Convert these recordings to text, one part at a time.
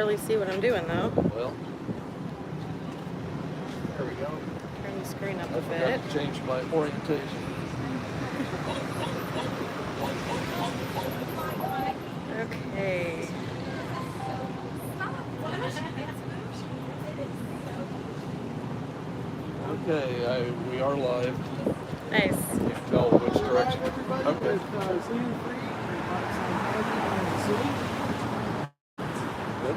really see what I'm doing though. Well, there we go. Turn the screen up I a forgot bit. to change my orientation. Okay. Okay, we are live. Nice. You can tell which direction. Okay. Good.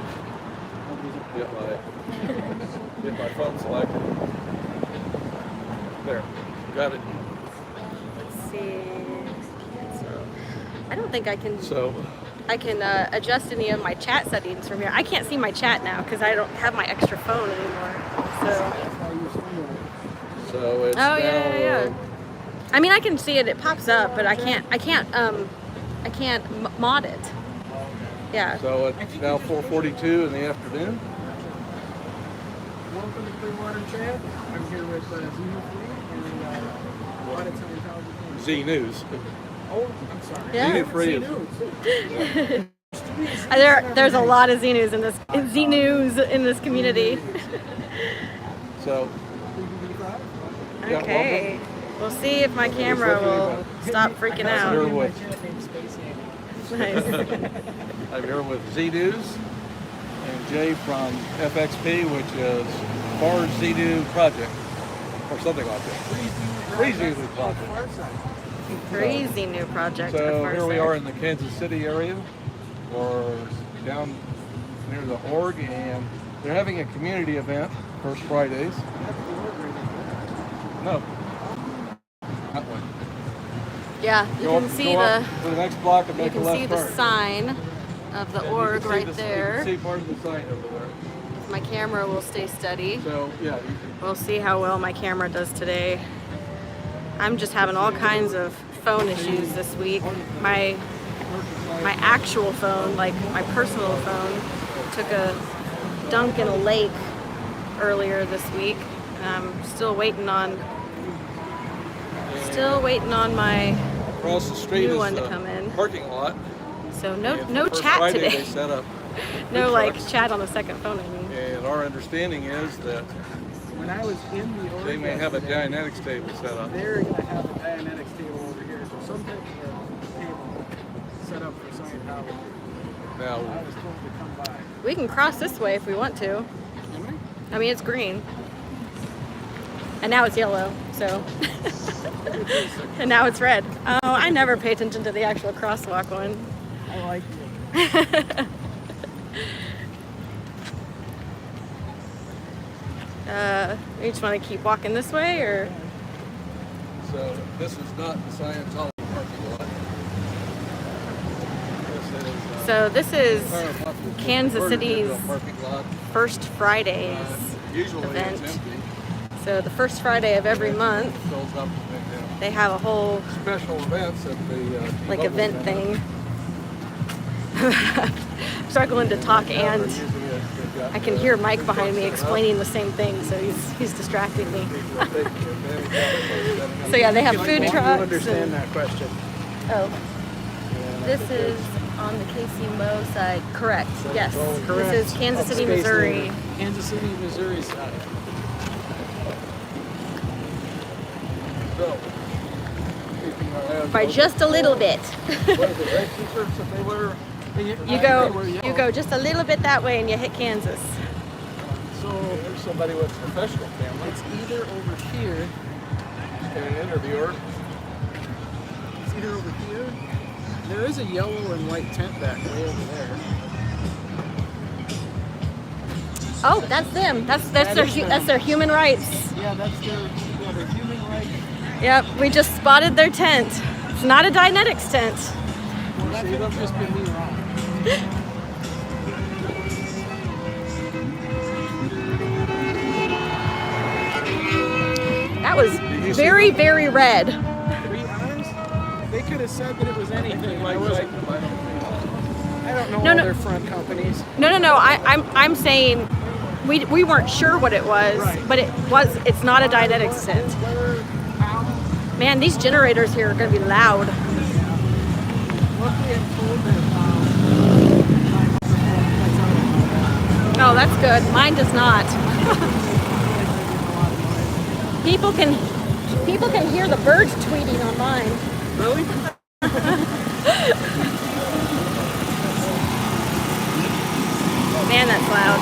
Get my phone selected. There. Got it. Let's see. So, I don't think I can adjust any of my chat settings from here. I can't see my chat now because I don't have my extra phone anymore. So it's yeah. I mean, I can see it. It pops up, but I can't mod it. Yeah. So it's now 4:42 in the afternoon. Welcome to Clearwater Chat. I'm here with Z News. Oh, I'm sorry. Yeah. Z Free is. There's a lot of Z News in this community. So. Okay. We'll see if my camera will stop freaking out. Nice. I'm here with Z News and Jay from FXP, which is Far Z New Project, or something like that. Crazy new project. Crazy new project. So here we are in the Kansas City area, or down near the org, and they're having a community event, First Fridays. No. That way. Yeah, you can see to the next block and you make a can left see the turn. sign of the org right You there. can see part of the sign over there. If my camera will stay steady. So yeah, We'll see how well my camera does today. I'm just having all kinds of phone issues this week. My actual phone, like my personal phone, took a dunk in a lake earlier this week. I'm still waiting on my across the street new is one to the come in. parking lot. So And no for First chat Friday, today. They set up No food like trucks. chat on the second phone, I mean. And our understanding is that When I was in the org, they may have a Dianetics table set up. they're going to have a Dianetics table over here. So some type of table set up for Scientology. I Now, was told to come by. We can cross this way if we want to. I mean, it's green. And now it's yellow, so. And now it's red. Oh, I never pay attention to the actual crosswalk one. I like You just want to keep walking this way, or? so this is not the Scientology parking lot. So this is This Kansas City's parking lot. First Fridays Usually event. it's empty. So the first Friday of every month, Fills up with they have a whole special events at the like T-Mobile event Center. thing. I'm struggling to talk, and I can hear Mike behind me explaining the same thing, so he's distracting me. So yeah, they have food I trucks. understand and- that question. Oh, this is on the KC Mo side. Correct. Yes. Correct. This is Kansas City, Space Missouri. Needle. Kansas City, Missouri side. So, keeping our eyes By open. just a little bit. What is it, red t-shirts that they wear? You go just a little bit that way, and you hit Kansas. So there's somebody with a professional camera. It's either over here. And an interviewer. It's either over here. There is a yellow and white tent back way over there. Oh, that's them. That's their human rights. Yeah, that's their human rights. Yep, we just spotted their tent. It's not a Dianetics tent. Well, that could have just been me wrong. That was very, very red. To be honest, they could have said that it was anything. I don't know No, all no. their front companies. No. I'm saying we weren't sure what it was, Right. but it's not a Dianetics tent. Man, these generators here are gonna be loud. Luckily, I'm told that Oh, that's good. Mine does not. People can hear the birds tweeting on mine. Really? Man, that's loud.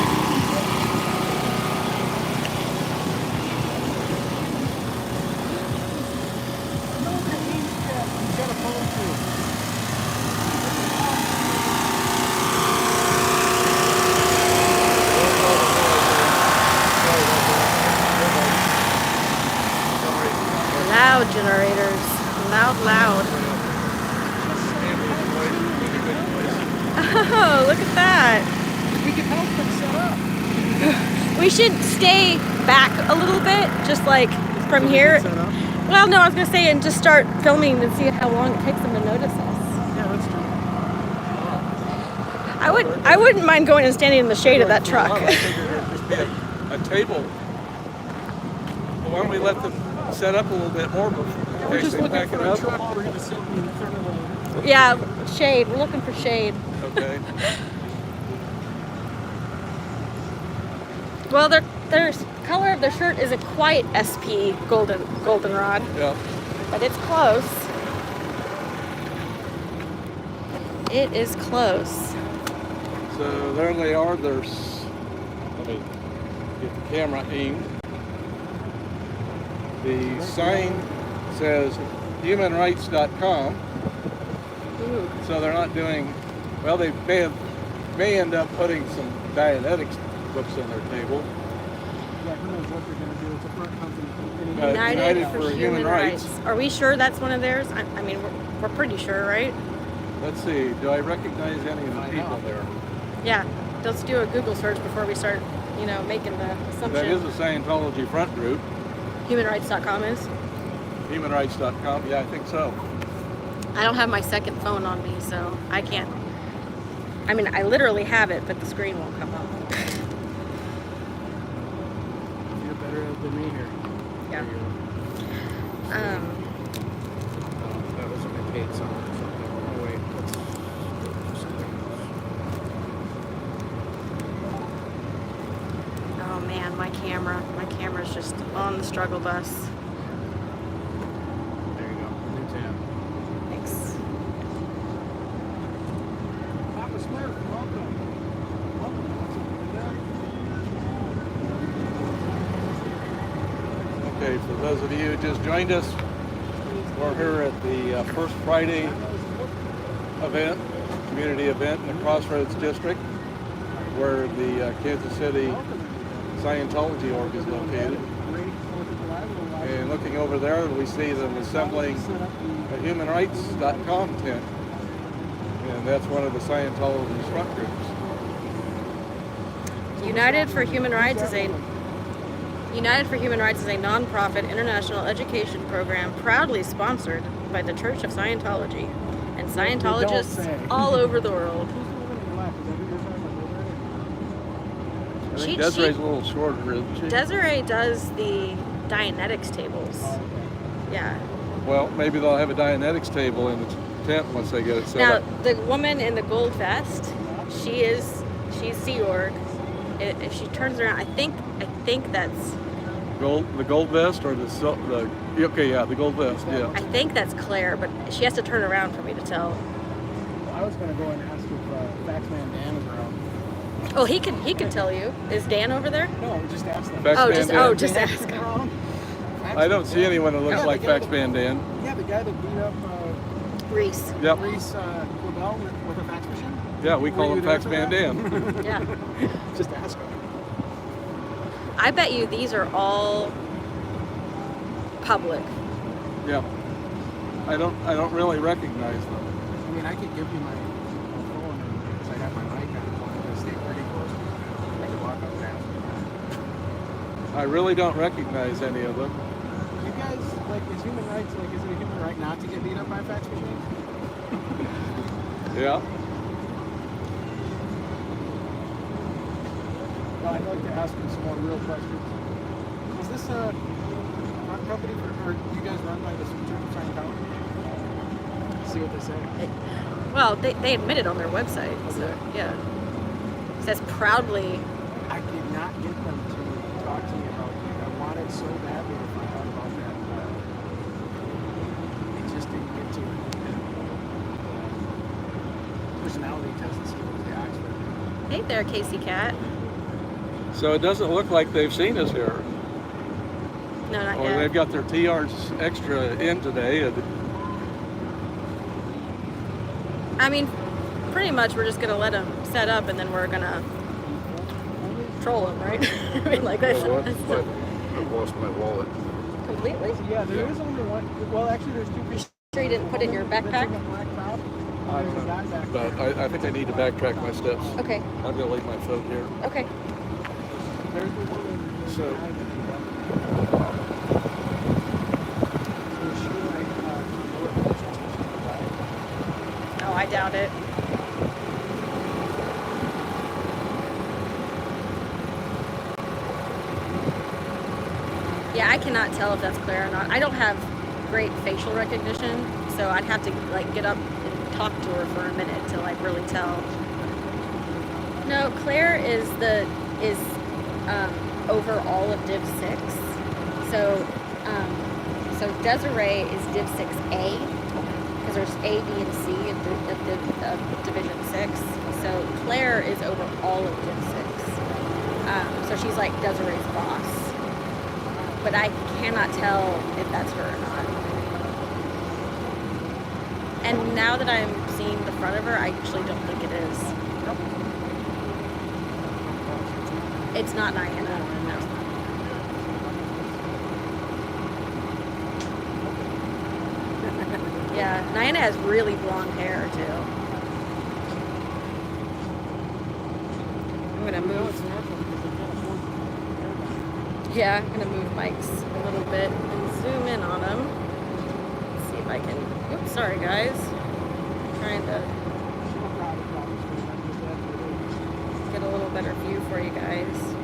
Got a phone too. Loud generators. Loud. Oh, look at that. We can help them set up. We should stay back a little bit, just like from here. Set up. Well, no, I was gonna say, and just start filming and see how long it takes them to notice us. Yeah, that's true. I wouldn't mind going and standing in the shade of that truck. I figured it'd just be a table. Well, why don't we let them set up a little bit more We're before in case just they looking pack for it a up? truck. We're gonna sit in front of the. Yeah, shade. We're looking for shade. Okay. Well, their color of their shirt isn't quite SP goldenrod, Yeah. but it's close. It is close. So there they are. There's. Let me get the camera aimed. The sign says humanrights.com. Ooh. So they're not doing. Well, they may end up putting some Dianetics books on their table. Yeah, who knows what they're gonna do? It's a front company. United for Human Rights. Are we sure that's one of theirs? I mean, we're pretty sure, right? Let's see. Do I recognize any of the I people know. there? Yeah. Let's do a Google search before we start, making the assumption. That is a Scientology front group. Humanrights.com is. Humanrights.com. Yeah, I think so. I don't have my second phone on me, so I can't. I mean, I literally have it, but the screen won't come up. You're better at it than me here. Yeah. There you go. That was a paid song or something. Oh wait, let's do something else. Oh man, my camera's just on the struggle bus. There you go. New tab. Thanks. Papa Smurf, welcome. Okay, for those of you who just joined us, we're here at the First Friday event, community event in the Crossroads District, where the Kansas City Scientology org is located. And looking over there, we see them assembling a humanrights.com tent. And that's one of the Scientology's front groups. United for Human Rights is a nonprofit international education program proudly sponsored by the Church of Scientology and Scientologists all over the world. I She- think Desiree's a little shorter, isn't she? Desiree does the Dianetics tables. Yeah. Well, maybe they'll have a Dianetics table in the tent once they get it set Now, up. the woman in the gold vest, she's Sea Org. If she turns around, I think that's The gold vest or the gold vest, yeah. I think that's Claire, but she has to turn around for me to tell. I was going to go and ask if Faxman Dan is around. Oh, he can tell you. Is Dan over there? No, just ask them. Faxman Dan. Just ask him. Around? I don't see anyone that looks Yeah, like the guy- Faxman Dan. Yeah, the guy that beat up Reese. Yep. Reese Clavel with a fax machine. Yeah, we call Were him you there for Faxman that? Dan. Yeah. Just ask him. I bet you these are all public. Yeah. I don't really recognize them. I mean, I could give you my phone because I have my mic on. I'm going to stay pretty close. I could walk up fast. I really don't recognize any of them. You guys, like, is it a human right not to get beat up by a fax machine? Yeah. Well, I'd like to ask you some more real questions. Is this a company or you guys run by the Church of Scientology? See what they say. Well, they admit it on their website. So, yeah. It says proudly I could not get them to talk to me about it. I wanted so badly to find out about that. It just didn't get to it. Personality test to see what they asked for. Hey there, Casey Cat. So it doesn't look like they've seen us here. No, not Or yet. they've got their TRs extra in today. And I mean, pretty much we're just gonna let them set up and then we're gonna troll them, right? I mean, like that's I've lost my wallet. completely. Yeah, there is only one. Well, actually, there's two pieces. Sure you didn't put it in your backpack? but I think I need to backtrack my steps. Okay, I'm going to leave my phone here. okay. So, Oh, I doubt it. Yeah, I cannot tell if that's Claire or not. I don't have great facial recognition, so I'd have to like get up and talk to her for a minute to like really tell. No, Claire is over all of Div 6. So Desiree is Div 6A because there's A, B, and C of Division 6. So Claire is over all of Div 6. So she's like Desiree's boss. But I cannot tell if that's her or not. And now that I'm seeing the front of her, I actually don't think it is. It's not Diana. No. Yeah, Diana has really blonde hair too. I'm gonna move. Yeah, I'm gonna move Mike's a little bit and zoom in on him. Let's see if I can. Oops, sorry guys. Trying to get a little better view for you guys.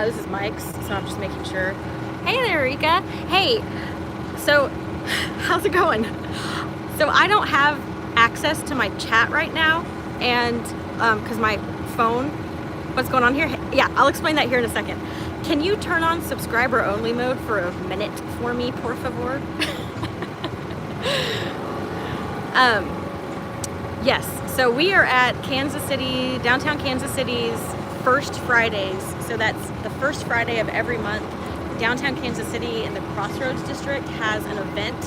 This is Mike's, so I'm just making sure. Hey there, Rika. Hey, so how's it going? So I don't have access to my chat right now, and because my phone. What's going on here? Yeah, I'll explain that here in a second. Can you turn on subscriber only mode for a minute for me, por favor? Yes, so we are at Kansas City, downtown Kansas City's First Fridays. So that's the first Friday of every month. Downtown Kansas City in the Crossroads District has an event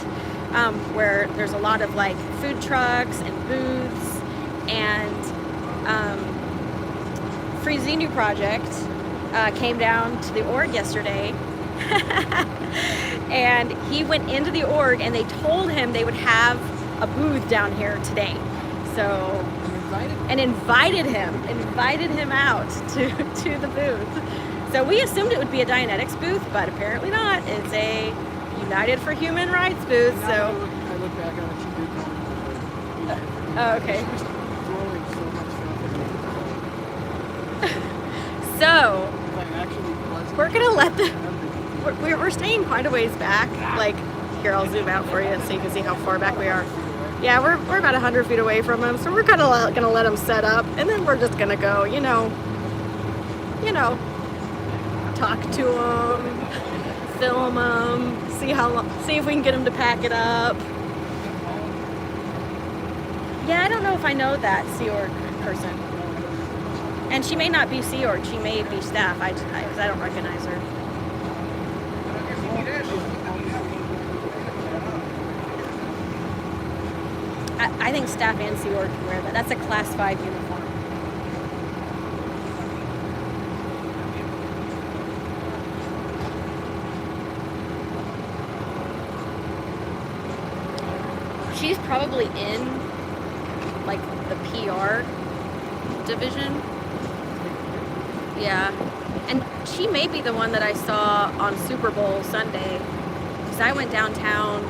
where there's a lot of like food trucks and booths and Free Xenu Project came down to the org yesterday and he went into the org and they told him they would have a booth down here today. So invited him out to the booth. So we assumed it would be a Dianetics booth, but apparently not. It's a United for Human Rights booth. So I look back on it, she did oh, okay. She was throwing so much stuff. So Like, actually wasn't. we're gonna let the we're staying quite a ways back. Like here, I'll zoom out for you so you can see how far back we are. Yeah, we're about 100 feet away from them, so we're kind of gonna let them set up, and then we're just gonna go, you know, talk to them, film them, see if we can get them to pack it up. Yeah, I don't know if I know that Sea Org person, and she may not be Sea Org, she may be staff. I don't recognize her. I think staff and Sea Org can wear that. That's a class 5 uniform. She's probably in like the PR division. Yeah. And she may be the one that I saw on Super Bowl Sunday. Because I went downtown.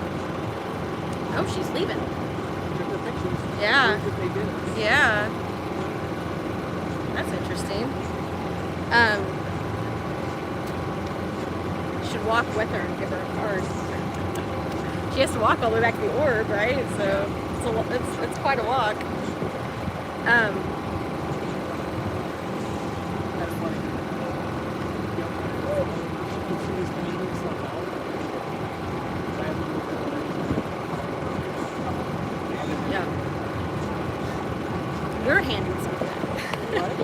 Oh, she's leaving. Yeah. Yeah. That's interesting. Should walk with her and give her a card. She has to walk all the way back to the orb, right? So it's quite a walk.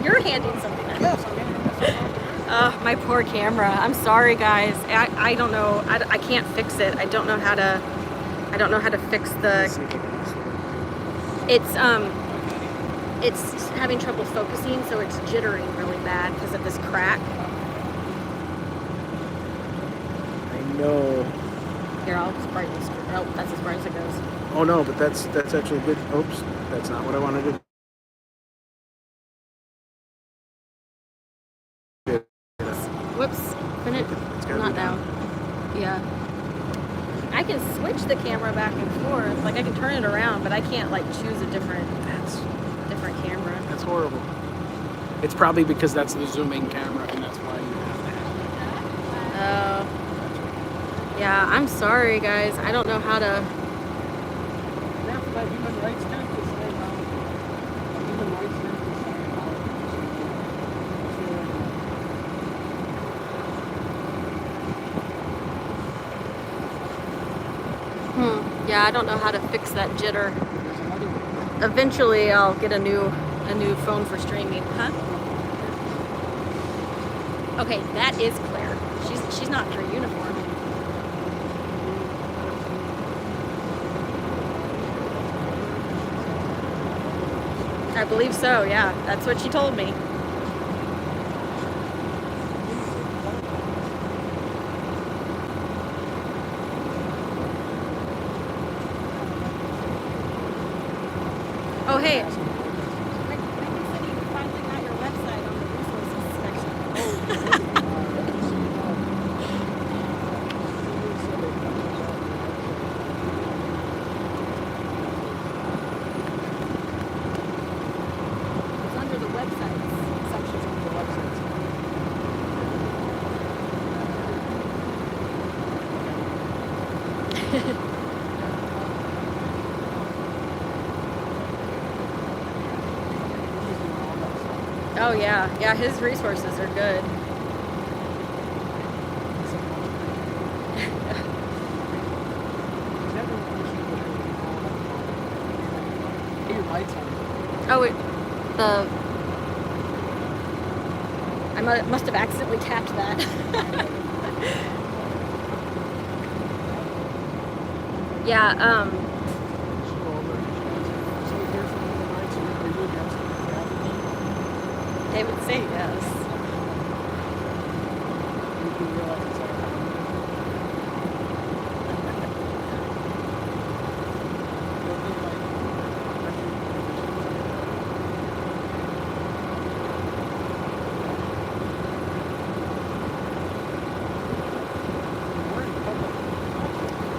You're handing something in. Yes, I'm handing this. My poor camera. I'm sorry, guys. I don't know. I can't fix it. I don't know how to fix the. It's having trouble focusing, so it's jittering really bad because of this crack. I know. Here, I'll just brighten the screen. Oh, that's as bright as it goes. Oh no, but that's actually good. Oops, that's not what I wanted to do. Whoops. Finish. It's gotta Not be now. Yeah. I can switch the camera back and forth. Like I can turn it around, but I can't like choose a different camera. That's horrible. It's probably because that's the zooming camera, and that's why you have that. Oh. Yeah, I'm sorry, guys. I don't know how to. Human rights tend to say human rights tend to Yeah, I don't know how to fix that jitter. Eventually, I'll get a new phone for streaming. Huh? Okay, that is Claire. She's not in her uniform. I believe so. Yeah, that's what she told me. Oh, hey. I think said you finally got your website on the resources section. It's under the websites section. of the websites. Oh yeah, yeah. His resources are good. Oh, I must have accidentally tapped that. Yeah, they would say yes.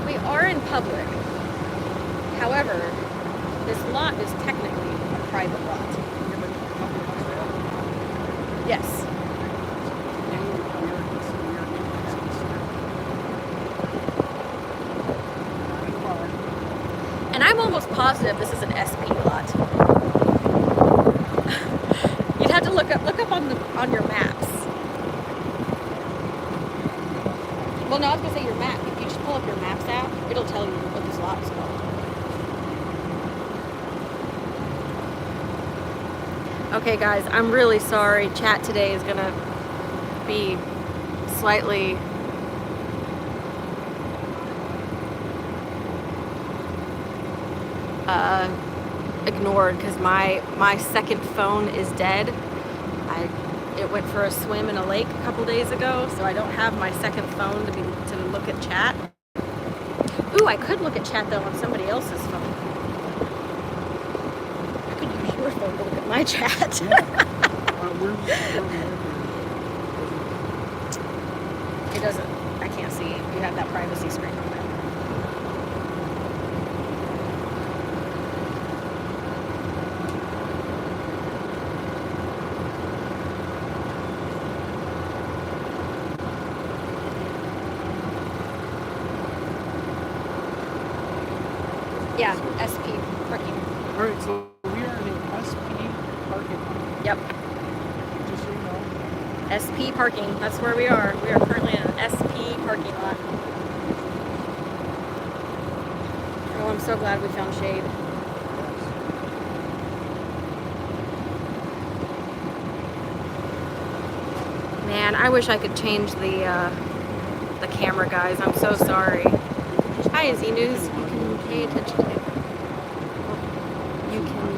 We are in public. However, this lot is technically a private lot. Yes. And I'm almost positive this is an SP lot. You'd have to look up on your maps. Well, no, I was gonna say your map. If you just pull up your maps app, it'll tell you what this lot is called. Okay, guys, I'm really sorry. Chat today is gonna be slightly ignored because my second phone is dead. It went for a swim in a lake a couple days ago, so I don't have my second phone to look at chat. Ooh, I could look at chat though on somebody else's phone. I could use your phone to look at my chat. It doesn't. I can't see. You have that privacy screen on there. Yeah, SP parking. All right, so we are in an SP parking lot. Yep. Just so you know. SP parking. That's where we are. We are currently in an SP parking lot. Oh, I'm so glad we found shade. Man, I wish I could change the camera, guys. I'm so sorry. Hi, Z News. You can pay attention to it. You can.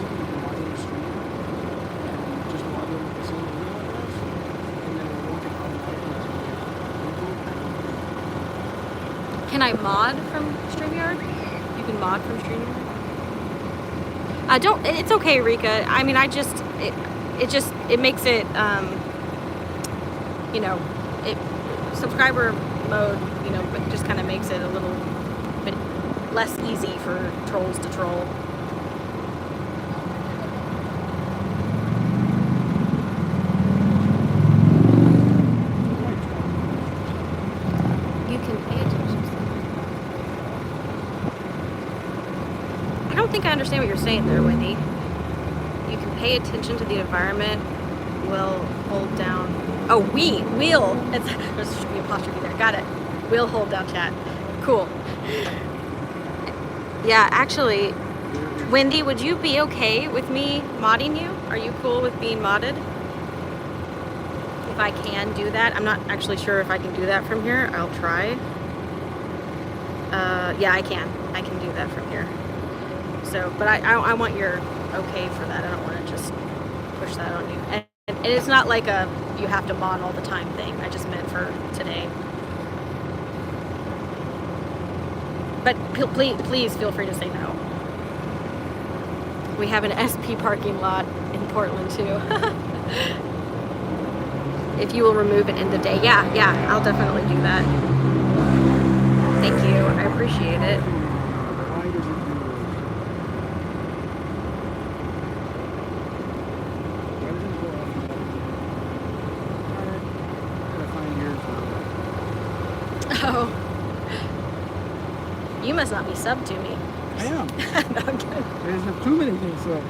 Can I mod from StreamYard? You can mod from StreamYard? Don't, it's okay, Rika. I mean, it makes it, you know, subscriber mode, you know, but just kind of makes it a little bit less easy for trolls to troll. You can pay attention. I don't think I understand what you're saying there, Wendy. You can pay attention to the environment. Will hold down. Oh, will. There's the apostrophe there. Got it. Will hold down chat. Cool. Yeah, actually, Wendy, would you be okay with me modding you? Are you cool with being modded? If I can do that. I'm not actually sure if I can do that from here. I'll try. Yeah, I can. I can do that from here. So, but I want your okay for that. I don't want to just push that on you. And it's not like a you have to mod all the time thing. I just meant for today. But please feel free to say no. We have an SP parking lot in Portland too. If you will remove it in the day. Yeah, I'll definitely do that. Thank you. I appreciate it. Oh. You must not be subbed to me. I am. No, I'm kidding. There's too many things so.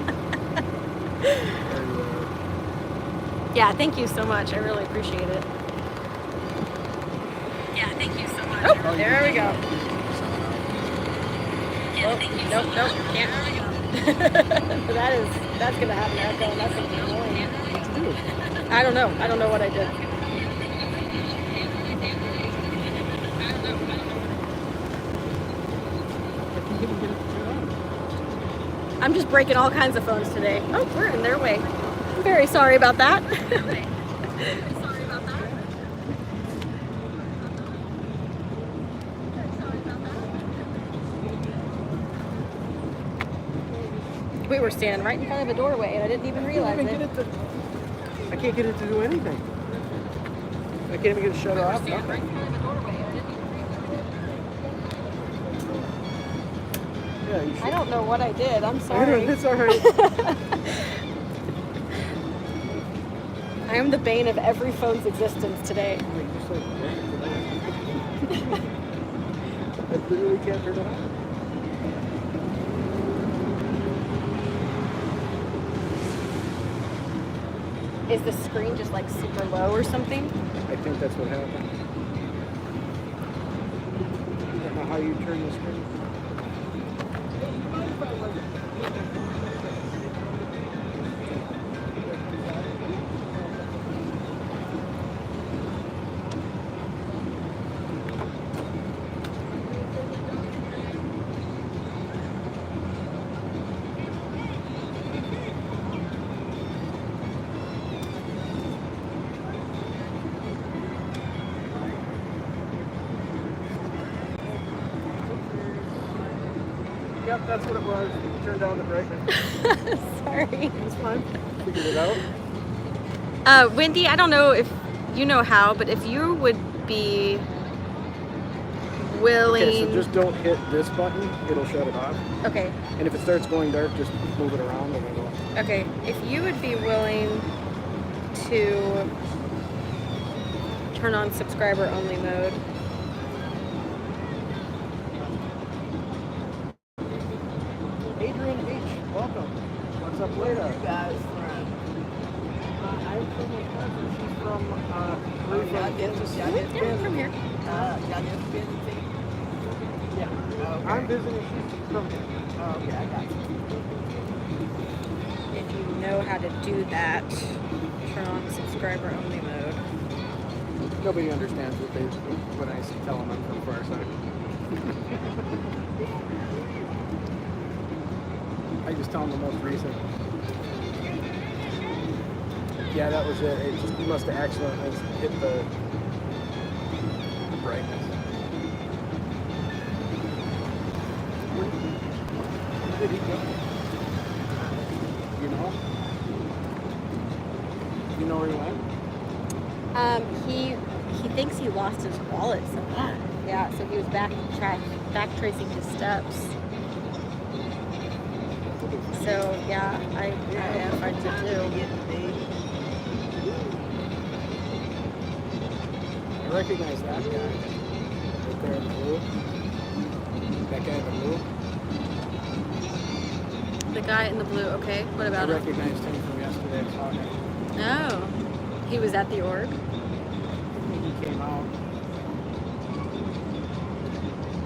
Yeah, thank you so much. I really appreciate it. Yeah, thank you so much. Oh, there we go. Oh, nope, can't. That's gonna have an echo, and that's gonna be annoying. I don't know what I did. I'm just breaking all kinds of phones today. Oh, we're in their way. I'm very sorry about that. We were standing right in front of a doorway and I didn't even realize it. I can't get it to do anything. I can't even get it shut off. Right in front of a doorway and I didn't even realize it. Yeah, you should. I don't know what I did. I'm sorry. It's all right. I am the bane of every phone's existence today. I literally can't turn it on. Is the screen just like super low or something? I think that's what happened. I don't know how you turn the screen. Yep, that's what it was. Turn down the brightness. Sorry. It's fine. Figured it out. Wendy, I don't know if you know how, but if you would be willing... Okay, so just don't hit this button. It'll shut it off. Okay. And if it starts going dark, just move it around and it'll... Okay, if you would be willing to turn on subscriber only mode. Adrian H, welcome. What's up later? You guys from? I'm from Wisconsin. She's from, Kansas City. Yeah, from here. Y'all just visiting? Yeah. Okay. I'm visiting. She's from here. Okay, I got you. If you know how to do that, turn on subscriber only mode. Nobody understands when I tell them I'm from Farsec. I just tell them the most recent. Yeah, that was it. It just, you must have accidentally hit the brightness. Where did he go? You know? You know where he went? He thinks he lost his wallet somewhere. Yeah, so he was back tracing his steps. So yeah, I find it too. I recognize that guy. Right there in the blue. That guy in the blue. The guy in the blue. Okay, what I about him? recognized him from yesterday. I saw him. Oh, he was at the org. He came out.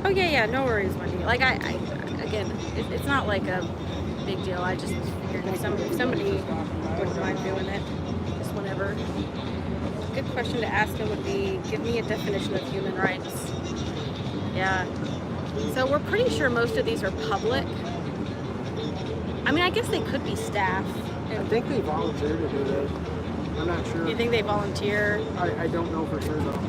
Oh yeah, no worries, Wendy. Like I again, it's not like a big deal. I just figured if somebody wouldn't mind doing it, just whenever. A good question to ask him would be, give me a definition of human rights. Yeah. So we're pretty sure most of these are public. I mean, I guess they could be staff. I think they volunteered to do this. I'm not sure. You think they volunteer? I don't know for sure though.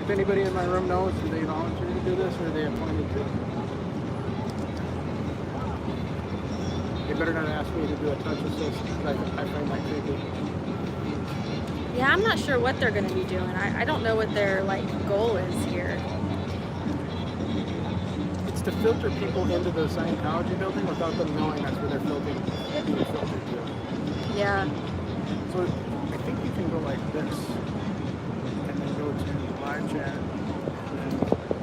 If anybody in my room knows, do they volunteer to do this or are they appointed to? They better not ask me to do a touch assist because I find that creepy. Yeah, I'm not sure what they're going to be doing. I don't know what their like goal is here. It's to filter people into the Scientology building without them knowing that's where they're being filtered to. Yeah. So I think you can go like this and then go to live chat.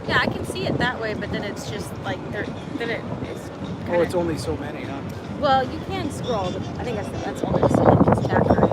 Yeah, I can see it that way, but then it's just like then it is. Oh, it's only so many, huh? Well, you can scroll, but I think that's only so many. It's back currently.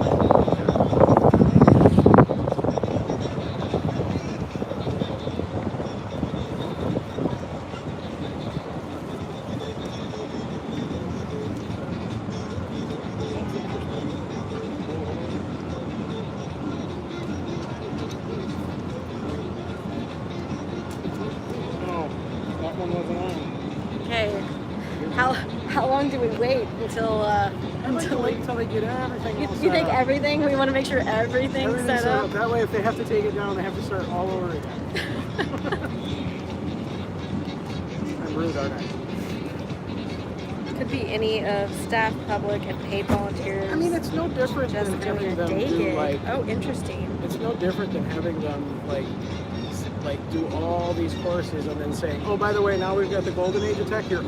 Okay. How long do we wait until Wait until they get everything all you set think up. everything? We want to make sure everything's set up. That way, if they have to take it down, they have to start all over again. I'm rude, aren't I? Could be any of staff, public, and paid volunteers. I mean, it's no different just than doing having a them day do gig. like. Oh, interesting. It's no different than having them like do all these courses and then saying, oh, by the way, now we've got the golden age of tech. You've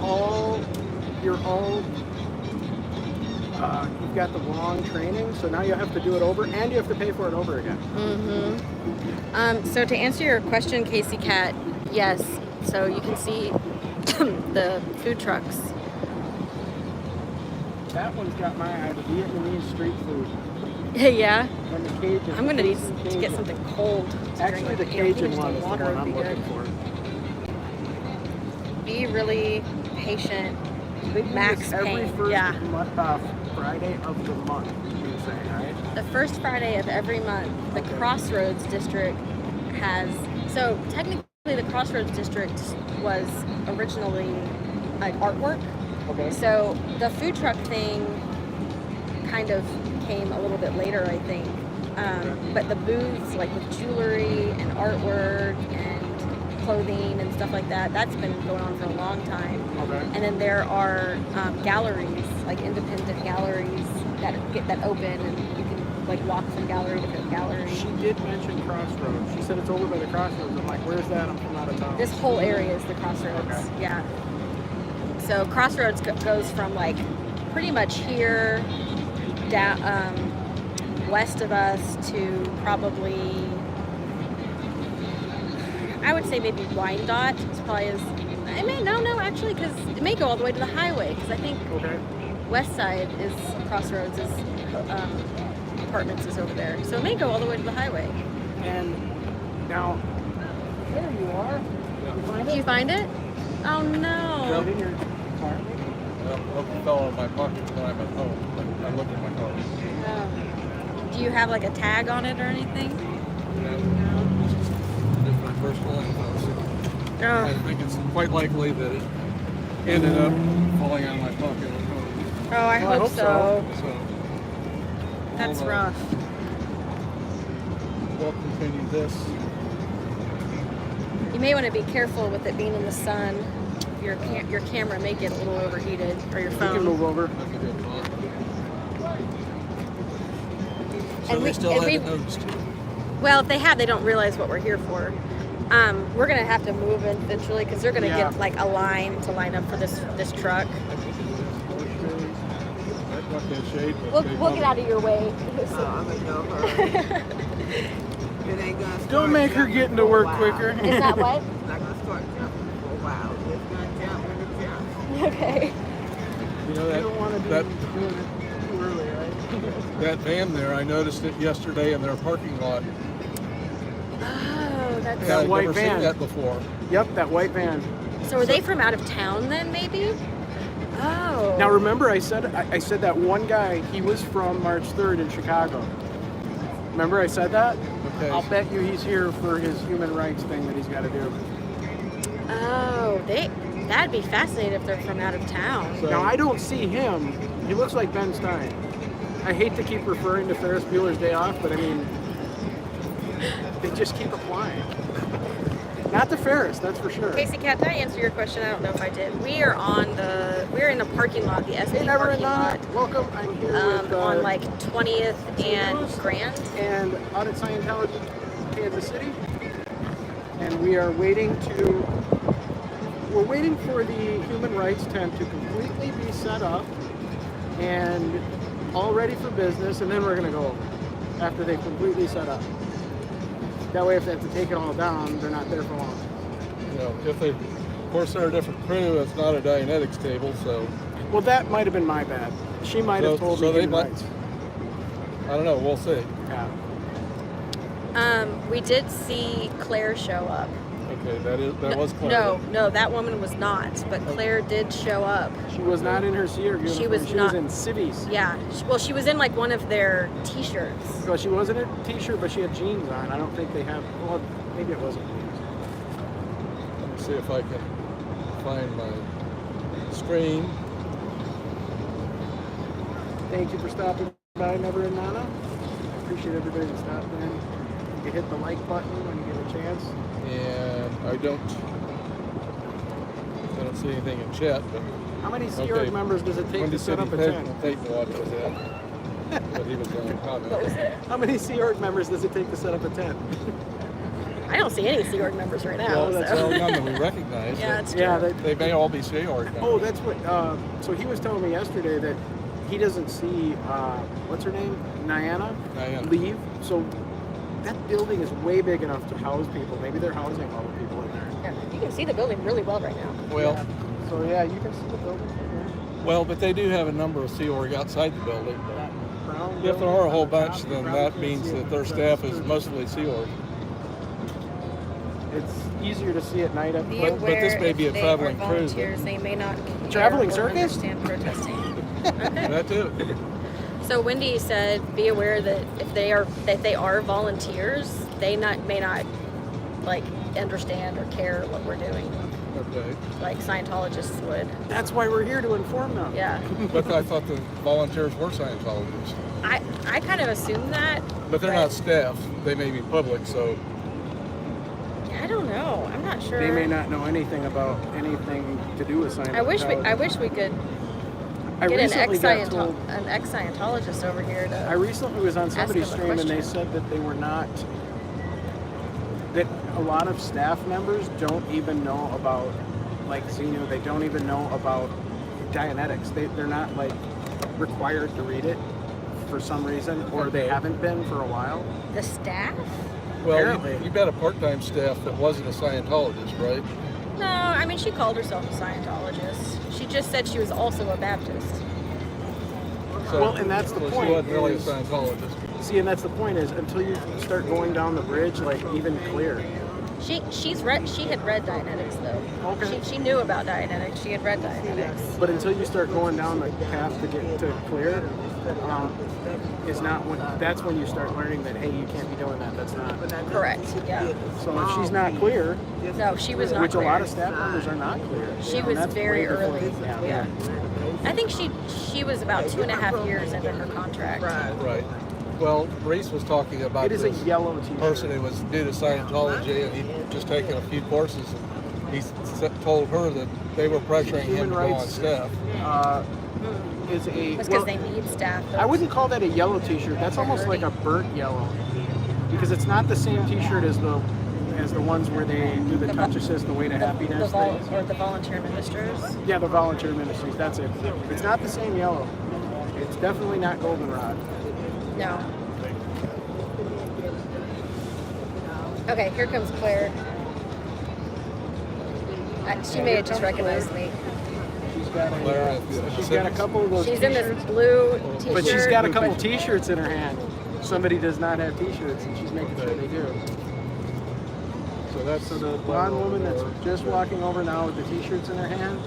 got the wrong training, so now you have to do it over, and you have to pay for it over again. Mm-hmm. So to answer your question, Casey Cat, yes. So you can see the food trucks. That one's got my eye, the Vietnamese street food. Yeah. And the Cajun. I'm gonna need to Cajun. get something cold. To Actually, the drink. You know, Cajun just one is the water one would I'm be good. looking for. Be really patient. They do Max this every Payne, first yeah. Friday of the month, you're saying, right? The first Friday of every month, the Crossroads District has. So technically, the Crossroads District was originally like artwork. Okay. So the food truck thing kind of came a little bit later, I think. But the booths, like with jewelry and artwork and clothing and stuff like that, that's been going on for a long time. Okay. And then there are galleries, like independent galleries that open, and you can like walk from gallery to gallery. She did mention Crossroads. She said it's over by the Crossroads. I'm like, where's that? I'm from out of town. This whole area is the Crossroads. Okay. Yeah. So Crossroads goes from like pretty much here down west of us to probably, I would say maybe Wyandotte is probably as. It may actually, because it may go all the way to the highway, because I think Okay. west side is Crossroads is apartments is over there, so it may go all the way to the highway. And now, there you are. Did you find it? Oh no. Right in your car. It fell out of my pocket when I'm at home. I looked at my car. Oh. Do you have like a tag on it or anything? Just my personal info. I Oh, think it's quite likely that it ended up falling out of my pocket. I hope so. So That's we'll, rough. We'll continue this. You may want to be careful with it being in the sun. Your camera may get a little overheated, or your You can phone. move over. That's a good thought. So And they we- still and haven't we- noticed. Well, if they have, they don't realize what we're here for. We're gonna have to move eventually because they're gonna Yeah. get like a line to line up for this truck. We'll get out of your way. I'm in no hurry. It ain't gonna start Don't make her jumping get into for a work while. quicker. Is that what? It's not gonna start jumping for a while. It's gonna jump when it jumps. Okay. You know You don't want to that do it too early, right? that van there, I noticed it yesterday in their parking lot. Oh, that's. That I've white never van. seen that before. Yep, that white van. So are they from out of town then, maybe? Oh. Now remember, I said that one guy, he was from March 3rd in Chicago. Remember I said that? Okay. I'll bet you he's here for his human rights thing that he's got to do. Oh, that'd be fascinating if they're from out of town. So- Now I don't see him. He looks like Ben Stein. I hate to keep referring to Ferris Bueller's Day Off, but I mean, they just keep applying. Not to Ferris, that's for sure. Casey Cat, did I answer your question? I don't know if I did. We're in the parking lot, the SP Hey, never parking lot. not. Welcome. I'm here with On like 20th and Grand. and Audit Scientology, Kansas City, and we are waiting for the human rights tent to completely be set up and all ready for business, and then we're gonna go after they've completely set up. That way, if they have to take it all down, they're not there for long. You know, of course, they're a different crew. It's not a Dianetics table, so Well, that might have been my bad. She might have told me they human might. rights. I don't know. We'll see. Yeah. We did see Claire show up. Okay, that was Claire. No, that woman was not, but Claire did show up. She was not in her Seer uniform. She was She not- was in cities. Yeah, well, she was in like one of their t-shirts. Well, she wasn't in a t-shirt, but she had jeans on. I don't think they have. Well, maybe it wasn't jeans. Let me see if I can find my screen. Thank you for stopping by, Never and Nana. I appreciate everybody that stopped in. You can hit the like button when you get a chance. And I don't see anything in chat, but How many Sea Okay. Org members does it take Wendy to set said up a Peyton tent? watch was that. But he was going to comment. How many Sea Org members does it take to set up a tent? I don't see any Sea Org members right now. Well, that's so. all none that we recognize. Yeah, but it's true. Yeah, they may all be Sea Org members. Oh, that's what. So he was telling me yesterday that he doesn't see what's her name, Niana, Diana. leave. So that building is way big enough to house people. Maybe they're housing all the people in there. Yeah, you can see the building really well right now. Well, So yeah, you can see the building from here. well, but they do have a number of Sea Org outside the building. But That brown if there building are a on whole the top, bunch, you then probably that can't means see that it. their staff is mostly Sea Org. It's easier to see at night up Be close. But this aware may if be a they traveling are cruise, volunteers, they may not traveling care or circus? understand protesting. That too. So Wendy said, be aware that if they are volunteers, they may not like understand or care what we're doing, Okay. like Scientologists would. That's why we're here to inform them. Yeah, But I thought the volunteers were Scientologists. I kind of assumed that. But they're not staff. They may be public, so I don't know. I'm not sure. They may not know anything about anything to do with Scientology. I wish we could I get recently got told. an ex-Scientologist over here I to. recently was on somebody's them a stream and they question. said that they were not. That a lot of staff members don't even know about, like Xenu. They don't even know about Dianetics. They're not like required to read it for some reason, or they haven't been for a while. The staff? well, Apparently. you've got a part-time staff that wasn't a Scientologist, right? No, I mean she called herself a Scientologist. She just said she was also a Baptist. So, Well, and that's the so point She wasn't really a is- Scientologist. See, and that's the point is until you start going down the bridge, like even clear. She had read Dianetics though. Okay. She knew about Dianetics. She had read Dianetics. But until you start going down the path to get to clear, is not when. That's when you start learning that hey, you can't be doing that. That's not. Correct. Yeah. So if she's not clear, No, she was not which clear. a lot of staff members are not clear. She you know, was that's very way before early. they- Yeah. I think she was about 2.5 years into her contract. Right. Well, Reese was talking about It is a this yellow T-shirt. person who was new to Scientology, and he'd just taken a few courses, and he told her that they were pressuring him Human to go on rights. staff. Is a It's because well, they need staff. I wouldn't call that a yellow T-shirt. That's almost like a burnt yellow, because it's not the same T-shirt as the ones where they do the touch assist, the way to happiness things. Or the volunteer ministers. Yeah, the volunteer ministries. That's it. It's not the same yellow. It's definitely not goldenrod. No. Okay, here comes Claire. She may have just recognized me. She's got Claire, she's got a couple of those She's in T-shirts, this blue t-shirt. but she's got a couple T-shirts in her hand. Somebody does not have T-shirts, and she's making sure they do. So that's The blonde woman that's just walking over now with the T-shirts in her hand,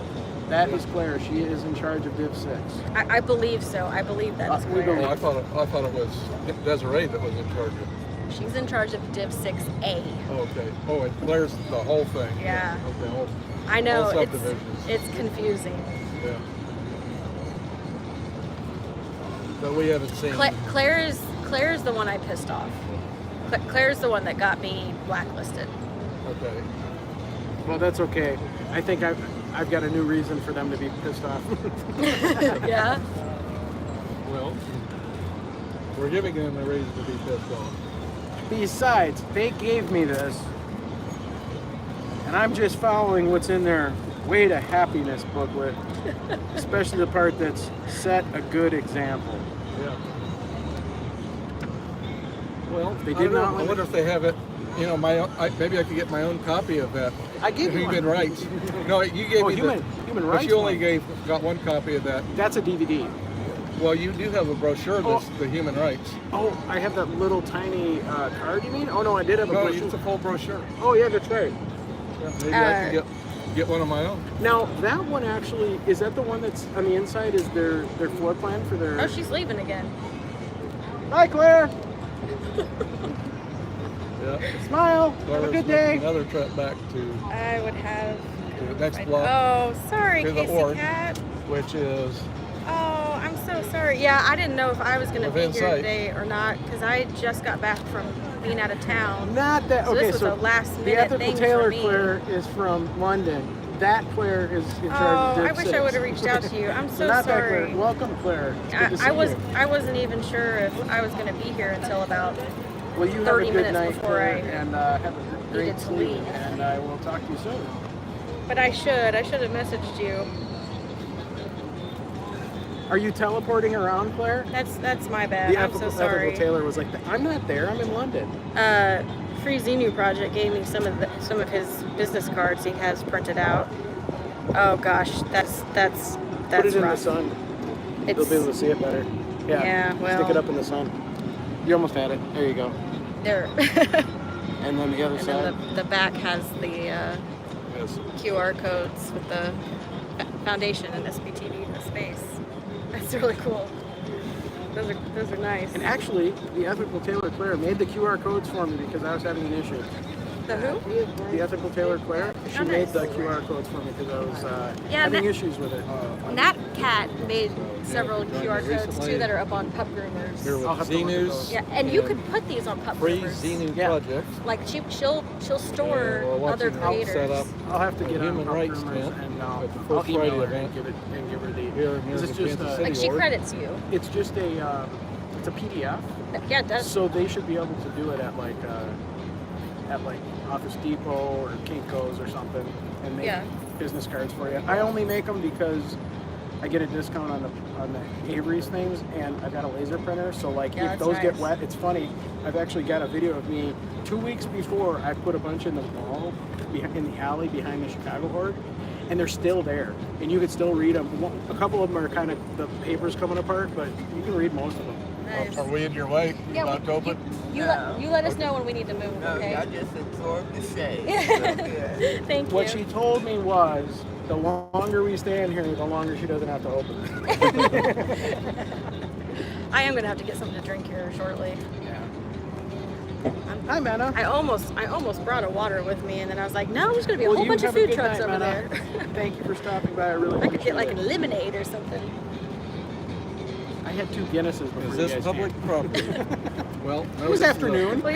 that is Claire. She is in charge of Div 6. I believe so. I believe that is We Claire. believe. I thought it was Desiree that was in charge of. She's in charge of Div 6A. Oh, okay. Oh, and Claire's the whole thing. Yeah. Okay. Whole, I know, whole it's subdivisions. confusing. Yeah. But we haven't seen. Claire's the one I pissed off. Claire's the one that got me blacklisted. Okay. Well, that's okay. I think I've got a new reason for them to be pissed off. Yeah. Well, we're giving them a reason to be pissed off. Besides, they gave me this, and I'm just following what's in their Way to Happiness booklet, especially the part that's set a good example. Yeah. Well, They I did don't know. not I wonder if they have it. You know, maybe I could get my own copy of that. I gave you Human one. Rights. No, you gave me human but rights. you only one. got one copy of that. That's a DVD. Well, you do have a brochure that's the human rights. Oh, I have that little tiny card. You mean? Oh no, I did have a No, brochure. it's a full brochure. Oh yeah, that's right. Yeah, maybe I can get one of my own. Now that one actually is that the one that's on the inside is their floor plan for their. Oh, she's leaving again. Hi Claire. Yeah. Smile. Have a Clara's good making day. Another trip back to I would have. the next block, Oh, sorry, To the Casey org. Cat. which is Oh, I'm so sorry. Yeah, I didn't know if I was going to be Within here sight. today or not because I just got back from being out of town. Not that. So Okay, this was so a last the minute ethical thing Taylor for me. Claire is from London. That Claire is in charge Oh, of Div I wish 6. I would have reached out to you. I'm so not that sorry. Claire. Welcome, Claire. It's good to see I you. wasn't even sure if I was going to be here until about Well, you have 30 a good minutes night, before Claire, I and have a great needed to sleep. leave. And I will talk to you soon. But I should have messaged you. Are you teleporting around, Claire? That's my bad. I'm so sorry. Ethical Taylor was like, I'm not there. I'm in London. Free Xenu Project gave me some of his business cards he has printed out. Oh gosh, that's Put it in rough. the sun. It's, They'll be able to see it better. Yeah, well. Stick it up in the sun. You almost had it. There you go. there. And then the other And side. then the back has the yes. QR codes with the foundation and SBTV in the space. That's really cool. Those are nice. And actually, the Ethical Taylor Claire made the QR codes for me because I was having an issue. The who? The Ethical Taylor Claire, she Oh, made nice. the QR codes for me because I was Yeah, having that- issues with it. Nat Cat made several QR codes recently. too that are up on Pup Here Groomers. with I'll have to look at Xenu's those. Yeah, and you could put these on Pup free Groomers. Xenu Yeah. project. Like she'll store And we're other watching how to creators. set up I'll have to a get on human Pup rights Groomers tent and at the I'll First email Friday her event and give her the. here near This the is just Kansas a- City Like she org. credits you. It's just a. It's a PDF, Yeah, it does. so they should be able to do it at like Office Depot or Kinko's or something, and make Yeah. business cards for you. I only make them because I get a discount on the Avery's things, and I've got a laser printer. So like, Yeah, if that's those get nice. wet, it's funny. I've actually got a video of me 2 weeks before I put a bunch in the wall, in the alley behind the Chicago Horde, and they're still there, and you can still read them. A couple of them are kind of the paper's coming apart, but you can read most of them. Nice. Are we in your way? Yeah, About to open? you let us know when we need to move, No, okay? I just absorbed the shade. So good. Thank you. What she told me was, the longer we stay in here, the longer she doesn't have to open it. I am gonna have to get something to drink here shortly. Yeah. Hi, Mena. I almost brought a water with me, and then I was like, no, there's gonna be a Well, whole you bunch of have a food good trucks night, over Mena. there. Thank you for stopping by. I really I could get appreciate like it. a lemonade or something. I had 2 Guinnesses before Is you this guys public came. property? Well, no, It was this is afternoon. Well,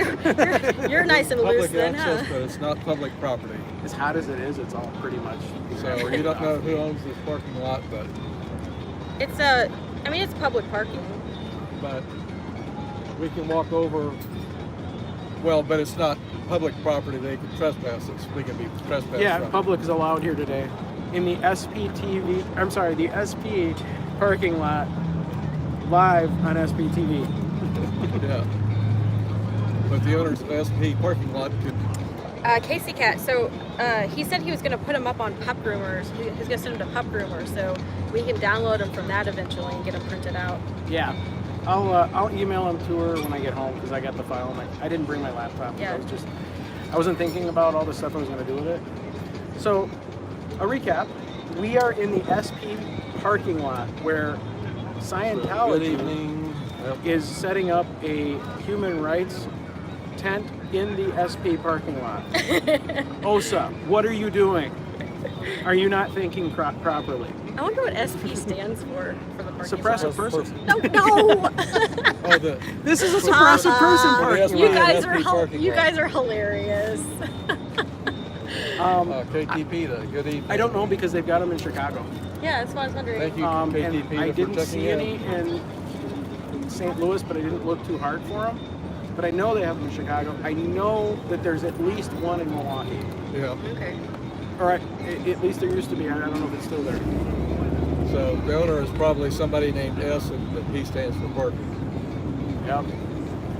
you're nice and loose public then, access, huh? but it's not public property. As hot as it is, it's all pretty much. So you don't know who owns this parking lot, but I mean, it's public parking. we can walk over. Well, but it's not public property. They can trespass us. We can be trespassed. Yeah, from. public is allowed here today. In the the SP parking lot, live on SPTV. Yeah. But the owners of SP parking lot could. Casey Cat. So he said he was going to put them up on Pup Groomers. He's going to send them to Pup Groomers, so we can download them from that eventually and get them printed out. Yeah, I'll email them to her when I get home because I got the file. I didn't bring my laptop. Yeah. I wasn't thinking about all the stuff I was going to do with it. So, a recap: we are in the SP parking lot where Good Sciento evening. Yep. is setting up a human rights tent in the SP parking lot. Osa, what are you doing? Are you not thinking properly? I wonder what SP stands for the parking Suppressive lot. person. No. Oh, This is a suppressive person parking You lot. guys SP parking lot. are hilarious. KTP, good evening. I don't know because they've got them in Chicago. Yeah, that's what I was wondering. Thank you, And KTP, I for didn't checking see in. any in St. Louis, but I didn't look too hard for them. But I know they have them in Chicago. I know that there's at least one in Milwaukee. Yeah. Okay. Or at least there used to be. I don't know if it's still there. So the owner is probably somebody named S, and the P stands for parking. Yep.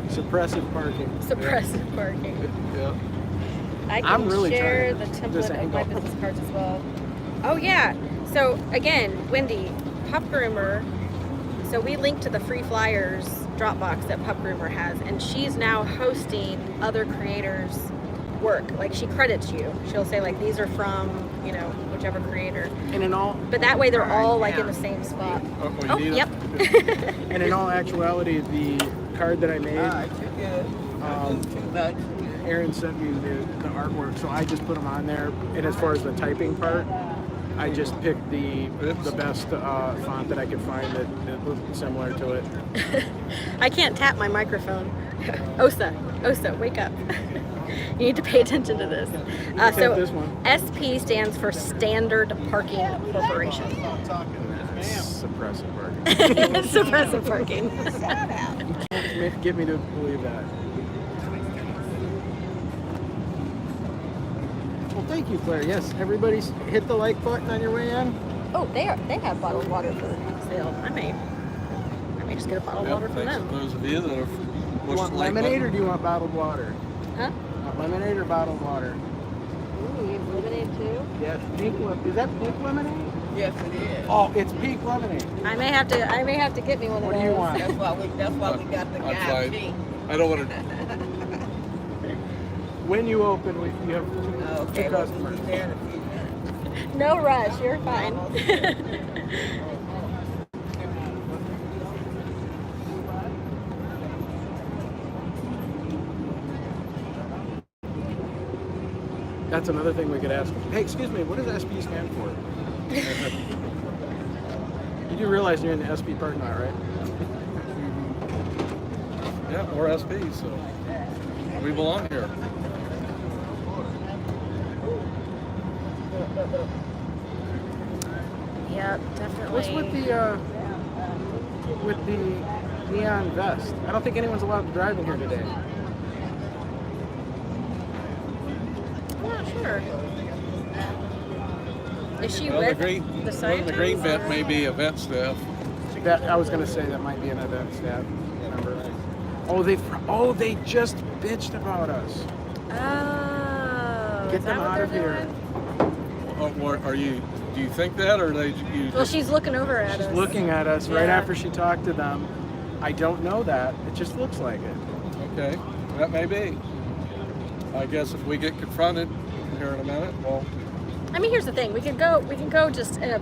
Suppressive parking. Suppressive parking. Yeah. I can I'm really share trying the this template of my angle. business cards as well. Oh yeah. So again, Wendy, Pup Groomer. So we linked to the free flyers Dropbox that Pup Groomer has, and she's now hosting other creators' work. Like she credits you. She'll say like these are from whichever creator. And in all, But that way they're all like in the same spot. Oh, you need yep. it? and in all actuality, the card that I made, Aaron sent me the artwork, so I just put them on there. And as far as the typing part, I just picked the best font that I could find that looked similar to it. I can't tap my microphone. Osa, wake up. You need to pay attention to this. So this one. SP stands for Standard Parking Corporation. Suppressive parking. Suppressive parking. Get me to believe that. Well, thank you, Claire. Yes, everybody's hit the like button on your way in. Oh, they have bottled water for sale. I may just get a bottle of water from Thanks them. to those of you that have Do you pushed want the like lemonade or button. do you want bottled water? Huh? Want lemonade or bottled water? Ooh, you have lemonade too? Yes. Is that pink lemonade? Yes, it is. Oh, it's pink lemonade. I may have to get me one of What those. do you want? That's why we got the I'm guy fine. sheet. I don't want to. When you open, you have Okay, two well, customers. we'll be there in a few minutes. No rush, you're fine. That's another thing we could ask. Hey, excuse me, what does SP stand for? You do realize you're in the SP parking lot, right? Yeah, we're SP, so we belong here. Yep, definitely. What's with the neon vest? I don't think anyone's allowed to drive in here today. I'm not sure. Is she Well, with the the green Sciento? vent may be event staff. That I was gonna say that might be an event staff member. Oh, they just bitched about us. Oh. Get is them that what out they're of here. doing? Do you think that, or Well, she's looking over at She's us. looking at us right Yeah. after she talked to them. I don't know that. It just looks like it. Okay, that may be. I guess if we get confronted here in a minute, well, I mean, here's the thing. We can go just in a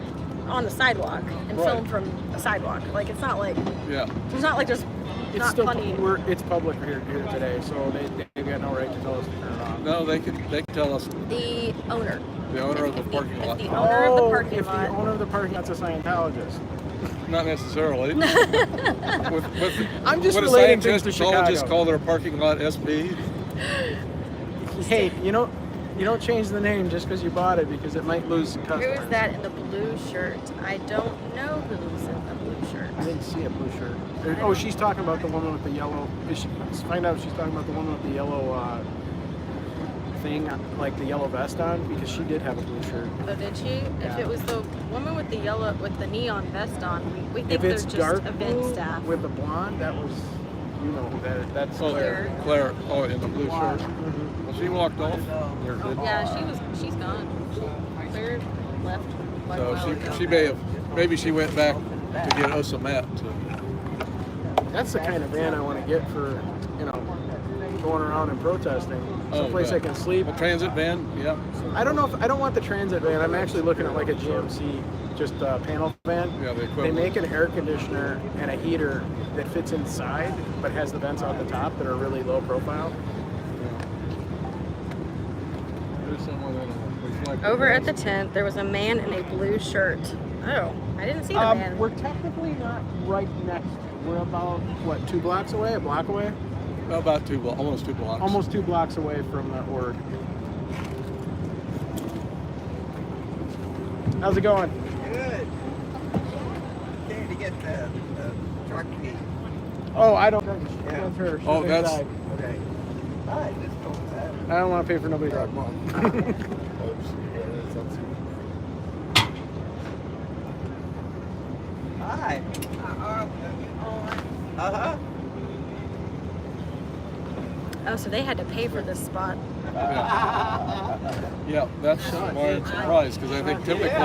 on the sidewalk and Right. film from a sidewalk. Like it's not like Yeah. it's not like just It's not still funny. it's public here today, so they've got no right to tell us to turn it off. No, they can tell us, The owner. the owner of the If parking lot. the owner of the parking if lot. the owner of the parking lot's a Scientologist. Not necessarily. I'm just would a relating things to Scientologist Chicago. call their parking lot SP? Hey, you don't change the name just because you bought it because it might lose customers. Who is that in the blue shirt? I don't know who's in the blue shirt. I didn't see a blue shirt. Oh, she's talking about the woman with the yellow. Let's find out if she's talking about the woman with the yellow thing, like the yellow vest on, because she did have a blue shirt. Oh, did she? Yeah. If it was the woman with the yellow, with the neon vest on, we think If they're it's just dark event blue staff. with the blonde, that was, that's Oh, Claire. Claire. Oh, in the blue shirt. Mhm. Well, she walked off. Yeah, she's gone. Claire left. quite a So while ago. maybe she went back to get us a mat. That's the kind of van I want to get for, going around and protesting. Someplace I can sleep. A transit van, yeah. I don't know if I don't want the transit van. I'm actually looking at like a GMC, just a panel van. Yeah, the They equivalent. make an air conditioner and a heater that fits inside, but has the vents out the top that are really low profile. There's someone in a reflective Over at the glass. tent, there was a man in a blue shirt. Oh, I didn't see the man. We're technically not right next. We're about what, 2 blocks away, a block away, About almost 2 blocks. almost 2 blocks away from the org. How's it going? Good. Came to get the truck key. Oh, I don't. Yeah. That's her. She's Oh, that's- inside. Okay. Hi, just told that. I don't want to pay for nobody's truck. Hi. Uh-huh. Oh, so they had to pay for this spot. Yeah, that's why I'm surprised, because I think typically they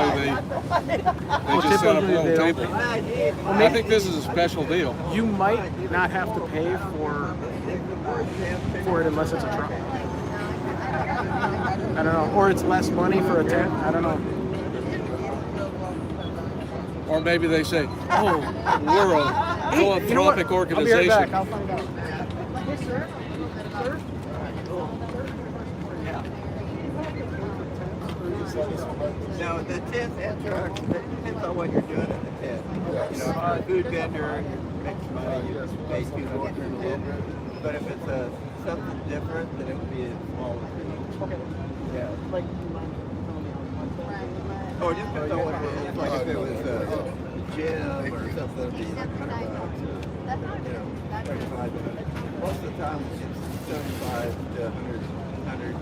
just set up a typically little they don't. table. I did. I think this is a special deal. You might not have to pay for it unless it's a truck. I don't know. Or it's less money for a tent. I don't know. Or maybe they say, oh, we're a philanthropic I'll be right back. organization. I'll find out. No, the tent and truck, it depends on what you're doing in the tent. You know, if you're a food vendor, you make some money, you pay people in your tent. But if it's something different, then it would be a smaller fee. Okay. Yeah. Like, Oh, it just depends on what it is. Like if it was a gym or something, it'd be like $100 or, you know, 35 to 100. Most of the time, it's 75 to 100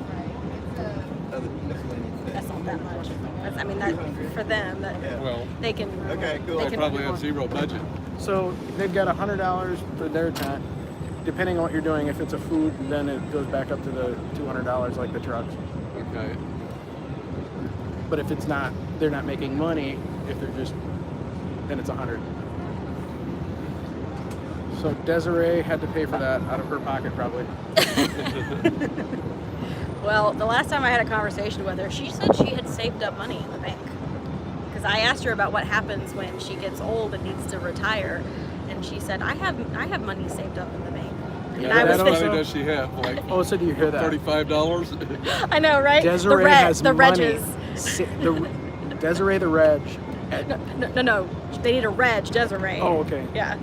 other miscellaneous things. That's not that much. That's, I mean, that for them, that Yeah. Well, they can. Okay, cool. They they can probably have zero budget. so they've got $100 for their tent. Depending on what you're doing, if it's a food, then it goes back up to the $200 like the trucks. Okay. But if it's not, they're not making money. If they're just, then it's 100. So Desiree had to pay for that out of her pocket, probably. Well, the last time I had a conversation with her, she said she had saved up money in the bank. Because I asked her about what happens when she gets old and needs to retire, and she said, I have money saved up in the bank. And Yeah, I that was how also- much thinking, money does she have? Like Oh, so do you hear that? $35? I know, right? Desiree the has the money. Regis. Desiree the Reg. No. They need a Reg, Desiree. Oh, okay. Yeah.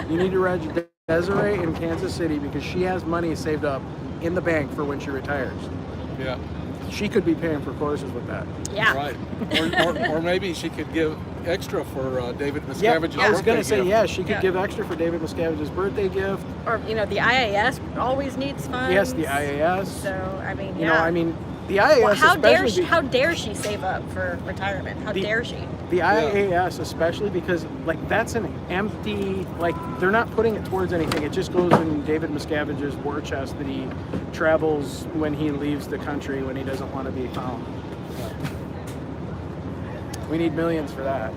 You need to Reg Desiree in Kansas City because she has money saved up in the bank for when she retires. Yeah, She could be paying for courses with that. Yeah. right. Or maybe she could give extra for David Yeah, Miscavige's I was birthday going to say, gift. yeah, she could Yeah. give extra for David Miscavige's birthday gift. Or, the IAS always needs funds. Yes, the IAS. So, I mean, You yeah. know, I mean, the IAS Well, how especially dare she save up for retirement? How dare she? the IAS especially because like that's an empty, like they're not putting it towards anything. It just goes in David Miscavige's war chest that he travels when he leaves the country when he doesn't want to be found. We need millions for that.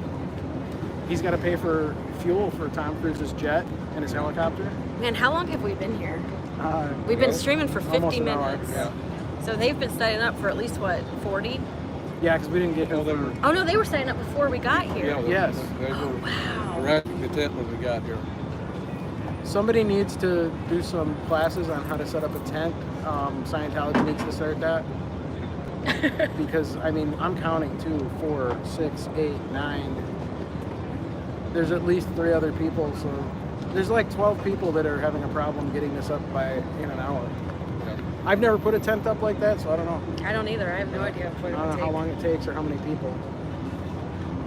He's got to pay for fuel for Tom Cruise's jet and his helicopter. Man, how long have we been here? We've Well, been streaming for 50 almost an hour, minutes. yeah. So they've been setting up for at least, 40? Yeah, because we didn't get Well, they here. were, Oh no, they were setting up before we got here. yeah, Yes. they Oh were wow. erecting the tent when we got here. Somebody needs to do some classes on how to set up a tent. Scientology needs to start that. Because, I mean, I'm counting 2, 4, 6, 8, 9. There's at least 3 other people, so there's like 12 people that are having a problem getting this up in an hour. Yeah. I've never put a tent up like that, so I don't know. I don't either. I have no idea what I it don't would know take. how long it takes or how many people.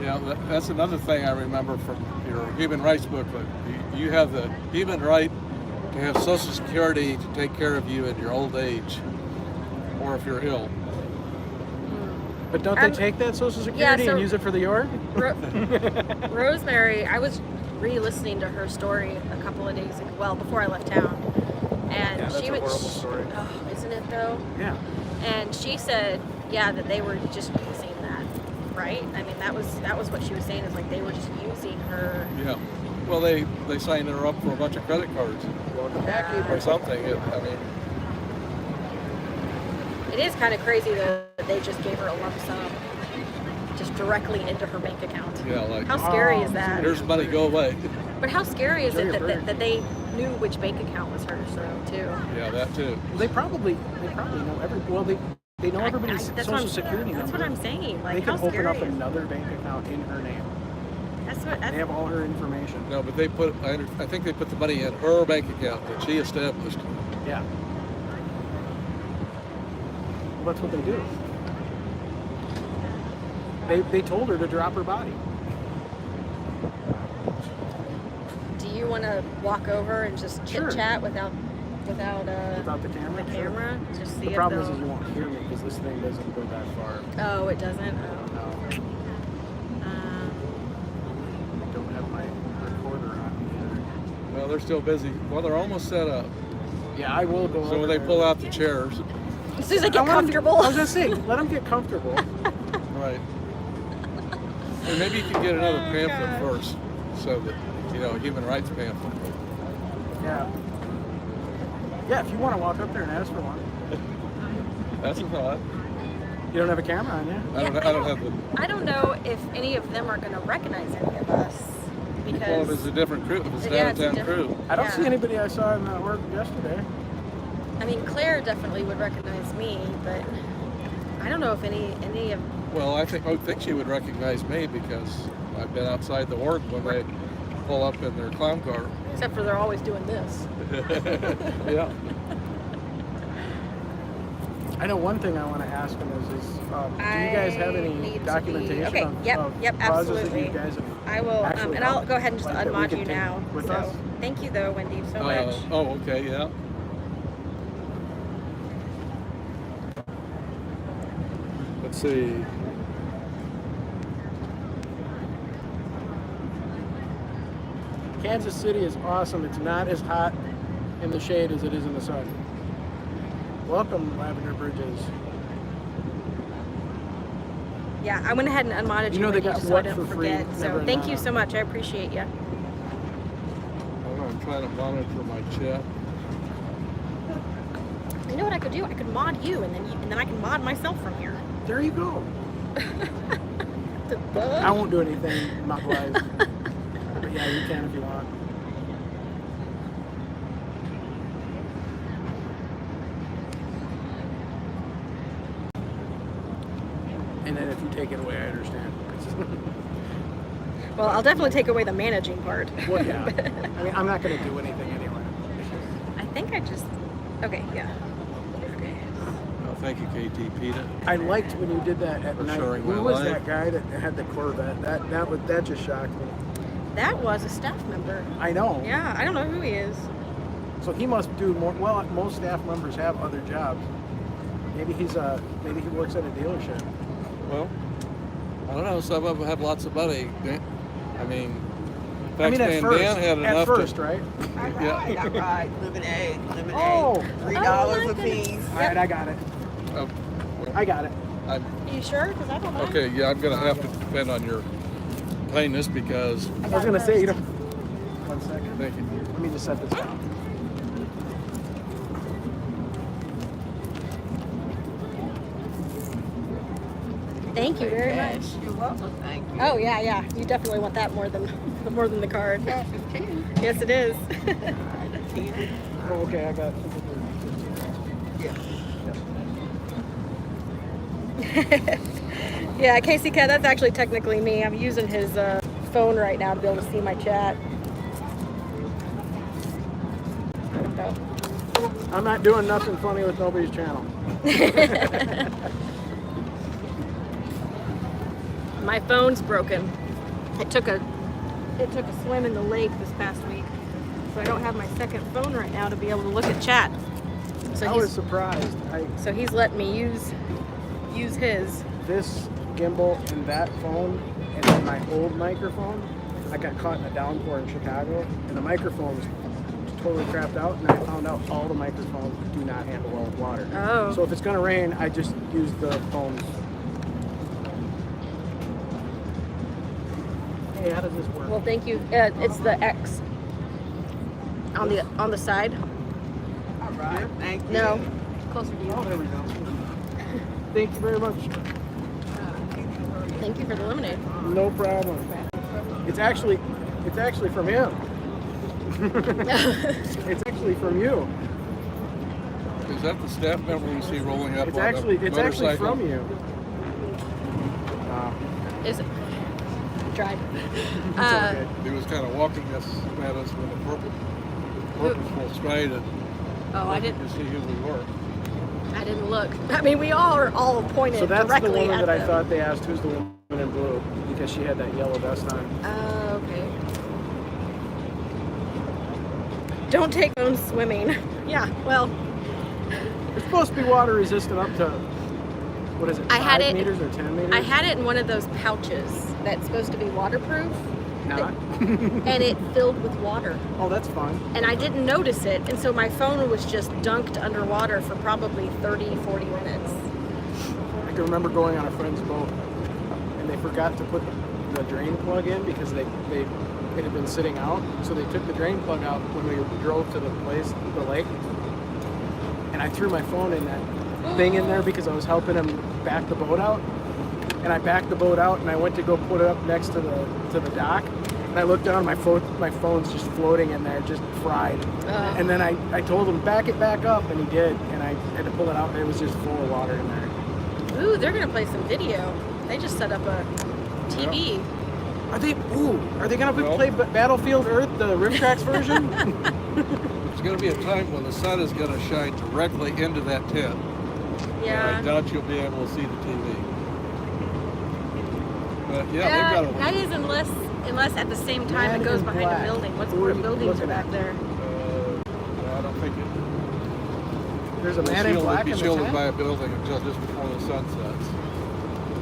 Yeah, that's another thing I remember from your human rights booklet. You have the human right to have Social Security to take care of you in your old age, or if you're ill. But don't they take that Social Security so- and use it for the yard? Rosemary, I was re-listening to her story a couple of days ago, well, before I left town. And Yeah, that's she a was, horrible story. Oh, isn't it though? Yeah. And she said, yeah, that they were just using that, right? I mean, that was what she was saying, is like they were just using her. Yeah. Well, they signed her up for a bunch of credit cards or something. I mean, It is kind of crazy that they just gave her a lump sum, just directly into her bank account. yeah, like How scary is that? here's money, go away. But how scary is Enjoy it your that, bird. that they knew which bank account was hers, though, too? Yeah, that too. Well, they probably know they know everybody's that's Social what Security That's number. what I'm saying. Like, They how can open scary up is another bank account in her name. That's what. They have all her information. No, but I think they put the money in her bank account that she established. Yeah. Well, that's what they do. They told her to drop her body. Do you want to walk over and just chit Sure. chat without Without the camera. the Sure. camera? Just see The if problem is they'll- you won't hear me because this thing doesn't go that far. Oh, it doesn't. Oh. No, I don't have my recorder on either. Well, they're still busy. Well, they're almost set up. Yeah, I will go. So over when they there. pull out the chairs, As soon as I I get want 'em to- comfortable. I was gonna say, let them get comfortable. right? And maybe you could get another Oh, pamphlet God. first, so that a human rights pamphlet. Yeah. Yeah, if you want to walk up there and ask for one. That's a thought. You don't have a camera on you? I don't have the. I don't know if any of them are going to recognize any of us because. Well, if it's a different crew, if it's Yeah, it's a downtown different- crew. I don't Yeah. see anybody I saw in that work yesterday. I mean, Claire definitely would recognize me, but I don't know if any of. Well, I think she would recognize me because I've been outside the ward when they pull up in their clown car. Except for they're always doing this. Yeah. I know one thing I want to ask them is do you guys have I any need to be- documentation okay, of yep, causes that absolutely. you guys have I will, actually and I'll helped, go ahead and just like, that we unmod can you take now. with So, us? thank you though, Wendy, so much. Oh, okay, yeah. Let's see. Kansas City is awesome. It's not as hot in the shade as it is in the sun. Welcome, Lavender Bridges. Yeah, I went ahead and unmodded You know you, they Wendy, got just so I what don't for free? forget. Never So thank mind. you so much. I appreciate you. I'm trying to monitor my chat. You know what I could do? I could mod you, and then I can mod myself from here. There you go. I won't do anything not wise. But yeah, you can if you want. And then if you take it away, I understand. Well, I'll definitely take away the managing part. Well, yeah. I mean, I'm not going to do anything anyway. I think I just. Okay, yeah. Okay. Oh, thank you, KT Peta. I liked when you did that at For night. sharing my Who was life. that guy that had the Corvette? That just shocked me. That was a staff member. I know. Yeah, I don't know who he is. So he must do more. Well, most staff members have other jobs. Maybe he works at a dealership. Well, I don't know. Some of them have lots of money. I mean, I mean, at Faxman first, Dan had enough at first, to. right? Yeah. All right. Lemonade. Oh. $3 my a piece. goodness. All right, I got it. Oh, I got it. I'm, Are you sure? Because I don't know. okay, yeah, I'm going to have to depend on your plainness because. I was gonna say, 1 second. Thank you. Let me just set this down. Thank you very much. You're welcome. Thank you. Oh yeah. You definitely want that more than the card. Yeah, 15. Yes, it is. Oh, okay, I got. Yeah. Yeah, Casey Cat, that's actually technically me. I'm using his phone right now to be able to see my chat. So. I'm not doing nothing funny with nobody's channel. My phone's broken. It took a swim in the lake this past week, so I don't have my second phone right now to be able to look at chat. So I was surprised. so he's letting me use his. This gimbal and that phone and then my old microphone, I got caught in a downpour in Chicago, and the microphone was totally crapped out, and I found out all the microphones do not handle well with water. Oh. So if it's gonna rain, I just use the phones. Hey, how does this work? Well, thank you. It's the X on the side. All right. Thank you. No, closer to you. Oh, there we go. Thank you very much. Thank you for the lemonade. No problem. It's actually from him. It's actually from you. Is that the staff member you see rolling up It's on actually motorcycle? from you. Is it? Tried. It's all good. He was kind of walking at us with a purposeful stride and Oh, I looking didn't. to see who we were. I didn't look. I mean, we are all pointed So that's the directly woman at that I them. thought they asked who's the woman in blue because she had that yellow vest on. Okay. Don't take phones swimming. Yeah. Well, It's supposed to be water resistant up to, what is it, I had 5 it- meters or 10 meters? I had it in one of those pouches that's supposed to be waterproof, Not. and it filled with water. Oh, that's fun. And I didn't notice it, and so my phone was just dunked underwater for probably 30, 40 minutes. I can remember going on a friend's boat, and they forgot to put the drain plug in because it had been sitting out. So they took the drain plug out when we drove to the lake, and I threw my phone in that thing in there because I was helping him back the boat out. And I backed the boat out, and I went to go put it up next to the dock. And I looked down, my phone's just floating in there, just fried. And then I told him, back it back up, and he did. And I had to pull it out, and it was just full of water in there. Ooh, they're gonna play some video. They just set up a TV. Are they gonna Well- play Battlefield Earth, the Rift Tracks version? There's going to be a time when the sun is going to shine directly into that tent. And I Yeah. doubt you'll be able to see the TV. But yeah, they've got a that is unless at the same time Man it goes in behind black. a building. What Who sort are of you buildings are looking back at? there? I don't think it. There's a man in black be in the shielded tent? by a building until just before the sun sets.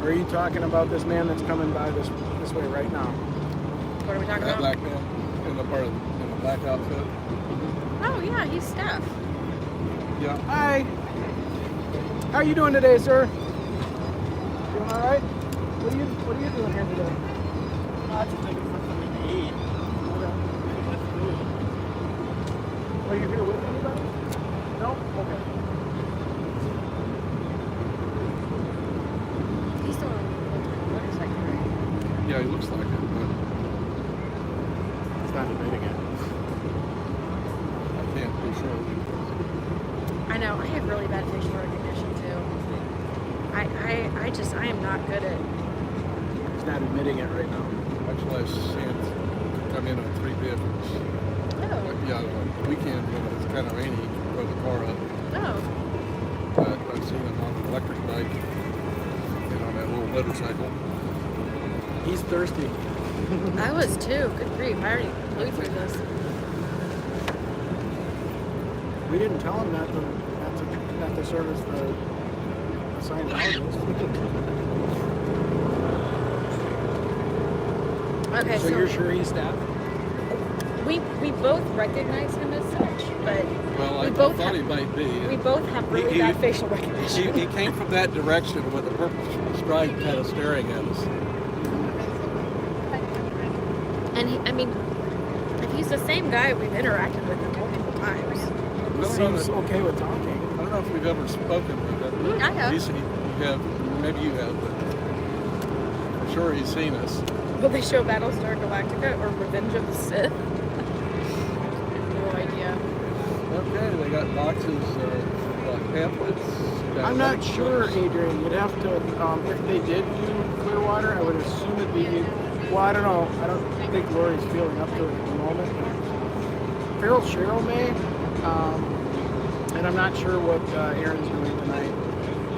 Or are you talking about this man that's coming by this way right now? What are we talking That about? black man in the black outfit. Oh yeah, he's Steph. Yeah. Hi. How are you doing today, sir? Doing all right? What are you doing here today? Just looking for something to eat. Are you here with anybody? No? Okay. He's still on motorcycle, right? Yeah, he looks like it. But It's not admitting it. I can't be sure. I know. I have really bad facial recognition too. I am not good at. He's not admitting it right now. Actually, I've seen it come in on 3 vehicles. Oh. Yeah, on the weekend when it's kind of rainy, you can throw the car up. Oh. But I've seen him on an electric bike and on that little motorcycle. He's thirsty. I was too. Good grief. I already blew through this. We didn't tell him not to service the Scientologist. Okay, So you're sure he's staff? we both recognize him as such, but Well, we I both thought have, he might be. we both have really He- bad facial recognition. He came from that direction with a purple stride kind of staring at us. And I mean, if he's the same guy, we've interacted with him multiple times. I He don't know seems that- okay with talking. I don't know if we've ever spoken with him. I have. You have, maybe you have, but sure he's seen us. Will they show Battlestar Galactica or Revenge of the Sith? No idea. Okay, they got boxes of pamphlets. I'm not sure, Adrian. You'd have to, if they did do Clearwater, I would assume it'd be, well, I don't know. I don't think Lori's feeling up to it at the moment. Farrell Cheryl may, and I'm not sure what Aaron's doing tonight.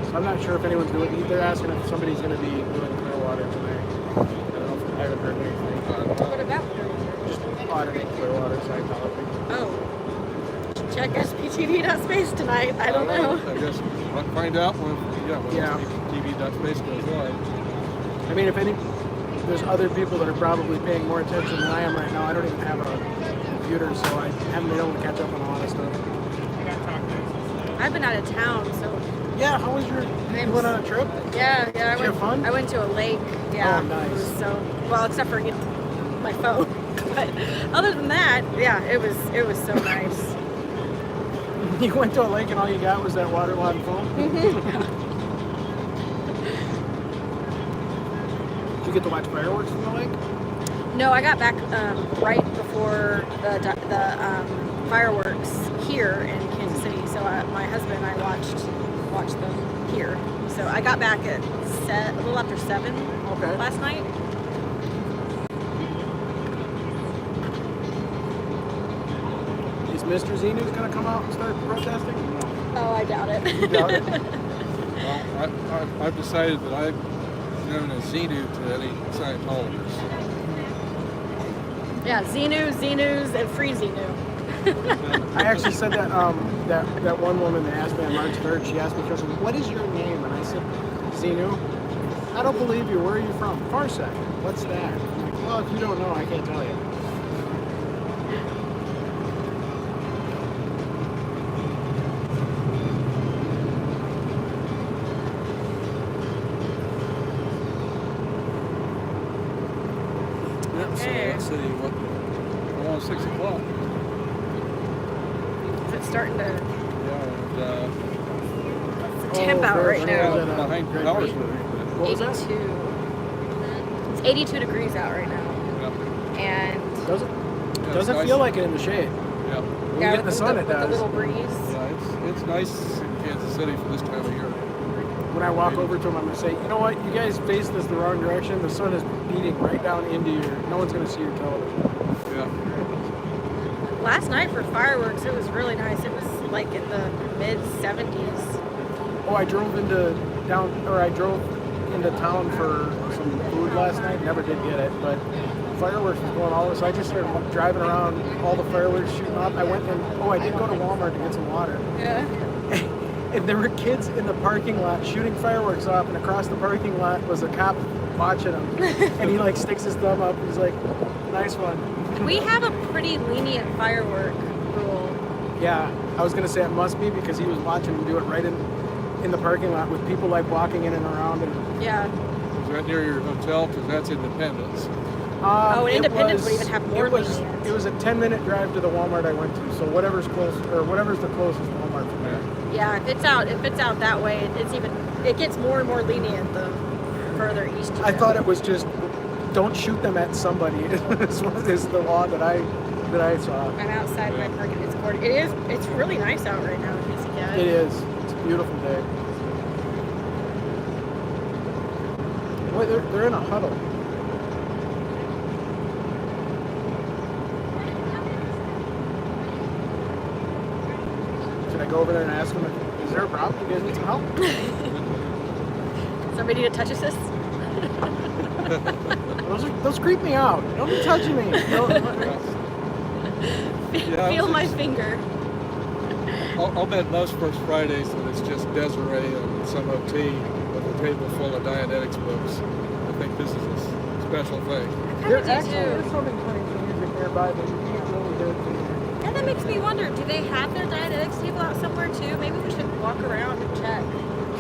So I'm not sure if anyone's doing it. They're asking if somebody's going to be doing Clearwater tonight. I don't know if I haven't heard anything. What about Clearwater? Just auditing Clearwater Scientology. Oh. Check SPTV.space tonight. I don't know. I guess we'll find out when TV.space goes live. I mean, if there's other people that are probably paying more attention than I am right now. I don't even have a computer, so I haven't been able to catch up on a lot of stuff. I've been out of town, so Yeah, how was your? You went on a trip? yeah. Did you have fun? I went to a lake. Yeah. Oh, nice. It was so well, except for my phone. But other than that, yeah, it was so nice. You went to a lake and all you got was that waterlogged phone? Mm-hmm. Did you get to watch fireworks from the lake? No, I got back right before the fireworks here in Kansas City. So my husband and I watched them here. So I got back at a little after 7 last night. Is Mr. Zenu's going to come out and start protesting? No. Oh, I doubt it. You doubt it? Well, I've decided that I'm known as Xenu to any Scientologists. Yeah, Xenus, and free Xenu. I actually said that that one woman that asked me on March 3rd, she asked me, she said, what is your name? And I said, Xenu. I don't believe you. Where are you from? Farsec. What's that? I'm like, well, if you don't know, I can't tell you. So let's see, almost 6 o'clock. Is it starting to Yeah, temp out right now? behind powers. What was 82. that? It's 82 degrees out right now. Yeah. And Doesn't nice. feel like it in the shade. Yeah. When you get in the sun, it with the does. little breeze. Yeah, it's nice in Kansas City for this time of year. When I walk over to them, I'm going to say, you know what? You guys face this the wrong direction. The sun is beating right down into your... No one's going to see your television. Yeah. Last night for fireworks, it was really nice. It was like in the mid 70s. Oh, I drove into town for some food last night. Never did get it, but fireworks was going all over. So I just started driving around, all the fireworks shooting up. I went and I did go to Walmart to get some water. Yeah. And there were kids in the parking lot shooting fireworks off, and across the parking lot was a cop watching them. And he like sticks his thumb up and he's like, "Nice one." We have a pretty lenient firework rule. Yeah, I was gonna say it must be because he was watching them do it right in the parking lot with people like walking in and around. And Yeah. Is that near your hotel? Because that's Independence. And it Independence would even have more It was lenient. a 10-minute drive to the Walmart I went to. So whatever's the closest Walmart from there. Yeah, if it's out that way, it gets more and more lenient the further east you go. I thought it was just don't shoot them at somebody. is the law that I saw. I'm outside my parking. It's really nice out right now in PCCAT. It is. It's a beautiful day. Boy, they're in a huddle. Should I go over there and ask them, is there a problem? You guys need some help? Somebody need to touch assist? Those creep me out. Don't be touching me. Feel my finger. I'll bet most First Fridays that it's just Desiree and some OT with a table full of Dianetics books. I think this is a special thing. There's something playing music nearby, but you can't really hear it from here. And that makes me wonder, do they have their Dianetics table out somewhere too? Maybe we should walk around and check.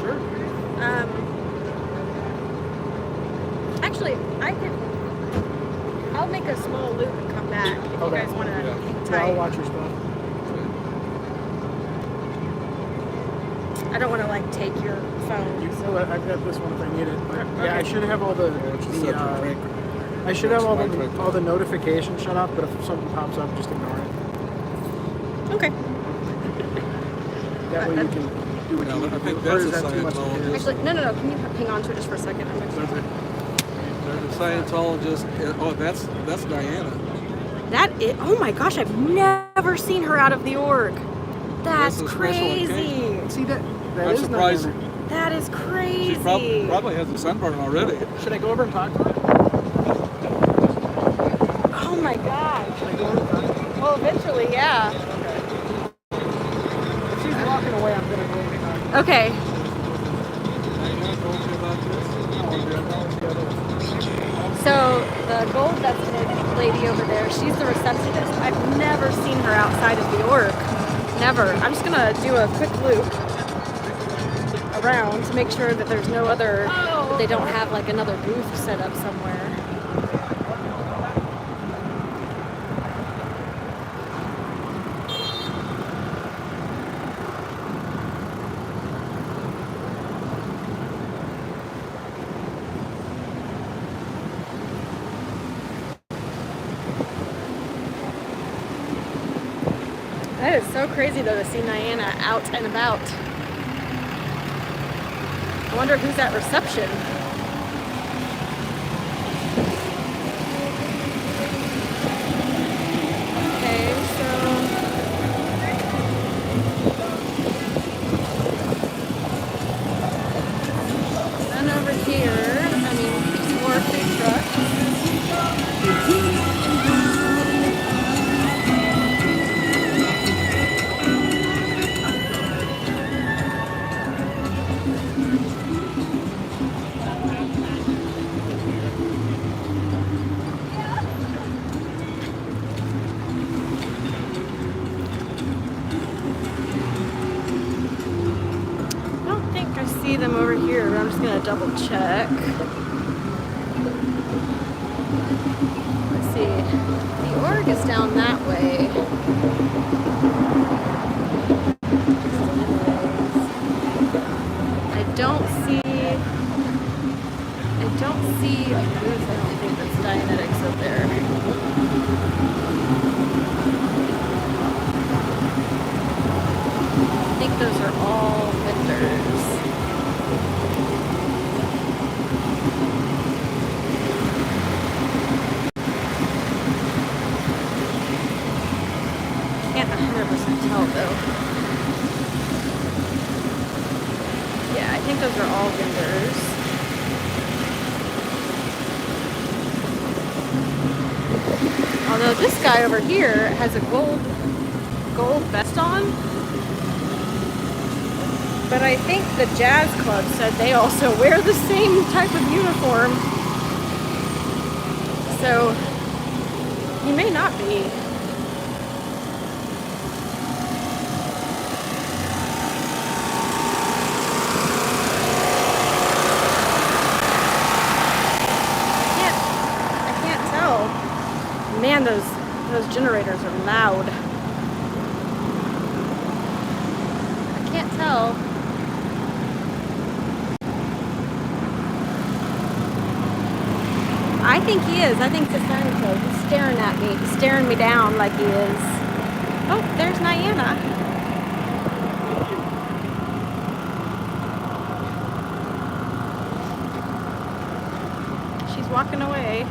Sure. Actually, I'll make a small loop and come back if you guys want to hang Yeah, tight. I'll watch your stuff. I don't want to like take your phone. You know what? I've got this one if I need it. But Okay. yeah, I should have all the I should have all the notifications shut off. But if something pops up, just ignore it. Okay. That way you can do what you need I to think do. Or that's is a that too much? Scientologist. Actually, no. Can you hang on to it just for a second? I'm actually- There's a Scientologist. Oh, that's Diana. That is. Oh my gosh! I've never seen her out of the org. That's That's a special crazy. See that? That I'm is surprised. not in That is crazy. She probably has a sunburn already. there. Should I go over and talk to her? Oh my gosh. Should I go over and talk to her? Well, eventually, yeah. If she's walking away, I'm gonna go over and talk to her. Okay. Diana told you about this? So the gold vested lady over there, she's the receptionist. I've never seen her outside of the org. Never. I'm just gonna do a quick loop around to make sure that there's no other, that they don't have like another booth set up somewhere. That is so crazy though to see Diana out and about. I wonder who's at reception. Okay, so none over here. I mean, just more food trucks. I don't think I see them over here, but I'm just gonna double check. Let's see. The org is down that way. I don't see a booth, I don't think that's Dianetics up there. I think those are all vendors. Can't 100% tell though. Yeah, I think those are all vendors. Although this guy over here has a gold vest on. But I think the jazz club said they also wear the same type of uniform. So he may not be. I can't tell. Man, those generators are loud. I can't tell. I think he is. I think it's Sciento. He's staring at me. He's staring me down like he is. Oh, there's Diana. She's walking away.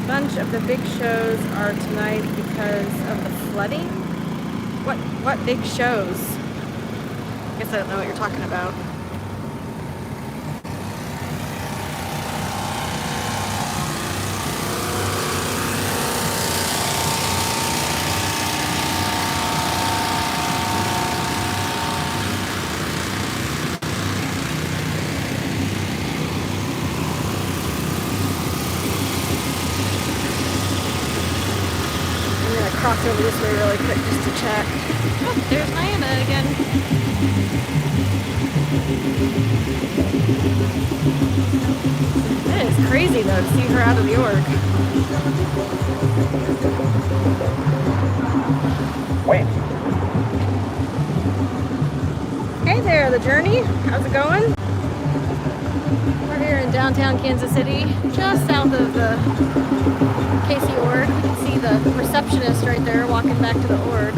Bunch of the big shows are tonight because of the flooding. What big shows? I guess I don't know what you're talking about. Cross over this way really quick just to check. Oh, there's Diana again. That is crazy though to see her out of the org. Wait. Hey there, The Journey. How's it going? We're here in downtown Kansas City, just south of the KC org. You can see the receptionist right there walking back to the org.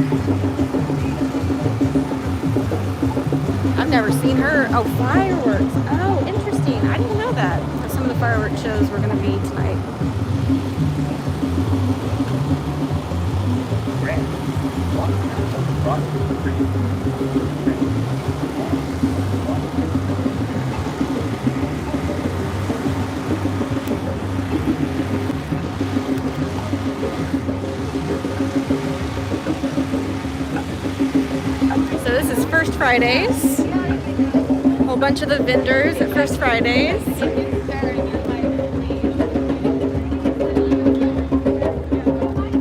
I've never seen her. Oh, fireworks. Oh, interesting. I didn't know that. Some of the fireworks shows were going to be tonight. So this is First Fridays. A whole bunch of the vendors at First Fridays.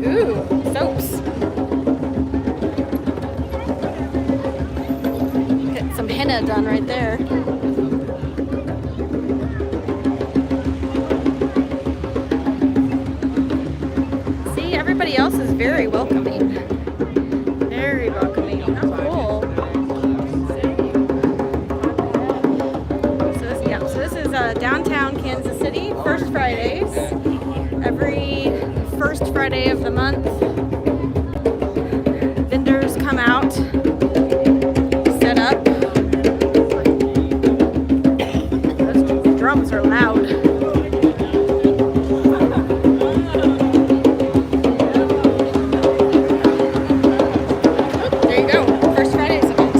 Ooh, soaps. Get some henna done right there. See, everybody else is very welcoming. Very welcoming. How cool. So this is downtown Kansas City, First Fridays. Every first Friday of the month, vendors come out, set up. Those drums are loud. There you go, First Fridays event.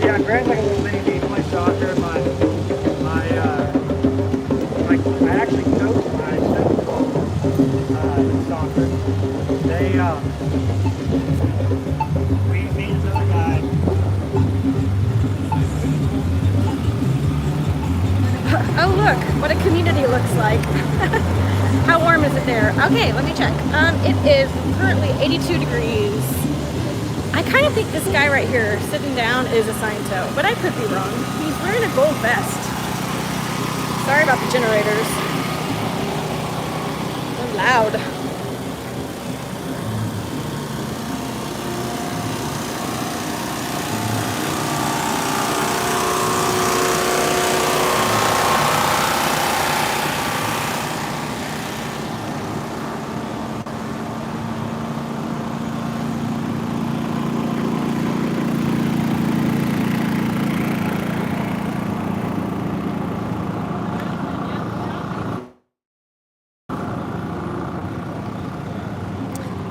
Yeah, Grant's like a little mini me. He plays soccer. I actually coach my soccer. Me and another guy. Oh look, what a community looks like. How warm is it there? Okay, let me check. It is currently 82 degrees. I kind of think this guy right here sitting down is a Sciento, but I could be wrong. He's wearing a gold vest. Sorry about the generators. They're loud.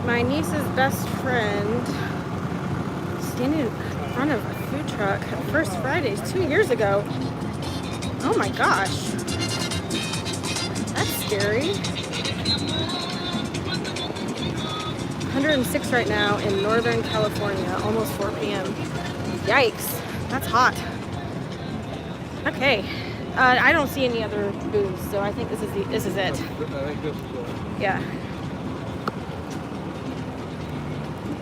My niece's best friend standing in front of a food truck at First Fridays 2 years ago. Oh my gosh. That's scary. 106 right now in Northern California, almost 4 p.m. Yikes, that's hot. Okay, I don't see any other booths, so I think this is it. I think this is Yeah.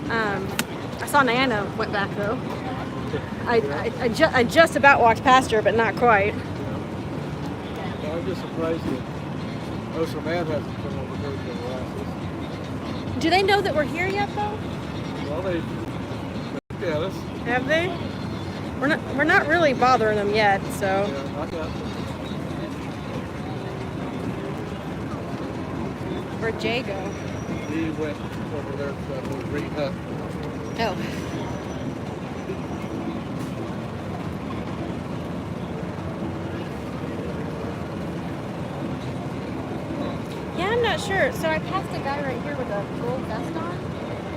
I saw Nana went back though. I just about walked past her, but not quite. I'm just surprised that most of man hasn't come over here for the last. Do they know that we're here yet though? Well, they looked at us. Have they? We're not really bothering them yet, so. Yeah, not yet. Where'd Jay go? He went over there to that little green hut. Oh. Yeah, I'm not sure. So I passed a guy right here with a gold vest on,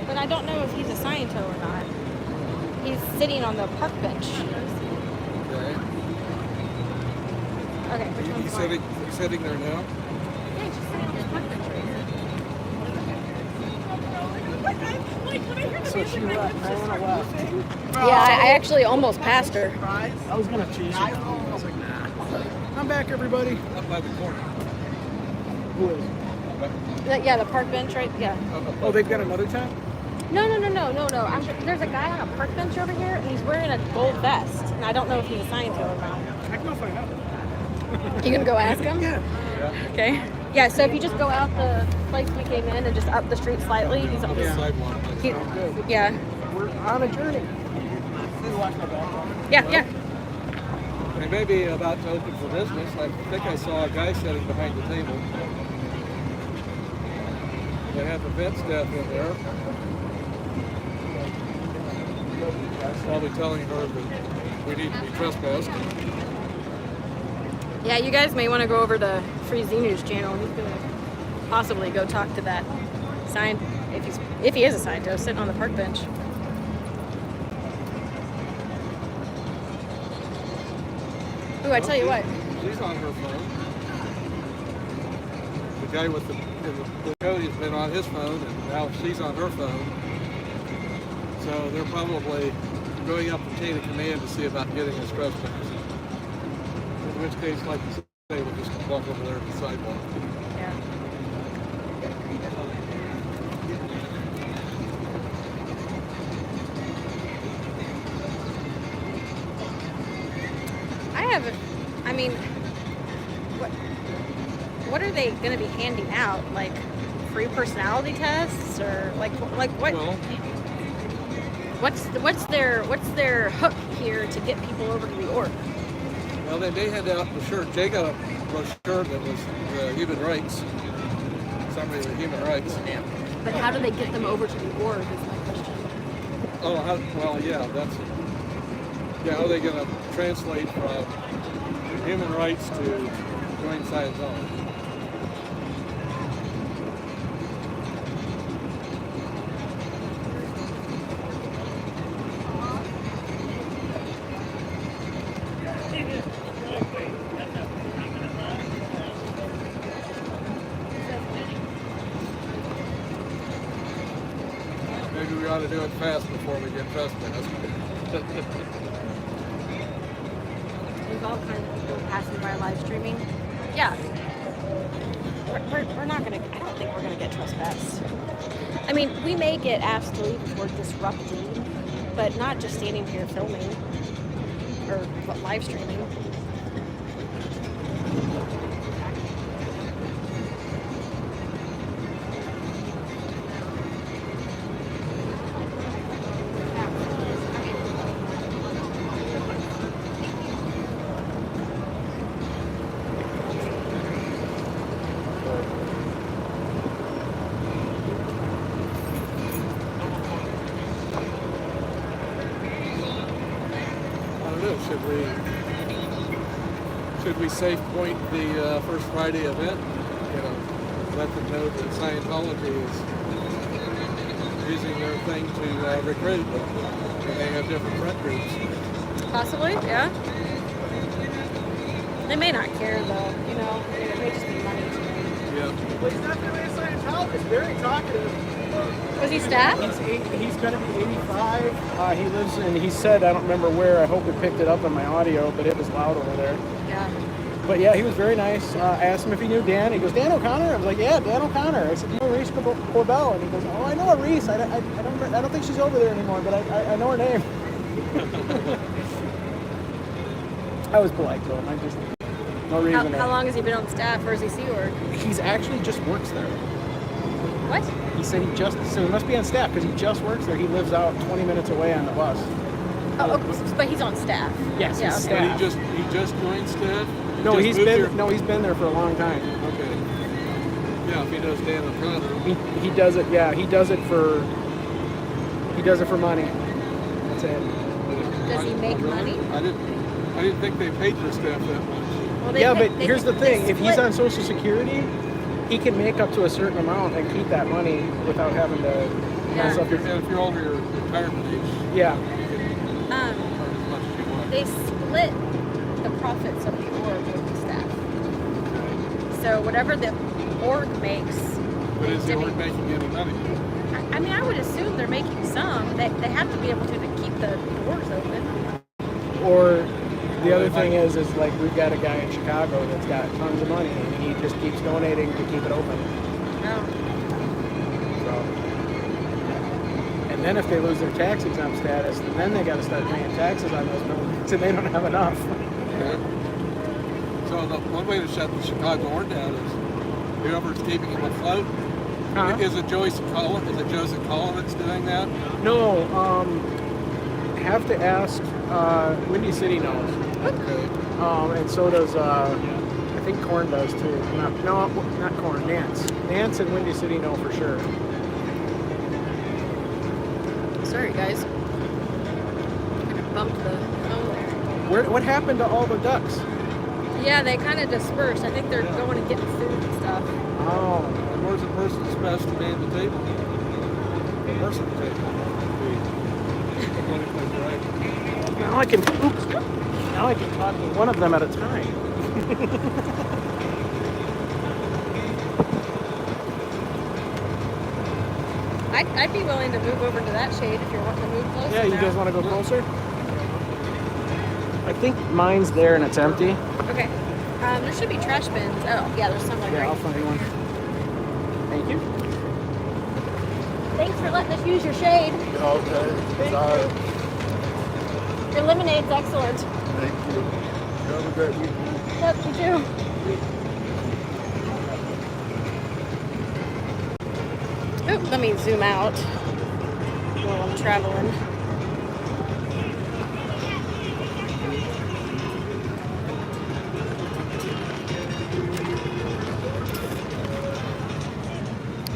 but I don't know if he's a Sciento or not. He's sitting on the park bench. Okay. Okay, which one's mine? He's sitting there now. Yeah, he's just sitting on the park bench right here. So she left. Nana left. Yeah, I actually almost passed her. I was gonna chase her. I was like, nah. I'm back, everybody. Up by the corner. Who is? Yeah, the park bench, right? Yeah. Oh, they've got another tent? No. There's a guy on a park bench over here, and he's wearing a gold vest. And I don't know if he's a Sciento or not. I can go find out. You gonna go ask him? Yeah. Okay. Yeah. So if you just go out the place we came in and just up the street slightly, he's on The sidewalk. Yeah. We're on a journey. You watch my back. Yeah. They may be about to open for business. I think I saw a guy sitting behind the table. They have event staff in there. Probably telling her that we need to be trespassed. Yeah, you guys may want to go over to Free Z News channel. He's gonna possibly go talk to that sign if he is a scientist sitting on the park bench. Ooh, I tell you what. She's on her phone. The guy with the Cody's been on his phone, and now she's on her phone. So they're probably going up the chain of command to see about getting us trespassed. In which case, like you say, we'll just walk over there to the sidewalk. Yeah. I mean, what are they going to be handing out? Like free personality tests, or like what? Well, What's their hook here to get people over to the org? well, they may hand out the shirt. Jay got a brochure that was human rights, summary of the human rights. Yeah. But how do they get them over to the org? Is my question. Oh, well, yeah, that's. Yeah, how are they going to translate from human rights to join Scientology? Maybe we ought to do it fast before we get trespassed. We've all kind of people passing by live streaming. Yeah. We're not gonna. I don't think we're gonna get trespassed. I mean, we may get asked to leave if we're disrupting, but not just standing here filming or live streaming. Should we safe point the First Friday event? You know, let them know that Scientology is using their thing to recruit, and they have different front groups. Possibly, yeah. They may not care though, you know. It may just be money. Yeah. But he's not really a Scientologist. Very talkative. Was he staff? He's going to be 85. He lives in, he said, I don't remember where, I hope we picked it up on my audio, but it was loud over there. Yeah. But yeah, he was very nice. I asked him if he knew Dan. He goes, Dan O'Connor? I was like, yeah, Dan O'Connor. I said, you know Reese Corbell? And he goes, oh, I know Reese. I don't think she's over there anymore, but I know her name. I was polite to him. I just, no reason. How long has he been on staff, or is he Sea Org? He's actually just works there. What? He said so he must be on staff because he just works there. He lives out 20 minutes away on the bus. Oh, but he's on staff. Yes, Yeah, he's okay. But staff. he just joined staff? No, Just he's moved been here? he's been there for a long time. Okay. Yeah, if he knows Dan O'Connor. He does it. Yeah, he does it for money. That's it. Does he make money? I didn't think they paid their staff that much. Well, Yeah, they- but they- here's the they thing: if he's split- on Social Security, he can make up to a certain amount and keep that money without having to mess Yeah. up your. And if you're over your retirement age, Yeah, you can earn as much as you want. they split the profits of the org with the staff. So whatever the org makes, But is the Jimmy- org making any money? I mean, I would assume they're making some. They have to be able to keep the doors open. or The other thing is like we've got a guy in Chicago that's got tons of money and he just keeps donating to keep it open. Oh. So, and then if they lose their tax exempt status, then they got to start paying taxes on those buildings, and they don't have enough. Okay. So the one way to shut the Chicago Ore down is whoever's keeping him afloat. Huh? Is it Joseph Cullen? Is it Joseph Cullen that's doing that? No, have to ask. Windy City knows, Okay. and so does I think Corn does too. Not Corn. Nance. Nance and Windy City know for sure. Sorry, guys. Kind of bumped the phone there. What happened to all the ducks? Yeah, they kind of dispersed. I think they're going and getting food and stuff. Oh, And where's the person that's supposed to man the table? The person at the table. now I can. Oops. Now I can talk to one of them at a time. I'd be willing to move over to that shade if you're wanting to move closer. Yeah, you now. guys want to go closer? I think mine's there and it's empty. Okay. There should be trash bins. Oh, yeah, there's some like Yeah, I'll right. find one. Thank you. Thanks for letting us use your shade. Okay. Sorry. Your lemonade's excellent. Thank you. You have a great weekend. Yep, you too. Oop, let me zoom out while I'm traveling.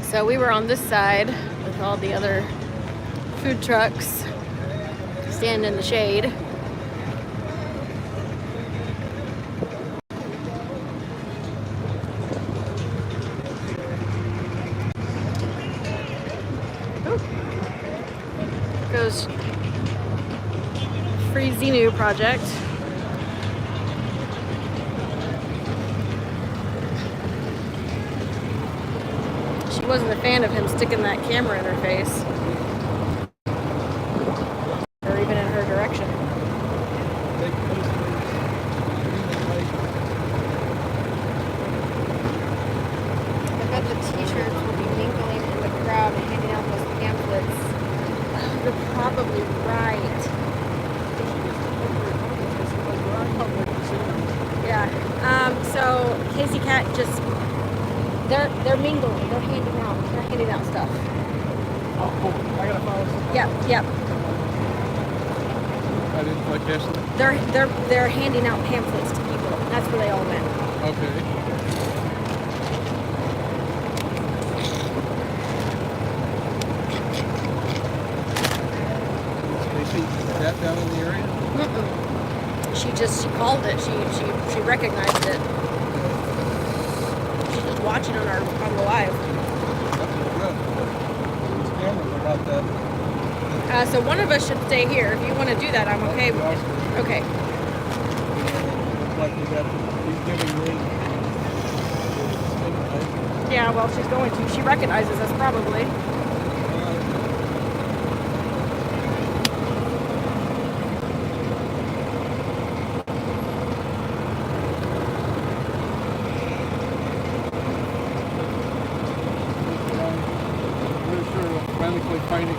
So we were on this side with all the other food trucks standing in the shade. Goes Free Xenu project. She wasn't a fan of him sticking that camera in her face. Or even in her direction. I bet the t-shirts will be mingling in the crowd and handing out those pamphlets. You're probably right. Yeah. So Casey Cat just they're mingling. They're handing out stuff. Oh, cool. I gotta follow some. Yep. I didn't quite catch that. They're handing out pamphlets to people. That's where they all went. Okay. Is that down in the area? Mm-mm. She called it. She recognized it. She's just watching on the live. That's good. These cameras are not that. So one of us should stay here. If you want to do that, I'm okay with it. Okay. Like we got he's giving me. Yeah, well, she's going to. She recognizes us probably. Finding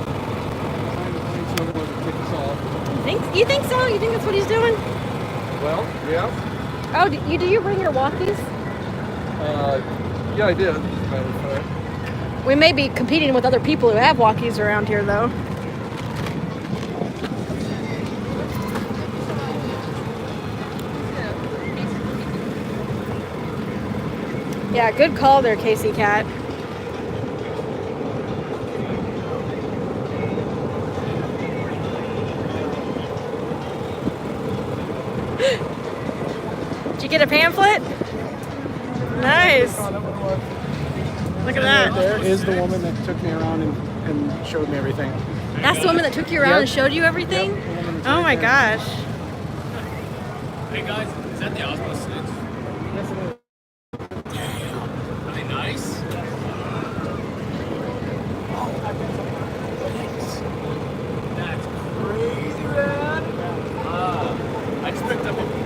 somewhere to kick us off. You think so? You think that's what he's doing? Well, yeah. Oh, do you bring your walkies? Yeah, I did. As a matter of fact. We may be competing with other people who have walkies around here, though. Yeah, good call there, Casey Cat. Did you get a pamphlet? Nice. Look at that. There is the woman that took me around and showed me everything. That's the woman that took you around and showed you everything? Yep, the woman that's Oh right my there. gosh. Hey guys, is that the Osmo 6? Yes, it is. Are they nice? That's crazy, man. I just picked up a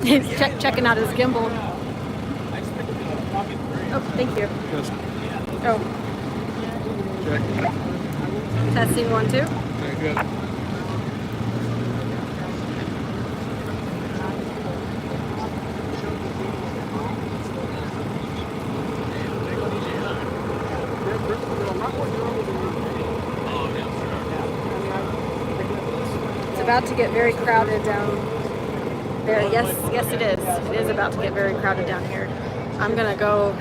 He's checking out his gimbal. Oh, thank you. Just Oh, check. testing 1, 2. Okay, good. It's about to get very crowded down there. Yes, it is. It is about to get very crowded down here. I'm gonna go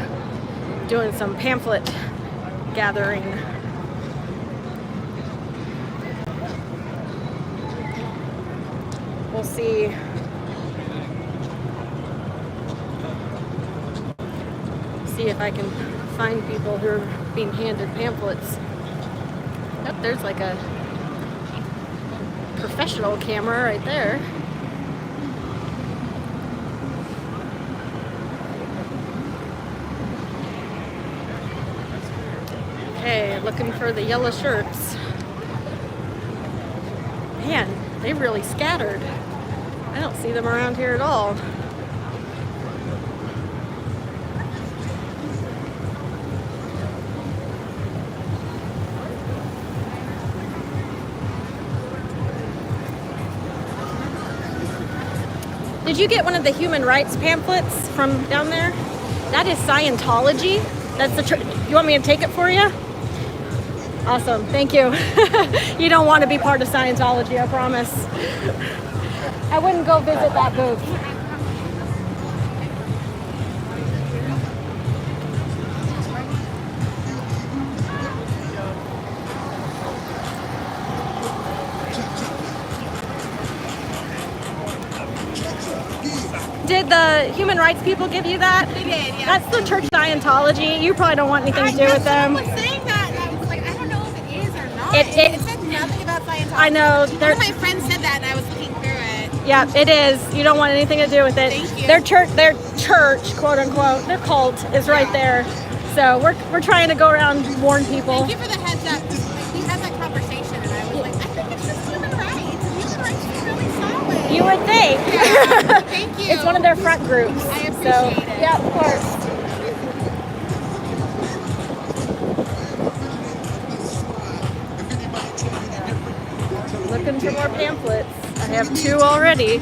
doing some pamphlet gathering. We'll see. See if I can find people who are being handed pamphlets. Yep, there's like a professional camera right there. Okay, looking for the yellow shirts. Man, they really scattered. I don't see them around here at all. Did you get one of the human rights pamphlets from down there? That is Scientology. That's the you want me to take it for you? Awesome, thank you. You don't want to be part of Scientology, I promise. I wouldn't go visit that booth. Did the human rights people give you that? They did, yeah. That's the Church Scientology. You probably don't want anything to do with them. I was saying that, and I was like, I don't know if it is or not. It said nothing about Scientology. I know. One of my friends said that, and I was looking through it. Yeah, it is. You don't want anything to do with it. Thank you. Their church, quote unquote, their cult is right there. So we're trying to go around and warn people. Thank you for the heads up. Like, we had that conversation, and I was like, I think it's just human rights. Human rights is really solid. You would think. Yeah, thank you. It's one of their front groups. I appreciate so, it. Yeah, of course. Looking for more pamphlets. I have 2 already.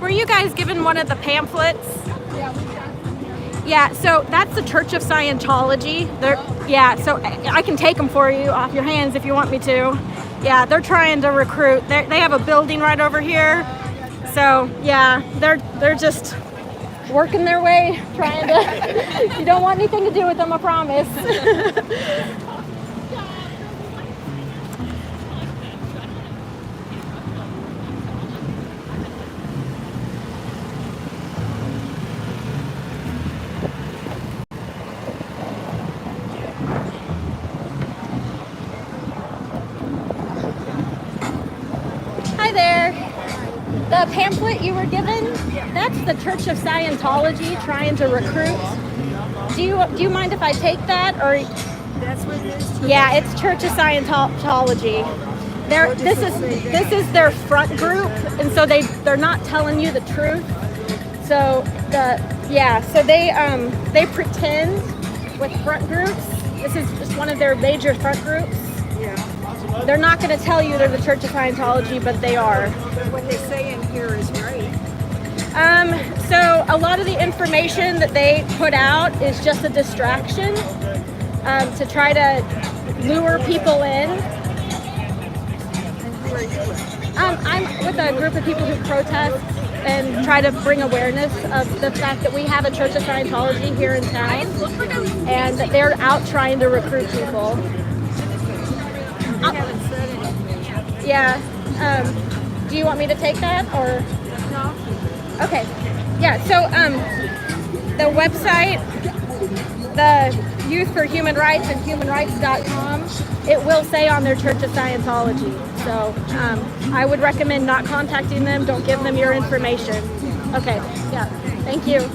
Were you guys given one of the pamphlets? Yeah, so that's the Church of Scientology. Yeah, so I can take them for you off your hands if you want me to. Yeah, they're trying to recruit. They have a building right over here. So yeah, they're just working their way, trying to. You don't want anything to do with them, I promise. Hi there. The pamphlet you were given, that's the Church of Scientology trying to recruit. Do you mind if I take that, or? That's what it is. Yeah, it's Church of Scientology. This is their front group, and so they're not telling you the truth. So they pretend with front groups. This is just one of their major front groups. Yeah. They're not going to tell you they're the Church of Scientology, but they are. What they say in here is right. So a lot of the information that they put out is just a distraction to try to lure people in. And who are you with? I'm with a group of people who protest and try to bring awareness of the fact that we have a Church of Scientology here in town, and that they're out trying to recruit people. They haven't said anything yet. Yeah. Do you want me to take that, or? No. Okay. Yeah. So the website the Youth for Human Rights and humanrights.com, it will say on their Church of Scientology. So I would recommend not contacting them. Don't give them your information. Okay, yeah, thank you.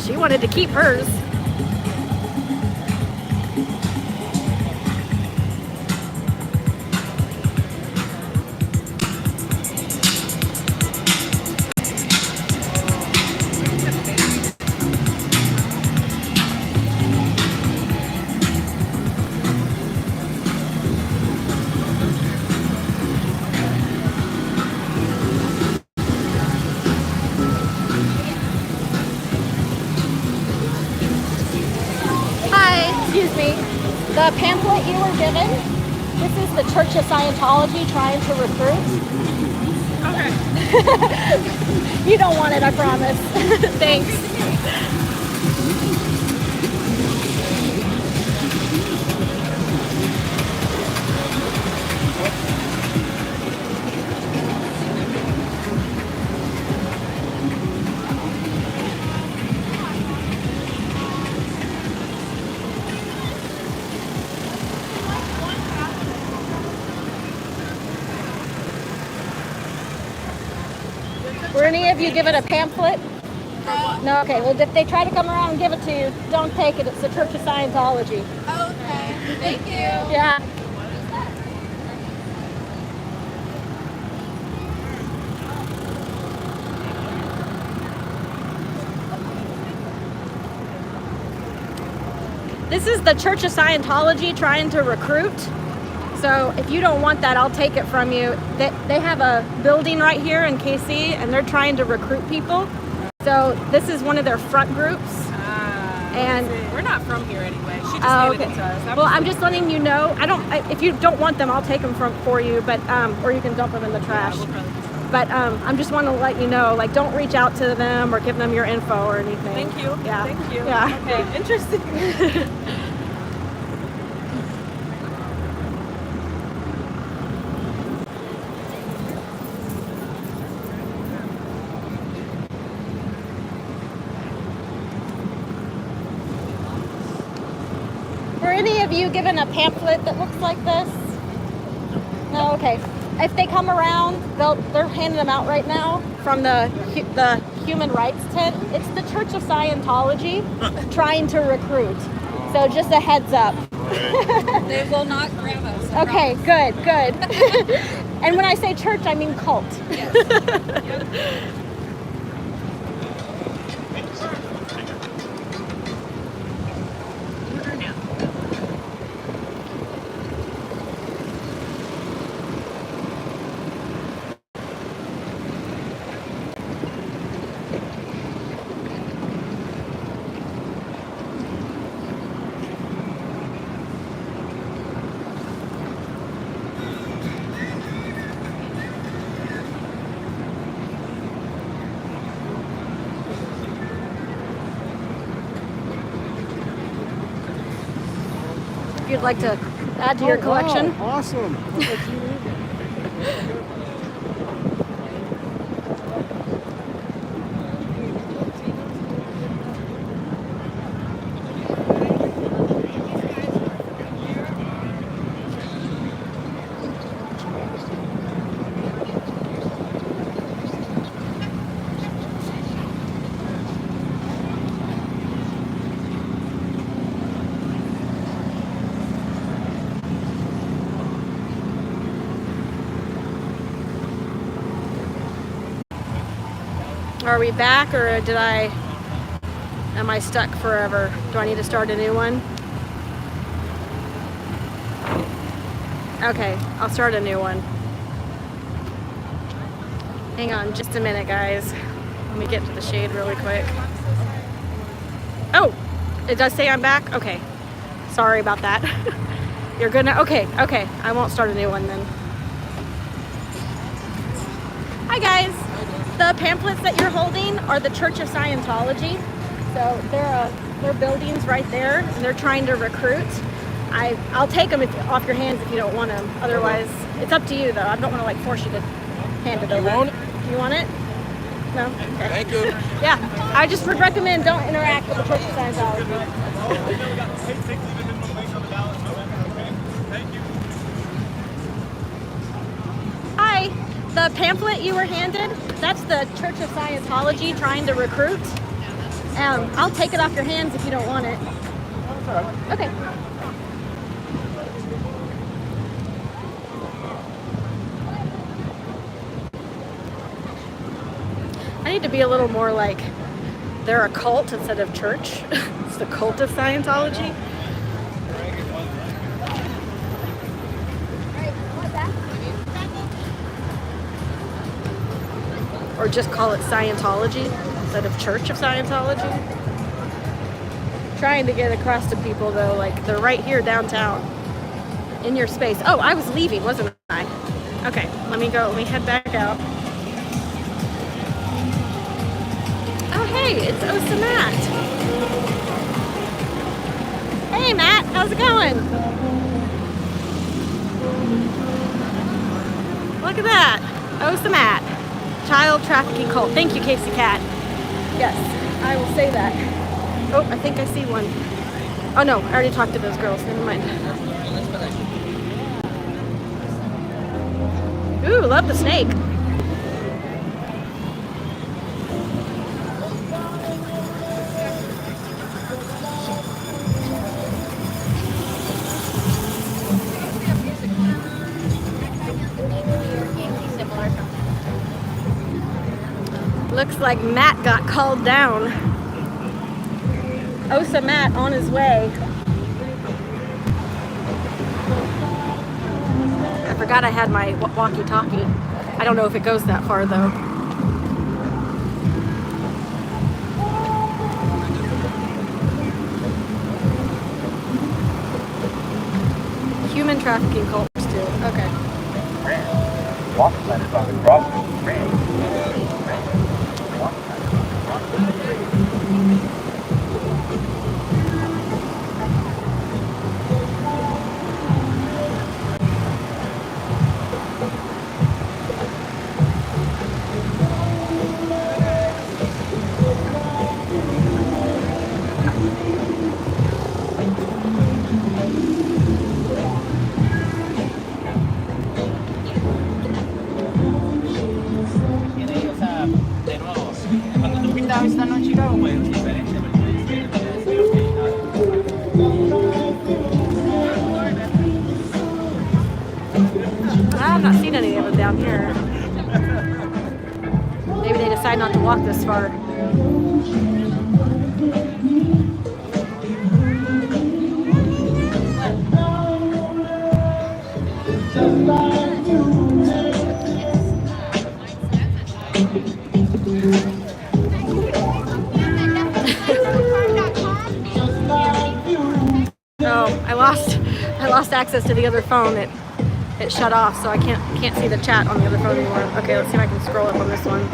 She wanted to keep hers. Excuse me, the pamphlet you were given, this is the Church of Scientology trying to recruit. Okay. You don't want it, I promise. Thanks. Were any of you given a pamphlet? No, okay. Well, if they try to come around and give it to you, don't take it. It's the Church of Scientology. Okay, thank you. Yeah. This is the Church of Scientology trying to recruit. So if you don't want that, I'll take it from you. They have a building right here in KC, and they're trying to recruit people. So this is one of their front groups. And we're not from here anyway. She just okay. handed it to us. Well, I'm just letting you know. If you don't want them, I'll take them for you. But or you can dump them in the trash. Yeah, we'll probably just... But I'm just want to let you know, like, don't reach out to them or give them your info or anything. Thank you. Yeah. Thank you. Yeah. Okay. Interesting. Were any of you given a pamphlet that looks like this? No, okay. If they come around, they're handing them out right now from the Human Rights tent. It's the Church of Scientology trying to recruit. So just a heads up. They will not grab us. Okay, good. And when I say church, I mean cult. Yes. If you'd like to add to your collection. Wow, awesome. Are we back, or am I stuck forever? Do I need to start a new one? Okay, I'll start a new one. Hang on just a minute, guys. Let me get to the shade really quick. Oh, it does say I'm back? Okay, sorry about that. You're good now? Okay, I won't start a new one then. Hi guys. The pamphlets that you're holding are the Church of Scientology. So they're buildings right there, and they're trying to recruit. I'll take them off your hands if you don't want them. Otherwise, it's up to you though. I don't want to like force you to hand it over. You want it? You want it? No? Okay. Thank you. Yeah, I just would recommend don't interact with the Church of Scientology. Hi, the pamphlet you were handed, that's the Church of Scientology trying to recruit. I'll take it off your hands if you don't want it. Okay. I need to be a little more like they're a cult instead of church. It's the cult of Scientology. Or just call it Scientology instead of Church of Scientology. Trying to get across to people though, like they're right here downtown in your space. Oh, I was leaving, wasn't I? Okay, let me go. Let me head back out. Oh, hey, it's Osa Matt. Hey, Matt, how's it going? Look at that. Osa Matt. Child trafficking cult. Thank you, Casey Cat. Yes, I will say that. Oh, I think I see one. Oh, no, I already talked to those girls. Never mind. Ooh, love the snake. Looks like Matt got called down. Osa Matt on his way. I forgot I had my walkie-talkie. I don't know if it goes that far though. Human trafficking cults too. Okay. Walk sign is on the crossing. I've not seen any of them down here. Maybe they decide not to walk this far. Oh, I lost access to the other phone. It shut off, so I can't see the chat on the other phone anymore. Okay, let's see if I can scroll up on this one.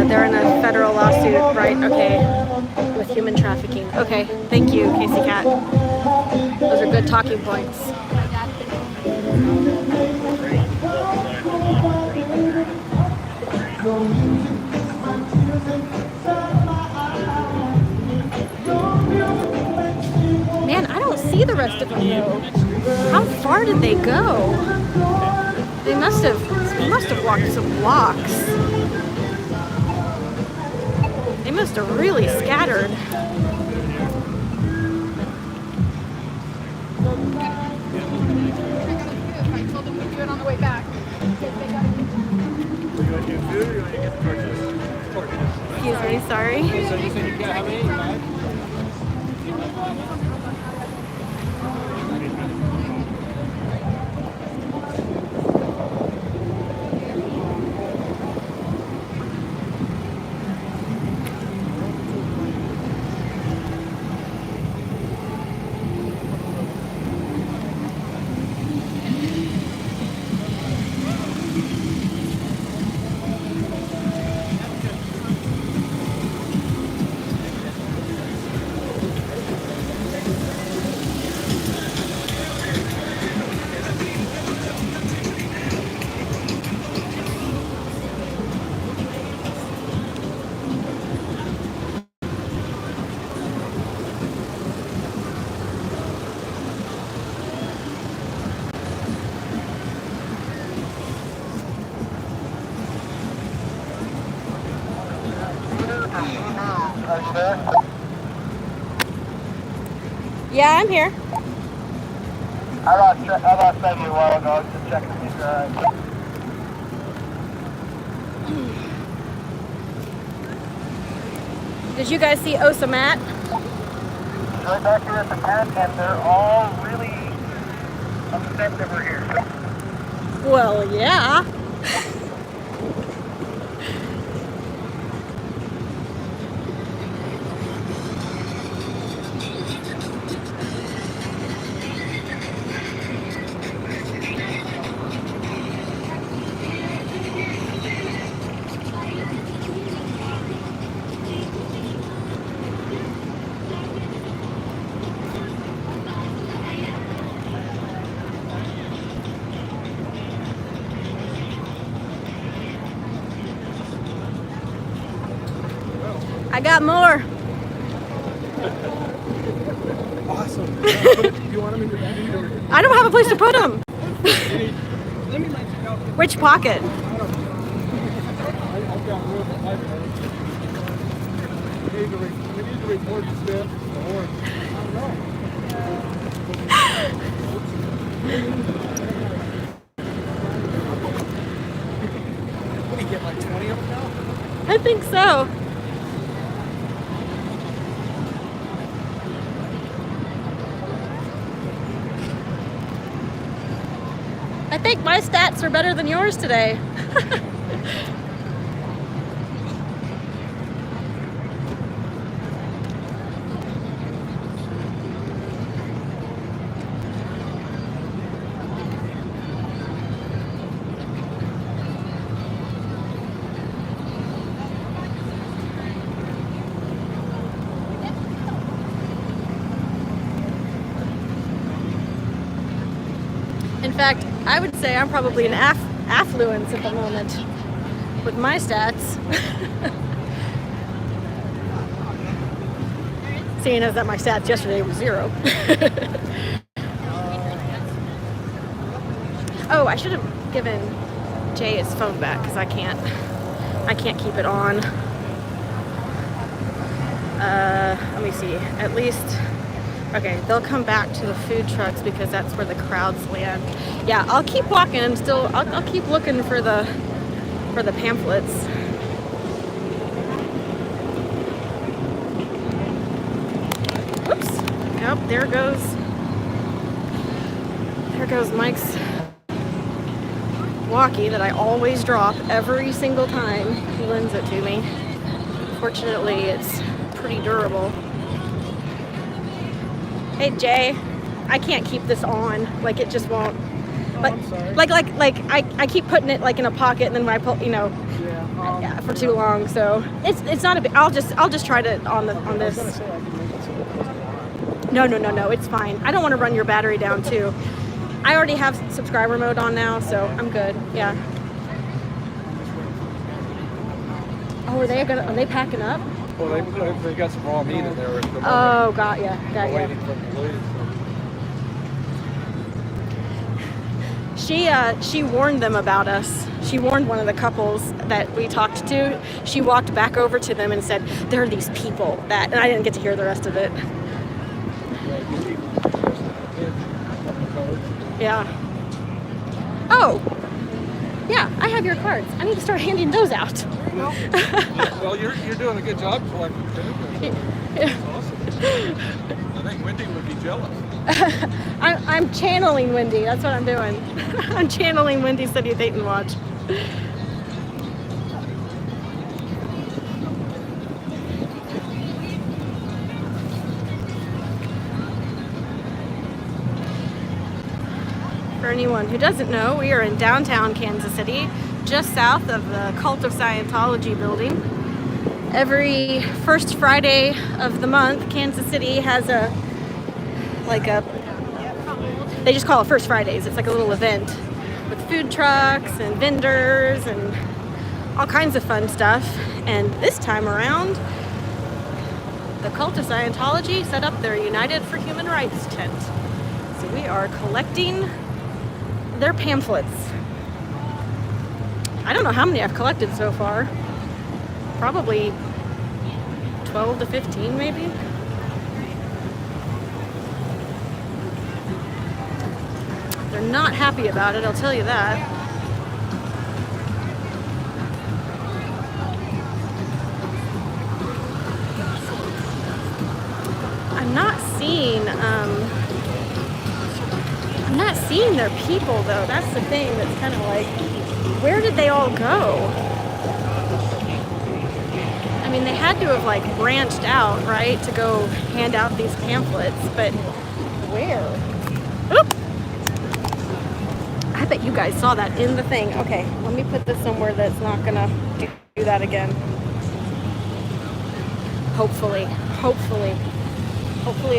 They're in a federal lawsuit, right? Okay, with human trafficking. Okay, thank you, Casey Cat. Those are good talking points. Man, I don't see the rest of them though. How far did they go? They must have walked some blocks. They must have really scattered. I told them to do it on the way back. Excuse me, sorry. So you said you got how many? 5? there? Yeah, I'm here. I lost sight of you a while ago. I was just checking if you're alright. Did you guys see Osa Matt? Right back here at the tent, and they're all really upset that we're here. Well, yeah. I got more. Awesome. You want them in your bag? Or... I don't have a place to put them. Let me let you know. Which pocket? I've got room in my bag. We need to report the step. Or, I don't know. What do you get, like 20 of them now? I think so. I think my stats are better than yours today. In fact, I would say I'm probably an affluence at the moment with my stats. Seeing as that my stats yesterday were 0. Oh, I should have given Jay his phone back because I can't keep it on. Let me see. At least. Okay, they'll come back to the food trucks because that's where the crowds land. Yeah, I'll keep walking and still I'll keep looking for the pamphlets. Oops. Yep, there goes Mike's walkie that I always drop every single time he lends it to me. Fortunately, it's pretty durable. Hey Jay, I can't keep this on. Like it just won't. Like, I keep putting it like in a pocket, and then when I pull, yeah, for too long. So it's not a big. I'll just try to on this. No, it's fine. I don't want to run your battery down too. I already have subscriber mode on now, so I'm good. Yeah. Oh, are they packing up? Well, they got some raw meat in there. At the moment. Oh, got ya. Waiting for the ladies. She warned them about us. She warned one of the couples that we talked to. She walked back over to them and said, "There are these people that," and I didn't get to hear the rest of it. Yeah. Oh. Yeah, I have your cards. I need to start handing those out. Well, you're doing a good job collecting too. That's awesome. I think Wendy would be jealous. I'm channeling Wendy. That's what I'm doing. I'm channeling Wendy City Dayton Watch. For anyone who doesn't know, we are in downtown Kansas City, just south of the Cult of Scientology building. Every first Friday of the month, Kansas City has they just call it First Fridays. It's like a little event with food trucks and vendors and all kinds of fun stuff. And this time around, the Cult of Scientology set up their United for Human Rights tent. So we are collecting their pamphlets. I don't know how many I've collected so far. Probably 12 to 15 maybe. They're not happy about it, I'll tell you that. I'm not seeing their people though. That's the thing that's kind of like, where did they all go? I mean, they had to have like branched out, right, to go hand out these pamphlets, but where? Oop! I bet you guys saw that in the thing. Okay, let me put this somewhere that's not gonna do that again. Hopefully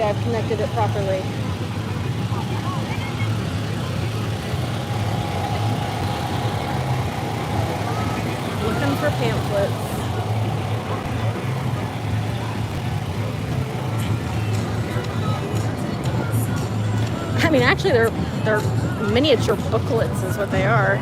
I've connected it properly. Looking for pamphlets. I mean, actually, they're miniature booklets, is what they are.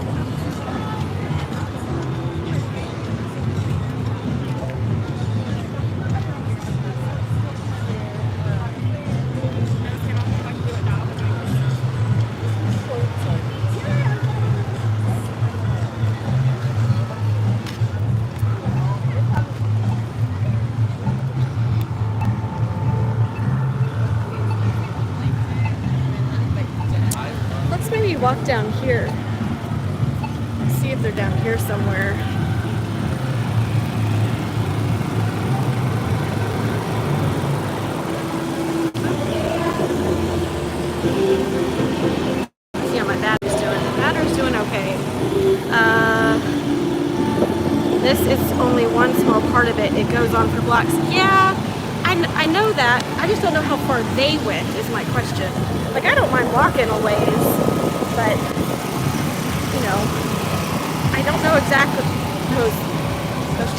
Walk down here. See if they're down here somewhere. See how my battery's doing. The battery's doing okay. This is only one small part of it. It goes on for blocks. Yeah, I know that. I just don't know how far they went is my question. Like, I don't mind walking a ways. But, you know, I don't know exactly those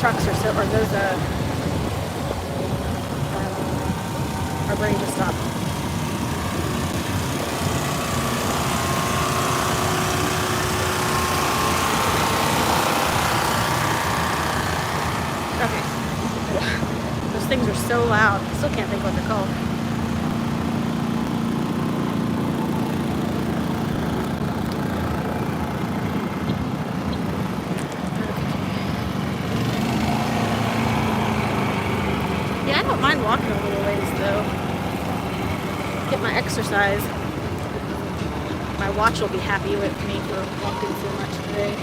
trucks are so, or those, our brain just stopped. Okay. Those things are so loud. I still can't think what they're called. Mind walking a little ways though. Get my exercise. My watch will be happy with me for walking so much today.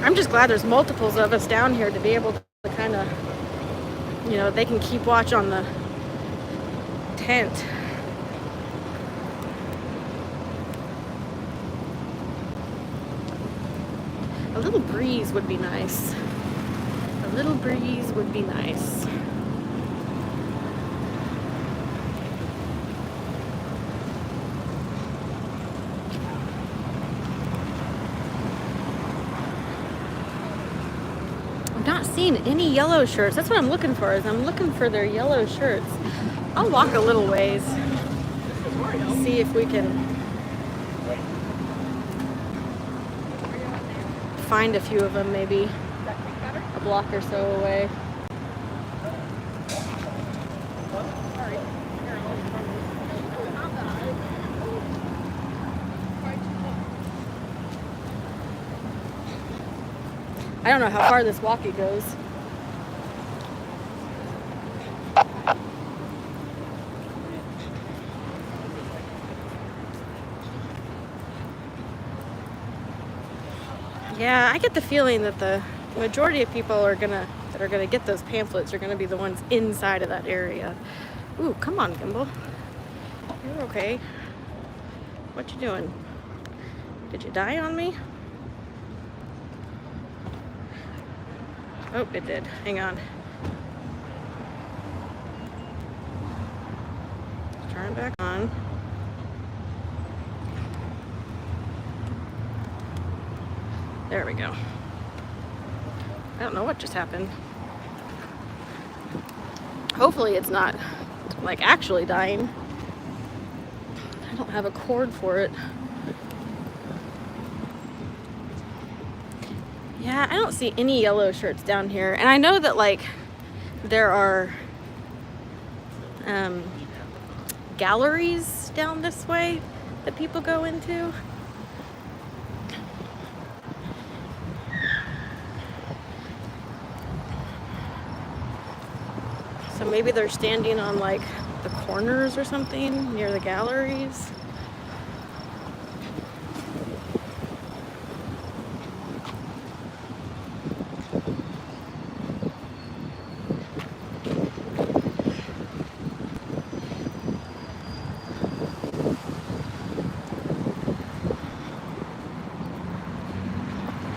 I'm just glad there's multiples of us down here to be able to kind of, you know, they can keep watch on the tent. A little breeze would be nice. A little breeze would be nice. I'm not seeing any yellow shirts. That's what I'm looking for, is I'm looking for their yellow shirts. I'll walk a little ways. See if we can find a few of them, maybe a block or so away. I don't know how far this walkie goes. Yeah, I get the feeling that the majority of people that are gonna get those pamphlets are gonna be the ones inside of that area. Ooh, come on, Gimbal. You're okay. What you doing? Did you die on me? Oh, it did. Hang on. Turn it back on. There we go. I don't know what just happened. Hopefully it's not like actually dying. I don't have a cord for it. Yeah, I don't see any yellow shirts down here. And I know that, like, there are galleries down this way that people go into. So maybe they're standing on, like, the corners or something near the galleries.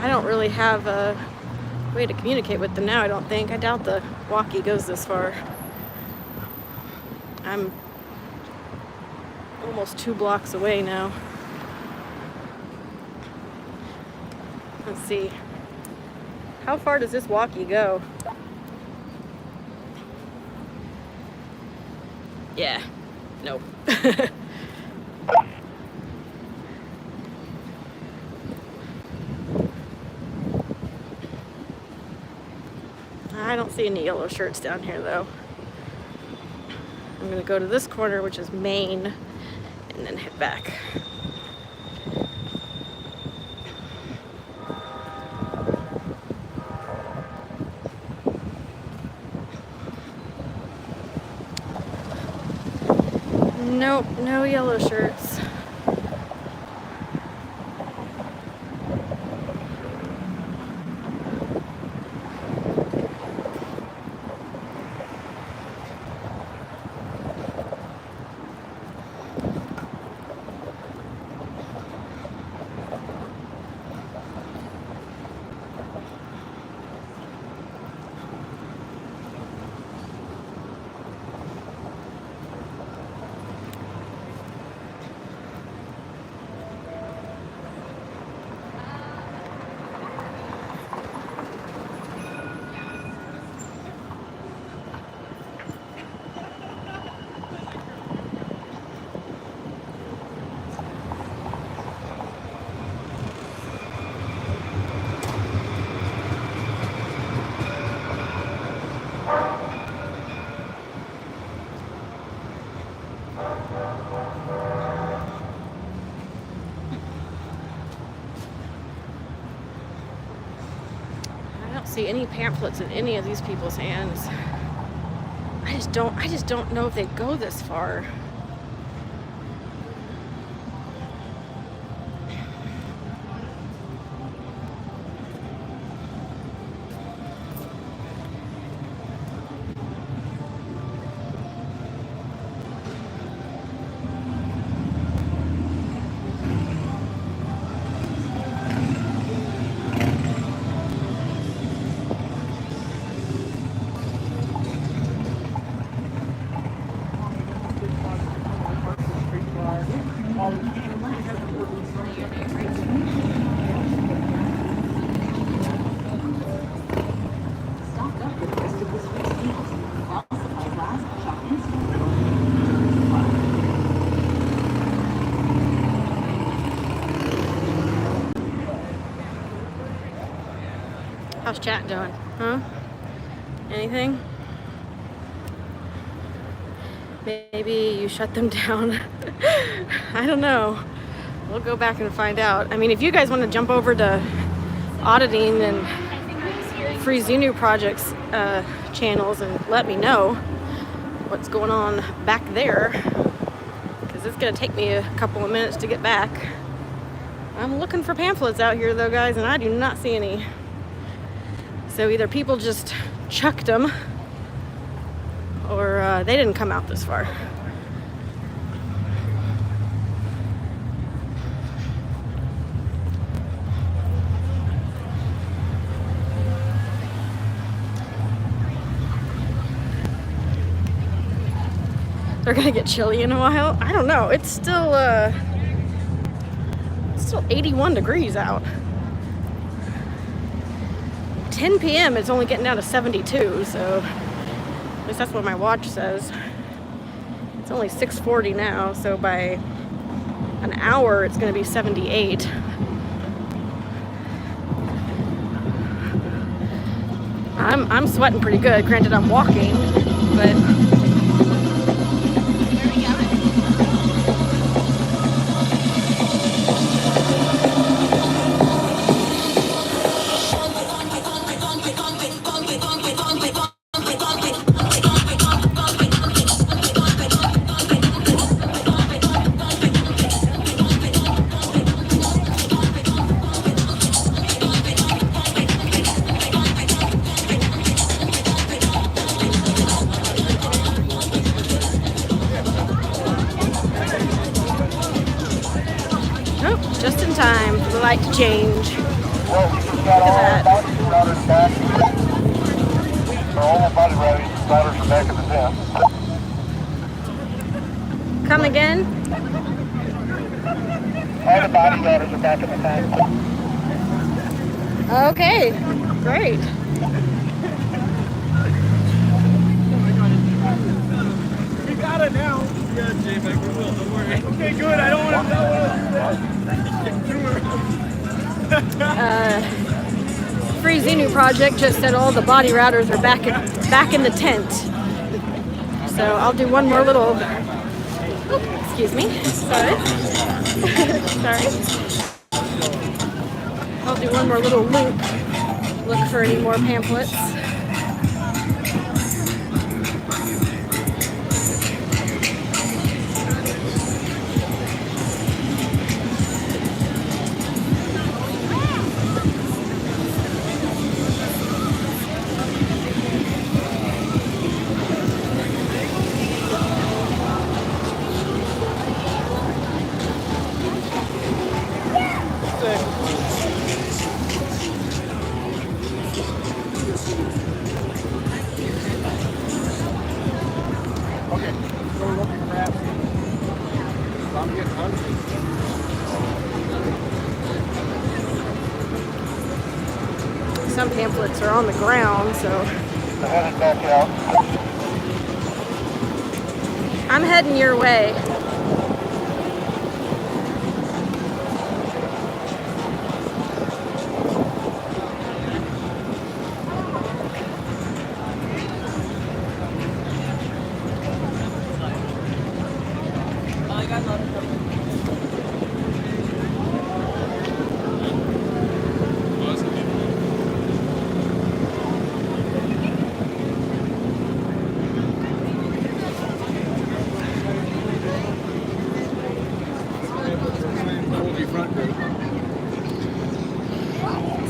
I don't really have a way to communicate with them now, I don't think. I doubt the walkie goes this far. I'm almost 2 blocks away now. Let's see. How far does this walkie go? Yeah. Nope. I don't see any yellow shirts down here though. I'm gonna go to this corner, which is Main, and then head back. Nope, no yellow shirts. See any pamphlets in any of these people's hands. I just don't know if they go this far. How's chat doing? Huh? Anything? Maybe you shut them down. I don't know. We'll go back and find out. I mean, if you guys want to jump over to auditing and Free Xenu Projects channels and let me know what's going on back there, because it's going to take me a couple of minutes to get back. I'm looking for pamphlets out here though, guys, and I do not see any. So either people just chucked them or they didn't come out this far. They're gonna get chilly in a while. I don't know. It's still 81 degrees out. 10 p.m. it's only getting down to 72, so at least that's what my watch says. It's only 6:40 now, so by an hour it's going to be 78. I'm sweating pretty good. Granted, I'm walking, but oh, just in time for the light to change. Well, we just got all our body routers back. All our body routers are back in the tent. Come again? All the body routers are back in the tent. Okay, great. We got it now. Yeah, J-Mac, we will, don't worry. Okay, good, I don't want to know. Free Xenu project just said all the body routers are back in the tent. So I'll do one more little. Oh, excuse me. Sorry. Sorry. I'll do one more little loop. Look for any more pamphlets. Okay, so we're looking for apps. I'm getting hungry. Some pamphlets are on the ground, so They're headed back out. I'm heading your way.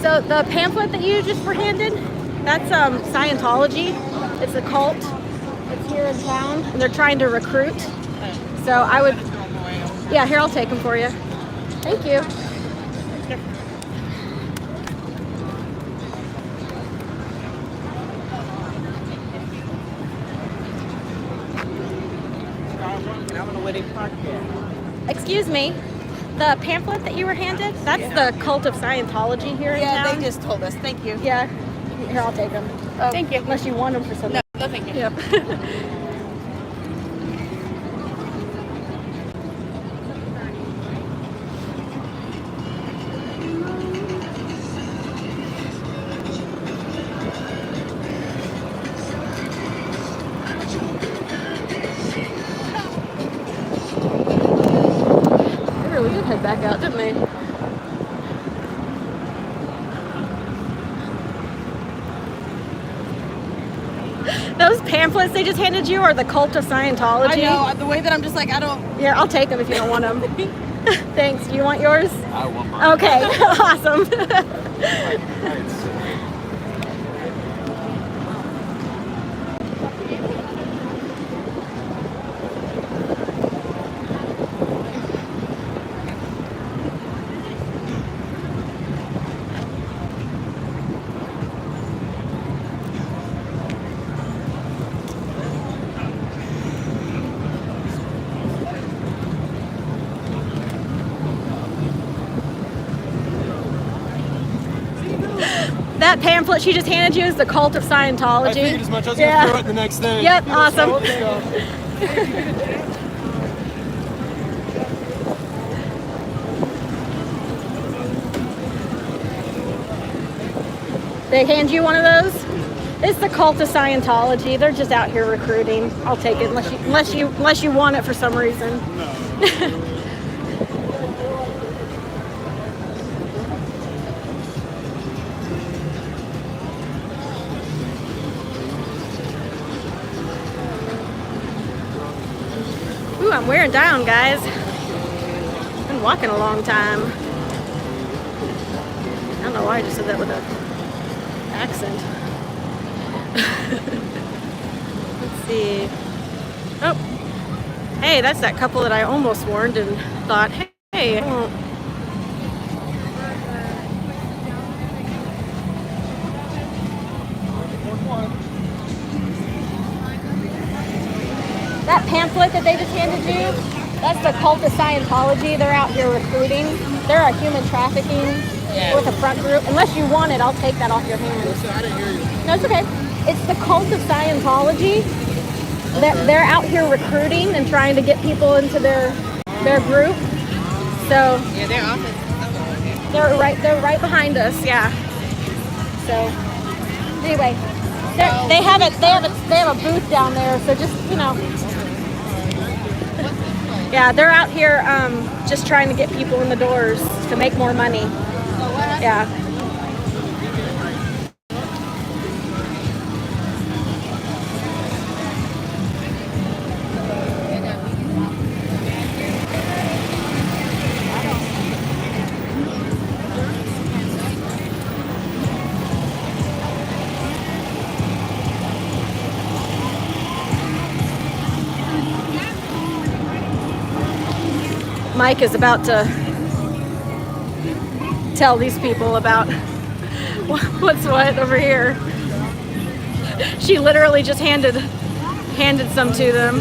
So the pamphlet that you just were handed, that's Scientology. It's a cult. It's here in town, and they're trying to recruit. So I would, yeah, here, I'll take them for you. Thank you. Excuse me. The pamphlet that you were handed, that's the cult of Scientology here in town. Yeah, they just told us. Thank you. Yeah. Here, I'll take them. Oh, thank you. Unless you want them for something. No, thank you. Yep. They really did head back out, didn't they? Those pamphlets they just handed you are the cult of Scientology. I know, the way that I'm just like, I don't... Here, I'll take them if you don't want them. Thanks. Do you want yours? I want mine. Okay, awesome. That pamphlet she just handed you is the cult of Scientology. I figured as much. I was going to throw it in the next thing. Yep, awesome. They hand you one of those? It's the cult of Scientology. They're just out here recruiting. I'll take it unless you want it for some reason. Ooh, I'm wearing down, guys. Been walking a long time. I don't know why I just said that with an accent. Let's see. Oh, hey, that's that couple that I almost warned and thought, hey, I won't. That pamphlet that they just handed you, that's the cult of Scientology. They're out here recruiting. They're a human trafficking with a front group. Unless you want it, I'll take that off your hands. I didn't hear you. No, it's okay. It's the cult of Scientology. They're out here recruiting and trying to get people into their group. So Yeah, their office. they're right behind us. Yeah. So anyway, they have a booth down there. So just yeah, they're out here just trying to get people in the doors to make more money. Yeah. Mike is about to tell these people about what's what over here. She literally just handed some to them.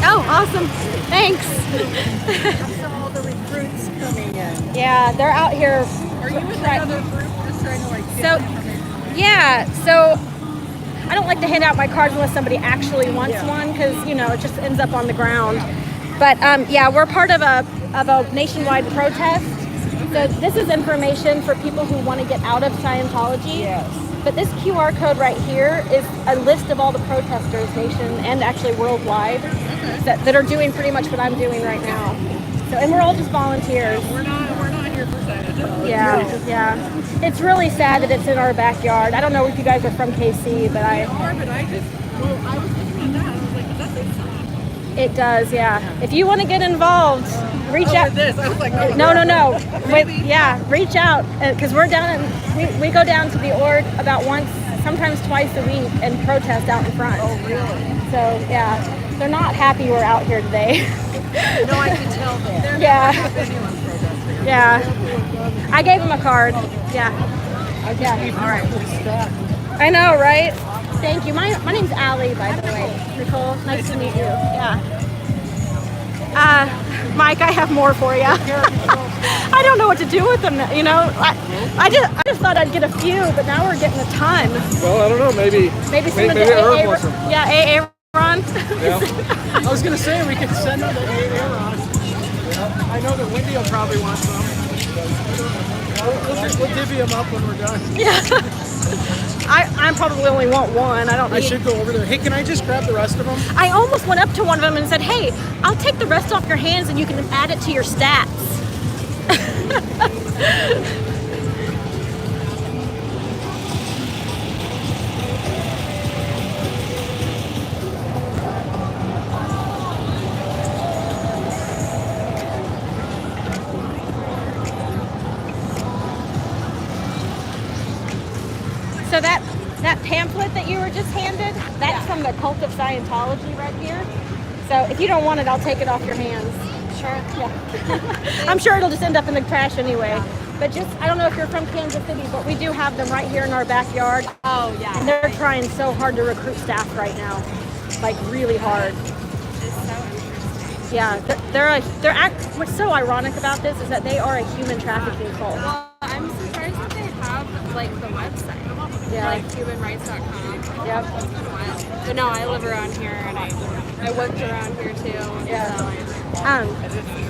Oh, awesome. Thanks. All the recruits coming in. Yeah, they're out here. Are you in another group just trying to like So, yeah, so I don't like to hand out my cards unless somebody actually wants one because, it just ends up on the ground. But yeah, we're part of a nationwide protest. So this is information for people who want to get out of Scientology. Yes. But this QR code right here is a list of all the protesters nation and actually worldwide that are doing pretty much what I'm doing right now. So, and we're all just volunteers. We're not here for Scientology. Yeah. It's really sad that it's in our backyard. I don't know if you guys are from KC, but I was thinking about that. I was like, that's exciting. It does, yeah. If you want to get involved, reach out. This, I was like, oh, No. Reach out because we're down. We go down to the org about once, sometimes twice a week, and protest out in front. Oh, really? So yeah, they're not happy we're out here today. No, I can tell that. Yeah. Anyone's protesting. Yeah. I gave him a card. Yeah. All right. I know, right? Thank you. My name's Allie, by the way. Nicole, nice to meet you. Yeah. Mike, I have more for you. I don't know what to do with them. I just thought I'd get a few, but now we're getting a ton. Well, I don't know. Maybe some of the Herb AA, wants some. yeah, AA Ron. Yeah. I was gonna say we could send her the AA Ron. I know that Wendy will probably want some. We'll divvy them up when we're done. Yeah. I probably only want one. I should go over there. Hey, can I just grab the rest of them? I almost went up to one of them and said, "Hey, I'll take the rest off your hands and you can add it to your stats." So that pamphlet that you were just handed, that's from the cult of Scientology right here. So if you don't want it, I'll take it off your hands. Sure. Yeah. I'm sure it'll just end up in the trash anyway. But just, I don't know if you're from Kansas City, but we do have them right here in our backyard. Oh yeah. And they're trying so hard to recruit staff right now, like really hard. It's so interesting. Yeah, what's so ironic about this is that they are a human trafficking cult. Well, I'm surprised that they have like the website. Yeah. Like humanrights.com. Yep. That's been a while. But no, I live around here and I worked around here too. Yeah. So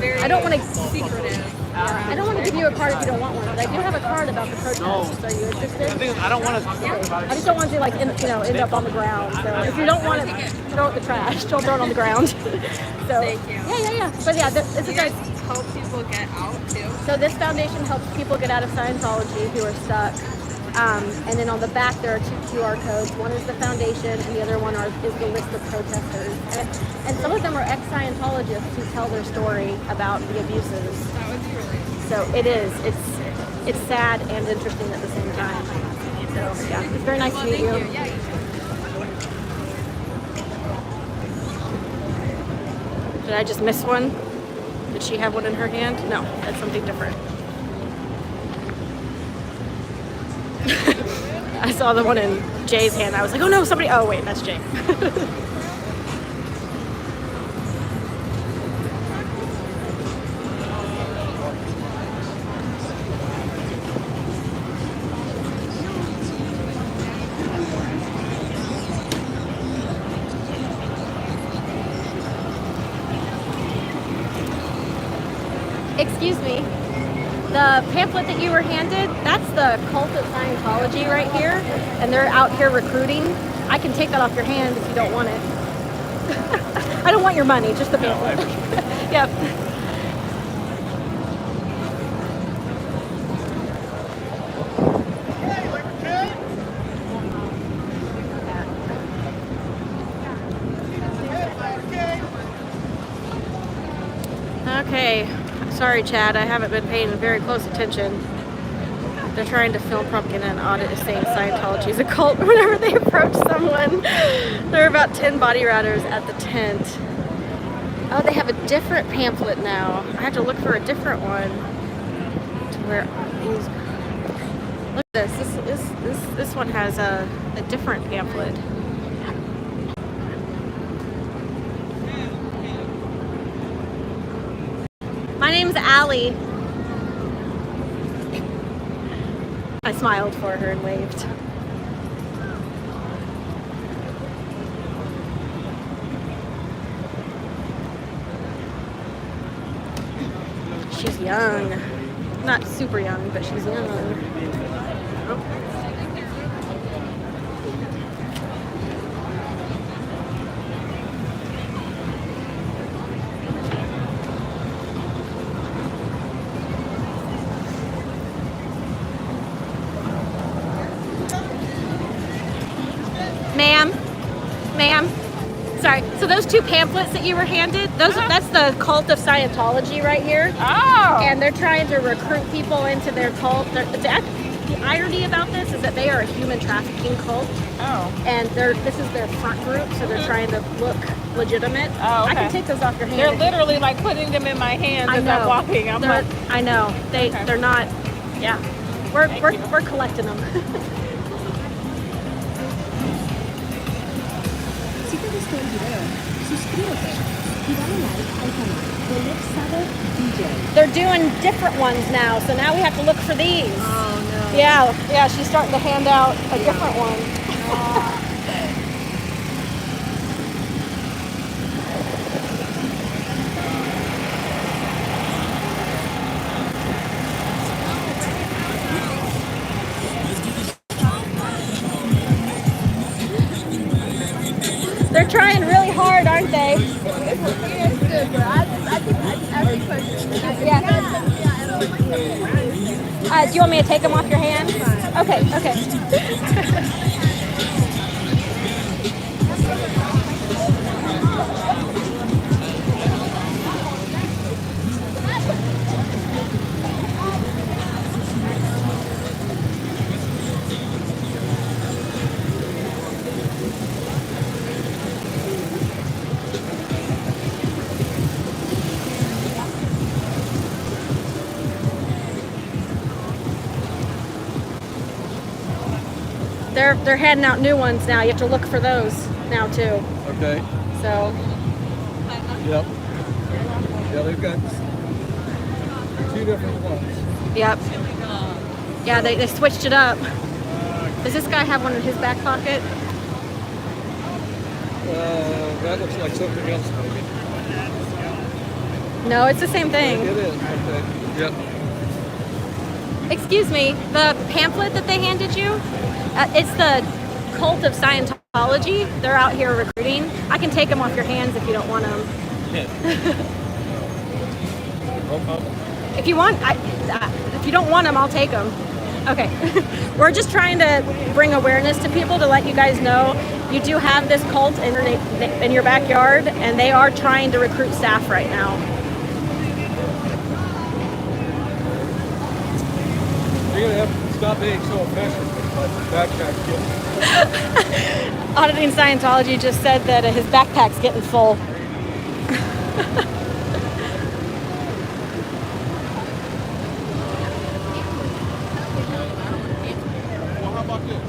very I don't want to. secretive. I don't want to give you a card if you don't want one, but I do have a card about the protest. Are you interested? I don't want to. I just don't want you to like end up on the ground. So if you don't want it, throw it in the trash. Don't throw it on the ground. So Thank you. Yeah. But yeah, this You is guys like. help people get out too. So this foundation helps people get out of Scientology who are stuck. And then on the back there are 2 QR codes. One is the foundation, and the other one is the list of protesters. And some of them are ex-Scientologists who tell their story about the abuses. That would be really cool. So it is. It's sad and interesting at the same time. So yeah, it's very nice to meet you. Yeah, you too. Did I just miss one? Did she have one in her hand? No, that's something different. I saw the one in Jay's hand. I was like, oh no, somebody. Oh wait, that's Jay. Excuse me. The pamphlet that you were handed, that's the cult of Scientology right here, and they're out here recruiting. I can take that off your hand if you don't want it. I don't want your money, just the pamphlet. Yep. Okay. Sorry, Chad, I haven't been paying very close attention. They're trying to film propaganda and audit is saying Scientology is a cult whenever they approach someone. There are about 10 body routers at the tent. Oh, they have a different pamphlet now. I have to look for a different one. To where these. Look at this. This one has a different pamphlet. My name's Allie. I smiled for her and waved. She's young. Not super young, but she's young. Ma'am, sorry. So those 2 pamphlets that you were handed, that's the cult of Scientology right here. Oh. And they're trying to recruit people into their cult. The irony about this is that they are a human trafficking cult. Oh. And this is their front group, so they're trying to look legitimate. Oh, okay. I can take those off your hand. They're literally like putting them in my hand as I'm walking. I know. They're not. Yeah. We're collecting them. Si te gustó el video, suscríbete y dale like al canal de Let's Saber DJ. They're doing different ones now, so now we have to look for these. Oh no. Yeah, she's starting to hand out a different one. They're trying really hard, aren't they? Do you want me to take them off your hand? Okay. they're handing out new ones now. You have to look for those now too. Okay. So Yep. Yeah, they've got 2 different ones. yep. Yeah, they switched it up. Does this guy have one in his back pocket? That looks like something else, maybe. No, it's the same thing. It is. Okay. Yep. Excuse me, the pamphlet that they handed you, it's the Cult of Scientology. They're out here recruiting. I can take them off your hands if you don't want them. If you want, if you don't want them, I'll take them. Okay. We're just trying to bring awareness to people to let you guys know you do have this cult in your backyard, and they are trying to recruit staff right now. You're going to have to stop being so offensive with my backpack kid. Auditing Scientology just said that his backpack's getting full. Well, how about this?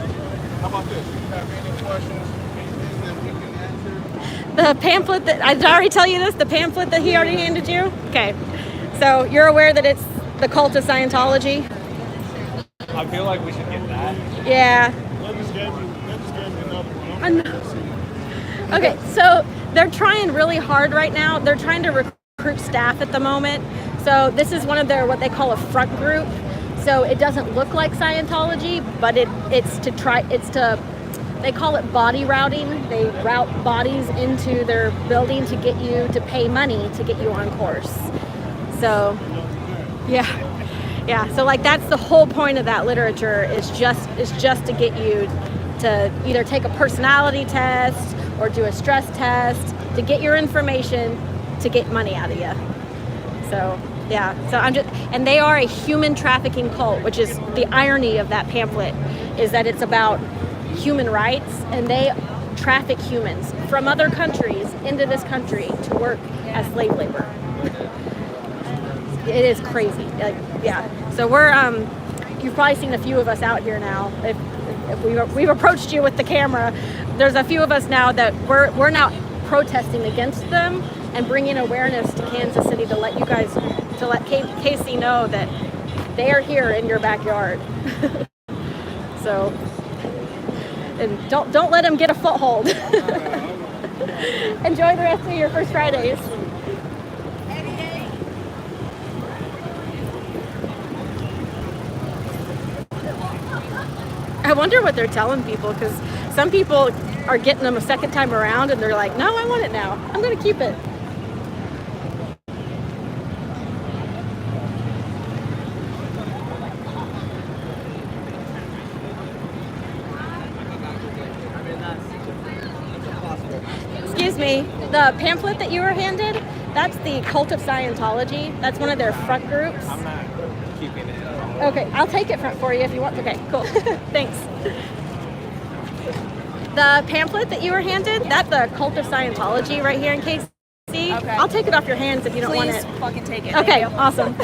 How about this? Do you have any questions, anything that we can answer? The pamphlet that, I did already tell you this, the pamphlet that he already handed you? Okay. So you're aware that it's the Cult of Scientology? I feel like we should get that. Yeah. That just gave me another I know. Okay, so they're trying really hard right now. They're trying to recruit staff at the moment. So this is one of their, what they call a front group. So it doesn't look like Scientology, but it's to, they call it body routing. They route bodies into their building to get you to pay money to get you on course. So, yeah. Yeah, so like that's the whole point of that literature is just to get you to either take a personality test or do a stress test to get your information to get money out of you. So yeah, so and they are a human trafficking cult, which is the irony of that pamphlet, is that it's about human rights, and they traffic humans from other countries into this country to work as slave labor. It is crazy. Like, yeah. So we're you've probably seen a few of us out here now. If we've approached you with the camera, there's a few of us now that we're now protesting against them and bringing awareness to Kansas City to let you guys, to let Casey know that they are here in your backyard. So, and don't let them get a foothold. Enjoy the rest of your First Fridays. I wonder what they're telling people, because some people are getting them a second time around and they're like, no, I want it now. I'm going to keep it. Excuse me, the pamphlet that you were handed, that's the Cult of Scientology. That's one of their front groups. I'm not keeping it. Okay, I'll take it for you if you want. Okay, cool. Thanks. The pamphlet that you were handed, that's the Cult of Scientology right here in KC. Okay. I'll take it off your hands if you don't want it. Please fucking take it. Okay, awesome.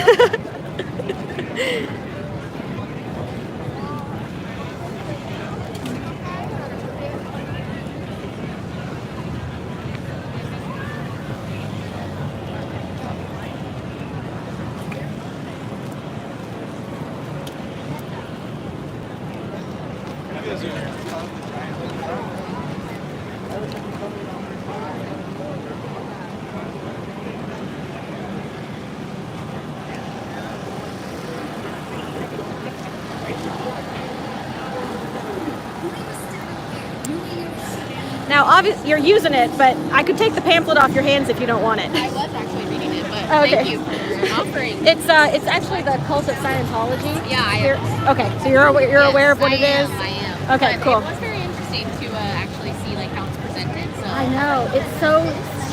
Now, obviously, you're using it, but I could take the pamphlet off your hands if you don't want it. I was actually reading it, but Okay. thank you for offering. It's actually the Cult of Scientology. Yeah, I am. Okay, so you're aware of what it is? I am. Okay, But cool. It was very interesting to actually see like how it's presented. So I know, it's so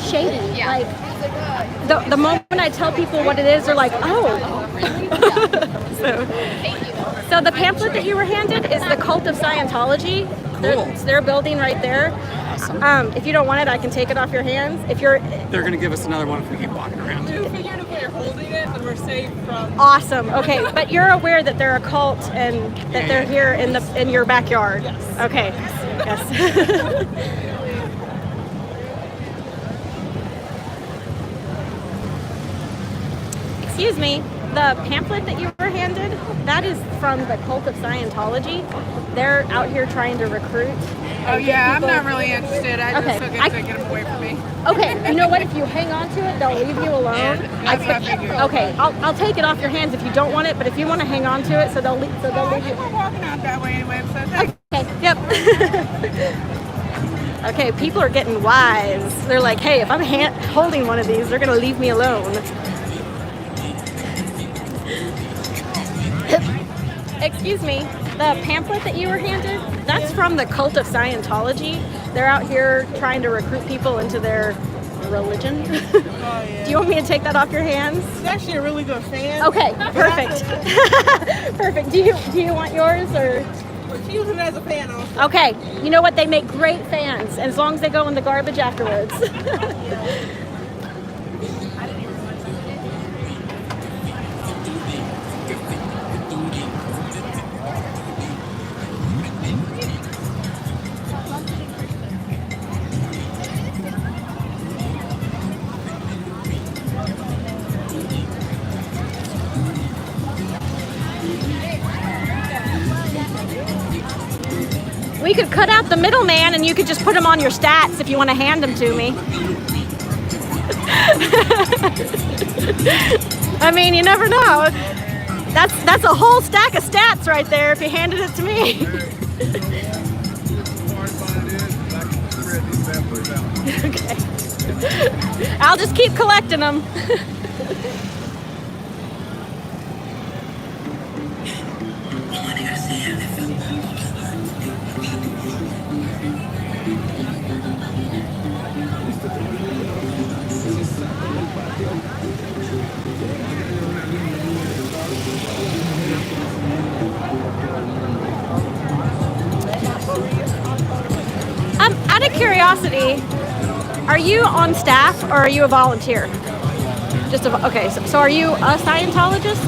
shady. Yeah. Like the moment I tell people what it is, they're like, oh. really? Yeah. So, Thank you. so the pamphlet that you were handed is the Cult of Scientology. They're building right there. If you don't want it, I can take it off your hands. If you're, They're gonna give us another one if we keep walking around. If you're holding it, then we're safe from. awesome. Okay, but you're aware that they're a cult and that they're here in your backyard. Yes. Okay. Yes. Excuse me, the pamphlet that you were handed, that is from the cult of Scientology. They're out here trying to recruit. Oh yeah, I'm not really interested. I just Okay, took it to get them away from me. Okay, you know what? If you hang on to it, they'll leave you alone. That's what I figured. Okay, I'll take it off your hands if you don't want it, but if you want to hang on to it, so they'll leave you. We're walking out that way anyway, so thanks. Okay, yep. Okay, people are getting wise. They're like, hey, if I'm holding one of these, they're gonna leave me alone. Excuse me, the pamphlet that you were handed, that's from the cult of Scientology. They're out here trying to recruit people into their religion. Do you want me to take that off your hands? It's actually a really good fan. Okay, perfect. Perfect. Do you want yours or? Use it as a fan also. Okay, you know what? They make great fans, as long as they go in the garbage afterwards. We could cut out the middleman and you could just put them on your stats if you want to hand them to me. I mean, you never know. That's a whole stack of stats right there if you handed it to me. Okay. I'll just keep collecting them. Out of curiosity, are you on staff or are you a volunteer? Okay, so are you a Scientologist?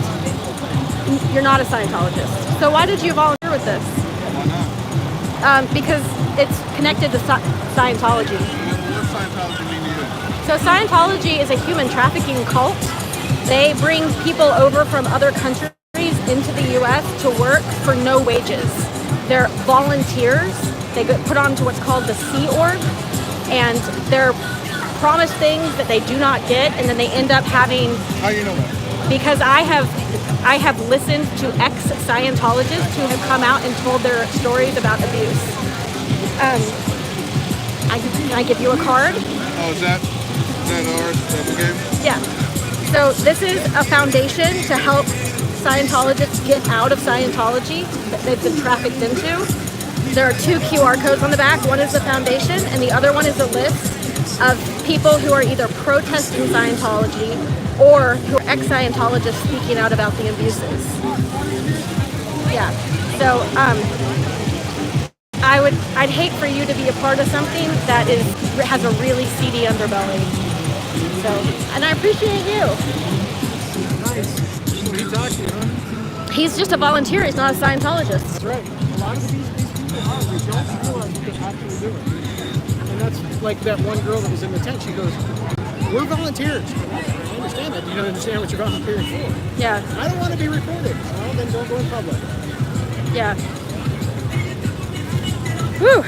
You're not a Scientologist. So why did you volunteer with this? Why not? Because it's connected to Scientology. What does Scientology mean to you? So Scientology is a human trafficking cult. They bring people over from other countries into the U.S. to work for no wages. They're volunteers. They get put onto what's called the Sea Org, and they're promised things that they do not get, and then they end up having. How do you know that? Because I have listened to ex-Scientologists who have come out and told their stories about abuse. I give you a card. Oh, is that ours that we gave? Yeah. So this is a foundation to help Scientologists get out of Scientology that they've been trafficked into. There are 2 QR codes on the back. One is the foundation, and the other one is a list of people who are either protesting Scientology or who are ex-Scientologists speaking out about the abuses. Yeah. So I'd hate for you to be a part of something that has a really seedy underbelly. So, and I appreciate you. Nice. What are you talking about? He's just a volunteer. He's not a Scientologist. That's right. A lot of these people are. They don't realize what they actually do. And that's like that one girl that was in the tent. She goes, "We're volunteers." I understand that. You don't understand what you're volunteering for. Yeah. I don't want to be recorded. Well, then don't go in public. Yeah. Whew.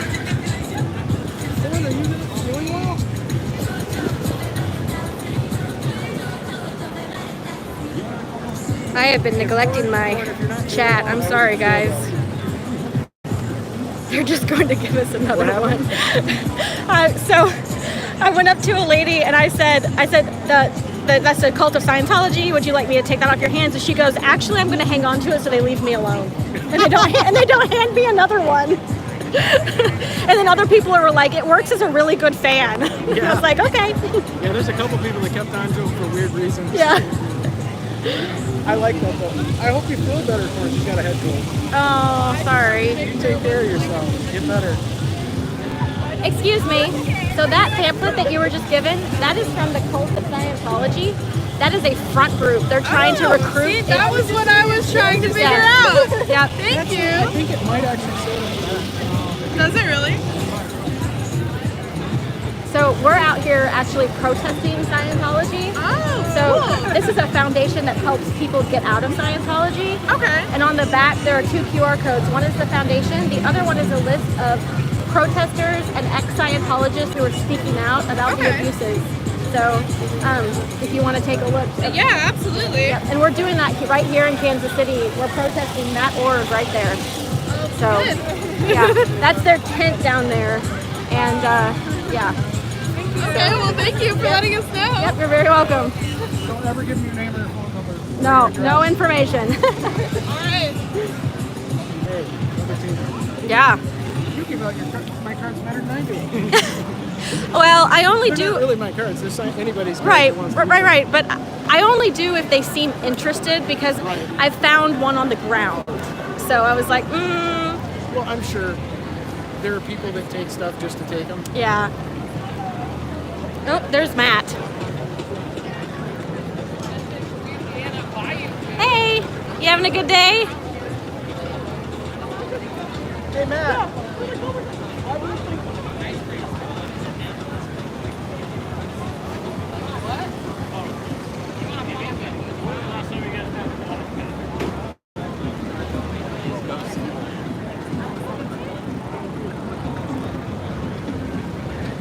Dylan, are you doing well? I have been neglecting my chat. I'm sorry, guys. They're just going to give us another one. So I went up to a lady and I said, that's a cult of Scientology. Would you like me to take that off your hands? And she goes, actually, I'm going to hang on to it so they leave me alone. And they don't hand me another one. And then other people were like, it works as a really good fan. Yeah. I was like, okay. Yeah, there's a couple people that kept on to him for weird reasons. Yeah. I like that though. I hope you feel better for it. You got a head cold. Oh, sorry. You take care of yourself. Get better. Excuse me. So that pamphlet that you were just given, that is from the Cult of Scientology. That is a front group. They're trying to recruit. See, that was what I was trying to figure Yeah. out. Yeah. Thank I you. think it might actually say that. Does it really? So we're out here actually protesting Scientology. Oh, So cool. this is a foundation that helps people get out of Scientology. Okay. And on the back there are 2 QR codes. One is the foundation. The other one is a list of protesters and ex-Scientologists who are speaking out about the Okay. abuses. So if you want to take a look. Yeah, absolutely. Yep. And we're doing that right here in Kansas City. We're protesting that org right there. So yeah, that's their tent down there. And yeah. Okay, well, thank you for letting us know. Yep, you're very welcome. Don't ever give me your name or your phone number. No information. All right. Hey, number 2. Yeah. You give out your cards. My cards better than I do. Well, I only They're do. not really my cards. They're anybody's cards. Right, that wants to use right. But I only do if they seem interested because I found one on the ground. So I was like, Well, I'm sure there are people that take stuff just to take them. yeah. Oh, there's Matt. Hey, you having a good day? Hey, Matt.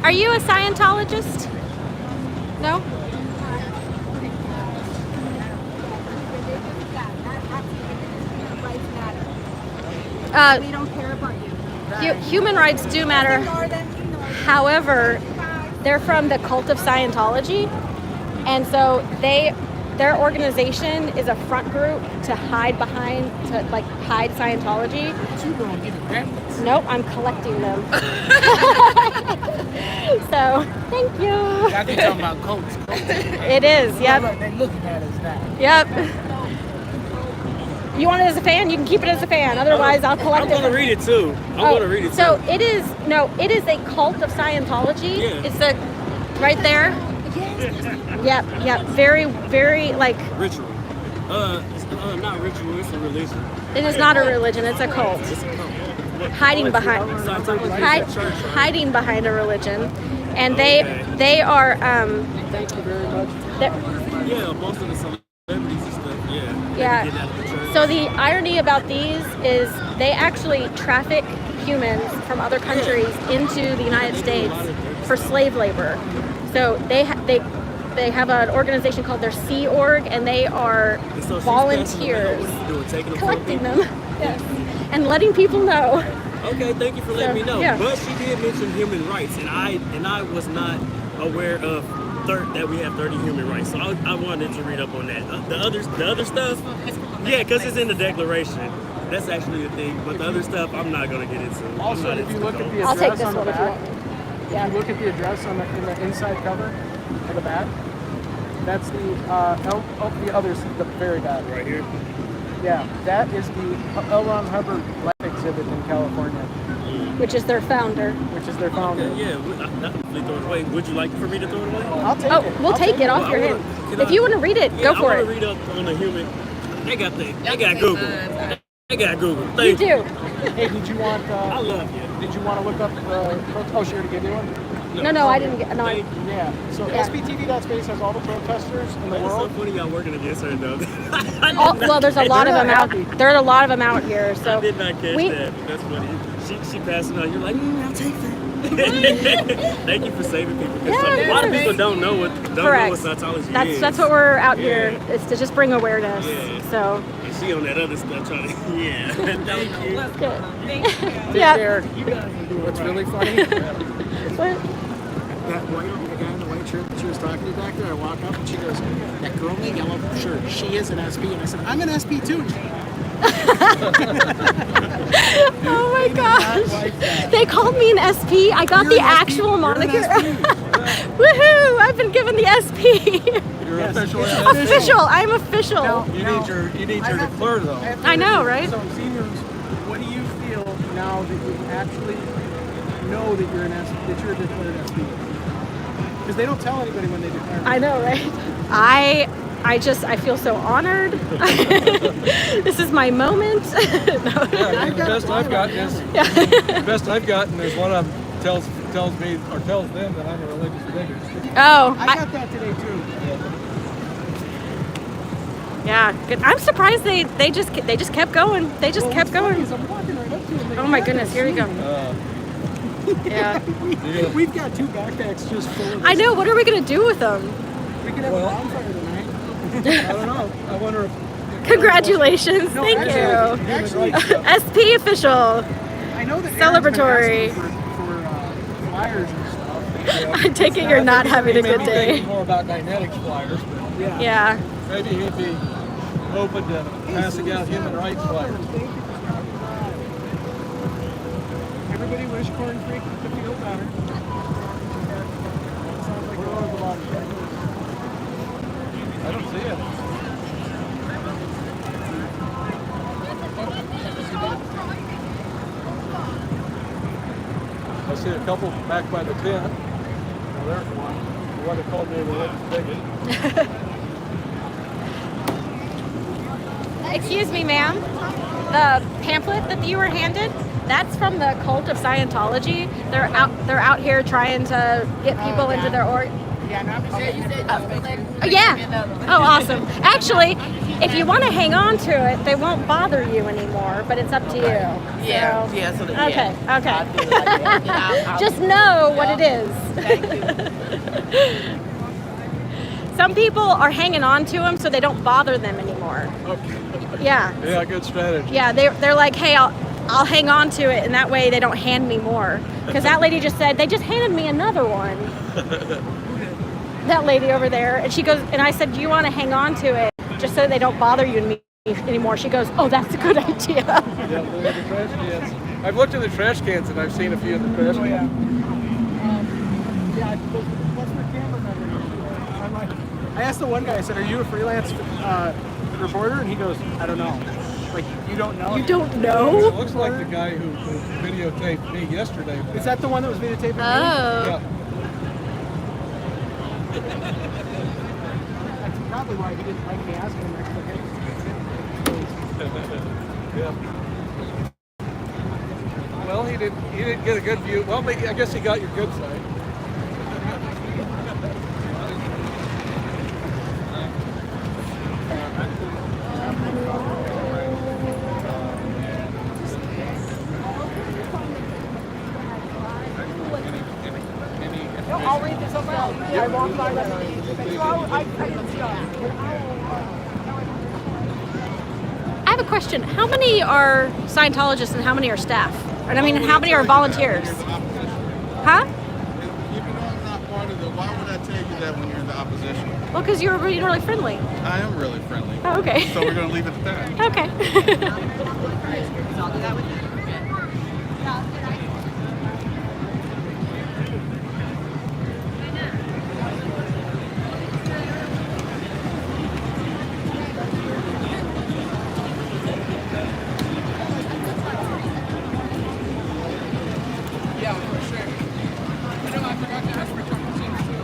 Are you a Scientologist? No? We don't care about you. Human rights do matter. However, they're from the Cult of Scientology, and so their organization is a front group to hide Scientology. You don't give a crap. Nope, I'm collecting them. So, thank you. I can talk about cults. It is, yep. They're looking at us now. Yep. You want it as a fan? You can keep it as a fan. Otherwise, I'll collect it. I'm gonna read it too. I'm gonna read it too. So it is a cult of Scientology. Yeah. It's right there. Yep. Very, very like. Ritual. It's not ritual. It's a religion. It is not a religion. It's a cult. It's a cult. Hiding behind hiding behind a religion, and they are Thank you very much. Yeah, most of the celebrities and stuff. Yeah. Yeah. They get out of the church. So the irony about these is they actually traffic humans from other countries into the United States for slave labor. So they have an organization called their Sea Org, and they are And so she's volunteers passing them out. What are you doing? Taking them collecting from them, yes, and letting people know. Okay, thank you for letting me know. yeah. But she did mention human rights, and I was not aware of that we have 30 human rights. So I wanted to read up on that. The other stuff, yeah, because it's in the Declaration. That's actually the thing. But the other stuff, I'm not gonna get into. Also, if you look at the I'll take address this on the one if you back, want. if you look at the address in the inside cover of the back, that's the very back. Right here. Yeah, that is the L. Ron Hubbard life exhibit in California, Which is their founder. which is their founder. Yeah, not completely throw it away. Would you like for me to throw it away? I'll take Oh, it. we'll take it off Well, your I hand. wanna- can If I- you want to read it, Yeah, go for I it. want to read up on the human. They got Google. They got Google. You Thank do. Hey, did you want? I love you. Did you want to look up? Oh, she already gave you one. No, I didn't get. No, Thank you. Yeah. So Yeah. SPTV.space has all the protesters in the It's so world. funny y'all working against her though. well, there's a lot of not them out. happy. There are a lot of them out here. I So did not catch we- that, but that's funny. She passed it on. You're like, I'll take that. Thank you for saving people. Because Yeah, a lot of yeah. people don't know what Correct. Scientology is. That's what we're out here. Yeah. Is to just bring awareness. Yeah. So And she on that other stuff trying to. Yeah. Thank you. good. Yeah. Yeah. What's really funny? What? That guy in the white shirt that she was talking to back there, I walk up and she goes, that girl in the yellow shirt, she is an SP. And I said, I'm an SP too. Oh my gosh. They called me an SP. I got You're the an SP. actual You're an moniker. SP. Woohoo! I've been given the SP. You're official. Official. I'm official. You need your declare though. I know, right? So seniors, what do you feel now that you actually know that you're that you're a declared SP. Because they don't tell anybody when they declare. I know, right? I feel so honored. This is my moment. No. Yeah, the best I've gotten is the best I've gotten is one of them tells me or tells them that I'm a religious bigot. Oh, I got that today too. Yeah, good. I'm surprised they just kept going. They just kept going. Oh my goodness, here we go. Yeah. We've got 2 backpacks just full of this. I know. What are we gonna do with them? We could have a bonfire tonight. I don't know. I wonder if Congratulations. Thank you. Actually, SP official. I know that Celebratory. for flyers and stuff. I take it you're not having a good maybe day. thinking more about dynamics flyers, but Yeah. maybe he'd be open to passing out human rights flyers. Everybody wish Corn Creek could feel better. Sounds like a lot of I don't see it. I see a couple back by the tent. Well, there's one. The one that called me a religious bigot. Excuse me, ma'am. The pamphlet that you were handed, that's from the cult of Scientology. They're out here trying to get people into their org. Yeah. Oh, awesome. Actually, if you want to hang on to it, they won't bother you anymore, but it's up to you. Yeah, So, yeah, so that, okay, yeah. okay. I'll do it like that. Then I'll Just know what it is. Thank you. Some people are hanging on to them so they don't bother them anymore. Okay. Yeah. Yeah, good strategy. Yeah, they're like, hey, I'll hang on to it, and that way they don't hand me more. Because that lady just said, they just handed me another one. That lady over there, and she goes, and I said, do you want to hang on to it just so they don't bother you and me anymore? She goes, oh, that's a good idea. Yeah, look at the trash cans. I've looked in the trash cans and I've seen a few in the trash cans. Yeah, what's the camera number? I'm like, I asked the one guy, I said, are you a freelance reporter? And he goes, I don't know. Like, you don't know? You don't know? It looks like the guy who videotaped me yesterday. Is that the one that was videotaping me? Oh. Yeah. That's probably why he didn't like me asking him next Yeah. Well, he didn't get a good view. Well, maybe, I guess he got your good side. I'll read this up loud. I walked by that. I didn't see that. I have a question. How many are Scientologists and how many are staff? And I mean, how many are volunteers? Huh? If you know I'm not part of the, why would I tell you that when you're in the opposition? Well, because you're really friendly. I am really friendly. Oh, okay. So we're going to leave it at that. Okay. Yeah, for sure. You know, I forgot to ask for chocolate chips too.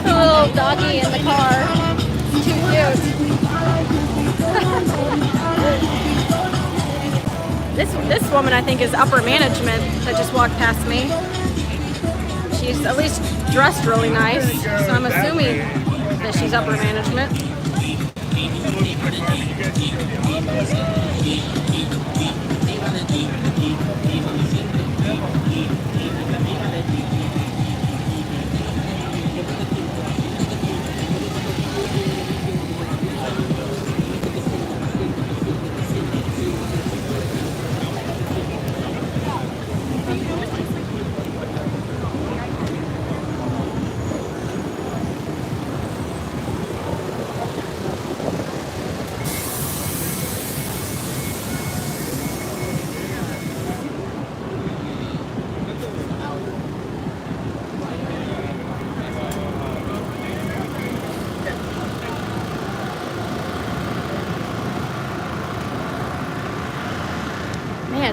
A little doggy in the car. Too cute. This woman, I think, is upper management that just walked past me. She's at least dressed really nice, so I'm assuming that she's upper management.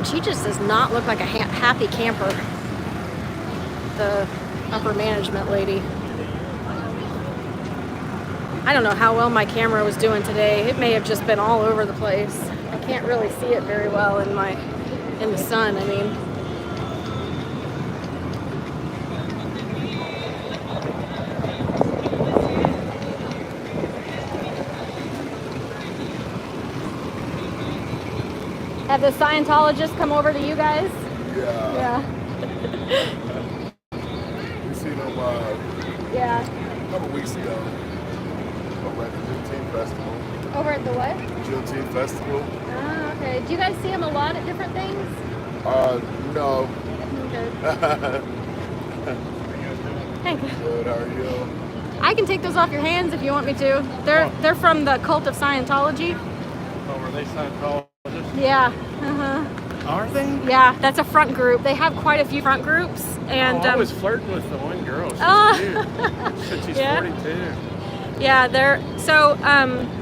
And she just does not look like a happy camper. The upper management lady. I don't know how well my camera was doing today. It may have just been all over the place. I can't really see it very well in the sun, I mean. Have the Scientologists come over to you guys? Yeah. Yeah. We seen them Yeah. a couple weeks ago over at the Juneteenth Festival. Over at the what? Juneteenth Festival. Ah, okay. Do you guys see them a lot at different things? No. Okay. Thank you. Good, how are you? I can take those off your hands if you want me to. They're from the cult of Scientology. Oh, were they Scientologists? Yeah. Uh-huh. Are they? Yeah, that's a front group. They have quite a few front groups. And I was flirting with the one girl. She's cute. Said she's Yeah. 42. Yeah,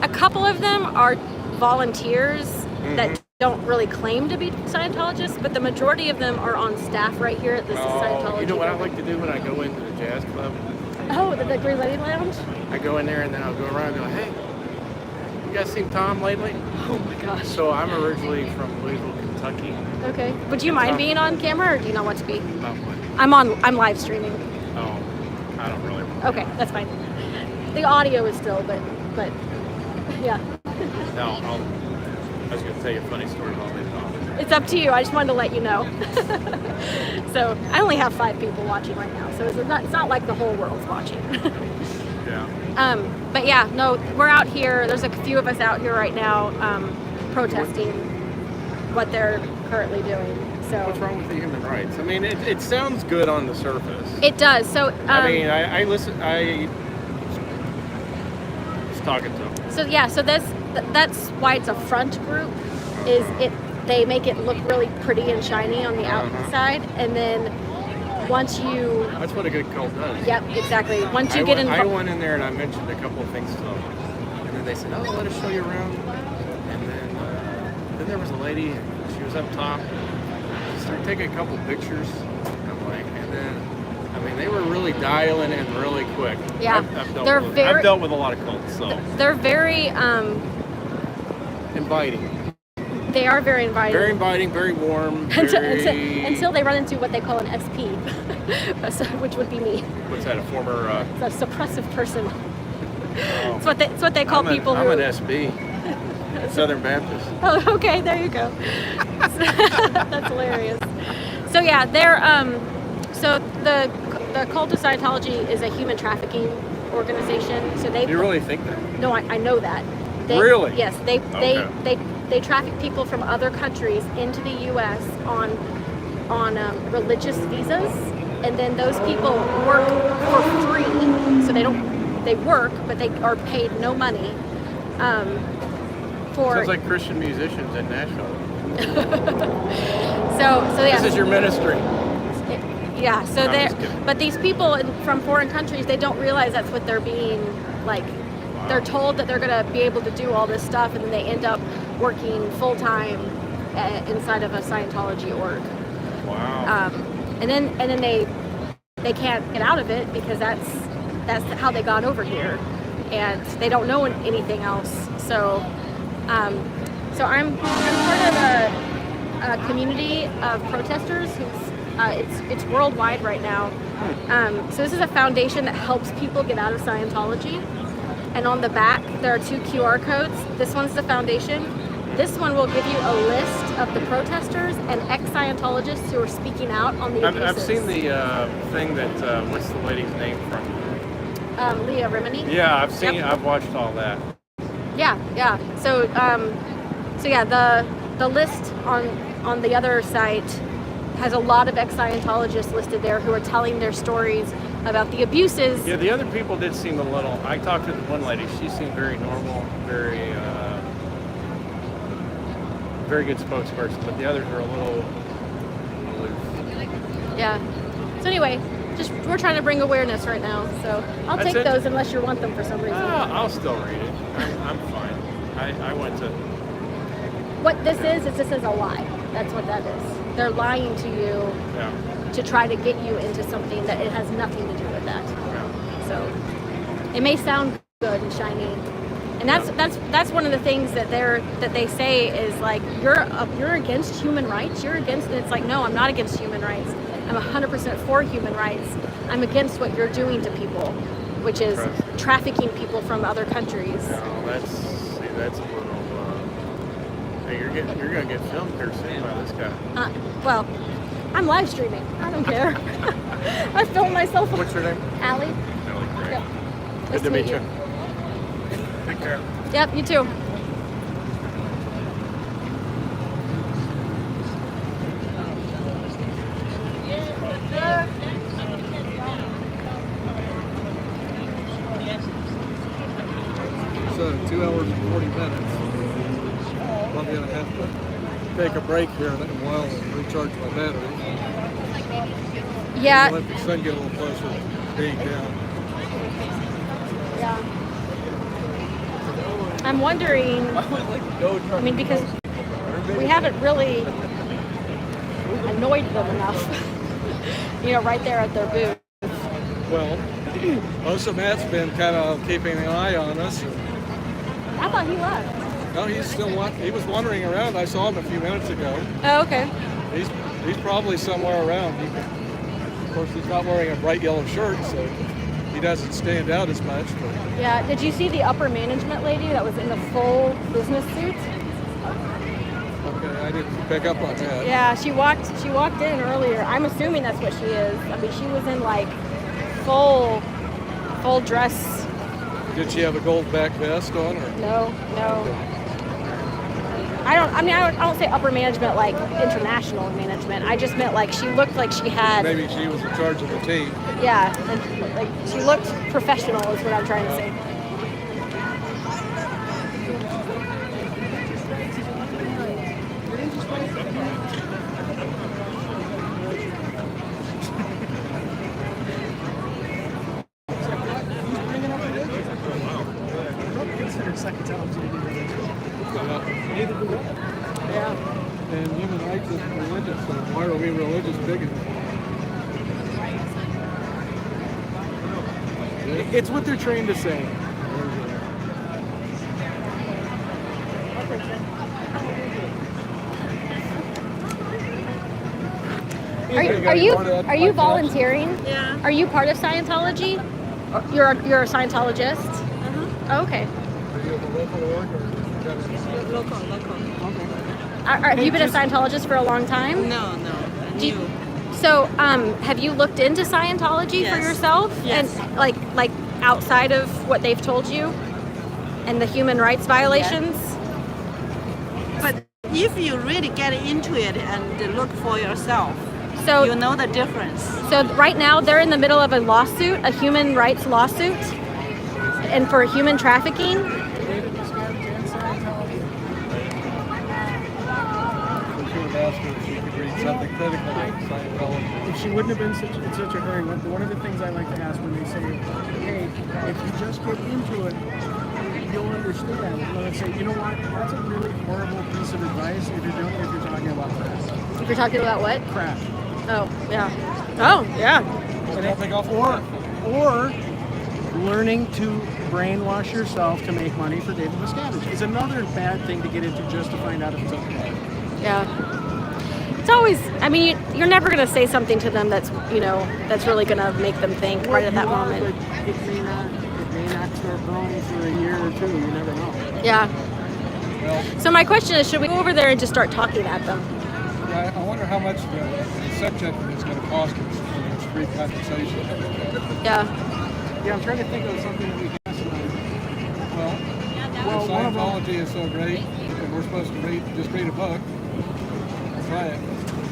a couple of them are volunteers that don't really claim to be Scientologists, but the majority of them are on staff right here at this Scientology. You know what I building. like to do when I go into the jazz club? Oh, the Green Lady Lounge? I go in there and then I'll go around and go, hey, you guys seen Tom lately? Oh my gosh. So I'm originally from Louisville, Kentucky. Okay. Would you mind being on camera or do you not want to be? Not what? I'm live streaming. Oh, I don't really want Okay, that's fine. The audio is still, but yeah. No, I was going to tell you a funny story about my dog. It's up to you. I just wanted to let you know. So I only have 5 people watching right now, so it's not like the whole world's watching. Yeah. But yeah, no, we're out here. There's a few of us out here right now protesting what they're currently doing. So What's wrong with the human rights? I mean, it sounds good on the surface. it does. So I mean, I listen. I was talking to them. So yeah, so that's why it's a front group. They make it look really pretty and shiny on the outside, and then once you That's what a good cult does. Yep, exactly. Once you I get went, involved. I went in there and I mentioned a couple of things to them, and then they said, "Oh, let us show you around." And then there was a lady. She was up top. She started taking a couple pictures. I'm like, and then. I mean, they were really dialing in really quick. Yeah, I've dealt with a lot of cults, so. They're very Inviting. They are very inviting. Very inviting, very warm. Until they run into what they call an SP, which would be me. What's that? A former. It's a suppressive person. Oh. It's what they call people who. I'm an SB. Southern Baptist. Oh, okay, there you go. That's hilarious. So yeah, they're so the cult of Scientology is a human trafficking organization. So they. You really think that? No, I know that. Really? Yes, they traffic people from other countries into the U.S. on religious visas, and then those people work for free. So they work, but they are paid no money. Sounds like Christian musicians in Nashville. So yeah. This is your ministry. Yeah. So but these people from foreign countries, they don't realize that's what they're being like. Wow. They're told that they're going to be able to do all this stuff, and then they end up working full time inside of a Scientology org. Wow. And then they can't get out of it because that's how they got over here, and they don't know anything else. So I'm part of a community of protesters it's worldwide right now. So this is a foundation that helps people get out of Scientology. And on the back, there are 2 QR codes. This one's the foundation. This one will give you a list of the protesters and ex-Scientologists who are speaking out on the abuses. I've seen the thing that, what's the lady's name from? Leah Remini. Yeah, I've seen. Yep. I've watched all that. Yeah. So yeah, the list on the other site has a lot of ex-Scientologists listed there who are telling their stories about the abuses. Yeah, the other people did seem a little. I talked to the one lady. She seemed very normal, very good spokesperson. But the others are a little aloof. Yeah. So anyway, we're trying to bring awareness right now. So I'll take those unless you want them for some reason. I'll still read it. I'm fine. I went to. What this is a lie. That's what that is. They're lying to you to try to get you into something that it has nothing to do with that. So it may sound good and shiny, and that's one of the things that they say is like you're against human rights. You're against, and it's like, no, I'm not against human rights. I'm 100% for human rights. I'm against what you're doing to people, which is trafficking people from other countries. No, that's a little. Hey, you're gonna get filmed here soon by this guy. Well, I'm live streaming. I don't care. I film myself. What's your name? Allie. Allie, great. Yep. Good to meet you. Take care. Yep, you too. So 2 hours and 40 minutes. Probably gonna have to take a break here in a while and recharge my battery. Yeah. Let the sun get a little closer to being down. Yeah. I'm wondering, I mean, because we haven't really annoyed them enough, right there at their booth. Well, most of Matt's been kind of keeping an eye on us. I thought he left. No, he's still he was wandering around. I saw him a few minutes ago. Oh, okay. He's probably somewhere around. Of course, he's not wearing a bright yellow shirt, so he doesn't stand out as much. But. Yeah. Did you see the upper management lady that was in the full business suit? Okay, I didn't pick up on that. Yeah, she walked in earlier. I'm assuming that's what she is. I mean, she was in like full dress. Did she have a gold back vest on? Or? No. I don't say upper management like international management. I just meant like she looked like she had. Maybe she was in charge of the team. Yeah, and like she looked professional is what I'm trying to say. Yeah. And human rights is religious, so why are we religious bigots? It's what they're trained to say. Are you volunteering? Yeah. Are you part of Scientology? You're a Scientologist? Uh-huh. Oh, okay. Are you a local org or? Local. Have you been a Scientologist for a long time? No. So, have you looked into Scientology for yourself? Yes. And like outside of what they've told you, and the human rights violations? But if you really get into it and look for yourself, so you know the difference. So right now they're in the middle of a lawsuit, a human rights lawsuit, and for human trafficking. Something critical like Scientology. If she wouldn't have been in such a hurry, one of the things I like to ask when they say, hey, if you just get into it, you'll understand. And I say, you know what? That's a really horrible piece of advice if you're talking about crack. If you're talking about what? Crack. Oh, yeah. Oh, yeah. Or learning to brainwash yourself to make money for David Miscavige. It's another bad thing to get into just to find out if it's okay. Yeah. It's always, I mean, you're never going to say something to them that's really going to make them think right at that moment. But it may not start growing for a year or two. You never know. Yeah. So my question is, should we go over there and just start talking at them? Yeah, I wonder how much the subject is going to cost us for this free conversation. Yeah. Yeah, I'm trying to think of something that we can ask them. Well, Scientology is so great, and we're supposed to just read a book. Try it.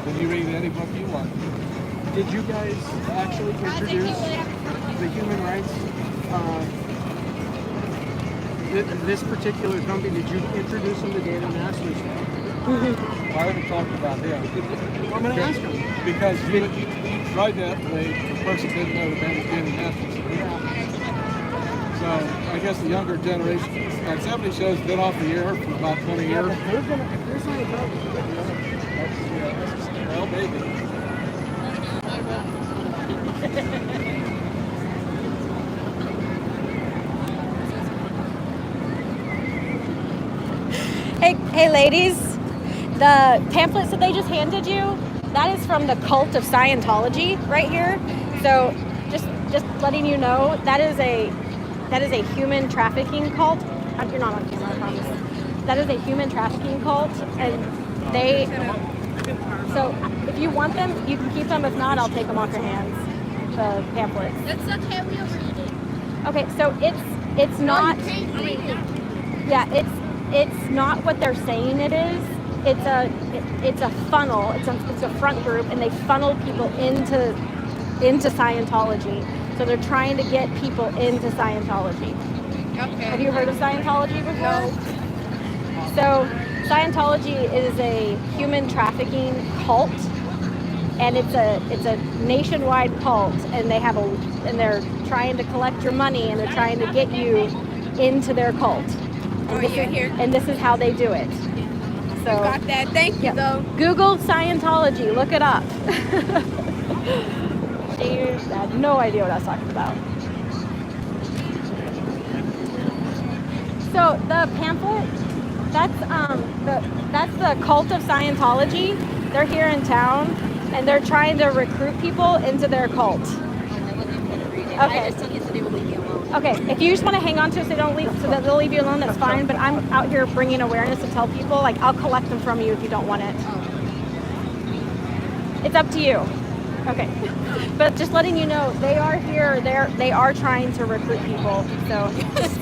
Then you read any book you want. Did you guys actually introduce the human rights? This particular company, did you introduce them to David Masters? I haven't talked about him. Well, I'm going to ask him. Because you tried that, and the person didn't know that was David Masters. So I guess the younger generation, like 70 shows, been off the air for about 20 years. But if they're Scientology, Well, maybe. Hey ladies, the pamphlets that they just handed you, that is from the cult of Scientology right here. So just letting you know, that is a human trafficking cult. You're not on camera, I promise. That is a human trafficking cult, and so if you want them, you can keep them. If not, I'll take them off your hands. The pamphlets. That's okay, we'll read it. Okay, so it's not. No, you can't read it. Yeah, it's not what they're saying it is. It's a funnel. It's a front group, and they funnel people into Scientology. So they're trying to get people into Scientology. Okay. Have you heard of Scientology before? No. So Scientology is a human trafficking cult, and it's a nationwide cult, and they're trying to collect your money, and they're trying to get you into their cult. And this is how they do it. So Got that. Thank you, though. Google Scientology. Look it up. I had no idea what I was talking about. So the pamphlet, that's the cult of Scientology. They're here in town, and they're trying to recruit people into their cult. Okay. Okay, if you just want to hang on to it so that they'll leave you alone, that's fine. But I'm out here bringing awareness to tell people, like, I'll collect them from you if you don't want it. It's up to you. Okay, but just letting you know, they are here. They are trying to recruit people. So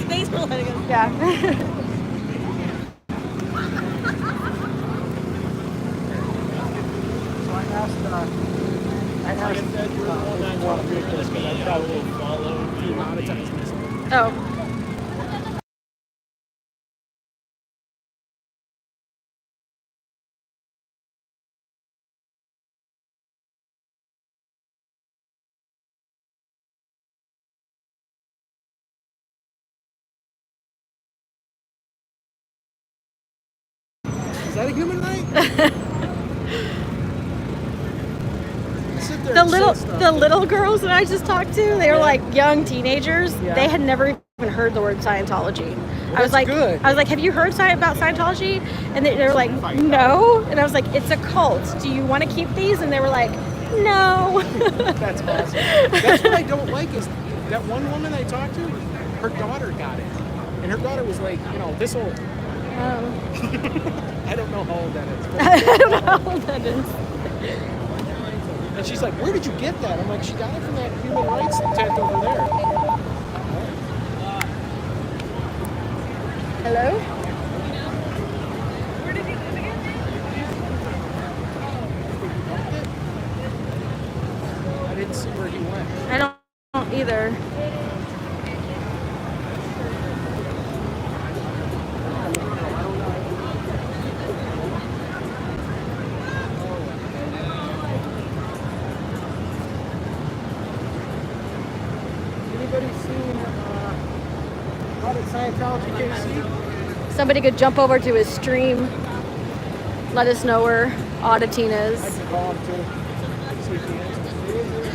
thanks for letting us. Yeah. Oh. Is that a human right? The little girls that I just talked to, they were like young teenagers. Yeah. They had never even heard the word Scientology. Well, I was like, good. have you heard about Scientology? And they were like, no. And I was like, it's a cult. Do you want to keep these? And they were like, no. That's awesome. That's what I don't like is that one woman I talked to, her daughter got it. And her daughter was like, this old. I don't know how old that is. I don't know how old that is. And she's like, where did you get that? I'm like, she got it from that human rights tent over there. Hello? Where did you live again? I didn't see where he went. I don't either. Scientology KC? Somebody could jump over to his stream. Let us know where Auditing is. I can call him too. See if he answers.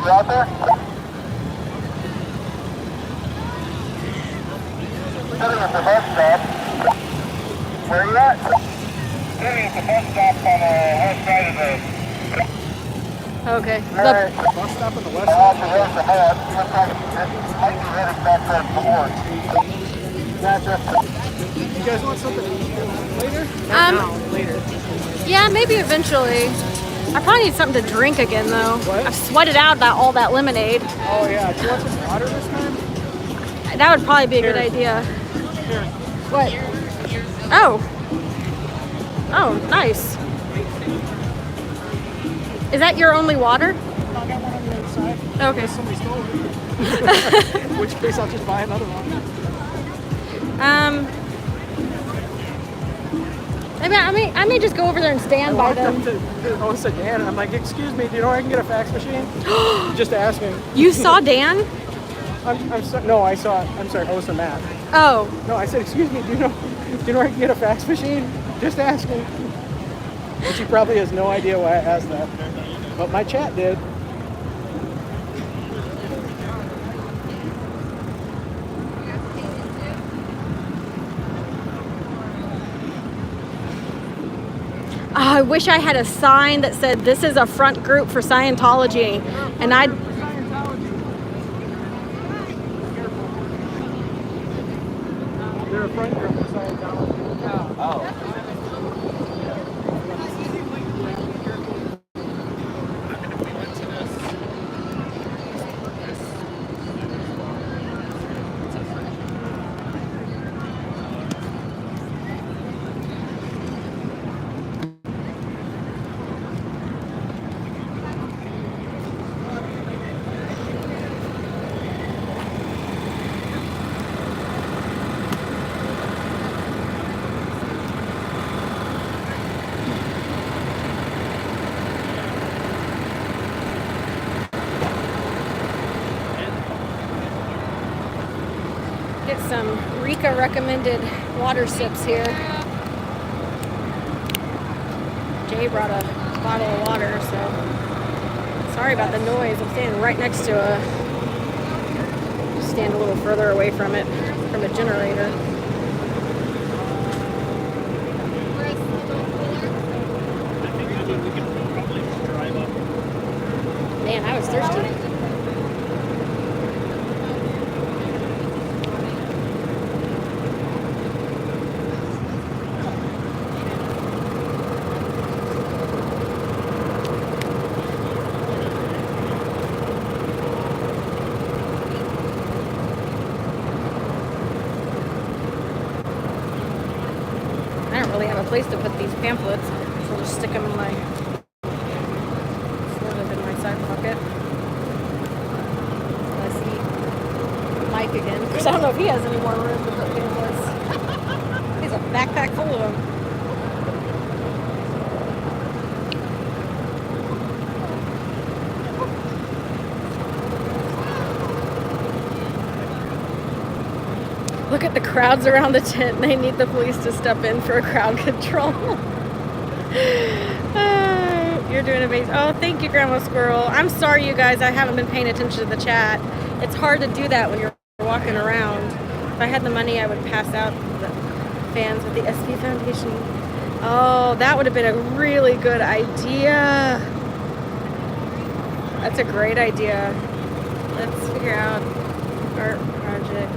You out there? Sitting at the bus stop. Where are you at? Sitting at the bus stop on the west side of the... Okay. Bus stop on the west side? There's the head. Looks like it might be headed back there forward. You guys want something later? Later. Yeah, maybe eventually. I probably need something to drink again, though. What? I've sweated out all that lemonade. Oh, yeah. Do you want some water this time? That would probably be a good idea. Here. What? Oh. Oh, nice. Is that your only water? I got one on the other side. Okay. Somebody stole it. In which case, I'll just buy another one. I may just go over there and stand by them. Oh, it's a Dan. And I'm like, excuse me, do you know where I can get a fax machine? Just asking. You saw Dan? No, I saw. I'm sorry, Osa Matt. Oh. No, I said, excuse me. Do you know where I can get a fax machine? Just asking. And she probably has no idea why I asked that, but my chat did. Oh, I wish I had a sign that said this is a front group for Scientology, and I'd. They're a front group for Scientology. Oh. Get some Rika recommended water sips here. Jay brought a bottle of water, so sorry about the noise. I'm standing right next to stand a little further away from it, from a generator. Man, I was thirsty. Place to put these pamphlets, so I'll just stick them in my side pocket. I see Mike again, because I don't know if he has any more room to put pamphlets. He's a backpack full of them. Look at the crowds around the tent. They need the police to step in for crowd control. You're doing amazing. Oh, thank you, Grandma Squirrel. I'm sorry, you guys. I haven't been paying attention to the chat. It's hard to do that when you're walking around. If I had the money, I would pass out the fans with the SV Foundation. Oh, that would have been a really good idea. That's a great idea. Let's figure out our project.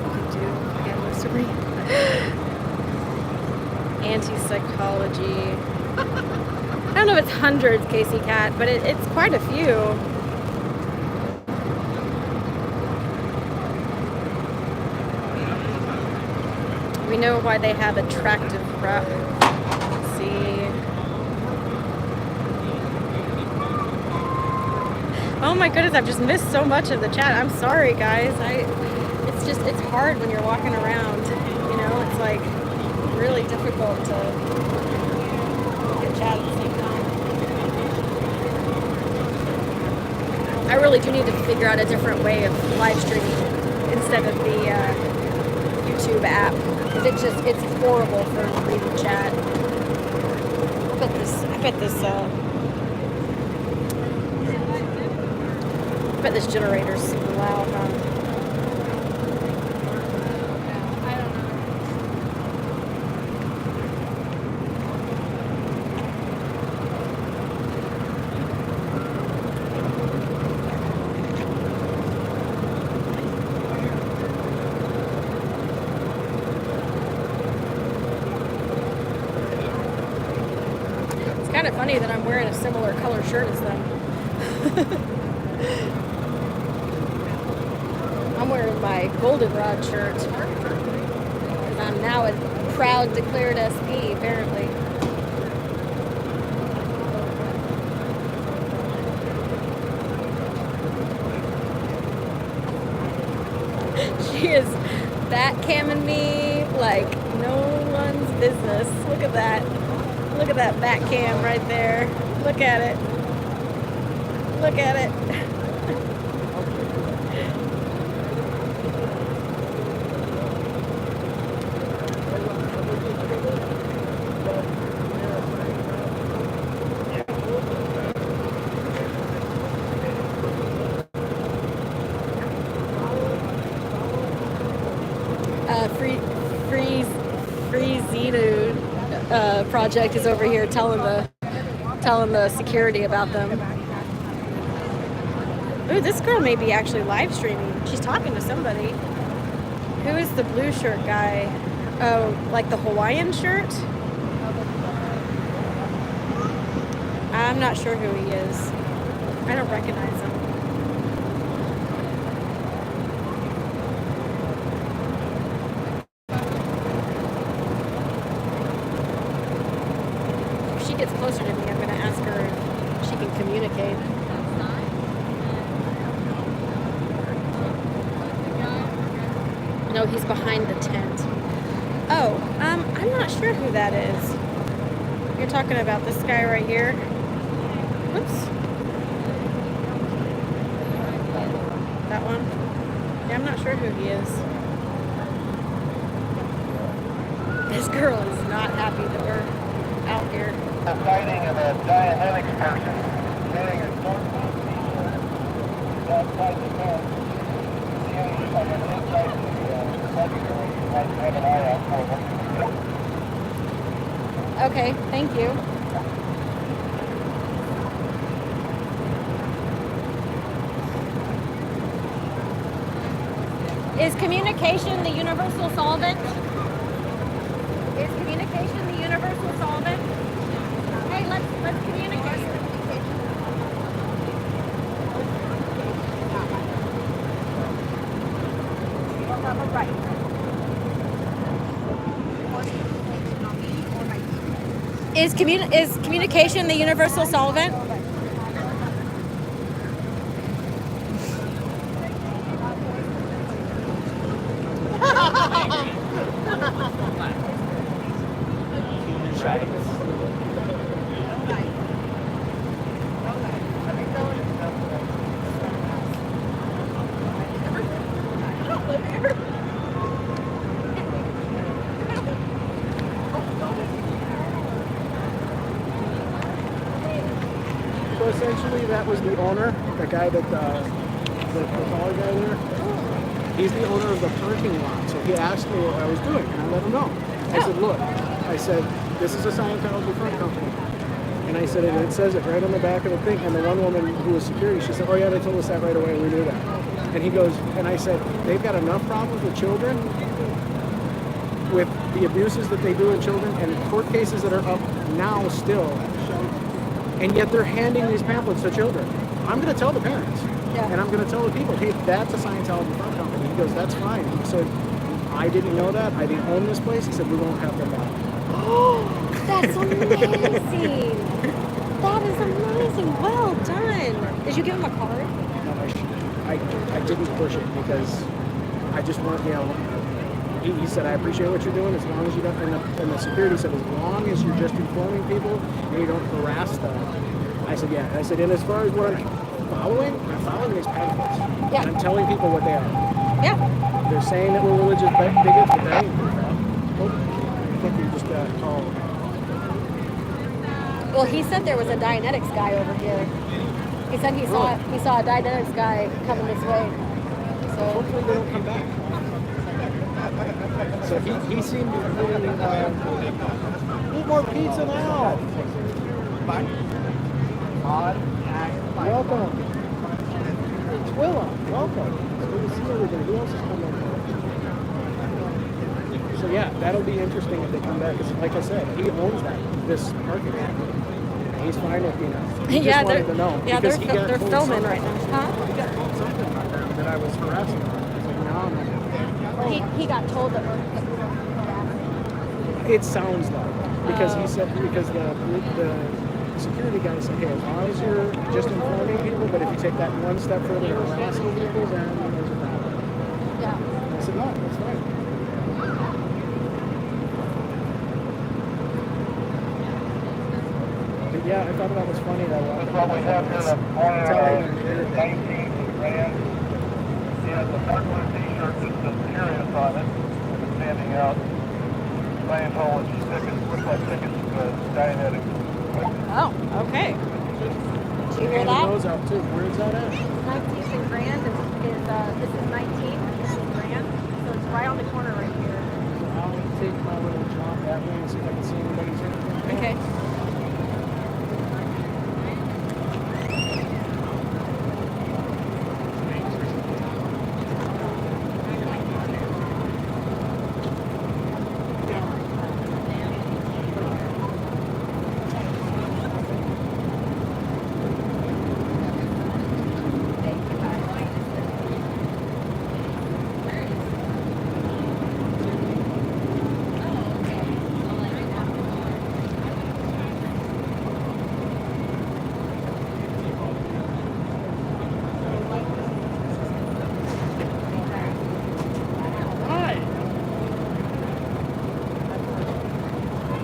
Anti-psychology. I don't know if it's hundreds, Casey Cat, but it's quite a few. We know why they have attractive rep. Let's see. Oh my goodness, I've just missed so much of the chat. I'm sorry, guys. It's hard when you're walking around. You know, it's like really difficult to look at chat at the same time. I really do need to figure out a different way of live streaming instead of the YouTube app, because it's horrible for reading chat. I bet this generator's super loud, huh? Kind of funny that I'm wearing a similar color shirt as them. I'm wearing my goldenrod shirt. And I'm now a proud declared SP, apparently. She is backcamming me like no one's business. Look at that. Look at that back cam right there. Look at it. Look at it. Project is over here telling the security about them. Ooh, this girl may be actually live streaming. She's talking to somebody. Who is the blue shirt guy? Oh, like the Hawaiian shirt? I'm not sure who he is. I don't recognize him. If she gets closer to me, I'm going to ask her if she can communicate. No, he's behind the tent. Oh, I'm not sure who that is. You're talking about this guy right here. Whoops. That one? Yeah, I'm not sure who he is. This girl is not happy that we're out here. A sighting of a Dianetics person wearing a dark blue t-shirt outside the fence. Seeing like an insight to the secondary, you might have an eye out for them. Okay, thank you. Is communication the universal solvent? Is communication the universal solvent? Hey, let's communicate. Right. Is communication the universal solvent? So essentially, that was the owner, the guy that the taller guy there. He's the owner of the parking lot. So he asked me what I was doing, and I let him know. I said, look, I said, this is a Scientology front company. And I said, and it says it right on the back of the thing. And the one woman who was security, she said, oh yeah, they told us that right away, we knew that. And he goes, and I said, they've got enough problems with children, with the abuses that they do in children, and court cases that are up now still. And yet they're handing these pamphlets to children. I'm going to tell the parents. Yeah. And I'm going to tell the people, hey, that's a Scientology front company. He goes, that's fine. He said, I didn't know that. I didn't own this place. He said, we won't have them back. Oh, that's amazing. That is amazing. Well done. Did you give him a card? No, I didn't push it because I just want, he said, I appreciate what you're doing as long as you don't, and the security said, as long as you're just informing people and you don't harass them. I said, yeah. I said, and as far as what I'm following these pamphlets. Yeah. And I'm telling people what they are. Yeah. They're saying that we're religious bigots, but that ain't true. Oh, I think we just got called. Well, he said there was a Dianetics guy over here. He said he saw a Dianetics guy coming this way. So hopefully they don't come back. So he seemed to really eat more pizza now. Welcome. Twilla, welcome. It's good to see everybody. Who else is coming? So yeah, that'll be interesting if they come back. Because like I said, he owns this parking lot. He's fine with He just wanted to know. Yeah, they're filming right now. Huh? He got told something about that I was harassing him. I was like, no, I'm not. He got told that we're It sounds like because he said the security guy said, hey, as long as you're just informing people, but if you take that one step further and harassing people, then there's a problem. Yeah. I said, no, that's fine. But yeah, I thought that was funny that That's what we have here, the corner of 19th and Grand. Yeah, the dark blue t-shirt with the curious on it, and it's standing out. Scientology tickets, looks like tickets to Dianetics. Oh, okay. Did you hear that? Those out too. Where's that at? 19th and Grand is this is 19th. This is Grand, so it's right on the corner right here. I'll take my little jaunt that way and see if I can see anybody's here. Okay.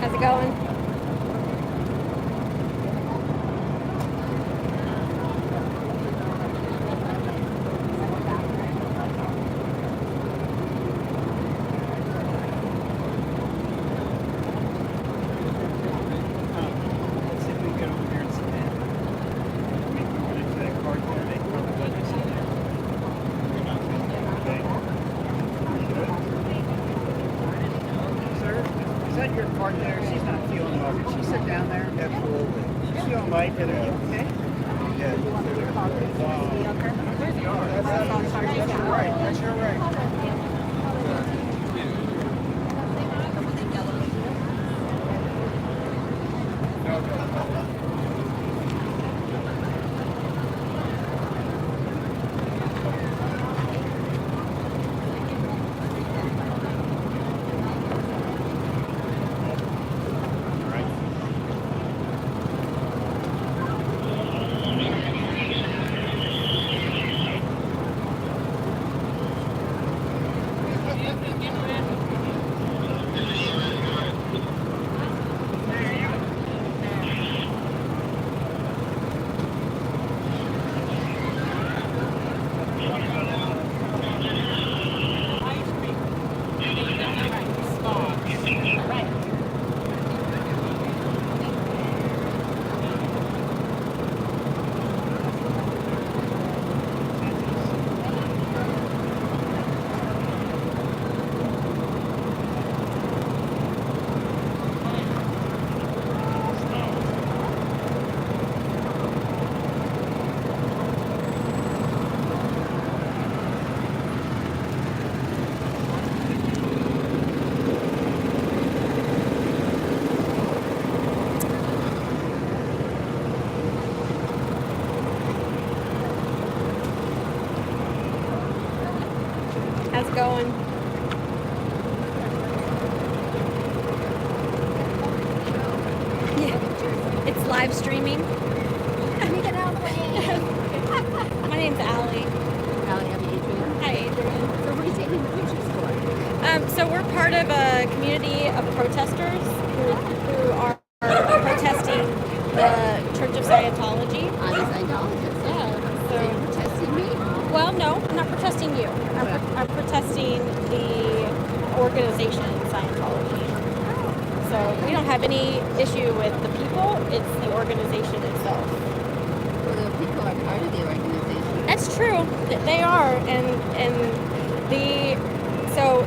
How's it going? Let's see if we can get over here and sit down. We can go into that card there. They probably let us in there. Sir, is that your card there? She's not feeling well. Can she sit down there? Absolutely. She's feeling lightheaded. Are you okay? Yeah. That's your right. That's your right. How's it going? Yeah. It's live streaming. Let me get out of the way. My name's Allie. Allie, I'm Adrian. Hi, Adrian. So what are you taking the pictures for? So we're part of a community of protesters who are protesting the Church of Scientology. I'm a Scientologist. Yeah. So you're protesting me? Well, no, I'm not protesting you. I'm protesting the organization Scientology. So we don't have any issue with the people, it's the organization itself. Well, the people are part of the organization. That's true. They are, and so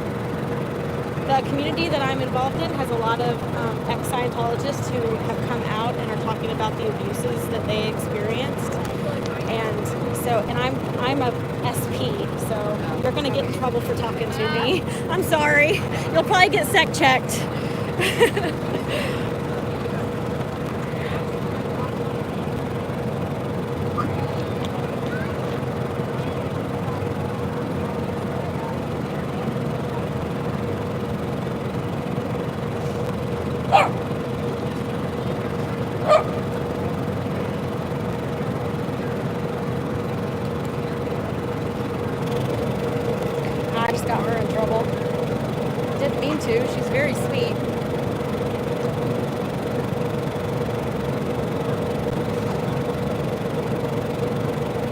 the community that I'm involved in has a lot of ex-Scientologists who have come out and are talking about the abuses that they experienced. And I'm a SP, so you're gonna get in trouble for talking to me. I'm sorry. You'll probably get sec checked. I just got her in trouble. Didn't mean to. She's very sweet.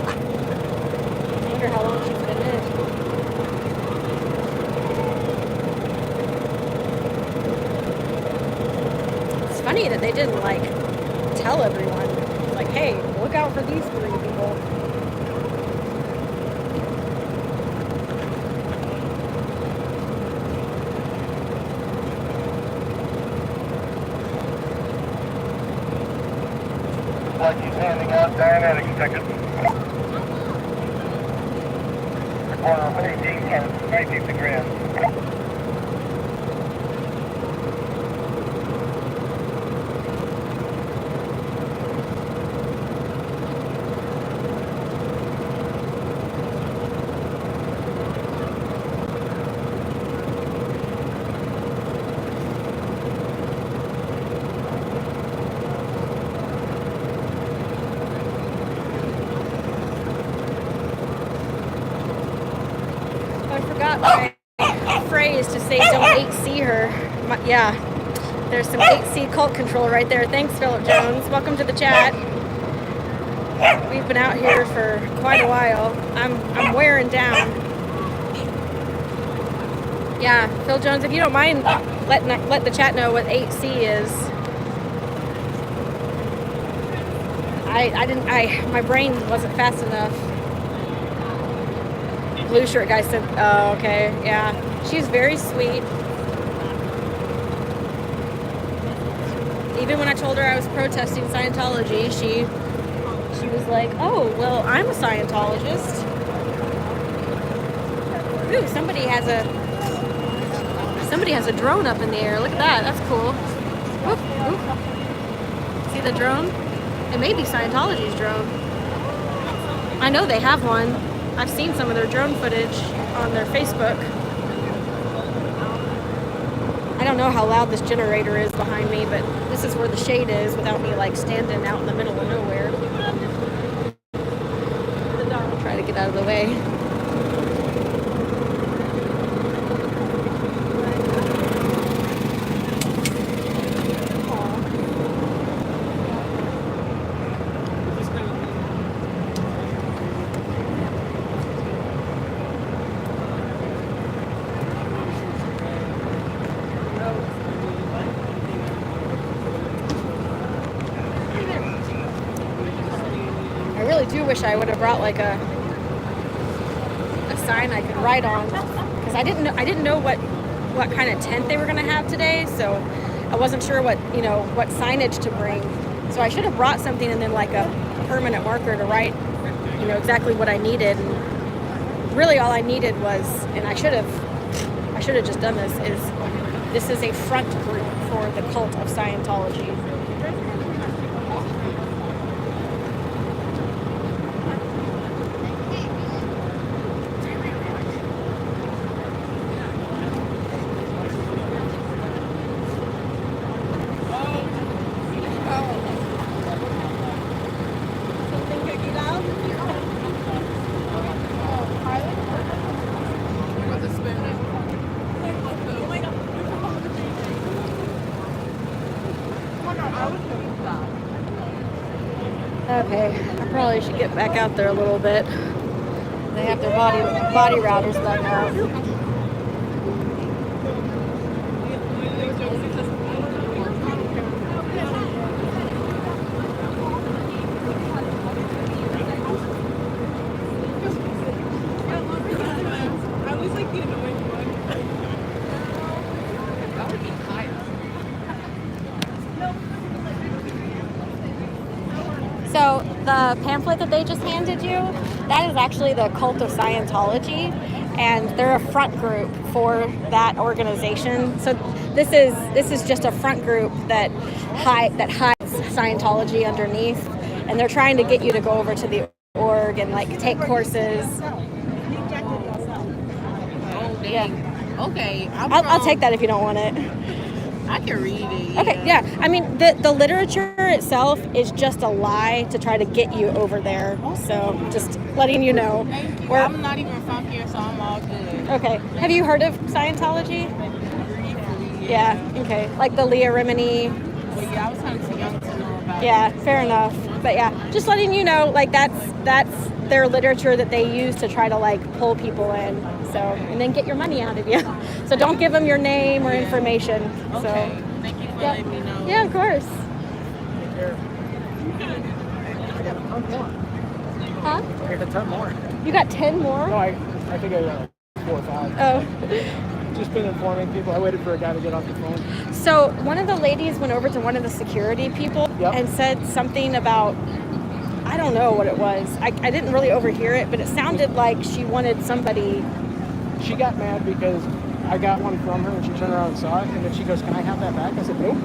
I wonder how long she's been in. It's funny that they didn't like tell everyone. Like, hey, look out for these 3 people. like he's handing out Dianetics tickets. The corner of 18th and 19th and Grand. I forgot my phrase to say don't 8C her. Yeah, there's some 8C cult control right there. Thanks, Philip Jones. Welcome to the chat. We've been out here for quite a while. I'm wearing down. Yeah, Phil Jones, if you don't mind, let the chat know what 8C is. My brain wasn't fast enough. Blue shirt guy said, oh, okay, yeah. She's very sweet. Even when I told her I was protesting Scientology, she was like, oh, well, I'm a Scientologist. Ooh, somebody has a drone up in the air. Look at that, that's cool. Oop, oop. See the drone? It may be Scientology's drone. I know they have one. I've seen some of their drone footage on their Facebook. I don't know how loud this generator is behind me, but this is where the shade is without me like standing out in the middle of nowhere. I'll try to get out of the way. I really do wish I would have brought like a sign I could write on, because I didn't know what kind of tent they were gonna have today, so I wasn't sure what signage to bring. So I should have brought something and then like a permanent marker to write exactly what I needed. And really all I needed was, and I should have just done this, this is a front group for the cult of Scientology. Okay, I probably should get back out there a little bit. They have their body routers back out. So the pamphlet that they just handed you, that is actually the cult of Scientology, and they're a front group for that organization. So this is just a front group that hides Scientology underneath, and they're trying to get you to go over to the org and like take courses. Yeah. Okay. I'll take that if you don't want it. I can read it. Yeah. Okay, yeah. I mean, the literature itself is just a lie to try to get you over there. So just letting you know. Thank you. I'm not even from here, so I'm all good. Okay. Have you heard of Scientology? Briefly, Yeah. Okay. Like the Leah Remini. Well, yeah, I was kind of too young to know about Yeah, it. fair enough. But yeah, just letting you know, like that's their literature that they use to try to like pull people in. So, and then get your money out of you. So don't give them your name or information. Okay. So, Thank you for yeah. letting me know. Yeah, of course. Huh? I got 10 more. You got 10 more? No, I think I got 4 or 5. Oh. Just been informing people. I waited for a guy to get off the phone. So one of the ladies went over to one of the security people and said something about, I don't know what it was. I didn't really overhear it, but it sounded like she wanted somebody. She got mad because I got one from her and she turned around and saw it, and then she goes, "Can I have that back?" I said, "Nope."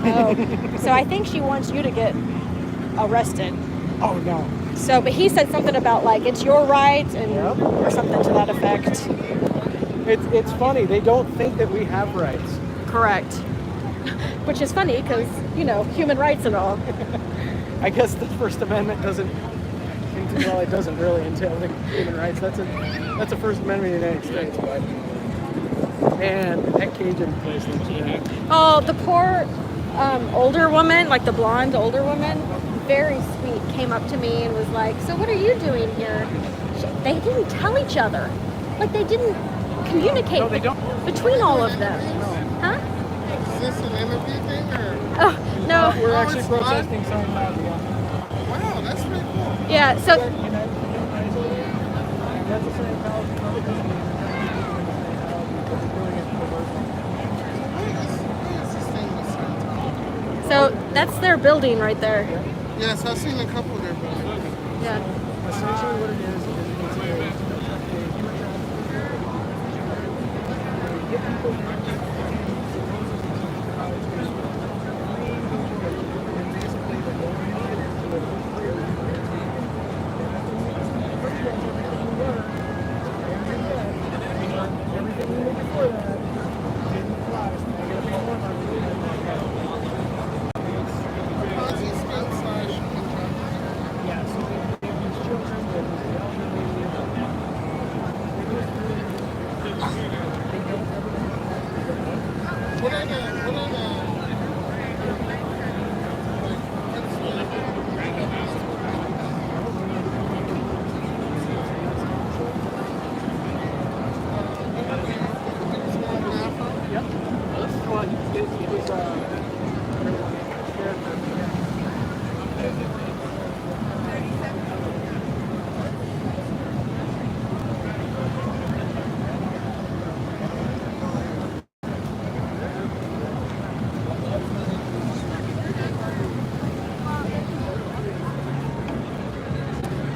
Oh, so I think she wants you to get arrested. Oh no. So, but he said something about like it's your right and or something to that effect. It's funny. They don't think that we have rights. Correct. Which is funny because, you know, human rights and all. I guess the First Amendment doesn't. Well, it doesn't really entail the human rights. That's a First Amendment in the United States, but man, that Cajun place looks bad. Oh, the poor older woman, like the blonde older woman, very sweet, came up to me and was like, "So what are you doing here?" They didn't tell each other. Like they didn't communicate No, they don't. Between all of them. Huh? Is this an interview thing or? Oh, no. We're actually protesting Scientology. Wow, that's pretty cool. Yeah, so that's their building right there. Yes, I've seen a couple of their buildings. Yeah. Essentially what it is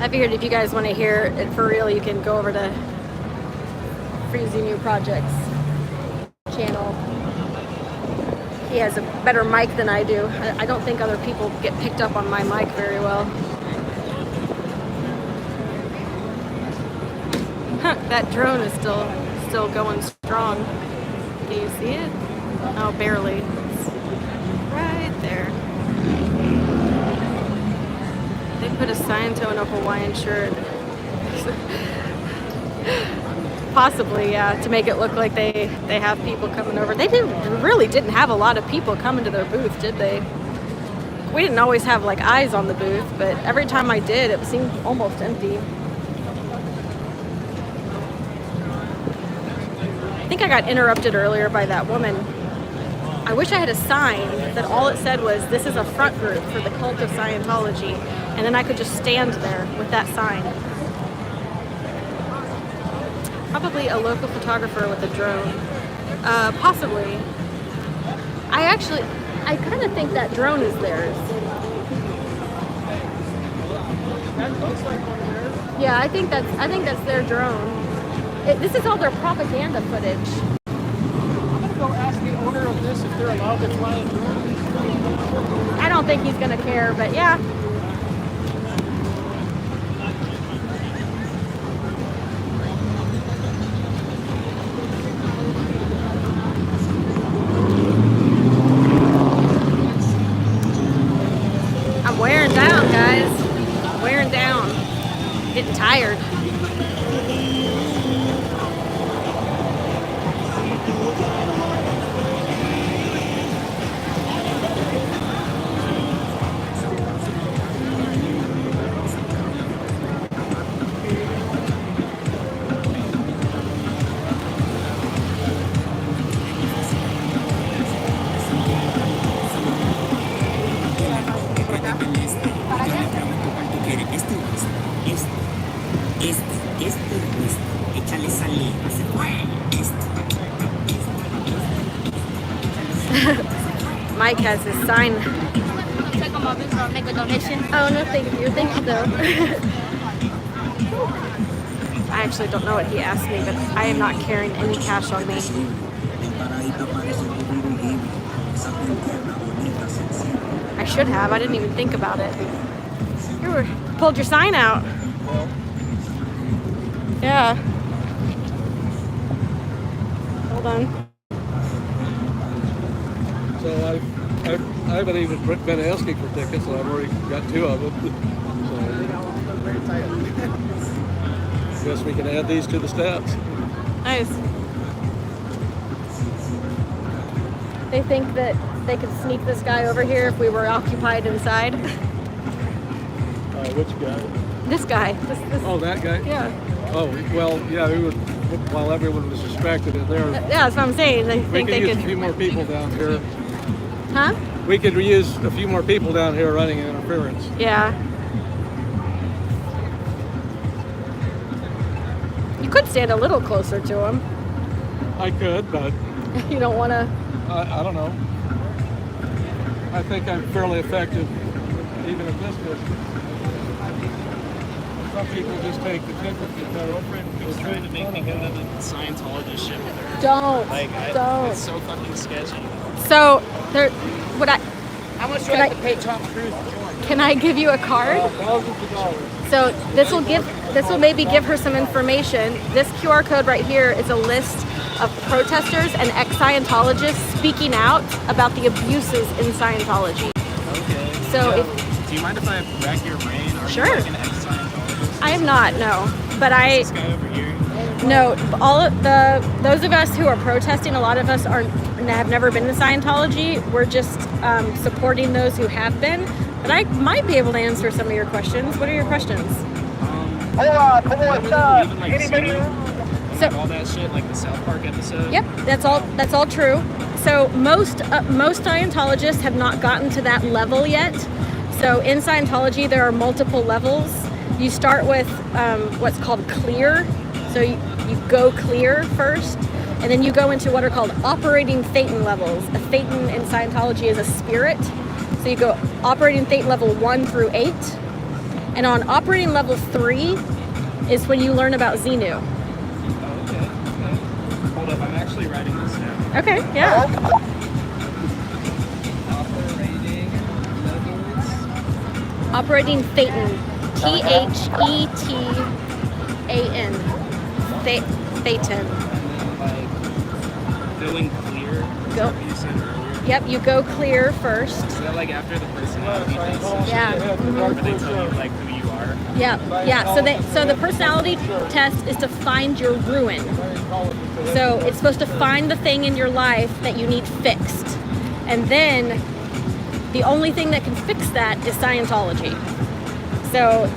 I figured if you guys want to hear it for real, you can go over to Freezy New Project's channel. He has a better mic than I do. I don't think other people get picked up on my mic very well. Huh, that drone is still going strong. Can you see it? Oh, barely. It's right there. They put a Sciento in a Hawaiian shirt. Possibly, yeah, to make it look like they have people coming over. They really didn't have a lot of people coming to their booth, did they? We didn't always have like eyes on the booth, but every time I did, it seemed almost empty. I think I got interrupted earlier by that woman. I wish I had a sign that all it said was, "This is a front group for the cult of Scientology," and then I could just stand there with that sign. Probably a local photographer with a drone. Possibly. I kind of think that drone is theirs. That looks like one of theirs. Yeah, I think that's their drone. This is all their propaganda footage. I'm gonna go ask the owner of this if they're allowed to fly a drone. I don't think he's gonna care, but yeah. I'm wearing down, guys. I'm wearing down. Getting tired. Mike has his sign. Take a moment to make a donation. Oh, no, thank you. Thank you, though. I actually don't know what he asked me, but I am not carrying any cash on me. I should have. I didn't even think about it. You pulled your sign out. Yeah. Hold on. So I haven't even been asking for tickets, and I've already got 2 of them. So I guess we can add these to the stats. Nice. They think that they could sneak this guy over here if we were occupied inside. Which guy? This guy. This. Oh, that guy? Yeah. Oh, well, yeah, we would, while everyone was distracted in there. Yeah, that's what I'm saying. They think they use could. a few more people down here. Huh? We could use a few more people down here running interference. Yeah. You could stand a little closer to him. I could, but You don't want to. I don't know. I think I'm fairly effective, even at this distance. Some people just take the temperature. My girlfriend keeps trying to make me go to the Scientologist shit with her. Don't. Don't. It's so fucking sketchy. So there. What I. How much do I have to pay Tom Cruise to join? Can I give you a card? Thousands of dollars. So this will maybe give her some information. This QR code right here is a list of protesters and ex-Scientologists speaking out about the abuses in Scientology. Okay. So do you mind if I rack your brain? Are Sure. you like an ex-Scientologist? I am not, no. But This guy over here. No, all of those of us who are protesting, a lot of us have never been to Scientology. We're just supporting those who have been. But I might be able to answer some of your questions. What are your questions? So all that shit, like the South Park episode. Yep, that's all true. So most Scientologists have not gotten to that level yet. So in Scientology, there are multiple levels. You start with what's called clear. So you go clear first, and then you go into what are called operating Thetan levels. A Thetan in Scientology is a spirit. So you go operating Thetan level 1 through 8. And on operating level 3 is when you learn about Xenu. Oh, okay. Hold up, I'm actually writing this down. Okay, yeah. Operating Thetan. Thetan. Thetan. Like going clear. Go. What you said earlier. Yep, you go clear first. Is that like after the personality test? Yeah. Where they tell you like who you are? Yeah. So the personality test is to find your ruin. So it's supposed to find the thing in your life that you need fixed. And then the only thing that can fix that is Scientology. So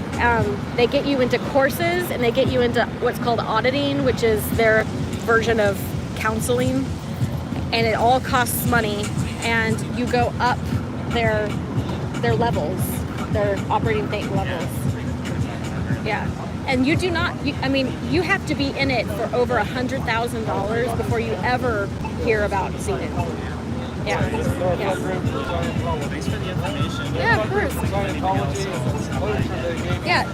they get you into courses, and they get you into what's called auditing, which is their version of counseling. And it all costs money, and you go up their levels, their operating Thetan levels. Yeah. And you do not, you have to be in it for over $100,000 before you ever hear about Xenu. Yeah. Thanks for the information. Yeah, of course. Yeah,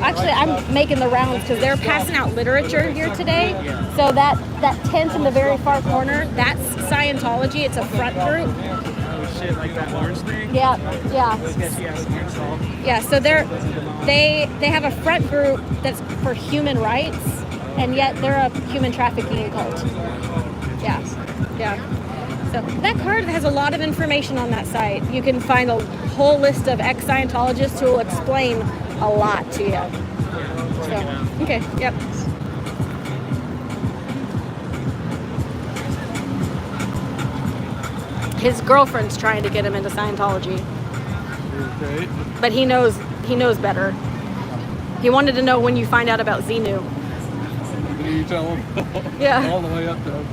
actually I'm making the rounds because they're passing out literature here today. So that tent in the very far corner, that's Scientology. It's a front group. Oh shit, like that orange thing? Yeah. Yeah, so they have a front group that's for human rights, and yet they're a human trafficking cult. Yeah. So that card has a lot of information on that site. You can find a whole list of ex-Scientologists who will explain a lot to you. So, okay, yep. His girlfriend's trying to get him into Scientology. Okay. But he knows better. He wanted to know when you find out about Xenu. You tell them. Yeah. All the way up to,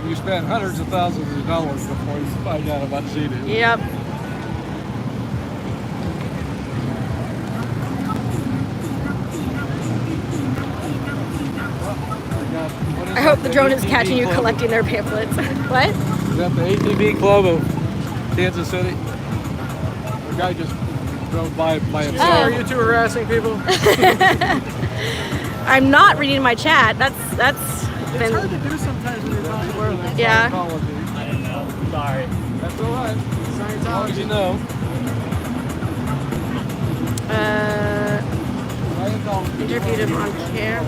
you spend hundreds of thousands of dollars before you find out about Xenu. Yep. I hope the drone is catching you collecting their pamphlets. What? Is that the ATV Club of Kansas City. The guy just drove by himself. Are you two harassing people? I'm not reading my chat. That's It's been. hard to do sometimes when you're talking about it. Yeah. I didn't know. Sorry. That's all right. As long as you know. Interviewed him on camera.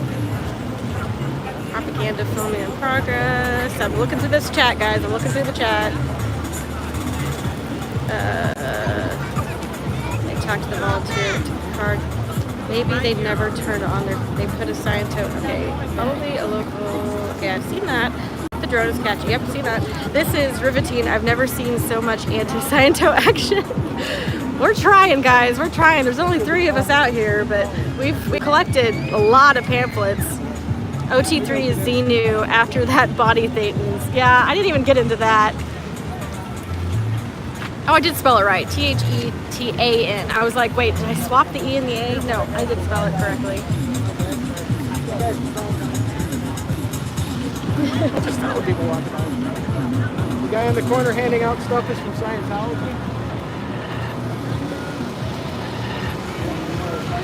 Propaganda filming in progress. I'm looking through this chat, guys. I'm looking through the chat. They talked to the volunteer card. Maybe they never turned on their. They put a Sciento. Okay, probably a local. Okay, I've seen that. The drone is catchy. Yep, seen that. This is riveting. I've never seen so much anti-Sciento action. We're trying, guys. We're trying. There's only 3 of us out here, but we collected a lot of pamphlets. OT3 is Xenu after that body thetans. Yeah, I didn't even get into that. Oh, I did spell it right. Thetan. I was like, wait, did I swap the E and the A? No, I did spell it correctly. Just how people walk by. The guy in the corner handing out stuff is from Scientology.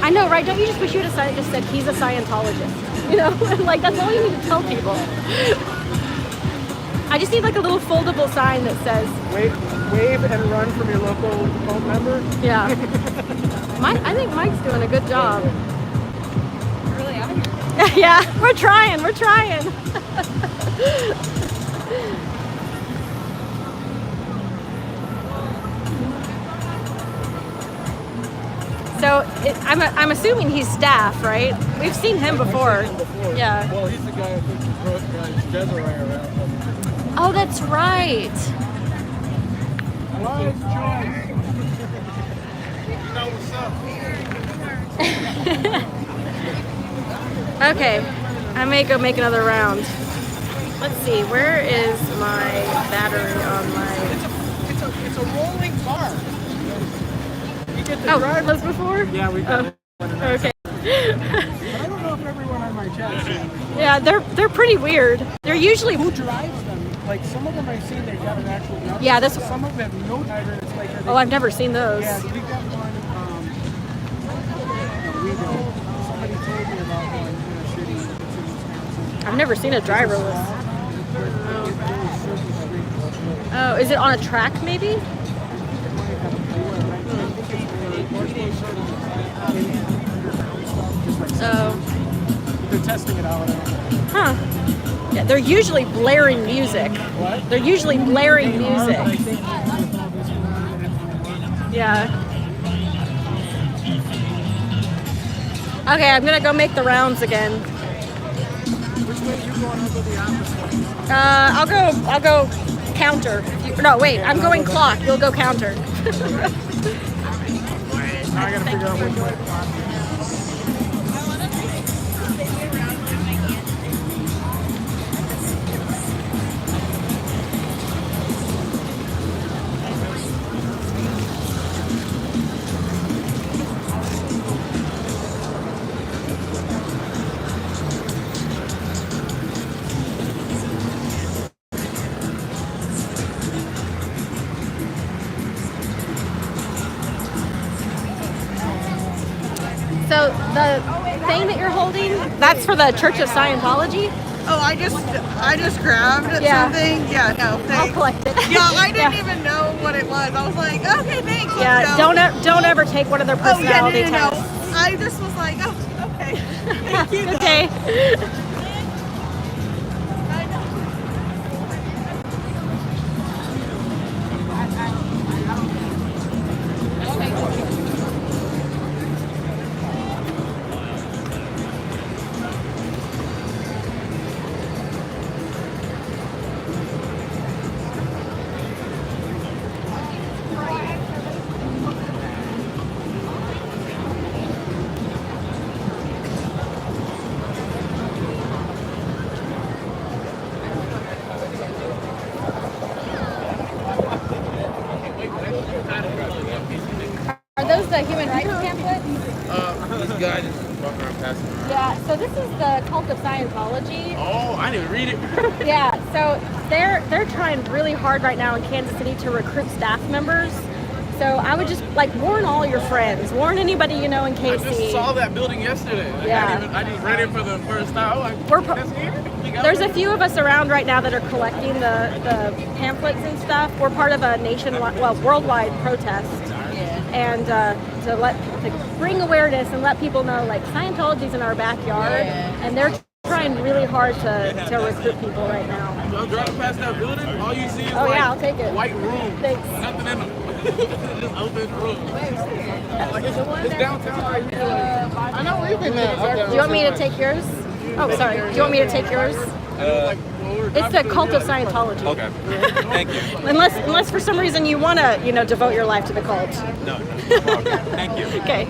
I know, right? Don't you just wish you would have just said he's a Scientologist? You know, like that's all you need to tell people. I just need like a little foldable sign that says wave and run from your local cult member. Yeah. I think Mike's doing a good job. Really out here. Yeah, we're trying. We're trying. So I'm assuming he's staff, right? We've seen him before. Yeah. Well, he's the guy I think who drives Desiree around. Oh, that's right. Wise choice. You know what's up. Okay, I may go make another round. Let's see, where is my battery on my... It's a rolling car. Oh, was before? Yeah, we got it. Okay. But I don't know if everyone on my chat is. Yeah, they're pretty weird. They're usually... Who drives them? Like some of them I've seen, they've got an actual driver. Yeah, this. Some of them have no driver. And it's like. Oh, I've never seen those. Yeah, we got one. We don't. Somebody told me about one in a city that's in Wisconsin. I've never seen a driverless. Oh, is it on a track maybe? Oh. They're testing it out. Huh. Yeah, they're usually blaring music. What? They're usually blaring music. Yeah. Okay, I'm gonna go make the rounds again. Which way are you going? I'll go the opposite. I'll go counter. No, wait, I'm going clock. You'll go counter. I gotta figure out which way. So the thing that you're holding, that's for the Church of Scientology? Oh, I just grabbed something. Yeah, no, thanks. I'll collect it. Yeah, I didn't even know what it was. I was like, okay, thanks. Yeah, don't ever take one of their personality tests. No. I just was like, oh, okay. Thank you. Good day. Are those the human rights pamphlets? This guy just walking around passing around. Yeah, so this is the Cult of Scientology. Oh, I didn't even read it. Yeah, so they're trying really hard right now in Kansas City to recruit staff staff members. So I would just like warn all your friends, warn anybody you know in KC. I just saw that building yesterday. Like, Yeah. I just read it for the first time. I'm like, We're that's here? There's a few of us around right now that are collecting the pamphlets and stuff. We're part of a worldwide protest, and to bring awareness and let people know like Scientology's in our backyard, and they're trying really hard to recruit people right now. I'm driving past that building. All you see is I'll take it. white rooms. Thanks. Nothing in them. Just open rooms. Like it's downtown right here. I know where you've been at. Do you want me to take yours? Oh, sorry. Do you want me to take yours? It's the cult of Scientology. Okay. Thank you. Unless for some reason you want to, devote your life to the cult. No. Okay. Thank you. Okay.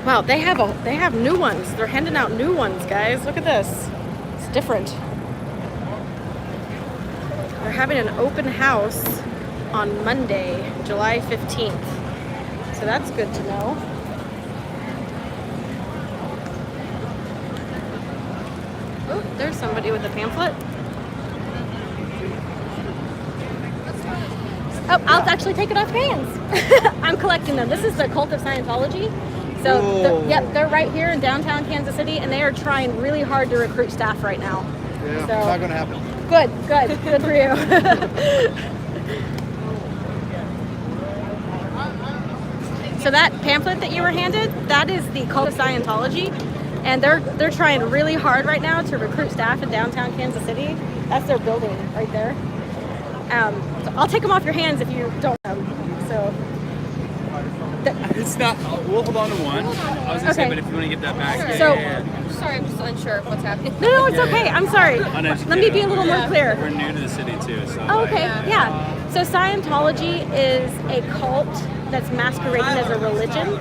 Wow, they have new ones. They're handing out new ones, guys. Look at this. It's different. They're having an open house on Monday, July 15th. So that's good to know. Oh, there's somebody with a pamphlet. Oh, I'll actually take it off your hands. I'm collecting them. This is the Cult of Scientology. So, they're right here in downtown Kansas City, and they are trying really hard to recruit staff right now. Yeah, so, it's not going to happen. Good for you. So that pamphlet that you were handed, that is the Cult of Scientology, and they're trying really hard right now to recruit staff in downtown Kansas City. That's their building right there. So I'll take them off your hands if you don't have them. So. It's not. We'll hold on to one. I was gonna say, but if you want to get that back. So, I'm sorry, I'm just unsure of what's happening. No, it's okay. I'm sorry. Let me be a little more clear. We're new to the city too, so. Oh, okay, yeah. So Scientology is a cult that's masquerading as a religion.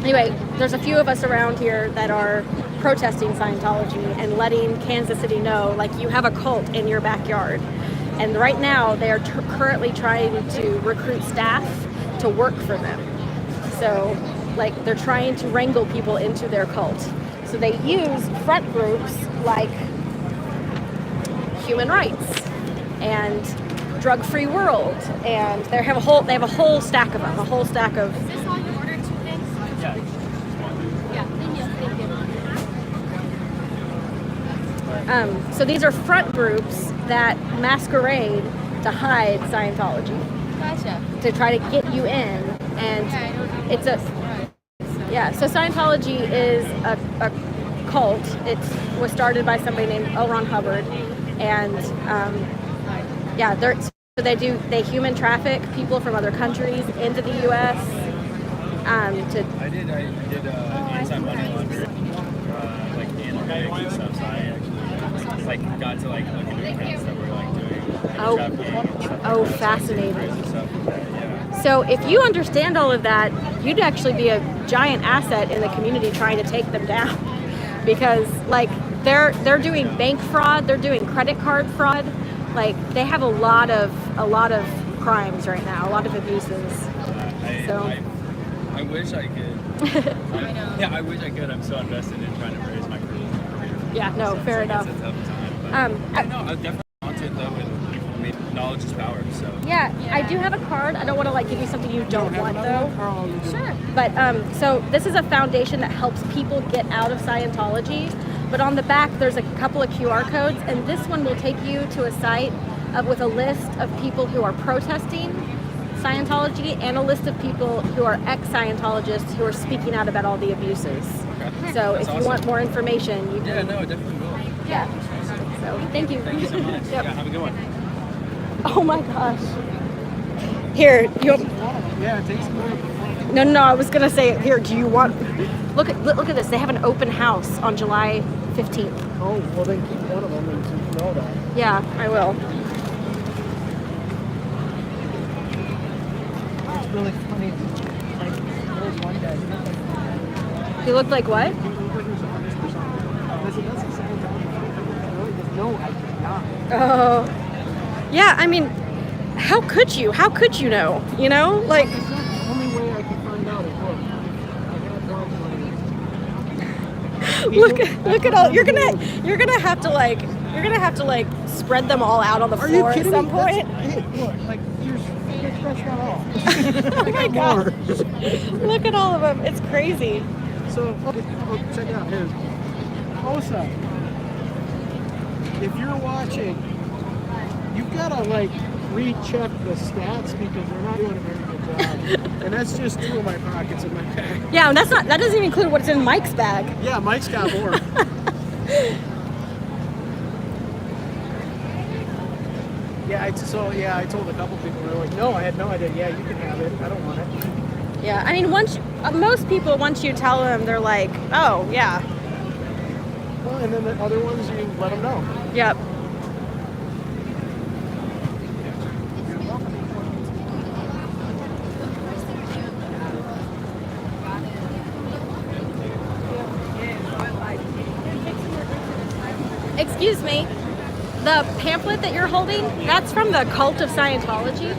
Anyway, there's a few of us around here that are protesting Scientology and letting Kansas City know, like, you have a cult in your backyard. And right now, they are currently trying to recruit staff to work for them. So, like, they're trying to wrangle people into their cult. So they use front groups like Human Rights and Drug-Free World, and they have a whole stack of them, a whole stack of. Is this all you ordered? 2 things? Yeah. Yeah, thank you. So these are front groups that masquerade to hide Scientology. Gotcha. To try to get you in, and it's a So Scientology is a cult. It was started by somebody named L. Ron Hubbard, and they human traffic people from other countries into the U.S. I did anti-money laundering, like anti-bags and stuff. So I actually got to look into accounts that were doing trafficking and stuff. Fascinating. And stuff like that, yeah. So if you understand all of that, you'd actually be a giant asset in the community trying to take them down, because they're doing bank fraud, they're doing credit card fraud, they have a lot of crimes right now, a lot of abuses. I wish I could. I wish I could. I'm so invested in trying to raise my career. Yeah, no, fair enough. It's a tough time, but I definitely want it though, and knowledge is power. So yeah, I do have a card. I don't want to give you something you don't want though. Sure. But so this is a foundation that helps people get out of Scientology. But on the back, there's a couple of QR codes, and this one will take you to a site with a list of people who are protesting Scientology and a list of people who are ex-Scientologists who are speaking out about all the abuses. Okay. So That's if awesome. you want more information, you can. Yeah, no, I definitely will. Yeah. So thank you. Thank you so much. Yep. Yeah, have a good one. Oh my gosh. Here, you. Yeah, it takes more. No, I was gonna say, here, do you want, look at this, they have an open house on July 15th. Oh, well then keep one of them and so you know that. Yeah, I will. It's really funny. There's one guy. He looked like what? He looked like he was a homeless person. I said, that's the same time. No, I did not. Oh. Yeah, I mean, how could you know? You know? It's not the only way I could find out is look. I had dogs look at all. You're gonna have to like spread them all out on the floor at some point. Hey, look, like that's not all. Oh my god! Look at all of them. It's crazy. So check it out. Here, Osa. If you're watching, you've gotta like recheck the stats because they're not doing a very good job. And that's just 2 of my pockets in my bag. Yeah, and that doesn't even include what's in Mike's bag. Yeah, Mike's got more. I told a couple people, they were like, no, I had no idea. Yeah, you can have it. I don't want it. Yeah, I mean, most people, once you tell them, they're like, oh, yeah. Well, and then the other ones, you let them know. Yep. Excuse me. The pamphlet that you're holding, that's from the Cult of Scientology.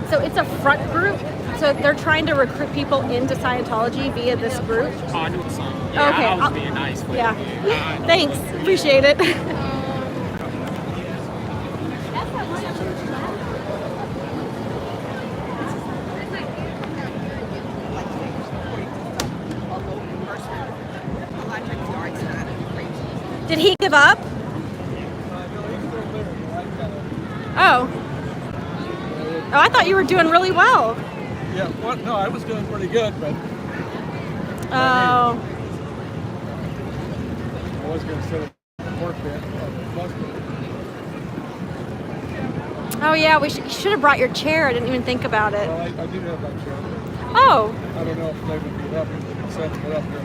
So it's a front group. So they're trying to recruit people into Scientology via this group. Oh, I knew some. Yeah, okay. I was being nice. But yeah. Thanks. Appreciate it. Did he give up? Oh. Oh, I thought you were doing really well. Yeah, well, no, I was doing pretty good, but... Oh. I was going to sit at the work bed. Oh, yeah, you should have brought your chair. I didn't even think about it. Well, I do have that chair. Oh. I don't know if they would be happy with the consent we're up here or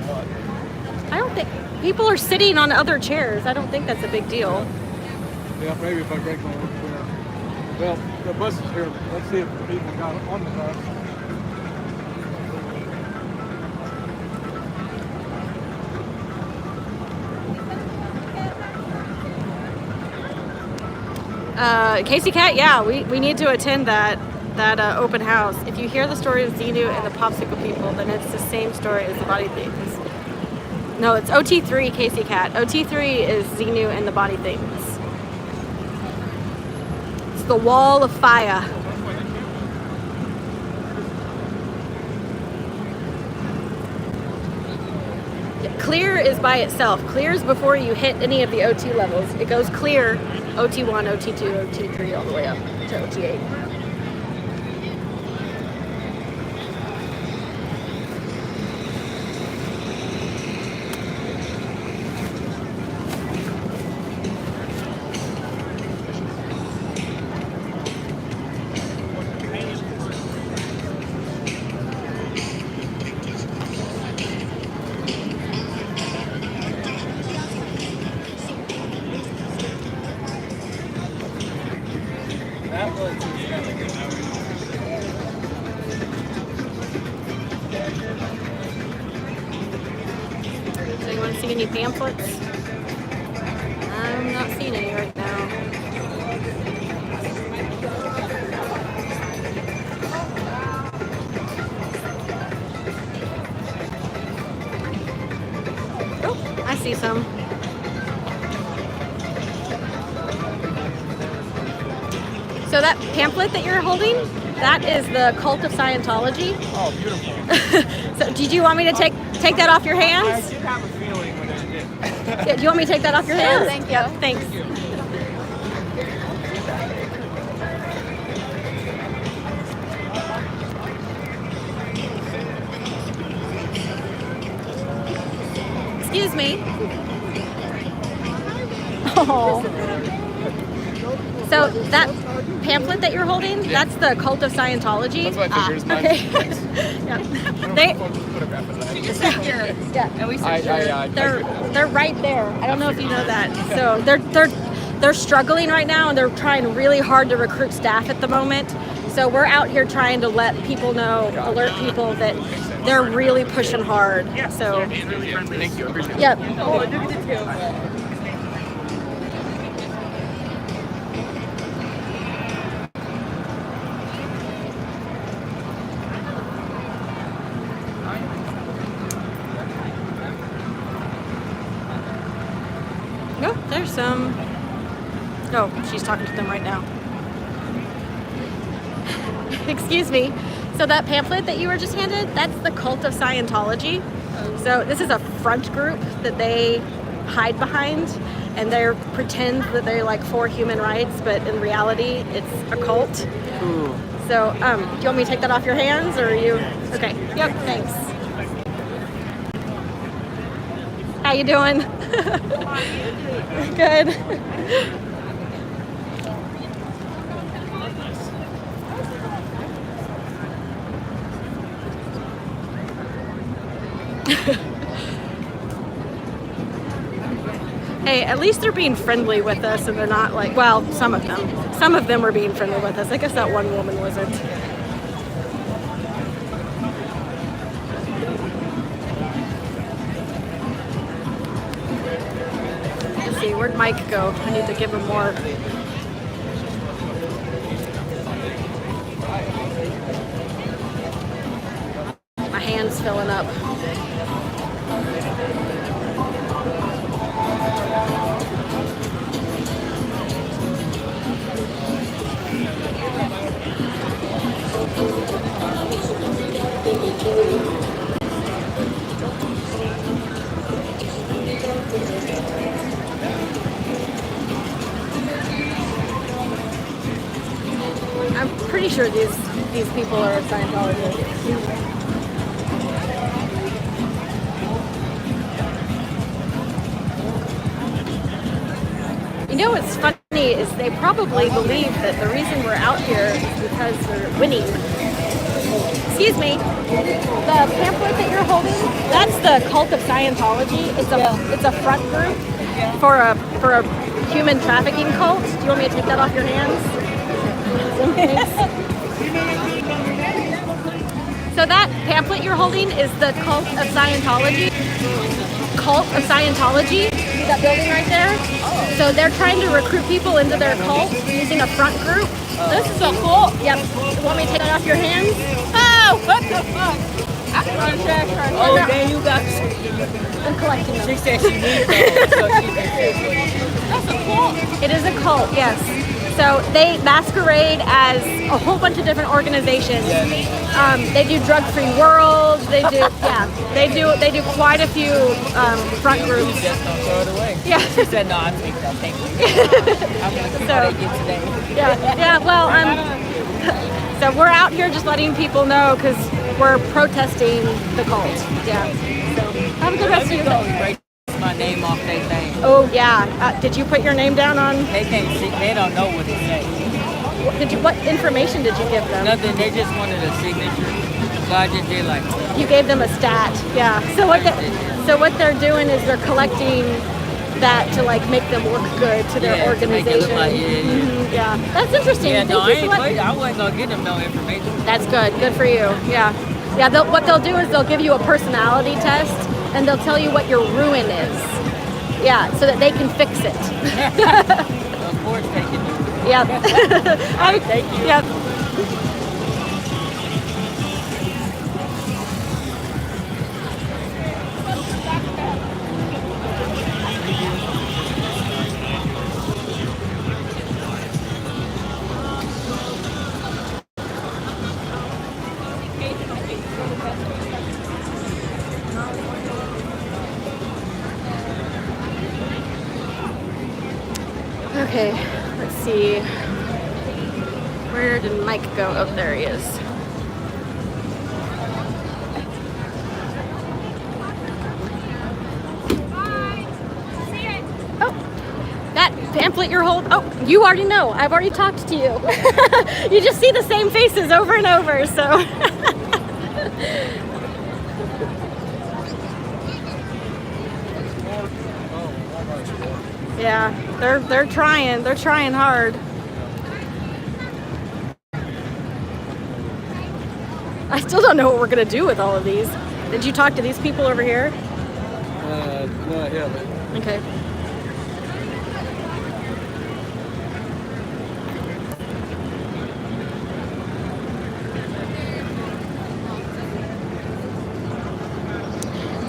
what. I don't think... People are sitting on other chairs. I don't think that's a big deal. Yeah, maybe if I break my own chair. Well, the bus is here. Let's see if the people got on the bus. Casey Cat, yeah, we need to attend that open house. If you hear the story of Xenu and the popsicle people, then it's the same story as the body things. No, it's OT3 Casey Cat. OT3 is Xenu and the body things. It's the wall of fire. Clear is by itself. Clear is before you hit any of the OT levels. It goes clear, OT1, OT2, OT3, all the way up to OT8. So you want to see any pamphlets? I'm not seeing any right now. Oh, I see some. So that pamphlet that you're holding, that is the Cult of Scientology. Oh, beautiful. So did you want me to take that off your hands? I did have a feeling when I did. Yeah, do you want me to take that off your hands? Thank you. Yep, thanks. Excuse me. Oh. So that pamphlet that you're holding, that's the Cult of Scientology. That's my fingers, mine. Okay. Yeah. They, yeah. At least they're right there. I don't know if you know that. So they're struggling right now, and they're trying really hard to recruit staff at the moment. So we're out here trying to let people know, alert people that they're really pushing hard. So thank you. yep. Oh, I did get to. Oh, there's some. Oh, she's talking to them right now. Excuse me. So that pamphlet that you were just handed, that's the Cult of Scientology. So this is a front group that they hide behind, and they pretend that they're like for human rights, but in reality, it's a cult. Ooh. So, do you want me to take that off your hands, or are you? Okay. Yep. Thanks. How you doing? Good. Hey, at least they're being friendly with us, and they're not like, well, some of them. Some of them were being friendly with us. I guess that one woman wasn't. Let's see, where'd Mike go? I need to give him more. My hand's filling up. I'm pretty sure these people are Scientologists. You know what's funny is they probably believe that the reason we're out here is because we're winning. Excuse me. The pamphlet that you're holding, that's the Cult of Scientology. It's a front group for a human trafficking cult. Do you want me to take that off your hands? So that pamphlet you're holding is the Cult of Scientology. Cult of Scientology. See that building right there? So they're trying to recruit people into their cult using a front group. This is a cult. Yep. Want me to take it off your hands? Oh, what the fuck? Oh, then you got. I'm collecting them. She said she needs those, so she can fix it. That's a cult. It is a cult, yes. So they masquerade as a whole bunch of different organizations. They do drug-free world. They do, they do quite a few front groups. You just don't throw it away. Yeah. She said, no, I take that. Thank you. I'm gonna see how they get today. Yeah. Well, so we're out here just letting people know because we're protesting the cult. Yeah. So have a good rest of your day. My name off their thing. Oh yeah. Did you put your name down on? They can't see. They don't know what to say. What information did you give them? Nothing. They just wanted a signature. So I just did like. You gave them a stat. Yeah. So what they're doing is they're collecting that to like make them look good to their organization. Yeah. That's interesting. Yeah. No, I wasn't gonna give them no information. That's good. Good for you. Yeah. Yeah. What they'll do is they'll give you a personality test. And they'll tell you what your ruin is. Yeah, so that they can fix it. Of course they can do it. Yep. Thank you. Yep. Okay, let's see. Where did Mike go? Oh, there he is. Oh, that pamphlet you're holding. Oh, you already know. I've already talked to you. You just see the same faces over and over, so. Yeah, they're trying. They're trying hard. I still don't know what we're gonna do with all of these. Did you talk to these people over here? No, I haven't. Okay.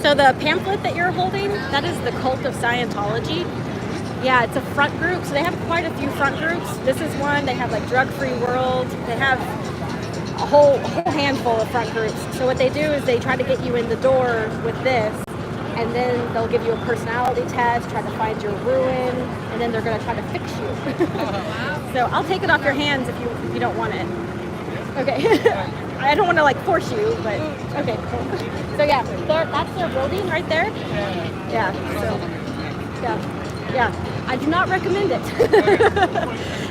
So the pamphlet that you're holding, that is the Cult of Scientology. Yeah, it's a front group. So they have quite a few front groups. This is one. They have like Drug-Free World. They have a whole handful of front groups. So what they do is they try to get you in the door with this, and then they'll give you a personality test, try to find your ruin, and then they're going to try to fix you. So I'll take it off your hands if you don't want it. Okay. I don't want to like force you, but okay, cool. So yeah, that's their building right there. Yeah. So yeah. I do not recommend it.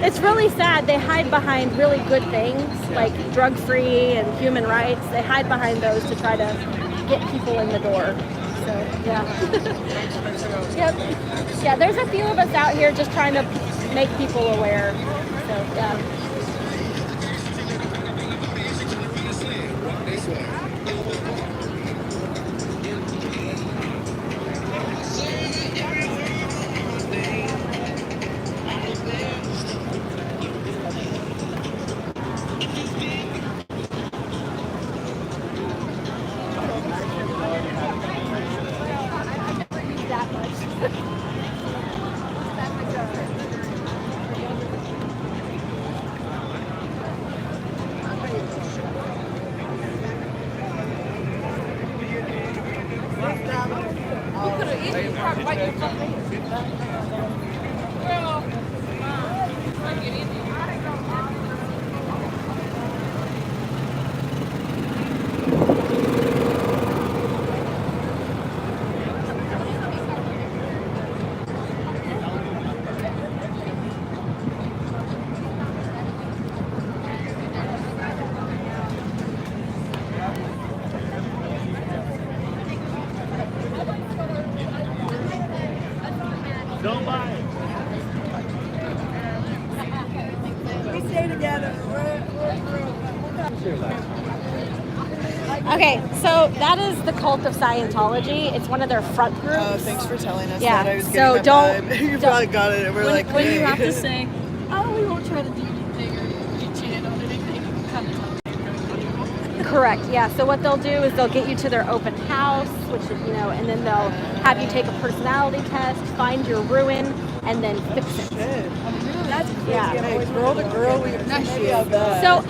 It's really sad. They hide behind really good things like drug-free and human rights. They hide behind those to try to get people in the door. So yeah. Yep. Yeah, there's a few of us out here just trying to make people aware. So yeah. Don't buy it. We stay together. Okay, so that is the cult of Scientology. It's one of their front groups. Oh, thanks for telling us Yeah, that. I was getting so that don't- vibe. You don't- probably got it. And we're like, When you hey. have to say, oh, we won't try to do anything or get cheated on anything, kind of tell me. Correct, yeah. So what they'll do is they'll get you to their open house, which, you know, and then they'll have you take a personality test, find your ruin, and then fix it. That's crazy. Yeah. Hey, girl to girl, we appreciate that. So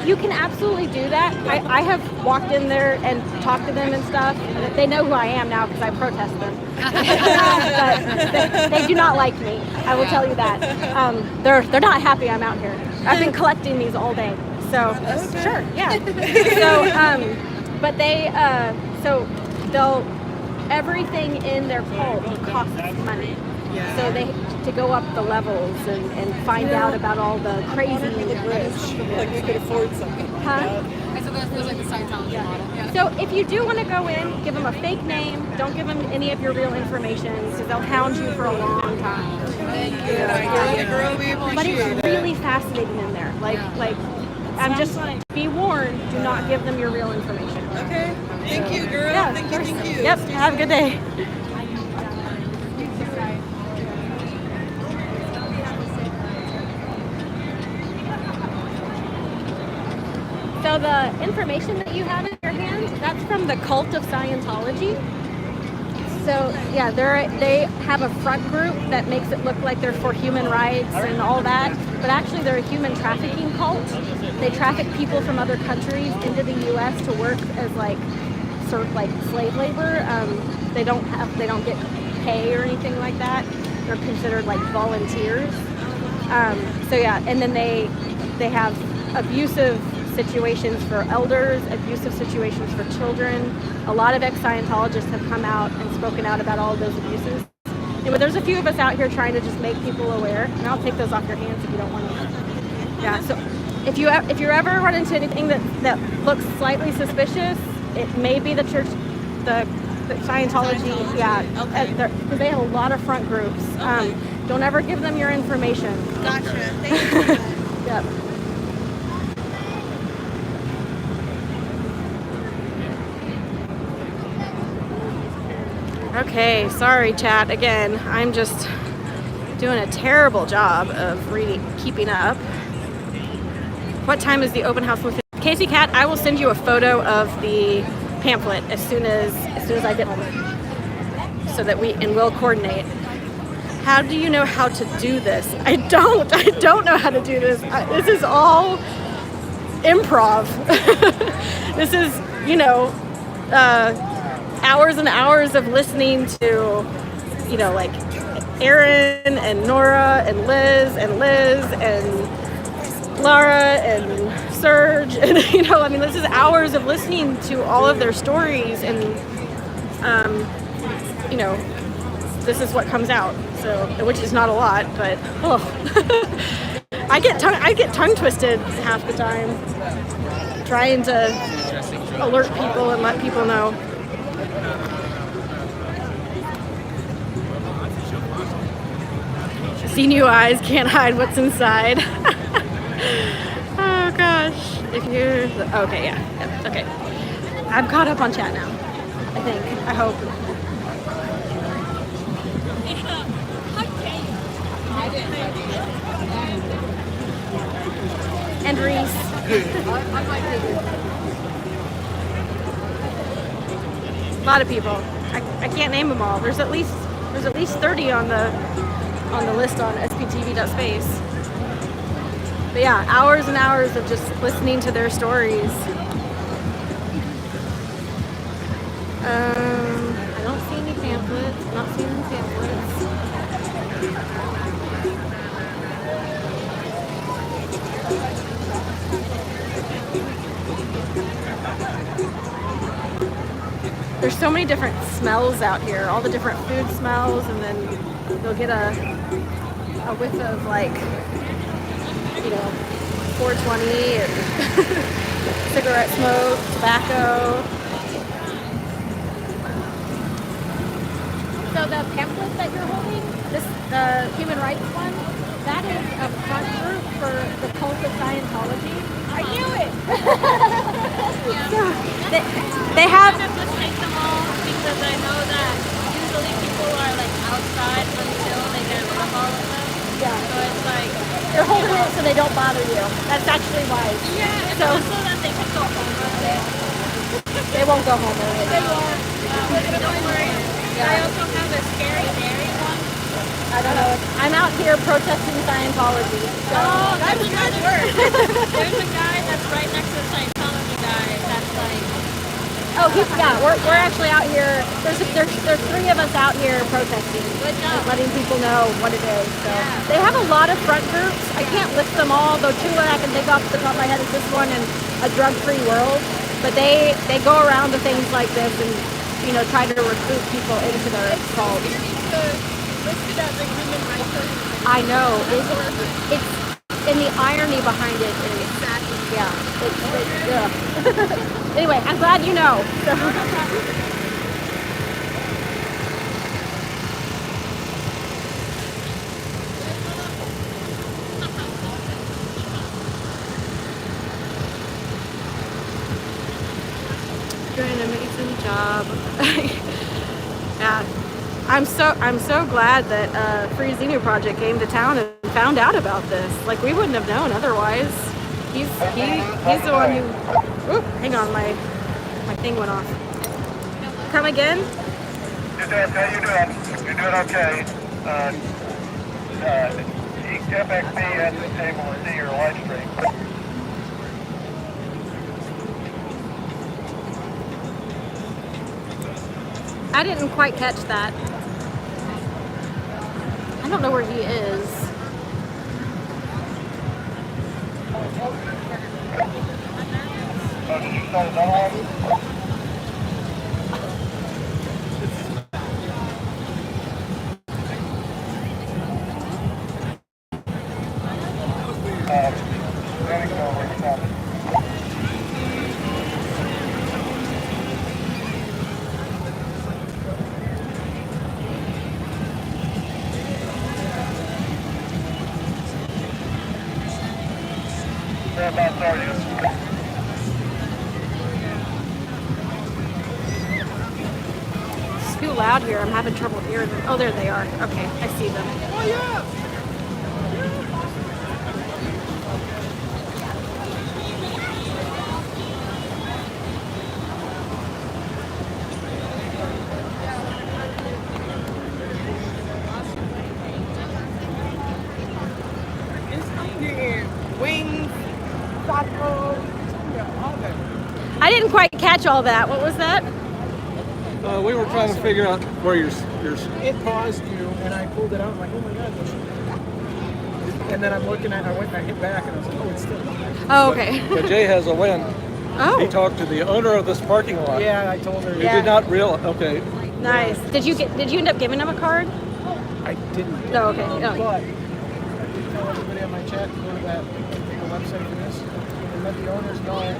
you can absolutely do that. I have walked in there and talked to them and stuff. They know who I am now because I protest them. But they do not like me. I will tell you that. They're not happy I'm out here. I've been collecting these all day. So sure, yeah. So but they'll everything in their cult costs money. Yeah. So they to go up the levels and find out about all the crazy. Like we could afford something. Huh? I said that's like the Scientology model. Yeah. So if you do want to go in, give them a fake name. Don't give them any of your real information because they'll hound you for a long time. Thank you. Girl, we appreciate But it's it. really fascinating in there. Like I'm just be warned. Do not give them your real information. Okay. Thank you, girl. Yeah, Thank you. Yep. Have a good day. So the information that you have in your hand, that's from the cult of Scientology. So yeah, they have a front group that makes it look like they're for human rights and all that, but actually they're a human trafficking cult. They traffic people from other countries into the U.S. to work as like slave labor. They don't get pay or anything like that. They're considered like volunteers. So yeah, and then they have abusive situations for elders, abusive situations for children. A lot of ex-Scientologists have come out and spoken out about all of those abuses. Anyway, there's a few of us out here trying to just make people aware, and I'll take those off your hands if you don't want to. Yeah, so if you ever run into anything that looks slightly suspicious, it may be the church, the Scientology, yeah, because they have a lot of front groups. Don't ever give them your information. Gotcha. Thank you. Yep. Okay, sorry chat again. I'm just doing a terrible job of keeping up. What time is the open house? Casey Cat, I will send you a photo of the pamphlet as soon as I get home, so that we'll coordinate. how do you know how to do this? I don't know how to do this. This is all improv. This is, you know, hours and hours of listening to, you know, like Erin and Nora and Liz and Laura and Serge, and you know, I mean, this is hours of listening to all of their stories, and you know, this is what comes out. So, which is not a lot, but oh, I get tongue twisted half the time trying to alert people and let people know. See new eyes, can't hide what's inside. Oh gosh. If you're okay, yeah. Okay. I'm caught up on chat now. I think. I hope. And Reese. A lot of people. I can't name them all. There's at least 30 on the list on sptv.space. But yeah, hours and hours of just listening to their stories. I don't see any pamphlets. Not seeing any pamphlets. There's so many different smells out here. All the different food smells, and then you'll get a whiff of like, you know, 420 and cigarette smoke, tobacco. So the pamphlet that you're holding, the human rights one, that is a front group for the cult of Scientology. I knew it. They have. I'm just take them all because I know that usually people are like outside until they get rid of all of them. Yeah. So it's like They're holding it so they don't bother you. That's actually wise. yeah, and So also that they can go home early. they won't go home early. They won't. Don't worry. Yeah. I also have a scary dairy one. I don't know. I'm out here protesting Scientology. So. Oh, that's good work. There's a guy that's right next to the Scientology guy that's like. Oh, we're actually out here. There's 3 of us out here protesting. Good job. Letting people know what it is. So they have a lot of front groups. I can't list them all, though 2 I can think off the top of my head is this one and A Drug-Free World. But they go around to things like this and, you know, try to recruit people into their cult. Listed as a human rights organization. I know. It's and the irony behind it is Exactly. yeah. It's anyway, I'm glad you know. So. Doing an amazing job. Yeah. I'm so glad that Free Xenu Project came to town and found out about this. Like, we wouldn't have known otherwise. He's the one who. Ooh, hang on, my thing went off. Come again? You're doing okay. You're doing okay. FXB isn't able to see your live stream. I didn't quite catch that. I don't know where he is. Did you start another one? Whereabouts are you? It's too loud here. I'm having trouble hearing them. Oh, there they are. Okay, I see them. Oh, yeah. wings, tacos, all that. I didn't quite catch all that. What was that? We were trying to figure out where your It paused you, and I pulled it out. I'm like, oh my god. And then I'm looking at it, I hit back, and I was like, oh, it's still live. Oh, okay. But Jay has a win. Oh. He talked to the owner of this parking lot. Yeah, I told her. You did not realize. Okay. Nice. Did you end up giving him a card? I didn't. Oh, okay. But I did tell everybody on my chat to go to the website for this and let the owners know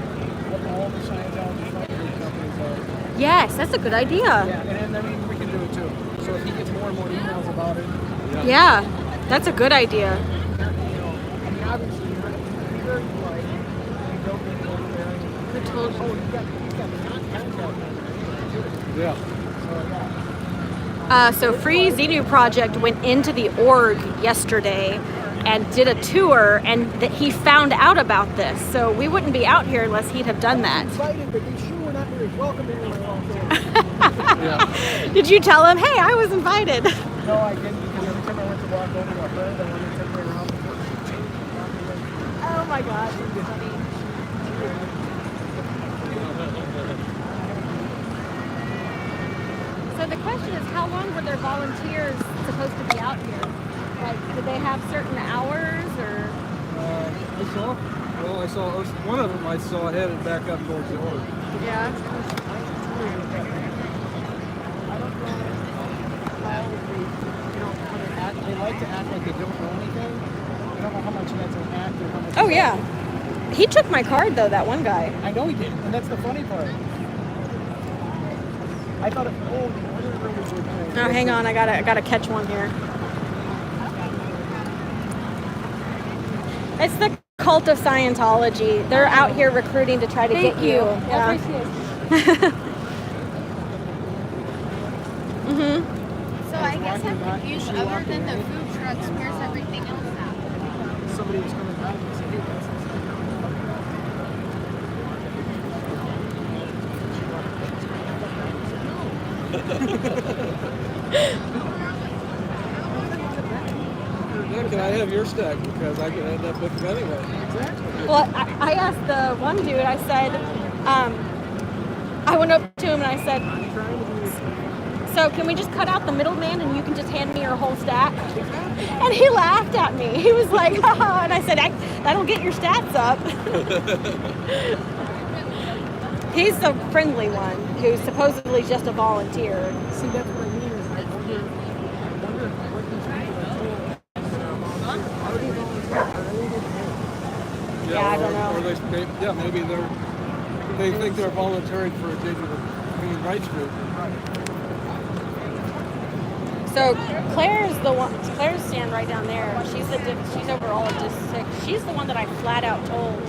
what all the Scientology fundraising companies are. Yes, that's a good idea. Yeah, and I mean, we can do it too. So if he gets more and more emails about it. Yeah, that's a good idea. I mean, obviously, you're very polite. You don't need to go there. Who told you? Oh, you got contact number. Yeah. So Free Xenu Project went into the org yesterday and did a tour, and that he found out about this. So we wouldn't be out here unless he'd have done that. Excited, but be sure we're not very welcome anywhere else. Did you tell him, hey, I was invited? No, I didn't, because every time I went to walk over to a friend, I wanted to take her around. Oh my gosh. So the question is, how long were their volunteers supposed to be out here? Like, did they have certain hours, or? I saw one of them. I saw headed back up towards the org. Yeah. They like to act like they don't know anything. I don't know how much that's an act or how much. Oh yeah. He took my card though, that one guy. I know he did, and that's the funny part. I thought it. Oh, Oh, hang on, I gotta catch one here. It's the cult of Scientology. They're out here recruiting to try to get you. Yeah. Mhm. So I guess I'm confused. Other than the food trucks, where's everything else at? Somebody was coming back and said, hey, Can I have your stack? Because I can end up with them anyway. Exactly. Well, I asked the one dude, I said, I went up to him and I said, so can we just cut out the middleman and you can just hand me your whole stack? And he laughed at me. He was like, haha. And I said, that'll get your stats up. He's the friendly one who's supposedly just a volunteer. See, that's what I mean. Is I wonder what these people are told. Are they volunteering? Yeah, I don't know. Or maybe they think they're volunteering for a digital human rights group. So Claire's the one. Claire's stand right down there. She's over all of District 6. She's the one that I flat out told,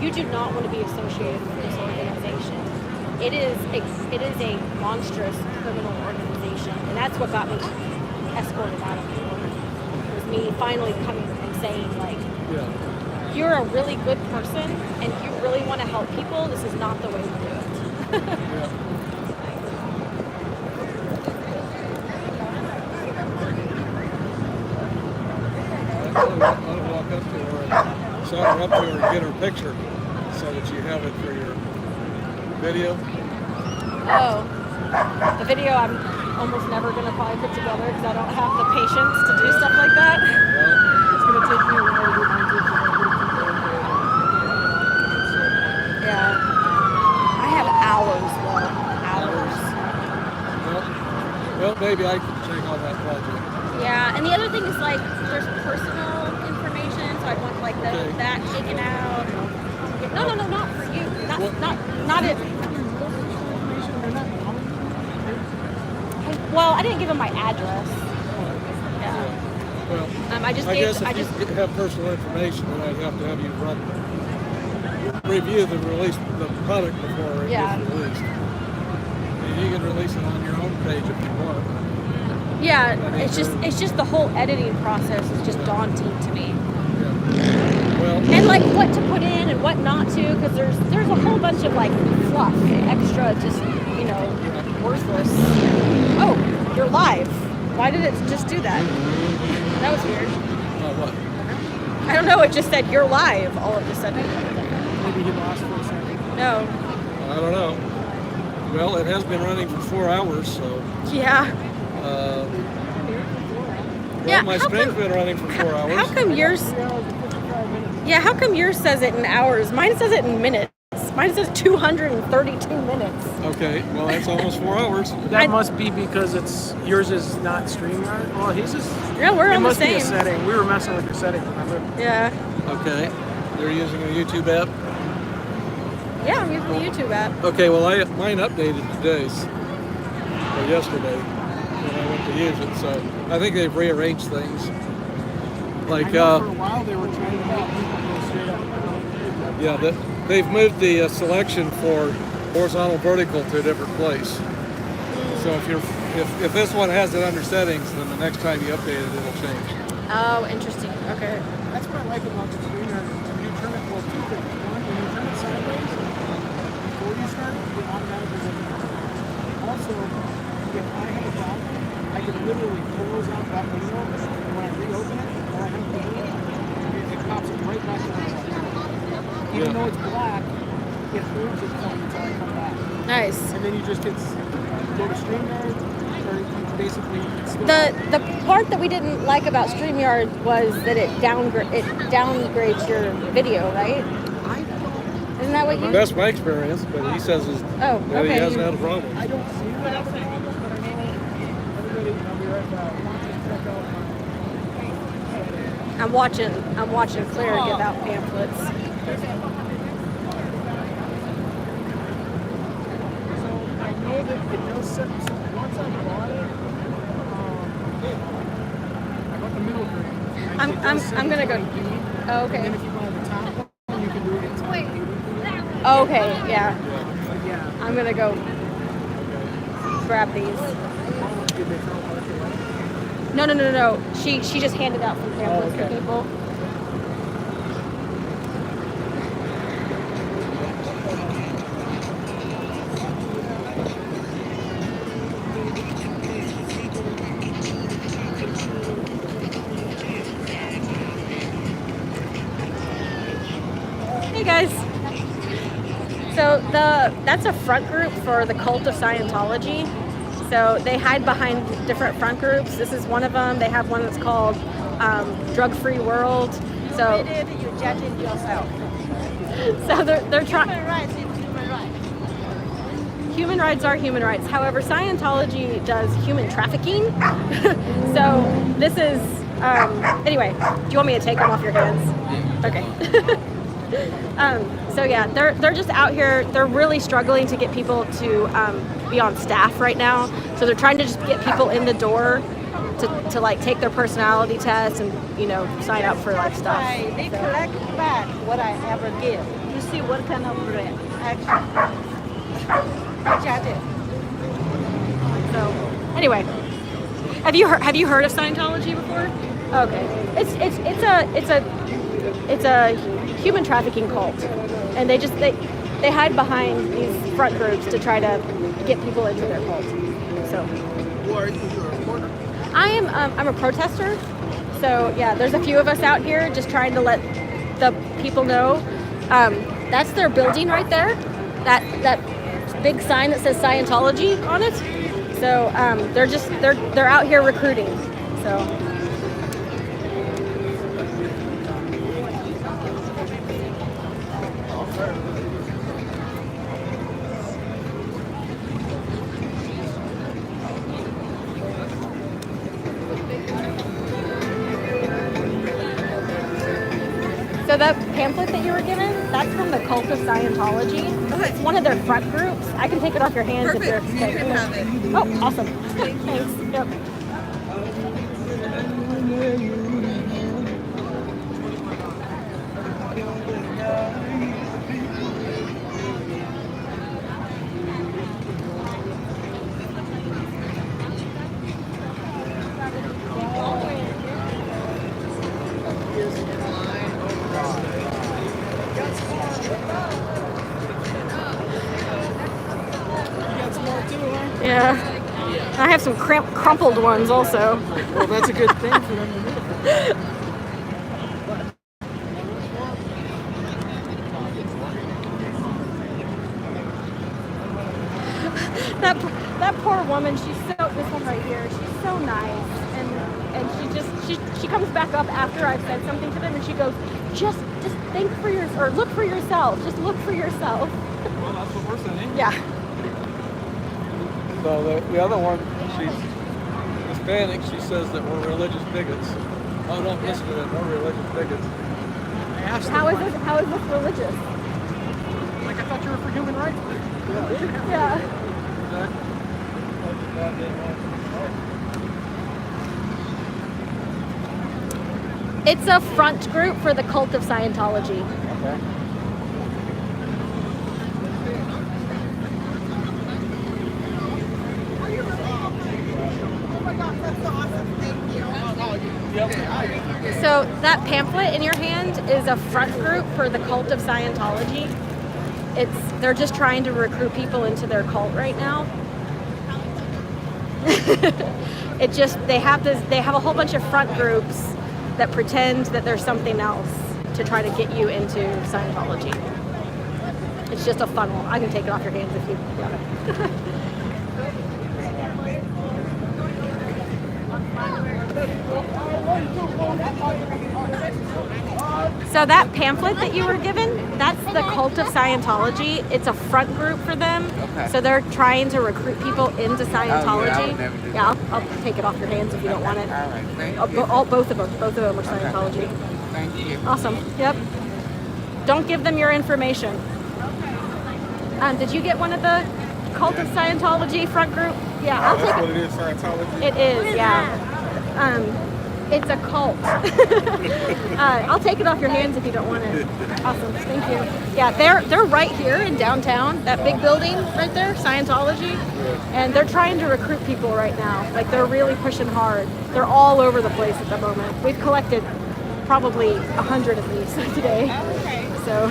you do not want to be associated with this organization. It is a monstrous criminal organization, and that's what got me escorted out of the org. Was me finally coming and saying, like, you're a really good person, and you really want to help people. This is not the way to do it. I'll walk up to her and saunter up to her and get her picture so that you have it for your video. Oh, the video I'm almost never going to probably put together because I don't have the patience to do stuff like that. It's going to take me a while to do mine too. Yeah. I have hours though. Hours. Well, maybe I can check on that project. Yeah, and the other thing is like there's personal information, so I'd want like that taken out. No, not for you. Not it. Well, I didn't give him my address. Yeah. Well, I just have personal information, then I'd have to have you review the product before it gets released. And you can release it on your own page if you want. Yeah, it's just the whole editing process is just daunting to me. Well, and like what to put in and what not to, because there's a whole bunch of like fluff, extra, just worthless. Oh, you're live. Why did it just do that? That was weird. What? I don't know, it just said you're live all of a sudden. Maybe he lost for a second. No. I don't know. Well, it has been running for 4 hours, so. Yeah. Well, my stream's been running for 4 hours. How come yours? Yeah, how come yours says it in hours? Mine says it in minutes. Mine says 232 minutes. Okay, well that's almost 4 hours. That must be because yours is not StreamYard. Well, his is. Yeah, we're on the It must be same. a setting. We were messing with your setting, remember? Yeah. Okay, they're using a YouTube app. Yeah, I'm using the YouTube app. Okay, well mine updated today, or yesterday, when I went to use it. So I think they've rearranged things. Like I know for a while they were trying to make people go straight up. yeah, they've moved the selection for horizontal vertical to a different place. So if this one has it under settings, then the next time you update it, it'll change. Oh, interesting. Okay. That's what I like about the StreamYard. When you turn it, well, two things. One, when you turn it sideways, before you start, it automatically does it. Also, if I have a problem, I can literally close out that window, and when I reopen it, or I have to do it pops it right back to the top. Even though it's black, it holds its point until I come back. Nice. And then you just go to StreamYard, or you basically still The part that we didn't like about StreamYard was that it downgrades your video, right? Isn't that what you? That's my experience, but he says he hasn't had a problem. I don't see that as a problem, but I know everybody. I'll be right back. I'm watching Claire give out pamphlets. So I know that it does set. So once I bought it, I bought the middle grade. I'm gonna go. Oh, okay. And then if you buy the top one, you can do it in 1080. Oh, okay. Yeah. But yeah. I'm gonna go grab these. Did they throw a bunch away? No. She just handed out some pamphlets to people. Hey guys. So that's a front group for the cult of Scientology. So they hide behind different front groups. This is one of them. They have one that's called Drug-Free World. So You did, you judge it yourself. So they're trying. Human rights is human rights. Human rights are human rights. However, Scientology does human trafficking. So this is anyway. Do you want me to take them off your hands? Okay. So yeah, they're just out here. They're really struggling to get people to be on staff right now. So they're trying to just get people in the door to like take their personality test and sign up for like stuff. They collect back what I ever give. You see what kind of action. Judge it. So anyway, have you heard of Scientology before? Okay, it's a human trafficking cult, and they hide behind these front groups to try to get people into their cult. So. Who are you? You're a reporter? I'm a protester. So yeah, there's a few of us out here just trying to let the people know. That's their building right there. That big sign that says Scientology on it. So they're out here recruiting. So. So that pamphlet that you were given, that's from the cult of Scientology. It's one of their front groups. I can take it off your hands if you're okay. You can have it. Oh, awesome. Thanks. Yep. Yeah. I have some crumpled ones also. Well, that's a good thing for them to do. she comes back up after I've said something to them, and she goes, just think for or look for yourself. Just look for yourself. Well, that's what we're saying. Yeah. So the other one, she's Hispanic. She says that we're religious bigots. Oh, don't listen to them. We're religious bigots. How is this religious? Like, I thought you were for human rights. Yeah. It's a front group for the cult of Scientology. Okay. So that pamphlet in your hand is a front group for the cult of Scientology. They're just trying to recruit people into their cult right now. They have a whole bunch of front groups that pretend that there's something else to try to get you into Scientology. It's just a funnel. I can take it off your hands if you want it. So that pamphlet that you were given, that's the cult of Scientology. It's a front group for them. Okay. So they're trying to recruit people into Scientology. I would never do Yeah, that. I'll take it off your hands if you don't want it. All right, thank you. Both of them are Scientology. Thank you. Awesome. Yep. Don't give them your information. Did you get one of the cult of Scientology front group? Yeah, I'll take what it is, Scientology? It is, yeah. It's a cult. I'll take it off your hands if you don't want it. Awesome, thank you. Yeah, they're right here in downtown, that big building right there, Scientology. And they're trying to recruit people right now. Like, they're really pushing hard. They're all over the place at the moment. We've collected probably 100 of these today. So.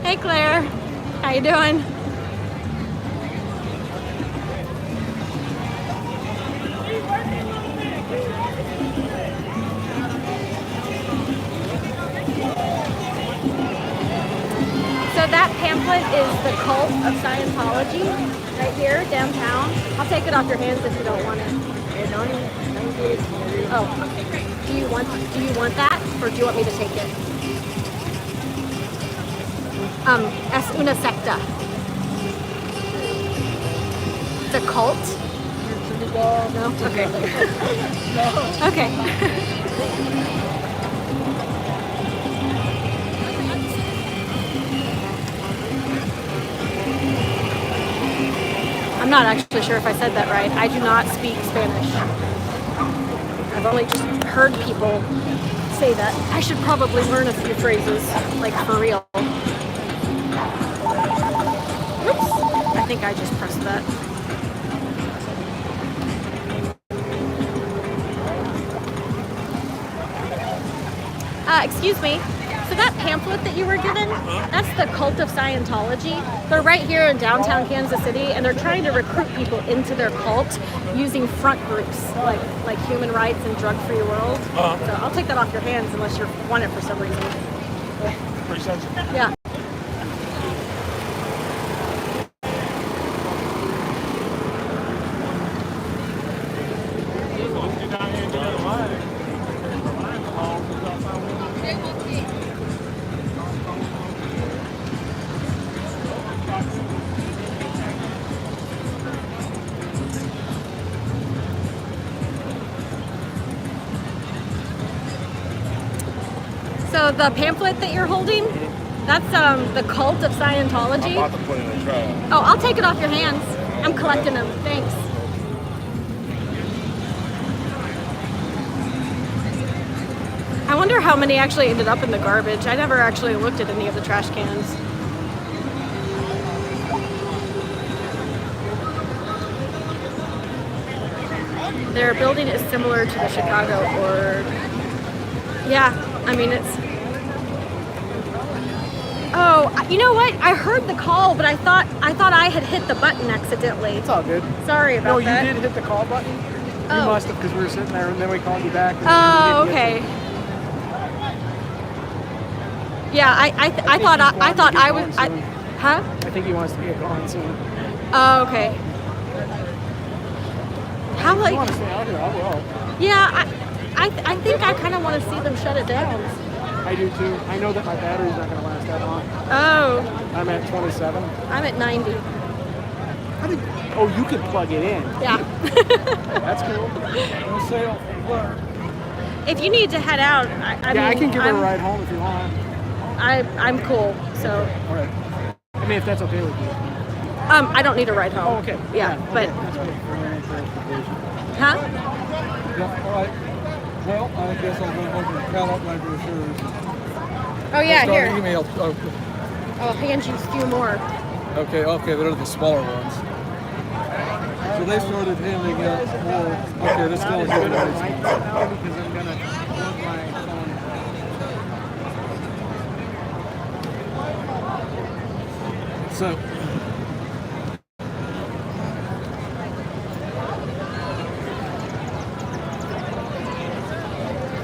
Hey Claire, how you doing? So that pamphlet is the cult of Scientology, right here downtown. I'll take it off your hands if you don't want it. Oh, do you want that, or do you want me to take it? Es una secta. It's a cult? No? Okay. Okay. I'm not actually sure if I said that right. I do not speak Spanish. I've only just heard people say that. I should probably learn a few phrases, like for real. Oops, I think I just pressed that. Excuse me. So that pamphlet that you were given, that's the cult of Scientology. They're right here in downtown Kansas City, and they're trying to recruit people into their cult using front groups like Human Rights and Drug Free World. So I'll take that off your hands unless you want it for some reason. Appreciate you. Yeah. So the pamphlet that you're holding, that's the cult of Scientology. I'm about to put it in the trash. Oh, I'll take it off your hands. I'm collecting them. Thanks. how many actually ended up in the garbage. I never actually looked at any of the trash cans. Their building is similar to the Chicago org. Yeah, I mean it's... Oh, you know what? I heard the call, but I thought I had hit the button accidentally. It's all good. Sorry about that. No, you did hit the call button. You Oh. must have, because we were sitting there and then we called you back. And Oh, you didn't okay. get Yeah, I thought I was. Huh? I think he wants to get going soon. Oh, okay. How If like? you want to stay out here, I will. Yeah, I think I kind of want to see them shut it down. I do too. I know that my battery's not going to last that long. Oh. I'm at 27. I'm at 90. Oh, you can plug it in. Yeah. That's cool. If you need to head out, I mean, I can give her a ride home if you want. I'm cool. So. All right. I mean, if that's okay with you. I don't need a ride home. Oh, okay. Yeah, but. Huh? Yeah, all right. Well, I guess I'm going to hold and count up my brochures. Oh yeah, Start here. Email. Oh. I'll hand you a few more. Okay, they're the smaller ones. So they started handing out more. Okay, this Not is as good going as it might be now because I'm going to plug my phone. So.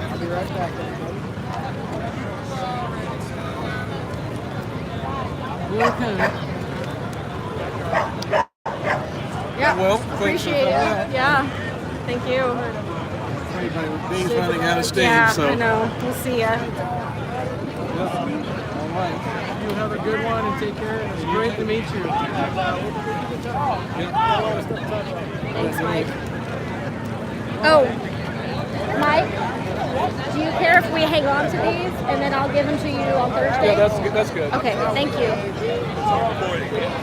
I'll be right back. Okay. Yeah. Well, appreciate it. Yeah. Thank you. Dave's running out of steam, yeah, so. I know. We'll see ya. All right. You have a good one and take care. It's great to meet you. Thanks, Mike. Oh, Mike, do you care if we hang on to these and then I'll give them to you on Thursday? Yeah, that's good. That's good. Okay, thank you.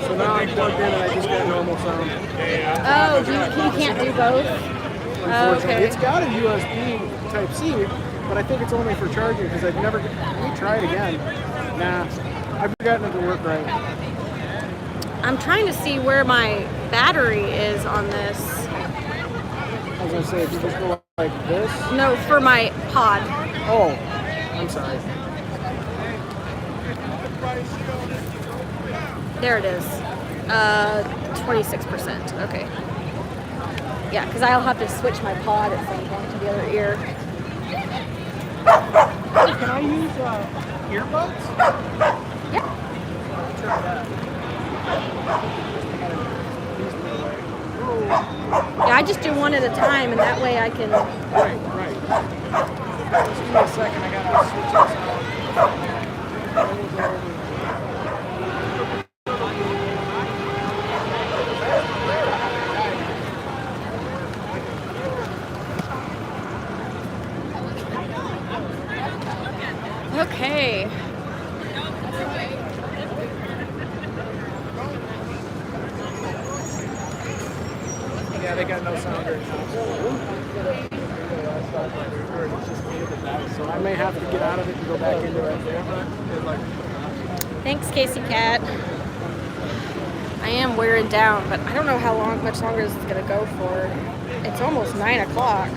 So now I'm plugged in and I just got normal sound. Oh, you can't do both? Oh, okay. It's got a USB Type-C, but I think it's only for charging because I've never... We tried again. Nah, I've gotten it to work right. I'm trying to see where my battery is on this. I was going to say, if you just go like this... No, for my pod. Oh, I'm sorry. There it is. 26%. Okay. Yeah, because I'll have to switch my pod at some point to the other ear. Can I use earbuds? Yeah. Yeah, I just do one at a time, and that way I can... Right. Just give me a second, I gotta switch this Okay. Yeah, they got no sound right now. So I may have to get out of it and go back into it. Thanks, Casey Cat. I am wearing down, but I don't know how much longer this is gonna go for. It's almost 9 o'clock.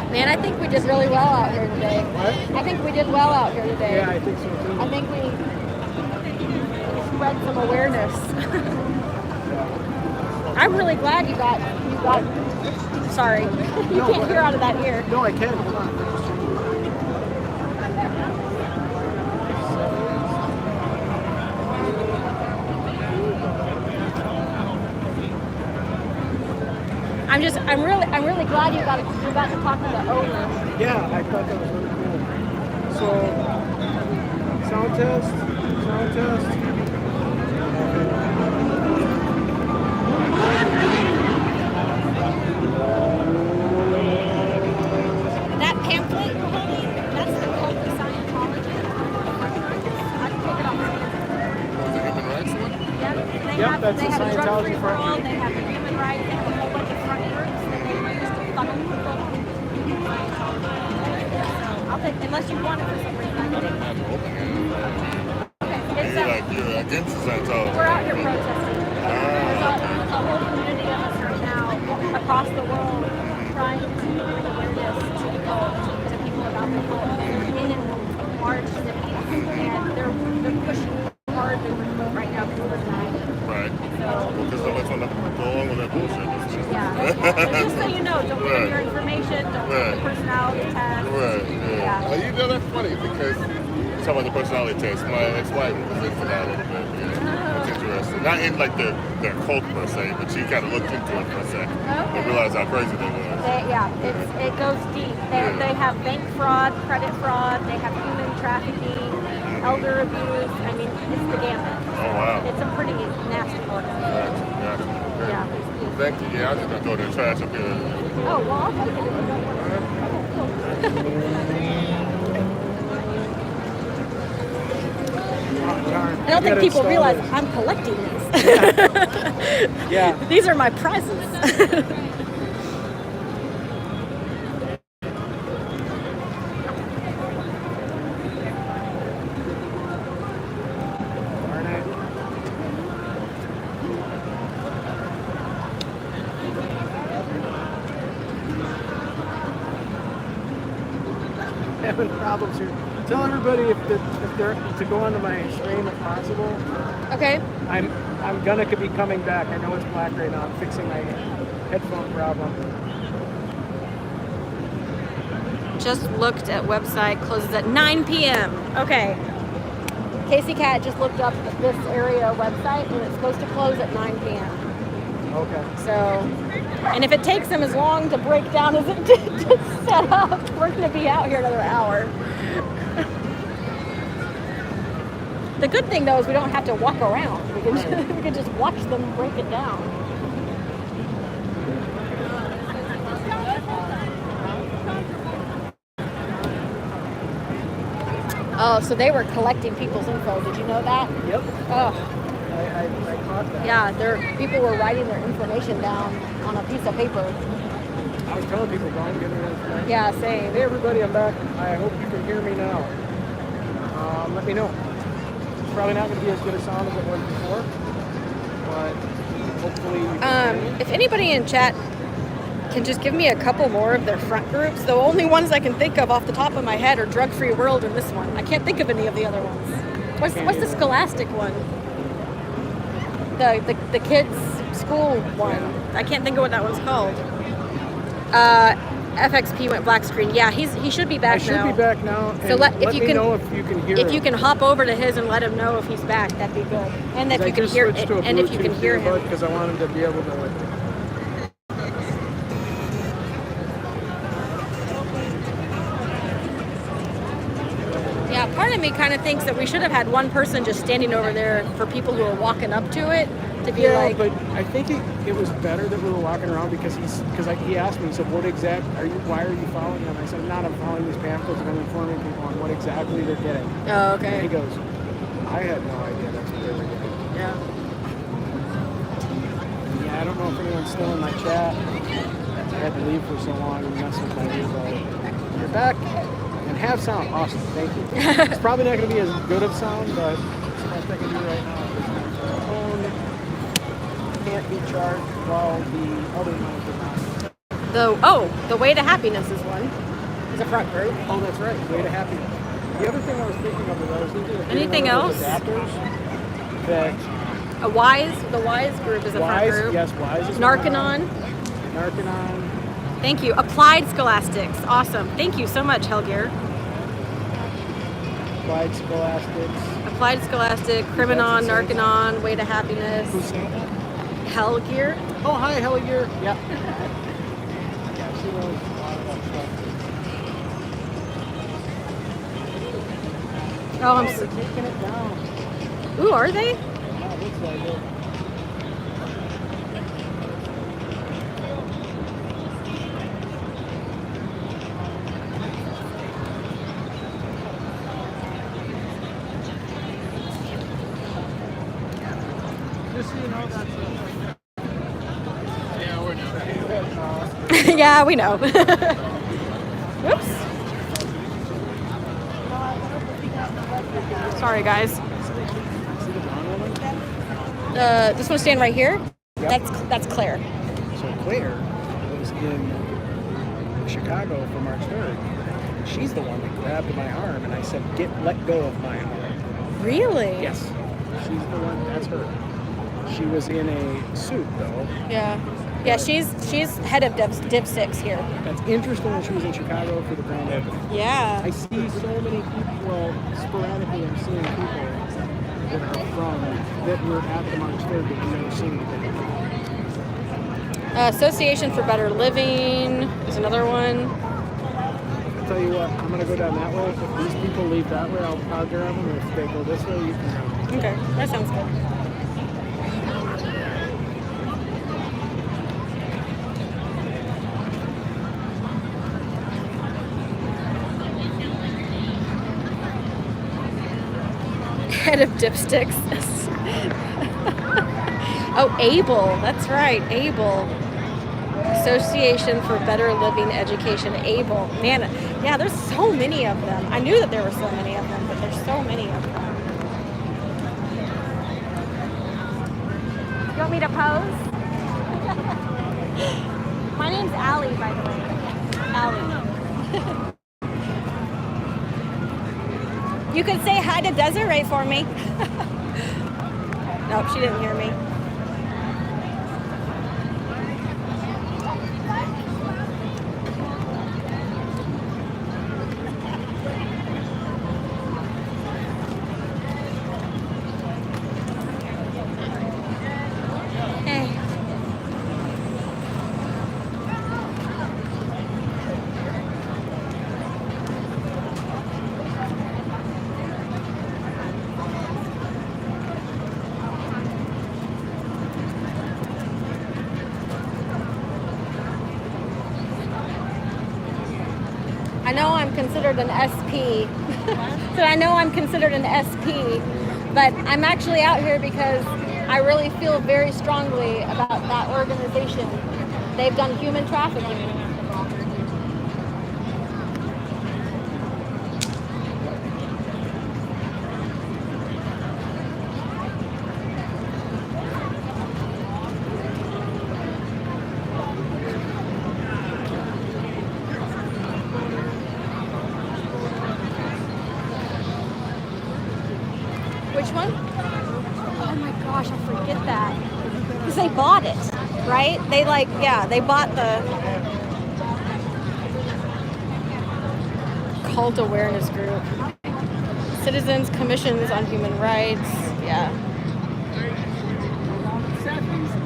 Man, I think we did really well out here today. What? I think we did well out here today. Yeah, I think so too. I think we spread some awareness. I'm really glad you got. Sorry, you can't hear out of that ear. No, I can. Hold on. I'm really glad you got to talk to the owner. Yeah, I thought that was really cool. So, sound test. That pamphlet you're holding, that's the cult of Scientology. I can take it off. The human rights one? Yep, That's they the have a drug-free Scientology for front all, group. they have the human rights, they have a whole bunch of front groups that they use to funnel people. I'll take, unless you want it for some reason. I don't have it open yet. Okay, You're like, you're against the Scientology. we're out here protesting. There's a whole community of us right now across the world trying to bring awareness to the cult, to people about the cult. They're in large cities and they're pushing hard right now because we're dying. Right. So, Because so let's go along with that bullshit. yeah. Just so you know, don't give them your information, don't give the personality test. Right, yeah. Yeah. You know, that's funny because you talk about the personality test. My ex-wife was into that a little bit. Yeah. It's interesting. Not in like their cult per se, but she kind of looked into it for a second and realized how crazy they was. It goes deep. They have bank fraud, credit fraud, they have human trafficking, elder abuse. I mean, it's the gamut. Oh, wow. It's a pretty nasty one. Gotcha. Yeah. Thank you. Yeah, I was just going to throw the trash up here. Oh, well, I'll take it if you don't want I don't think people realize I'm collecting these. Yeah. These are my prizes. Having problems here. Tell everybody if they're to go onto my stream if possible. Okay. I'm gonna be coming back. I know it's black right now. I'm fixing my headphone problem. Just looked at website, closes at 9 p.m. Okay. Casey Cat just looked up this area website and it's supposed to close at 9 p.m. Okay. So, and if it takes them as long to break down as it did to set up, we're going to be out here another hour. The good thing though is we don't have to walk around. We can just watch them break it down. Oh, so they were collecting people's info. Did you know that? Yep. Oh. I caught that. Yeah, people were writing their information down on a piece of paper. I was telling people, don't get their information. Yeah, same. Hey everybody, I'm back. I hope you can hear me now. Let me know. It's probably not going to be as good a sound as it was before, but hopefully you can hear me. If anybody in chat can just give me a couple more of their front groups. The only ones I can think of off the top of my head are Drug Free World and this one. I can't think of any of the other ones. What's the Scholastic one? The kids' school one. I can't think of what that one's called. FXP went black screen. Yeah, he should be back now. I should be back now. So let me know if you can hear If you can hop over to his and let him know if he's back, that'd be good. And if you can hear and if you can hear him. Because I want him to be able to. Yeah, part of me kind of thinks that we should have had one person just standing over there for people who are walking up to it to be like. But I think it was better that we were walking around because he asked me, he said, why are you following them? I said, I'm following these pamphlets and I'm informing people on what exactly they're getting. Oh, okay. And he goes, I had no idea that's what they were getting. Yeah. Yeah, I don't know if anyone's still in my chat. I had to leave for so long and mess with my earbud. You're back. And have sound. Awesome. Thank you. It's probably not going to be as good of sound, but it's the best I can do right now. The phone can't be charged while the other ones are not. The Way to Happiness is one. Is a front group. Oh, that's right. Way to Happiness. The other thing I was thinking of Anything else? Adapters that the Wise group is a front group. Yes, Wise is Narcanon. Thank you. Applied Scholastics. Awesome. Thank you so much, Helgear. Applied Scholastics. Applied Scholastic, Criminon, Narcanon, Way to Happiness. Who's saying that? Helgear. Oh, hi, Helgear. Yeah. Oh, I'm They're taking it down. Ooh, are they? Yeah, it looks like it. Just so you know, that's Yeah, we know. Whoops. Sorry, guys. This one's staying right here. Yep. That's Claire. So Claire was in Chicago for March 3rd. She's the one that grabbed my arm, and I said, let go of my arm. Really? Yes. She's the one, that's her. She was in a suit, though. Yeah. Yeah, she's head of Div 6 here. That's interesting that she was in Chicago for the grand opening. Yeah. I see so many people, well, sporadically I'm seeing people that are from, that were at the March 3rd that we've never seen before. Association for Better Living is another one. I'll tell you what, I'm going to go down that way. If these people leave that way, I'll grab them. If they go this way, you can grab them. Okay, that sounds good. Head of dipsticks. Oh, ABLE. That's right, ABLE. Association for Better Living Education, ABLE. Man, yeah, there's so many of them. I knew that there were so many of them, but there's so many of them. You want me to pose? My name's Allie, by the way. Allie. You could say hi to Desiree for me. Nope, she didn't hear me. Hey. I know I'm considered an SP. So I know I'm considered an SP, but I'm actually out here because I really feel very strongly about that organization. They've done human trafficking. Which one? Oh my gosh, I forget that. Because they bought it, right? They they bought the cult awareness group. Citizens Commissions on Human Rights, yeah.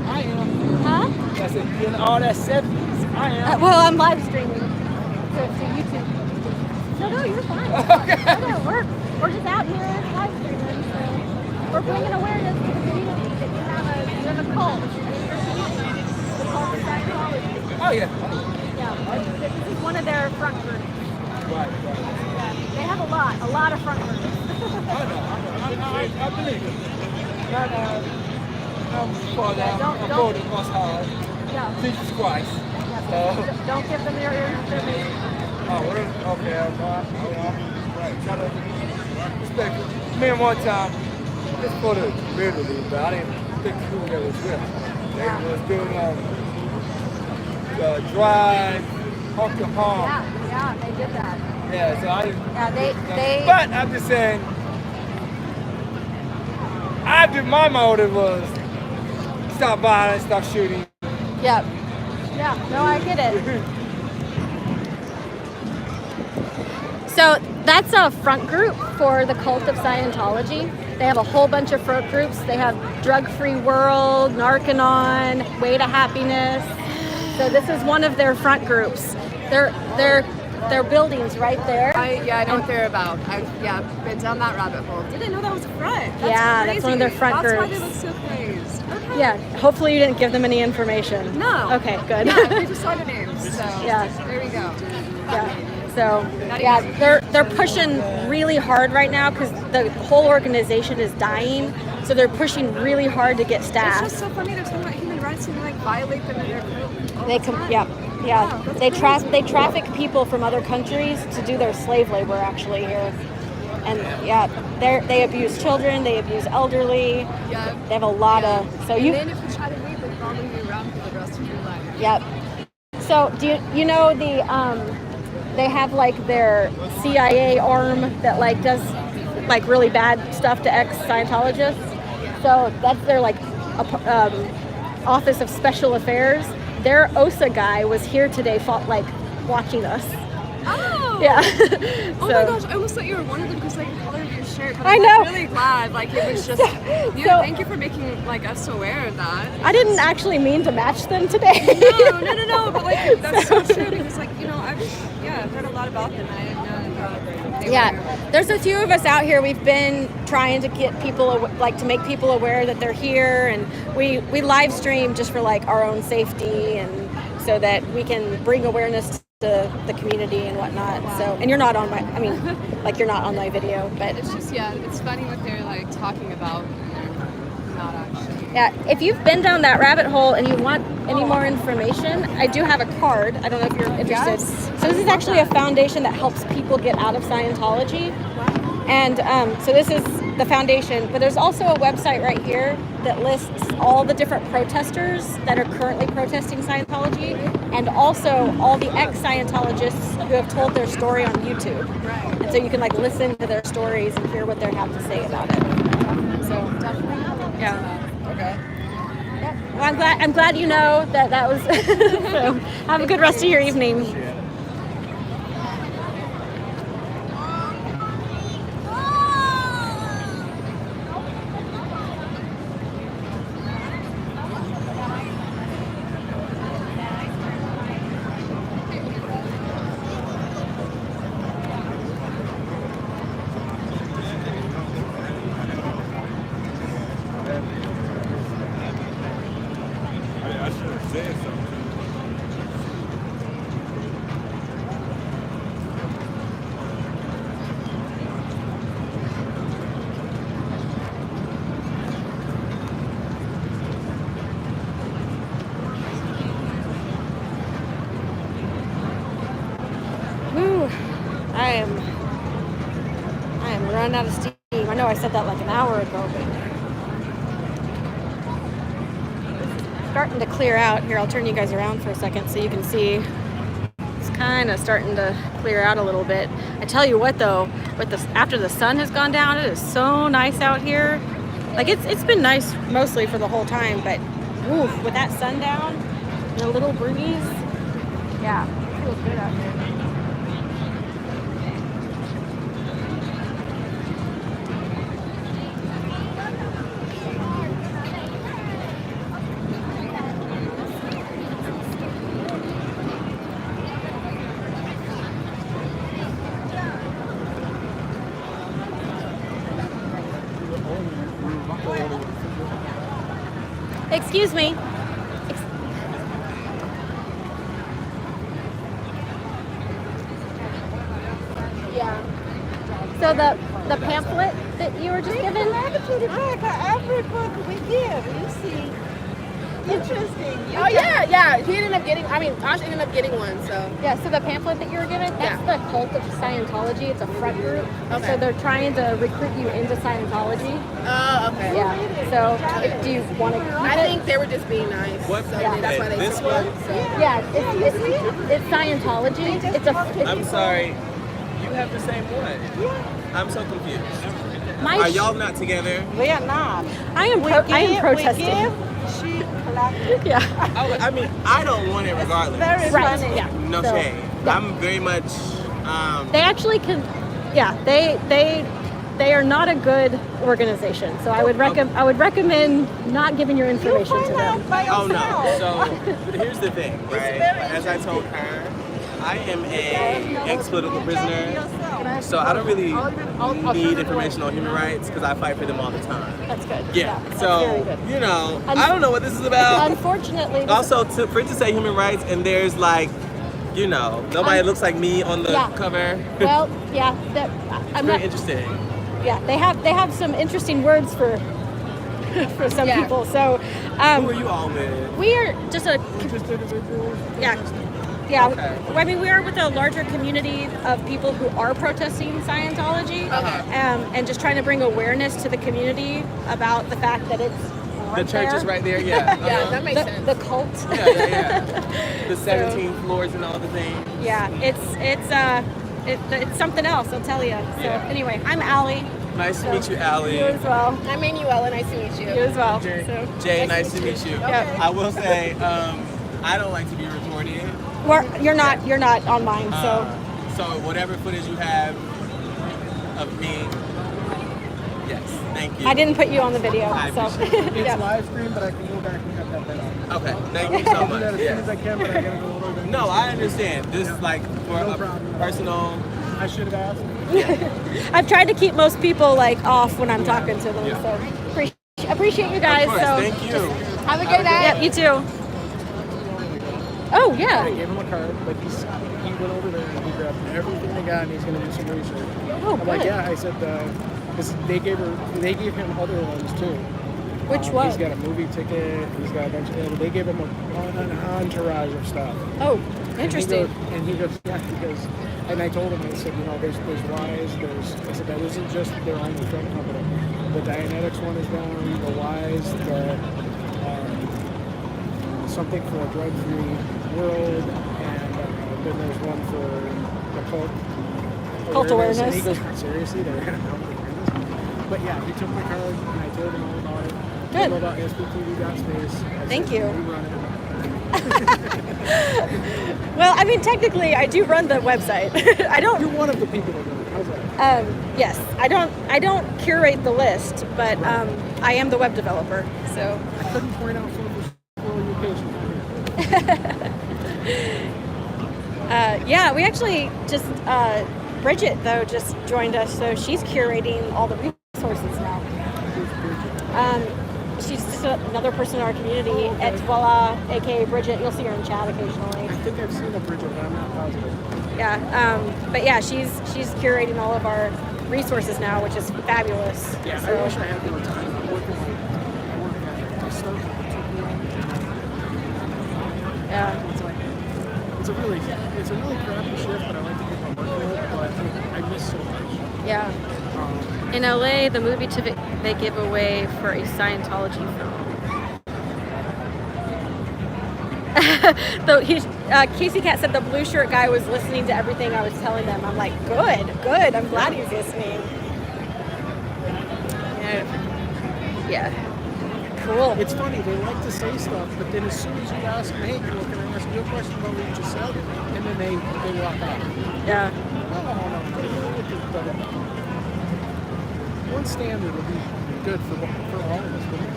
I am. Huh? I said, you know, all that 70s. I am. Well, I'm live streaming to YouTube. No, you're fine. Okay. No, we're just out here live streaming. So we're bringing awareness to the community that you have a cult. The cult of Scientology. Oh, yeah. Yeah, this is one of their front groups. Right. Yeah, they have a lot of front groups. I believe it. I'm for that. I'm for the Most High. Yeah. Jesus Christ. Yeah, don't give them your information. Oh, okay. Right. Shut up. Respect. Me one time, just for the community, but I didn't think who they was with. They was doing drive, honk to honk. Yeah, they did that. Yeah, so I didn't. Yeah, they. But I'm just saying, my motive was stop violence, stop shooting. Yep. Yeah, no, I get it. So that's a front group for the cult of Scientology. They have a whole bunch of front groups. They have Drug Free World, Narcanon, Way to Happiness. So this is one of their front groups. Their buildings right there. I know what they're about. I've been down that rabbit hole. Didn't know that was a front. That's one of their front groups. That's why they look so crazed. Okay. Yeah, hopefully you didn't give them any information. No. Okay, good. Yeah, they just saw the names. So yeah. There we go. Yeah. So they're pushing really hard right now because the whole organization is dying. So they're pushing really hard to get staff. It's just so funny. They're talking about human rights and they like violate them in their group. They traffic people from other countries to do their slave labor actually here. And they abuse children, they abuse elderly. Yeah. They have a lot of then if you try to leave, they follow you around for the rest of your life. Yep. So do you know they have like their CIA arm that like does like really bad stuff to ex-Scientologists. So that's their like Office of Special Affairs. Their OSA guy was here today, watching us. Oh. Yeah. Oh my gosh, I almost thought you were one of them because like the color of your shirt. But I'm really glad. Like it was just. Thank you for making like us aware of that. I didn't actually mean to match them today. No. But like that's so true because like I've heard a lot about them and I didn't know that they were. There's a few of us out here. We've been trying to get people to make people aware that they're here, and we live stream just for like our own safety and so that we can bring awareness to the community and whatnot. So, and you're not on you're not on my video, but it's just it's funny what they're like talking about. Not actually. Yeah, if you've been down that rabbit hole and you want any more information, I do have a card. I don't know if you're interested. Yes. So this is actually a foundation that helps people get out of Scientology. And so this is the foundation, but there's also a website right here that lists all the different protesters that are currently protesting Scientology, and also all the ex-Scientologists who have told their story on YouTube. Right. And so you can like listen to their stories and hear what they have to say about it. So yeah. Okay. Yeah. Well, I'm glad you know that was. So have a good rest of your evening. I am running out of steam. I know I said that like an hour ago, but it's starting to clear out. Here, I'll turn you guys around for a second so you can see. It's kind of starting to clear out a little bit. I tell you what though, after the sun has gone down, it is so nice out here. Like it's been nice mostly for the whole time, but oof, with that sundown and a little breeze, yeah, it feels good out here. Excuse me. Yeah. So the pamphlet that you were just given? Every book we give, you see. Interesting. Oh yeah. He ended up getting. Ash ended up getting one. So yeah. So the pamphlet that you were given, that's the cult of Scientology. It's a front group. Okay. So they're trying to recruit you into Scientology. Oh, okay. Yeah. So do you want to? I think they were just being nice. What? So Yeah. that's why they This took one? one. So. Yeah. It's Scientology. I'm sorry. You have the same one. Yeah. I'm so confused. Are y'all not together? We are not. I am protesting. We give, she collected. Yeah. I don't want it regardless. Very funny. Yeah. No shade. I'm very much. They actually can. Yeah. They they are not a good organization. So I would recommend not giving your information to them. Oh no. So here's the thing, right? As I told her, I am a ex-political prisoner, so I don't really need information on human rights because I fight for them all the time. That's good. Yeah. That's So very good. you know, I don't know what this is about. Unfortunately. Also, for it to say human rights and there's like, you know, nobody looks like me on the cover. Well, yeah, I'm very not interesting. Yeah, they have some interesting words for some people. So, Who are you all with? we are just a individuals. Yeah. Yeah, Okay. I mean, we are with a larger community of people who are protesting Scientology, and just trying to bring awareness to the community about the fact that it's The church is right there, yeah. Yeah, that makes sense. The cult. Yeah. The 17 floors and all the things. Yeah, it's something else, I'll tell you. So anyway, I'm Allie. Nice to meet you, Allie. You as well. I'm Manuela. Nice to meet you. You as well. Jay, nice to meet you. Yep. I will say, I don't like to be recorded. You're not on mine, so. So whatever footage you have of me, yes, thank you. I didn't put you on the video, I so. appreciate it. It's live stream, but I can go back and cut that bit off. Okay, thank you so I'll do much. that as soon as I can, but I gotta go a little bit. No, I understand. This is like for a personal. I should have asked. I've tried to keep most people like off when I'm talking to them, so appreciate you guys. Of course, so thank you. Have a good night. Yep, you too. Oh yeah. I gave him a card, but he went over there and he grabbed everything they got and he's gonna do some research. Oh, I'm like, good. yeah. I said, they gave him other ones too. Which one? He's got a movie ticket. He's got a bunch of. They gave him an entourage of stuff. Oh, interesting. And he goes, yeah, because. And I told him, I said, you know, there's Wise, I said, that isn't just their own film company. The Dianetics one is going, the Wise, the something for a drug-free world, and then there's one for the cult awareness. And he goes, seriously, they're going to help awareness? But yeah, he took my card, and I told him all about it. Good. All about SBTV.space. Thank you. We run it. Well, I mean, technically, I do run the website. I don't. You're one of the people that run it. How's that? Yes, I don't curate the list, but I am the web developer. So. I couldn't point out photos for location. Yeah, we actually just Bridget though just joined us, so she's curating all the resources now. She's just another person in our community at Voila, aka Bridget. You'll see her in chat occasionally. I think I've seen a Bridget, but I'm not positive. Yeah, but yeah, she's curating all of our resources now, which is fabulous. Yeah, so. I wish I had more time. I'm working at I start at 2 p.m. Yeah. It's a really crappy shift, but I like to get my work in, but I miss so much. Yeah. In LA, the movie ticket they give away for a Scientology film. Casey Cat said the blue shirt guy was listening to everything I was telling them. I'm like, good. I'm glad he's listening. Yeah. Cool. It's funny, they like to say stuff, but then as soon as you ask them, hey, can I ask you a question about what you just said? And then they walk out. Yeah. No. One standard would be good for all of us, wouldn't it?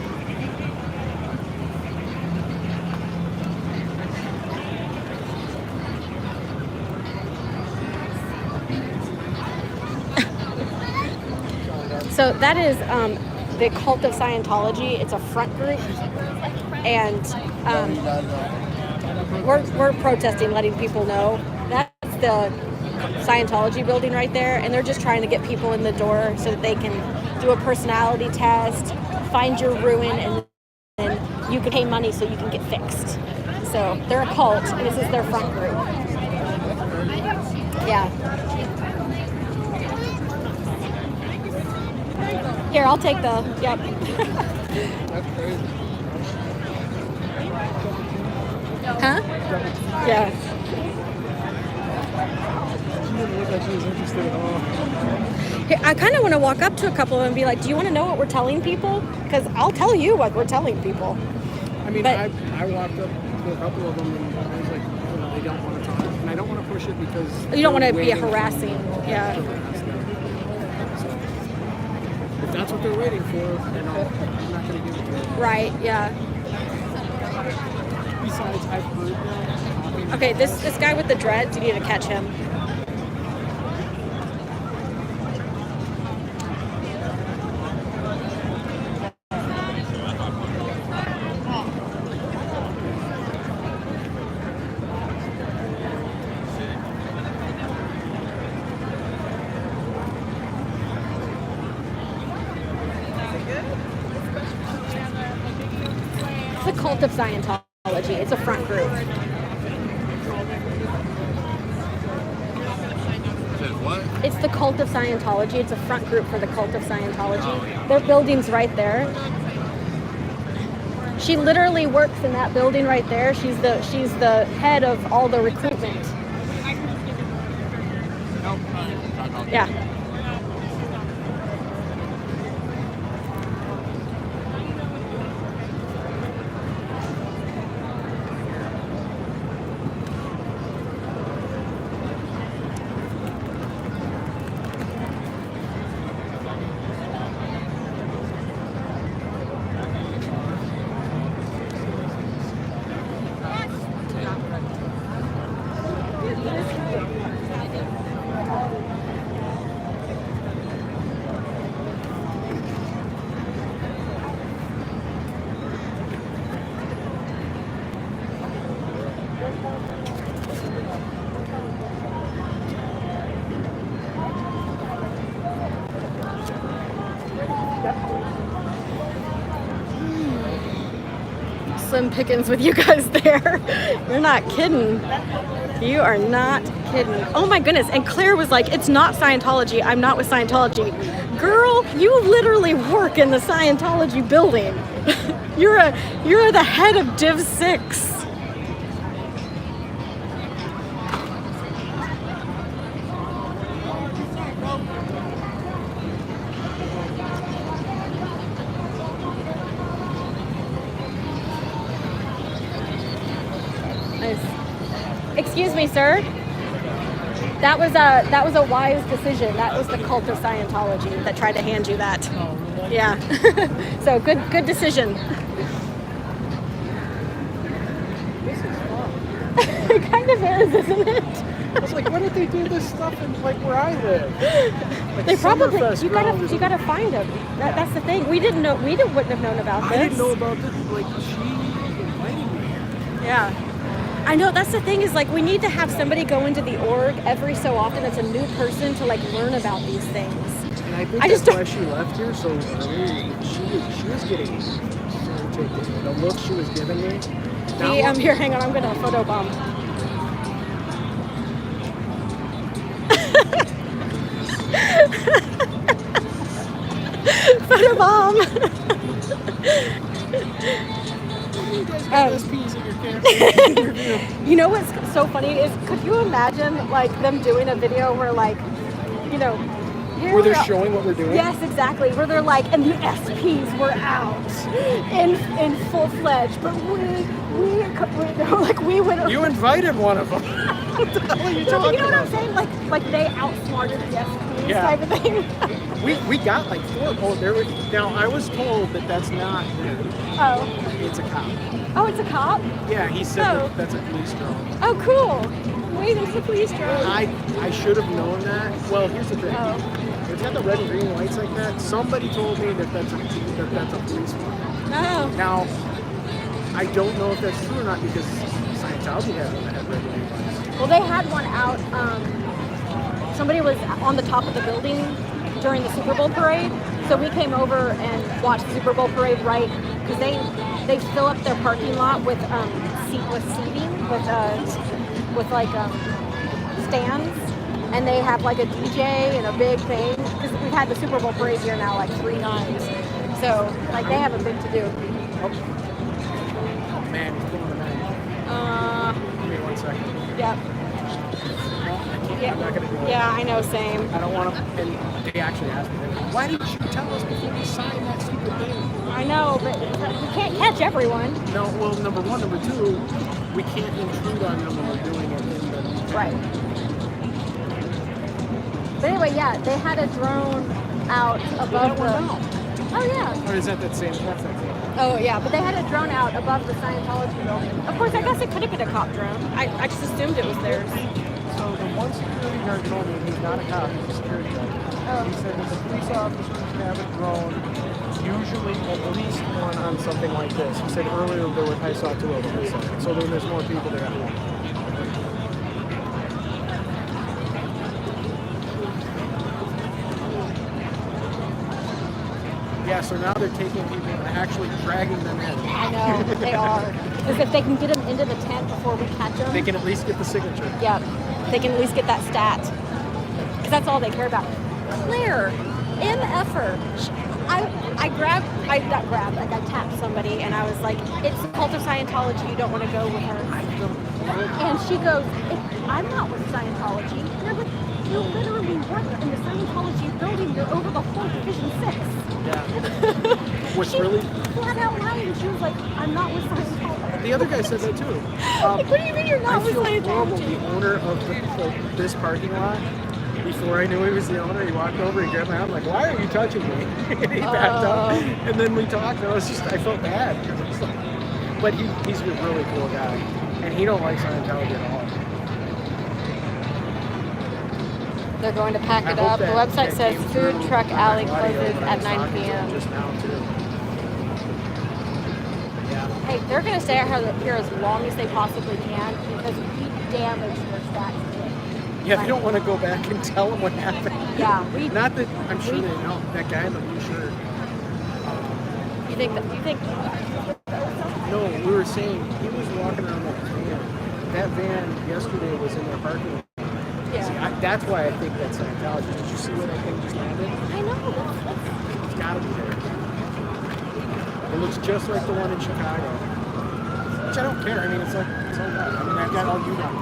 So that is the Cult of Scientology. It's a front group, and we're protesting, letting people know. That's the Scientology building right there, and they're just trying to get people in the door so that they can do a personality test, find your ruin, and then you can pay money so you can get fixed. So they're a cult, and this is their front group. Yeah. Here, I'll take the, yep. That's crazy. Huh? Yeah. I kind of want to walk up to a couple of them and be like, do you want to know what we're telling people? Because I'll tell you what we're telling people. I mean, but, I walked up to a couple of them and I was like, they don't want to talk. And I don't want to push it because... You don't want to be harassing. Yeah. that's what they're waiting for, and I'm not going to give it to them. Right, yeah. Besides, I've heard now. Okay, this guy with the dreads, you need to catch him. It's the cult of Scientology. It's a front group. What? It's the cult of Scientology. It's a front group for the cult of Scientology. Their building's right there. She literally works in that building right there. She's the head of all the recruitment. Yeah. Slim pickings with you guys there. You're not kidding. You are not kidding. Oh my goodness. And Claire was like, it's not Scientology. I'm not with Scientology. Girl, you literally work in the Scientology building. You're the head of Div 6. Excuse me, sir. That was a wise decision. That was the cult of Scientology that tried to hand you that. Oh, really? Yeah. So good decision. This is fun. It kind of is, isn't it? I was like, why don't they do this stuff in like where I live? Like They probably Summerfest you gotta find them. That's the thing. We wouldn't have known about this. I didn't know about this. Like she invited me. Yeah. I know, that's the thing is like we need to have somebody go into the org every so often that's a new person to like learn about these things. And I think that's why she left here so early. She was getting irritated. The look she was giving me. Here, hang on, I'm gonna photobomb. Photobomb. You guys got SPs in your camera. You know what's so funny is, could you imagine like them doing a video where like, you know, where they're showing what we're doing? Yes, exactly. Where they're like, and the SPs were out in full fledged, but we went. You invited one of them. What the hell are you talking You know what I'm about? saying? Like they outsmarted the SPs Yeah. type of thing. We got like 4. Oh, there were. Now I was told that that's not. Oh. It's a cop. Oh, it's a cop? Yeah, he said Oh. that's a police drone. Oh, cool. Wait, there's a police drone. I should have known that. Well, here's the thing. It's got the red and green lights like that. Somebody told me that that's a police one. Oh. Now, I don't know if that's true or not because Scientology had one that had red and green lights. Well, they had one out. Somebody was on the top of the building during the Super Bowl parade, so we came over and watched the Super Bowl parade right because they fill up their parking lot with seating with like stands, and they have like a DJ and a big thing because we've had the Super Bowl parade here now like 3 times, so like they have a big to do. Oh man, he's pulling the knife. Give me 1 second. Yep. I'm not gonna do it. Yeah, I know, same. I don't want to. And they actually asked me, why didn't you tell us before we signed that stupid thing? I know, but we can't catch everyone. No, well, number 1. Number 2, we can't intrude on them when we're doing it in the... Right. But anyway, yeah, they had a drone out above the. Oh yeah. Or is that same? That's that same. Oh yeah, but they had a drone out above the Scientology building. Of course, I guess it could have been a cop drone. I just assumed it was theirs. So the one security guard told me he's not a cop, he's a security guard. Oh. He said that the police officers have a drone, usually at least one on something like this. He said earlier I saw two of them. So then there's more people there. Yeah, so now they're taking people and actually dragging them in. I know, they are. Because if they can get them into the tent before we catch them, they can at least get the signature. Yeah, they can at least get that stat. Because that's all they care about. Claire, MFer. I tapped somebody and I was like, it's a cult of Scientology, you don't want to go with her. And she goes, I'm not with Scientology. And I'm like, you literally work in the Scientology building, you're over the whole Division 6. Yeah. What's she really flat out lying. She was like, I'm not with Scientology. The other guy said that too. Like, what do you mean you're not with Scientology? Horrible. The owner of this parking lot, before I knew he was the owner, he walked over, he grabbed my arm, like, why are you touching me? And he backed up. And then we talked, and I felt bad. But he's a really cool guy. And he don't like Scientology at all. They're going to pack it up. The website says food truck alley closes at 9 p.m. Just now too. Yeah. Hey, they're going to stay here as long as they possibly can because we damaged their stacks. Yeah, they don't want to go back and tell them what happened. Yeah, not that I'm sure they know. That guy in the blue shirt. You think? No, we were saying he was walking around that van. That van yesterday was in their parking lot. Yeah. See, that's why I think that's Scientology. Did you see where that thing just landed? I know. It's got to be there. It looks just like the one in Chicago. Which I don't care. I mean, it's like, I mean, I've got all you got.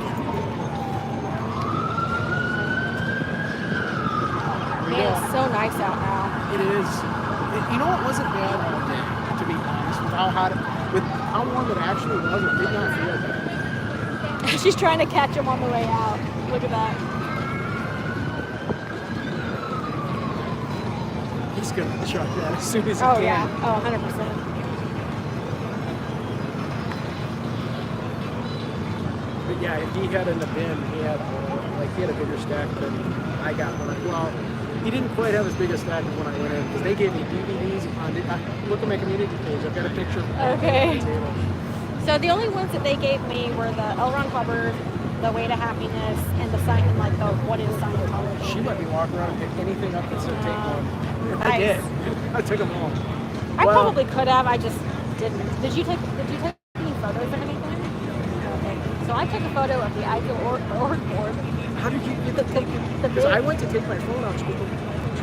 Man, it's so nice out now. It is. You know, it wasn't bad all day, to be honest. With how warm it actually was, it did not feel bad. She's trying to catch him on the way out. Look at that. He's going to chuck that as soon as he can. Yeah. Oh, 100%. But yeah, he had in the bin, he had a bigger stack than I got when well, he didn't quite have as big a stack as when I went in, because they gave me DVDs on look at my community page, I've got a picture of Okay. the table. So the only ones that they gave me were the L. Ron Hubbard, the Way to Happiness, and the sign and like the What is Scientology. She let me walk around and pick anything up that said take one. Nice. I did. I took them all. I probably could have. I just didn't. Did you take any photos of anything? Okay. So I took a photo of the Eiffel org board. How did you get the Because I went to take my phone out, she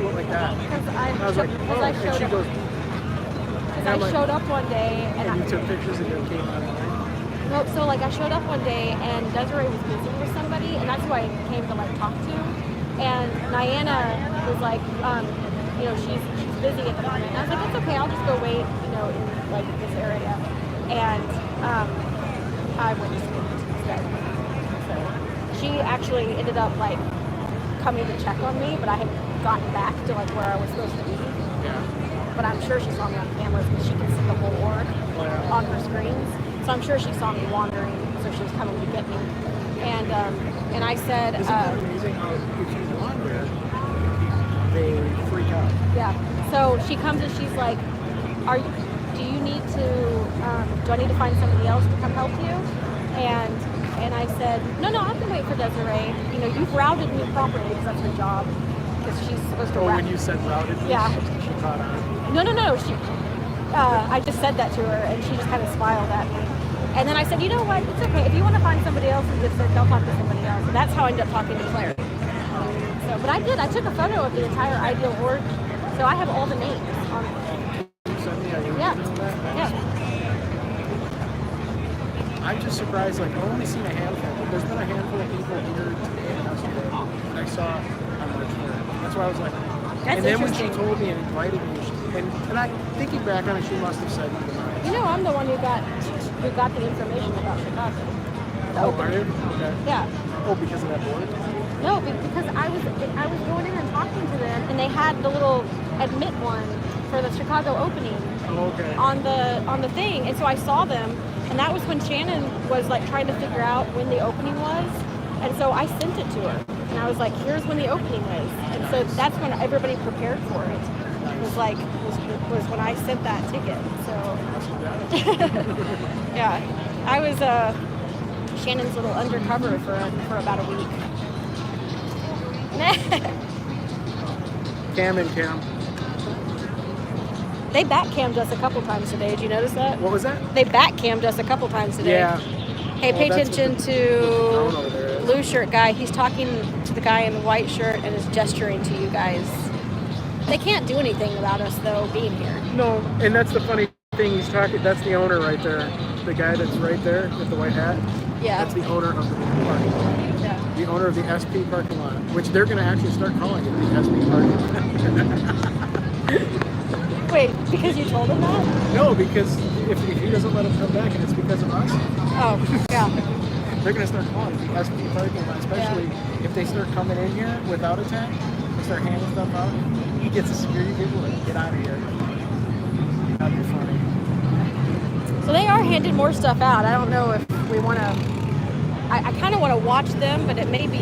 went like that. Because I was like, oh, and she goes. Because I showed up one day and you took pictures and you came online. No, so like I showed up one day and Desiree was busy with somebody, and that's who I came to like talk to. And Diana was like, you know, she's busy at the moment. And I was like, that's okay, I'll just go wait, you know, in like this area. And I went to school instead. So she actually ended up like coming to check on me, but I had gotten back to like where I was supposed to be. Yeah. But I'm sure she saw me on cameras because she can see the whole org on her screens. So I'm sure she saw me wandering, so she was coming to get me. And I said, isn't that amazing how if you wander, they freak out? Yeah. So she comes and she's like, do you need to, do I need to find somebody else to come help you? And I said, no, I can wait for Desiree. You know, you've routed me properly because that's her job. Because she's supposed to when you said routed me, yeah. She caught on. No. I just said that to her, and she just kind of smiled at me. And then I said, you know what? It's okay. If you want to find somebody else in this they'll talk to somebody else. And that's how I ended up talking to Claire. So, but I did. I took a photo of the entire Ideal org, so I have all the names on it. Yeah. I'm just surprised. Like, I've only seen a handful, but there's been a handful of people here today and yesterday that I saw on March 3rd. That's why I was like. And then when she told me and invited me, and I thinking back on it, she must have said goodbye. You know, I'm the one who got the information about Chicago. Oh, are you? Okay. Yeah. Oh, because of that board? No, because I was going in and talking to them, and they had the little admit one for the Chicago opening on the thing, and so I saw them, and that was when Shannon was like trying to figure out when the opening was, and so I sent it to her, and I was like, here's when the opening is, and so that's when everybody prepared for it. Was when I sent that ticket. So yeah, I was Shannon's little undercover for about a week. Cam and Cam. They back-cammed us a couple times today. Did you notice that? What was that? They back-cammed us a couple times today. Yeah. Hey, pay attention to to blue shirt guy. He's talking to the guy in the white shirt and is gesturing to you guys. They can't do anything without us, though, being here. No, and that's the funny thing. He's talking. That's the owner right there. The guy that's right there with the white hat. Yeah. That's the owner of the parking lot. Yeah. The owner of the SP parking lot, which they're going to actually start calling it the SP parking lot. Wait, because you told him that? No, because if he doesn't let him come back, and it's because of us. Oh, yeah. They're going to start calling it the SP parking lot, especially if they start coming in here without a tag. They start handing stuff out. He gets the security people to get out of here. That'd be funny. So they are handing more stuff out. I don't know if we want to. I kind of want to watch them, but it may be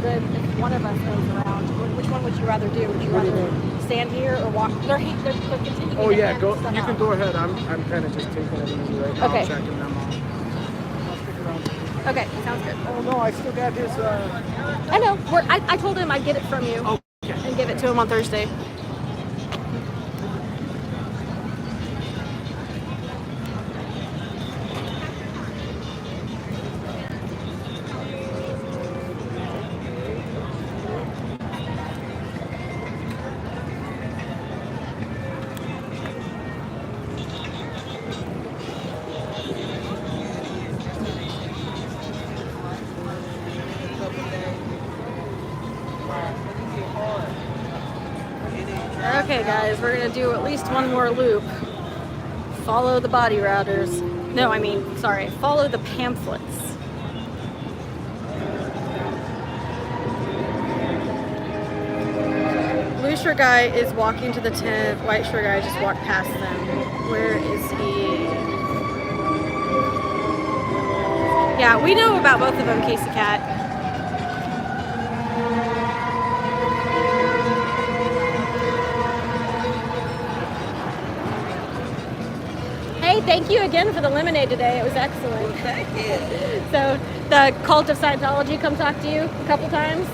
good if one of us goes around. Which one would you rather do? Would you rather stand here or walk? They're continuing. Oh yeah, to go. hand stuff You can out. go ahead. I'm kind of just taking it easy right now. Okay. I'm checking them out. I'll stick around. Okay, sounds good. Oh no, I still got his. I know. I told him I'd get it from you and give it to him on Thursday. Okay, guys, we're gonna do at least one more loop. Follow the body routers. No, I mean, sorry, follow the pamphlets. Blue shirt guy is walking to the tent. White shirt guy just walked past them. Where is he? Yeah, we know about both of them, Casey Cat. Hey, thank you again for the lemonade today. It was excellent. Thank you. So, the Cult of Scientology come talk to you a couple times?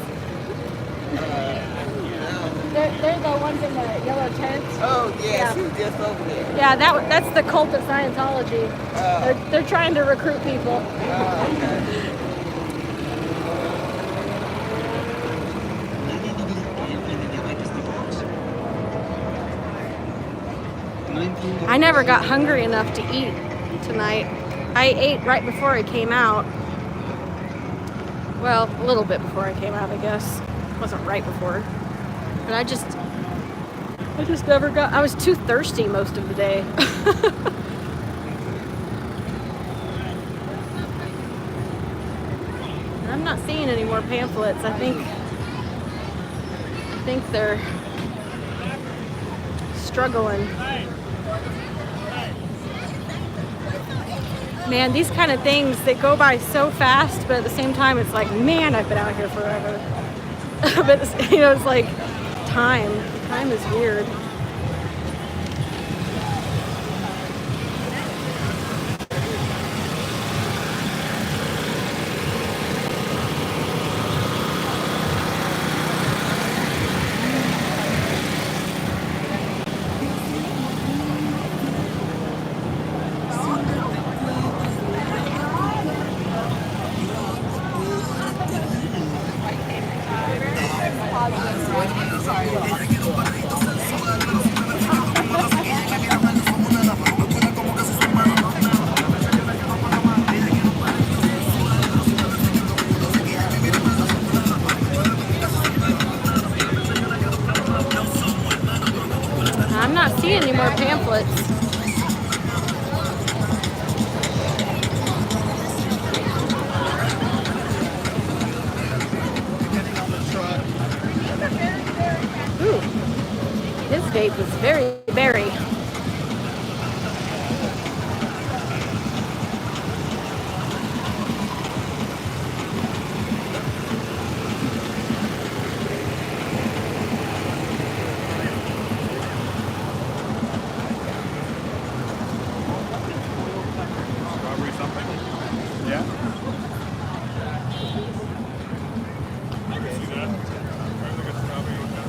They're the ones in the yellow tent. Oh, yeah, she was just over there. Yeah, that's the Cult of Scientology. They're trying to recruit people. Okay. I never got hungry enough to eat tonight. I ate right before I came out. Well, a little bit before I came out, I guess. It wasn't right before. But I just never got, I was too thirsty most of the day. And I'm not seeing any more pamphlets. I think they're struggling. Man, these kind of things, they go by so fast, but at the same time, it's like, man, I've been out here forever. But, it's like time. Time is weird. very berry. Strawberry something? Yeah. I can see that. There's like a strawberry with that.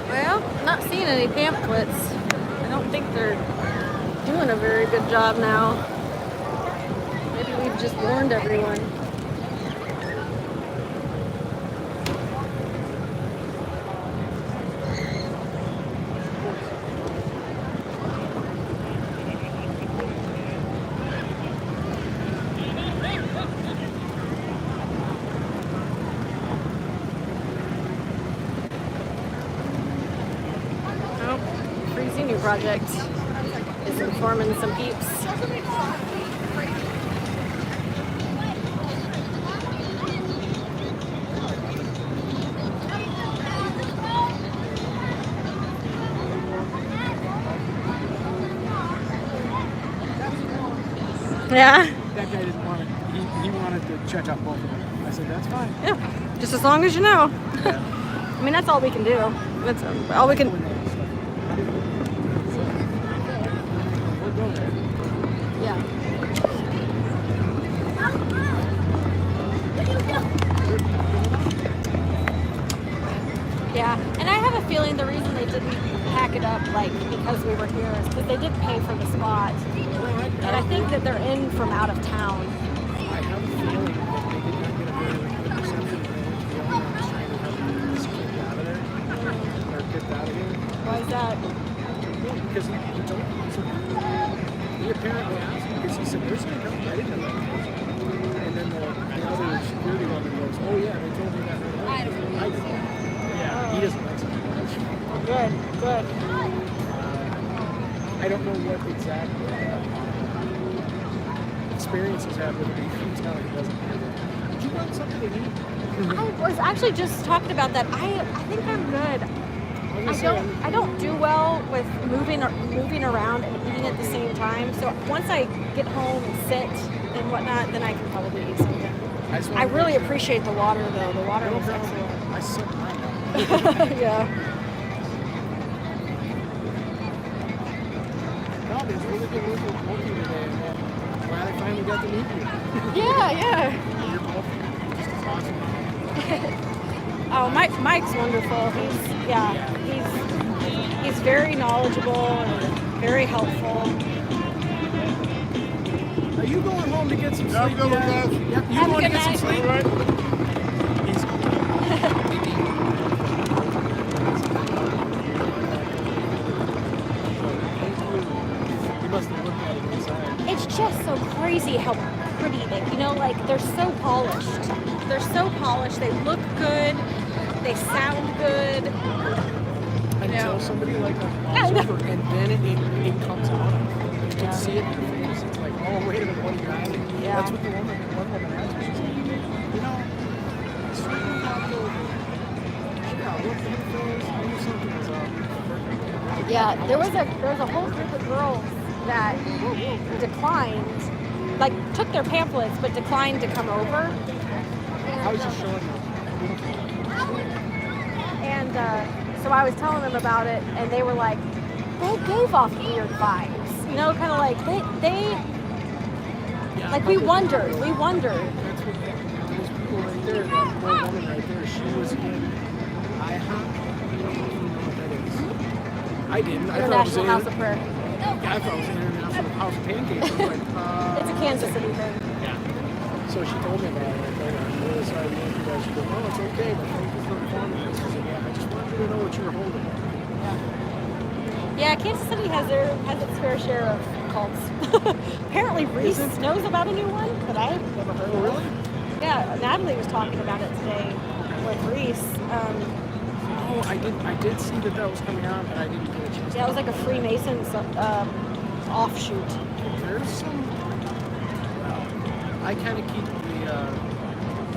Well, not seeing any pamphlets. I don't think they're doing a very good job now. Maybe we've just warned everyone. Free Senior Project is informing some peeps. Yeah? That guy didn't want it. He wanted to check out both of them. I said, that's fine. Yeah, just as long as you know. I mean, that's all we can do. That's all we can. Yeah. Yeah, and I have a feeling the reason they didn't pack it up, like, because we were here is because they did pay for the spot. And I think that they're in from out of town. I have a feeling that they did not get a very good reception when they went to the owner and was trying to help this kid out of there. Or get out of here. Why is that? Well, because he told me, he apparently asked me, because he said, there's no help. I didn't know that. And then the other security woman goes, oh yeah, they told me that right away. I didn't. Yeah, he doesn't like something like that. Oh, good, good. I don't know what exact experience he's had with it. He keeps telling he doesn't have it. Did you want something to eat? I was actually just talking about that. I think I'm good. I don't do well with moving around and eating at the same time. So once I get home and sit and whatnot, then I can probably eat something. I really appreciate the water though. The water is excellent. I suck mine out. Yeah. No, there's really good working today, and I'm glad I finally got to meet you. Yeah, yeah. You're both just as awesome. Oh, Mike's wonderful. He's very knowledgeable and very helpful. Are you going home to get some sleep? I'm going, guys. Yep, you Have a going to good get some night. sleep? All right. He's You must have looked at it inside. It's just so crazy how pretty they, like they're so polished. They're so polished. They look good. They sound good. Until somebody like walks over and then it comes out. You can see it in your face. It's like, oh, wait a minute, what do you have? Yeah. That's what one woman asked me. She's like, it's really not good. Yeah, look at this. I knew something was up. Yeah, there was a whole group of girls that declined, like took their pamphlets but declined to come over. I was just showing them. And so I was telling them about it, and they were like, they gave off weird vibes, kind of like they like we wondered. That's what those people right there, that poor woman right there, she was in IHOP. I don't know if you know what that is. I didn't. I thought it was International House of Prayer. Yeah, I thought it was International House of Pancakes. I was like, It's a Kansas City thing. Yeah. So she told me about it. I told her, I'm really sorry to you guys. She goes, oh, it's okay, but thank you for informing us. I said, yeah, I just wanted you to know what you were holding. Yeah, Kansas City has its fair share of cults. Apparently Reese knows about a new one, but I've never heard of it. Really? Yeah, Natalie was talking about it today with Reese. Oh, I did see that was coming out, but I didn't get a chance. Yeah, it was like a Freemasons offshoot. There's some. Well, I kind of keep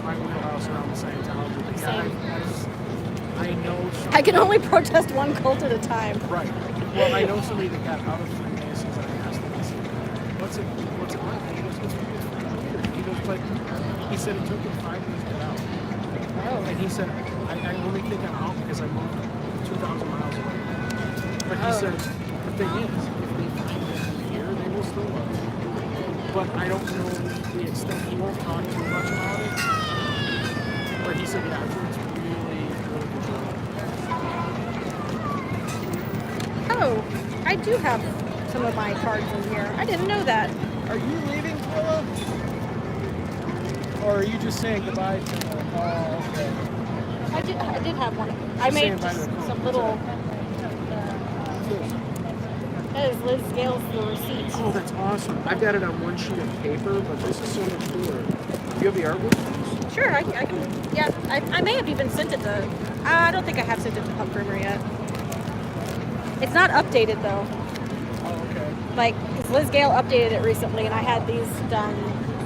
my wheelhouse around the Scientology. Because I know. I can only protest one cult at a time. Right. Well, I know somebody that got out of Freemasons, and I asked him, I said, what's it like? And he goes, it's weird. He goes, but he said it took him 5 years to get out. Oh. And he said, I only think I'm out because I moved 2,000 miles away. But he said, the thing is, if they find me here, they will still love me. But I don't know the extent. He won't talk too much about it. But he said, yeah, it's really, really good. Oh, I do have some of my cards in here. I didn't know that. Are you leaving, Twilla? Or are you just saying goodbye to her? Oh, okay. I did have one. I made just some little. That is Liz Gale's the receipt. Oh, that's awesome. I've got it on one sheet of paper, but this is so much cooler. Do you have the artwork? Sure, I can. Yeah, I may have even sent it to. I don't think I have sent it to Pub Rumor yet. It's not updated though. Oh, okay. Like, because Liz Gale updated it recently, and I had these done.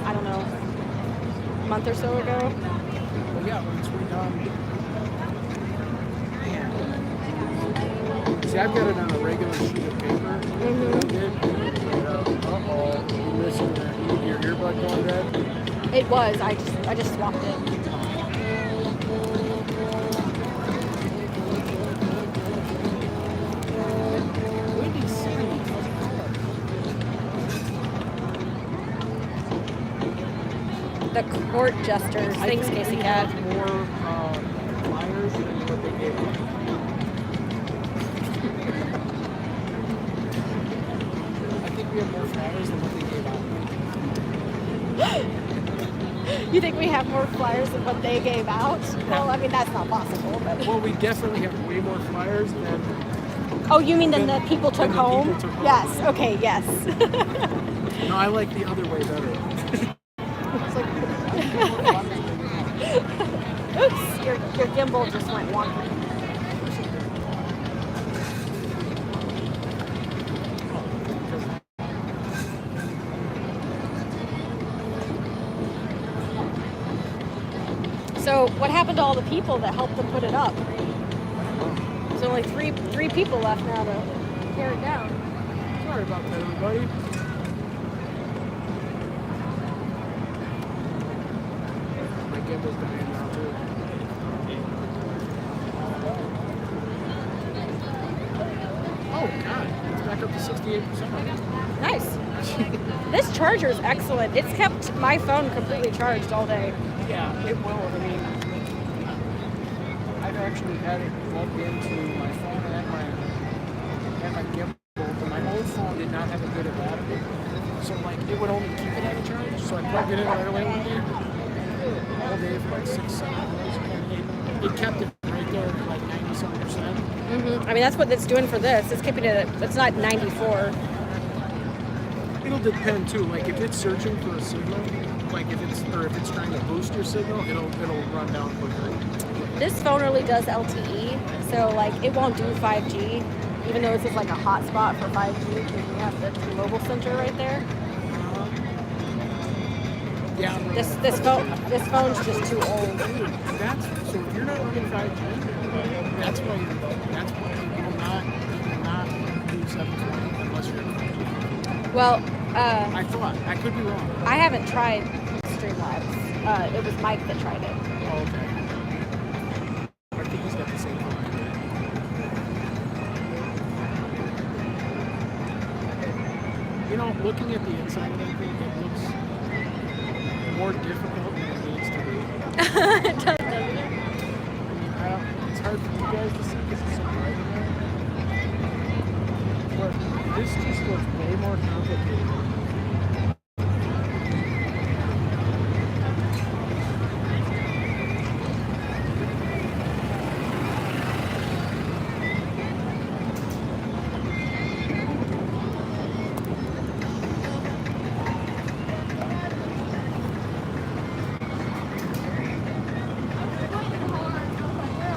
I don't know, a month or so ago. Well, yeah, once we're done. See, I've got it on a regular sheet of paper. Uh-oh, you're missing your earbud going dead? It was. I just swapped it. The court jesters. Thanks, Casey Cat. More flyers than what they gave me. I think we have more flyers than what they gave out. You think we have more flyers than what they gave out? Well, I mean, that's not possible. But well, we definitely have way more flyers than. Oh, you mean than the people took home? Yes. Home. Okay. Yes. No, I like the other way better. Oops, your gimbal just went wonky. So what happened to all the people that helped them put it up? There's only three people left now to tear it down. Sorry about that, everybody. Gimbal's dying now too. Oh god, it's back up to 68%. Nice. This charger is excellent. It's kept my phone completely charged all day. Yeah, it will. I mean, I've actually had it plugged into my phone and my gimbal, but my old phone did not have a good battery. So like it would only keep it at a charge. So I plugged it in right away one day. All day for like 6-7 hours, and it kept it right there at like 90-some%. Mm-hmm. I mean, that's what it's doing for this. It's keeping it at, it's not 94. It'll depend too. Like if it's searching for a signal, like if it's trying to boost your signal, it'll run down quicker. This phone really does LTE, so like it won't do 5G, even though this is like a hotspot for 5G because you have the T-Mobile center right there. Yeah. This phone's just too old. That's so if you're not running 5G, that's why you will not do 720 unless you're in 5G. Well, I thought I could be wrong. I haven't tried Streamlabs. It was Mike that tried it. Oh, okay. I think he's got the same phone. You know, looking at the inside of that thing, it looks more difficult than it needs to be. It does, doesn't it? I mean, it's hard for you guys to see because it's so bright in there. This just looks way more complicated.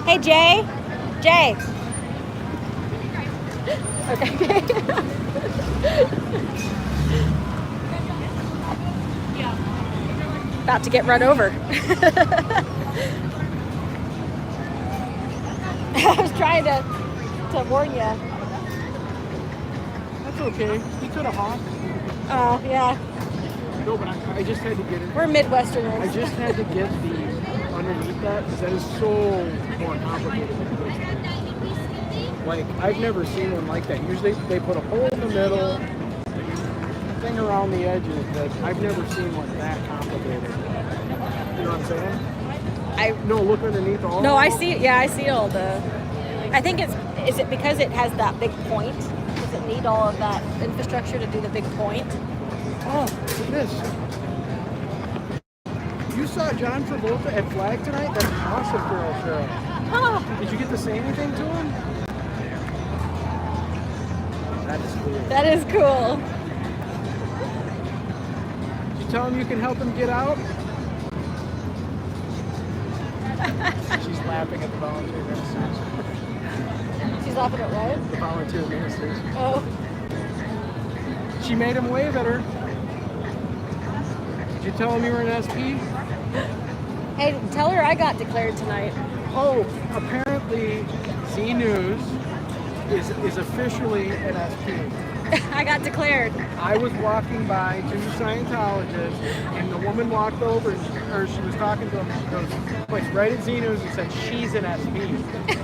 Hey, Jay. Jay. Okay. About to get run over. I was trying to warn you. That's okay. He could have hopped. Oh, yeah. No, but I just had to get it. We're Midwesterners. I just had to get the underneath that because that is so more complicated than it is. Like, I've never seen one like that. Usually they put a hole in the middle, thing around the edges, but I've never seen one that complicated. You know what I'm saying? No, look underneath all. No, I see. Yeah, I see all the. I think is it because it has that big point? Does it need all of that infrastructure to do the big point? Oh, look at this. You saw John Travolta at Flag tonight? That's awesome, girl, Cheryl. Oh. Did you get to say anything to him? That is cool. That is cool. Did you tell him you can help him get out? She's laughing at the volunteer ministers. She's laughing at what? The volunteer ministers. Oh. She made him wave at her. Did you tell him you were an SP? Hey, tell her I got declared tonight. Oh, apparently Z News is officially an SP. I got declared. I was walking by two Scientologists, and the woman walked over, or she was talking to him, and she goes, points right at Z News and said, she's an SP.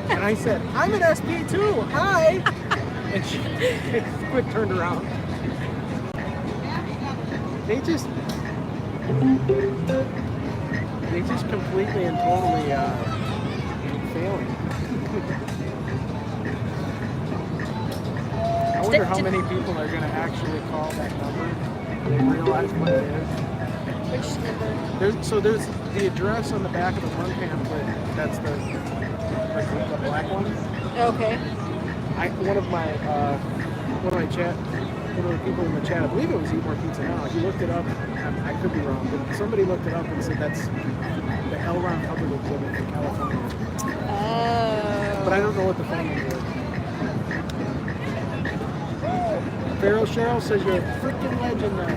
And I said, I'm an SP too, hi! And she quick turned around. They just completely and totally failing. I wonder how many people are going to actually call that number. They realize what it is. Which number? There's the address on the back of the one pamphlet. That's the black one. Okay. One of the people in the chat, I believe it was Eat More Pizza Now. He looked it up. I could be wrong, but somebody looked it up and said that's the L. Ron Hubbard exhibit in California. Oh. But I don't know what the phone number is. Pharaoh Cheryl says you're a freaking legend now.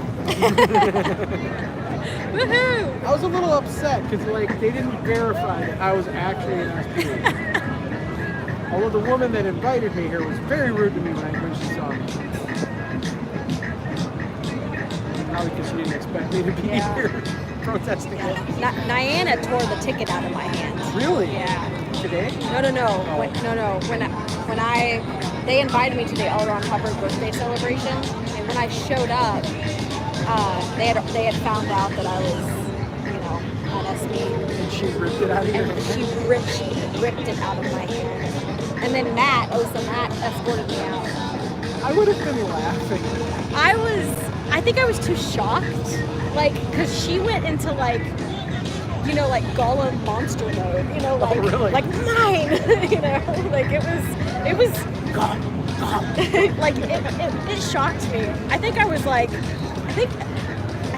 Woohoo! I was a little upset because they didn't verify that I was actually an SP. Although the woman that invited me here was very rude to me when she saw me. Probably because she didn't expect me to be here protesting it. Diana tore the ticket out of my hand. Really? Yeah. Today? No. When they invited me to the L. Ron Hubbard birthday celebration, and when I showed up, they had found out that I was, on SP. And she ripped it out of your hand? She ripped it out of my hand. And then Matt escorted me out. I would have been laughing. I think I was too shocked, because she went into Gollum monster mode, really? like mine, it was God, it shocked me. I think I was I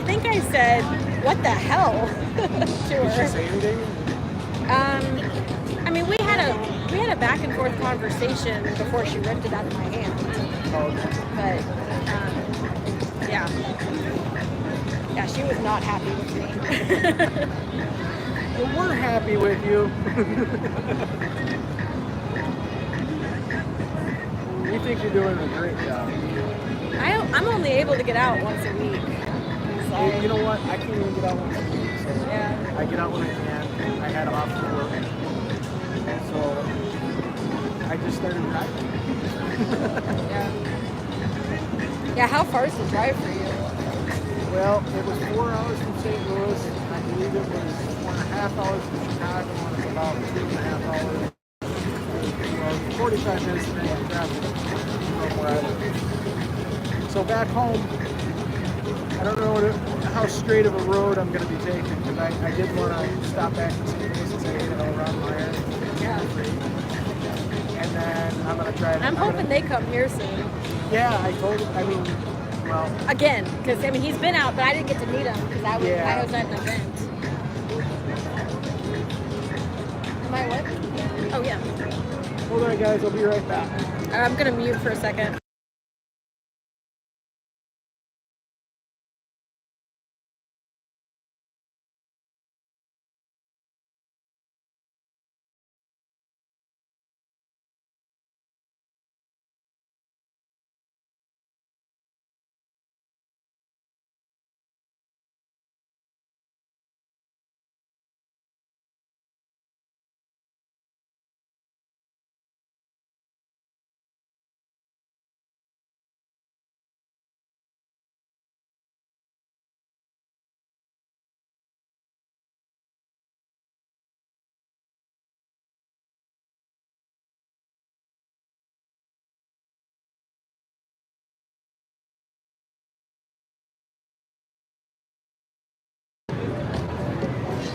think I said, what the hell, to her. Did she say anything? I mean, we had a back and forth conversation before she ripped it out of my hand. Oh, okay. But yeah, she was not happy with me. Well, we're happy with you. We think you're doing a great job. I'm only able to get out once a week. Hey, you know what? I can't even get out once a week. So yeah. I get out when I can. I had off to work. So I just started driving. Yeah, how far is the drive for you? Well, it was 4 hours from St. Louis. I believe it was 1.5 hours from Chicago, and it's about 2.5 hours. Well, 45 minutes depending on traffic from where I live. So back home, I don't know how straight of a road I'm going to be taking, because I did want to stop back in St. Louis and say, hey, hello, around Meyer. Yeah. And then I'm going to try it. I'm hoping they come here soon. Yeah, I told him. I mean, well. Again, because I mean he's been out, but I didn't get to meet him because I was at an event. Am I what? Oh yeah. Hold on, guys. I'll be right back. I'm gonna mute for a second.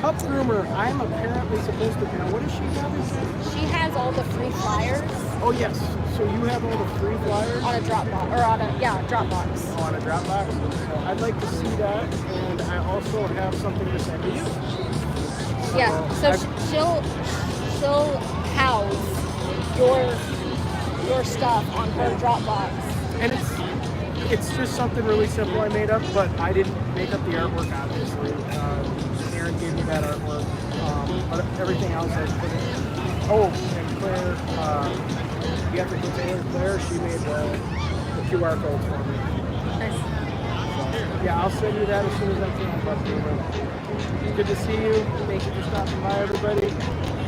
Pup groomer. I'm apparently supposed to. Now, what does she have? She has all the free flyers. Oh yes. So you have all the free flyers on a Dropbox, or on a Dropbox. Oh, on a Dropbox. So I'd like to see that, and I also have something to send to you. Yeah. So she'll house your stuff on her Dropbox. And it's just something really simple I made up, but I didn't make up the artwork, obviously. Aaron gave me that artwork, but everything else I put in. Oh, and Claire, the ethical tailor, Claire, she made the QR code for me. Nice. So, yeah, I'll send you that as soon as I can, but good to see you. Thank you for stopping by, everybody.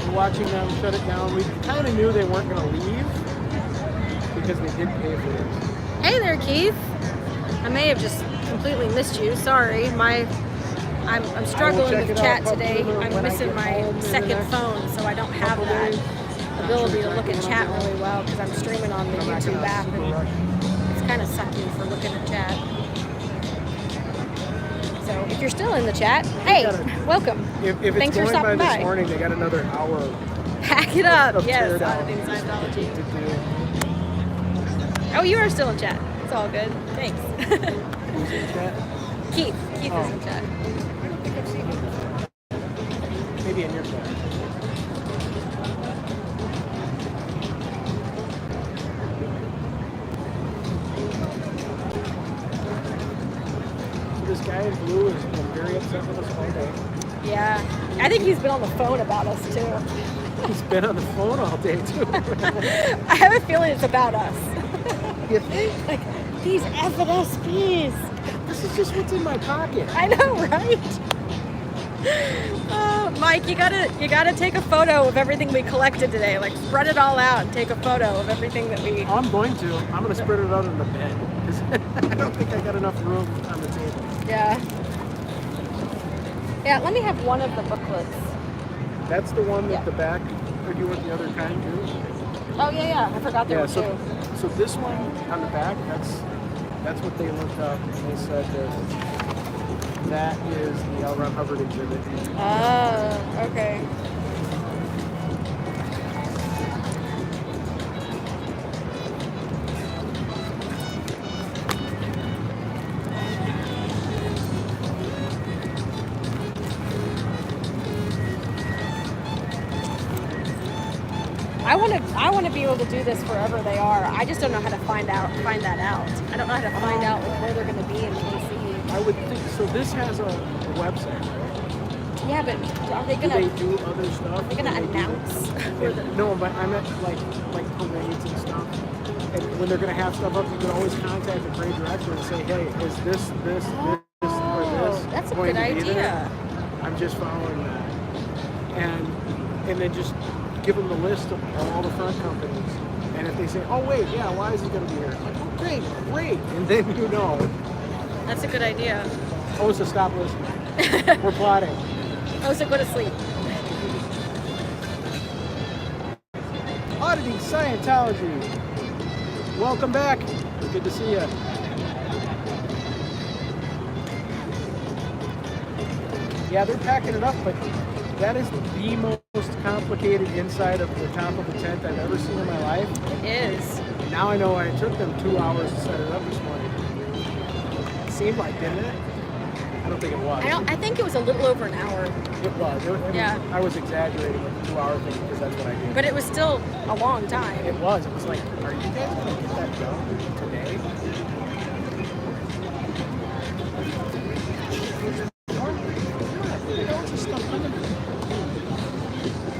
We're watching them shut it down. We kind of knew they weren't going to leave because they did pay for it. Hey there, Keith. I may have just completely missed you. Sorry, I'm struggling with chat today. I'm missing my second phone, so I don't have that ability to look at chat really well because I'm streaming on the YouTube app, and it's kind of sucky for looking at chat. So if you're still in the chat, hey, welcome. If Thanks for stopping by. This morning, they got another hour. Pack it up. Yes, auditing Scientology. Oh, you are still in chat. It's all good. Thanks. Who's in chat? Keith is in chat. Maybe in your chat. So this guy in blue has been very upset with us all day. Yeah, I think he's been on the phone about us too. He's been on the phone all day too. I have a feeling it's about us. You think? Like, these effing SPs. This is just what's in my pocket. I know, right? Mike, you gotta take a photo of everything we collected today. Like, spread it all out and take a photo of everything that we. I'm going to. I'm going to spread it out on the bed because I don't think I got enough room on the table. Yeah. Yeah. Let me have one of the booklets. That's the one with the back. Or do you want the other kind too? Oh yeah. I forgot there were two. So this one on the back, that's what they looked up and they said that is the L. Ron Hubbard exhibit. Oh, okay. I want to be able to do this wherever they are. I just don't know how to find that out. I don't know how to find out where they're going to be in KC. I would think so. This has a website, right? Yeah, but are they going to? Do they do other stuff? They're going to announce. No, but I meant like parades and stuff. And when they're going to have stuff up, you can always contact the parade director and say, hey, is this, or this that's a going good to be there? idea. I'm just following that. And then just give them the list of all the front companies. And if they say, oh, wait, yeah, why is he going to be here? I'm like, oh, great. And then you know. That's a good idea. Oh, so stop listening. We're plotting. Oh, so go to sleep. Auditing Scientology. Welcome back. Good to see you. Yeah, they're packing it up, but that is the most complicated inside of the top of the tent I've ever seen in my life. It is. Now I know why it took them 2 hours to set it up this morning. It seemed like, didn't it? I don't think it was. I think it was a little over an hour. It was. Yeah. I was exaggerating with the 2 hour thing because that's what I do. But it was still a long time. It was. It was like, are you guys going to get that done today?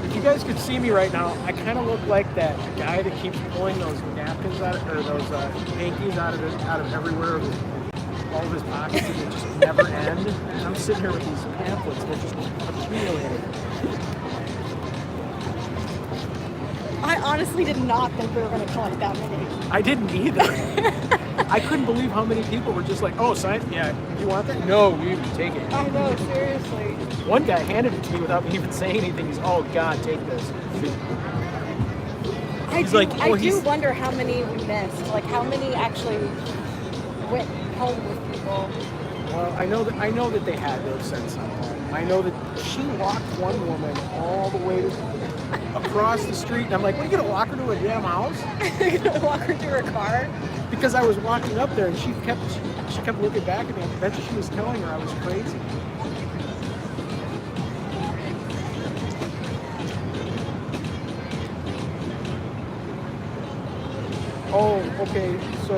If you guys could see me right now, I kind of look like that guy that keeps pulling those napkins out of, or those hankies out of everywhere, all of his pockets, and they just never end. And I'm sitting here with these pamphlets that just accumulating. I honestly did not think we were going to collect that many. I didn't either. I couldn't believe how many people were just like, oh, Science, yeah, you want that? No, you take it. I know, seriously. One guy handed it to me without me even saying anything. He's, oh, God, take this. I do wonder how many we missed. Like, how many actually went home with people. Well, I know that they had those sent some home. I know that she walked one woman all the way across the street, and I'm like, what, are you going to walk her to a damn house? You're going to walk her to her car? Because I was walking up there, and she kept looking back at me. I bet you she was telling her I was crazy. Oh, okay, so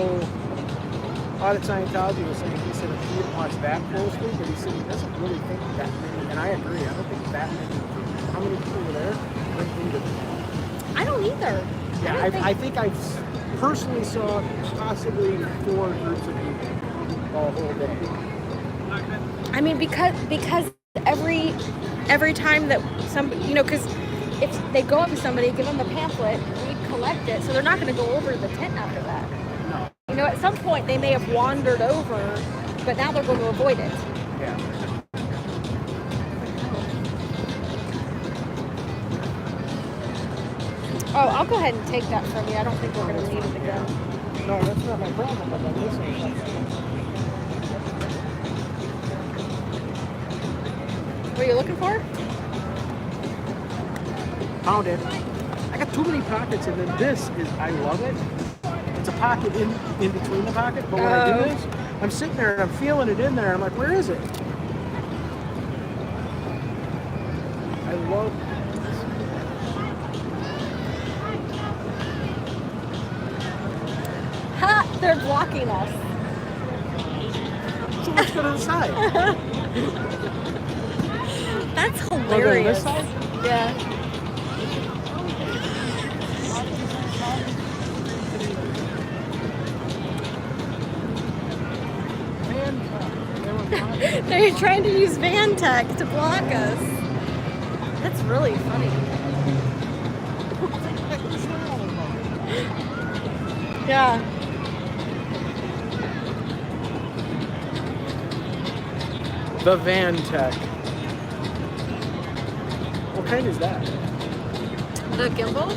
Audit Scientology was saying, he said if he didn't watch that closely, but he said he doesn't really think that many, and I agree, I don't think that many, how many people were there? I don't either. Yeah, I think I personally saw possibly 4 groups of people all whole day. I mean, because every time that somebody, you know, because if they go up to somebody, give them the pamphlet, we collect it, so they're not going to go over the tent after that. No. You know, at some point they may have wandered over, but now they're going to avoid it. Yeah. Oh, I'll go ahead and take that from you. I don't think we're going to need it again. No, that's not my problem, but I'm listening. What are you looking for? Found it. I got too many pockets, and then this is, I love it. It's a pocket in between the pocket, but when I do this, I'm sitting there and I'm feeling it in there, and I'm like, where is it? I love this. Ha! They're blocking us. So let's go to the side. That's Go to hilarious. this side? Yeah. They're trying to use Van Tech to block us. That's really funny. Yeah. The Van Tech. What kind is that? The gimbal?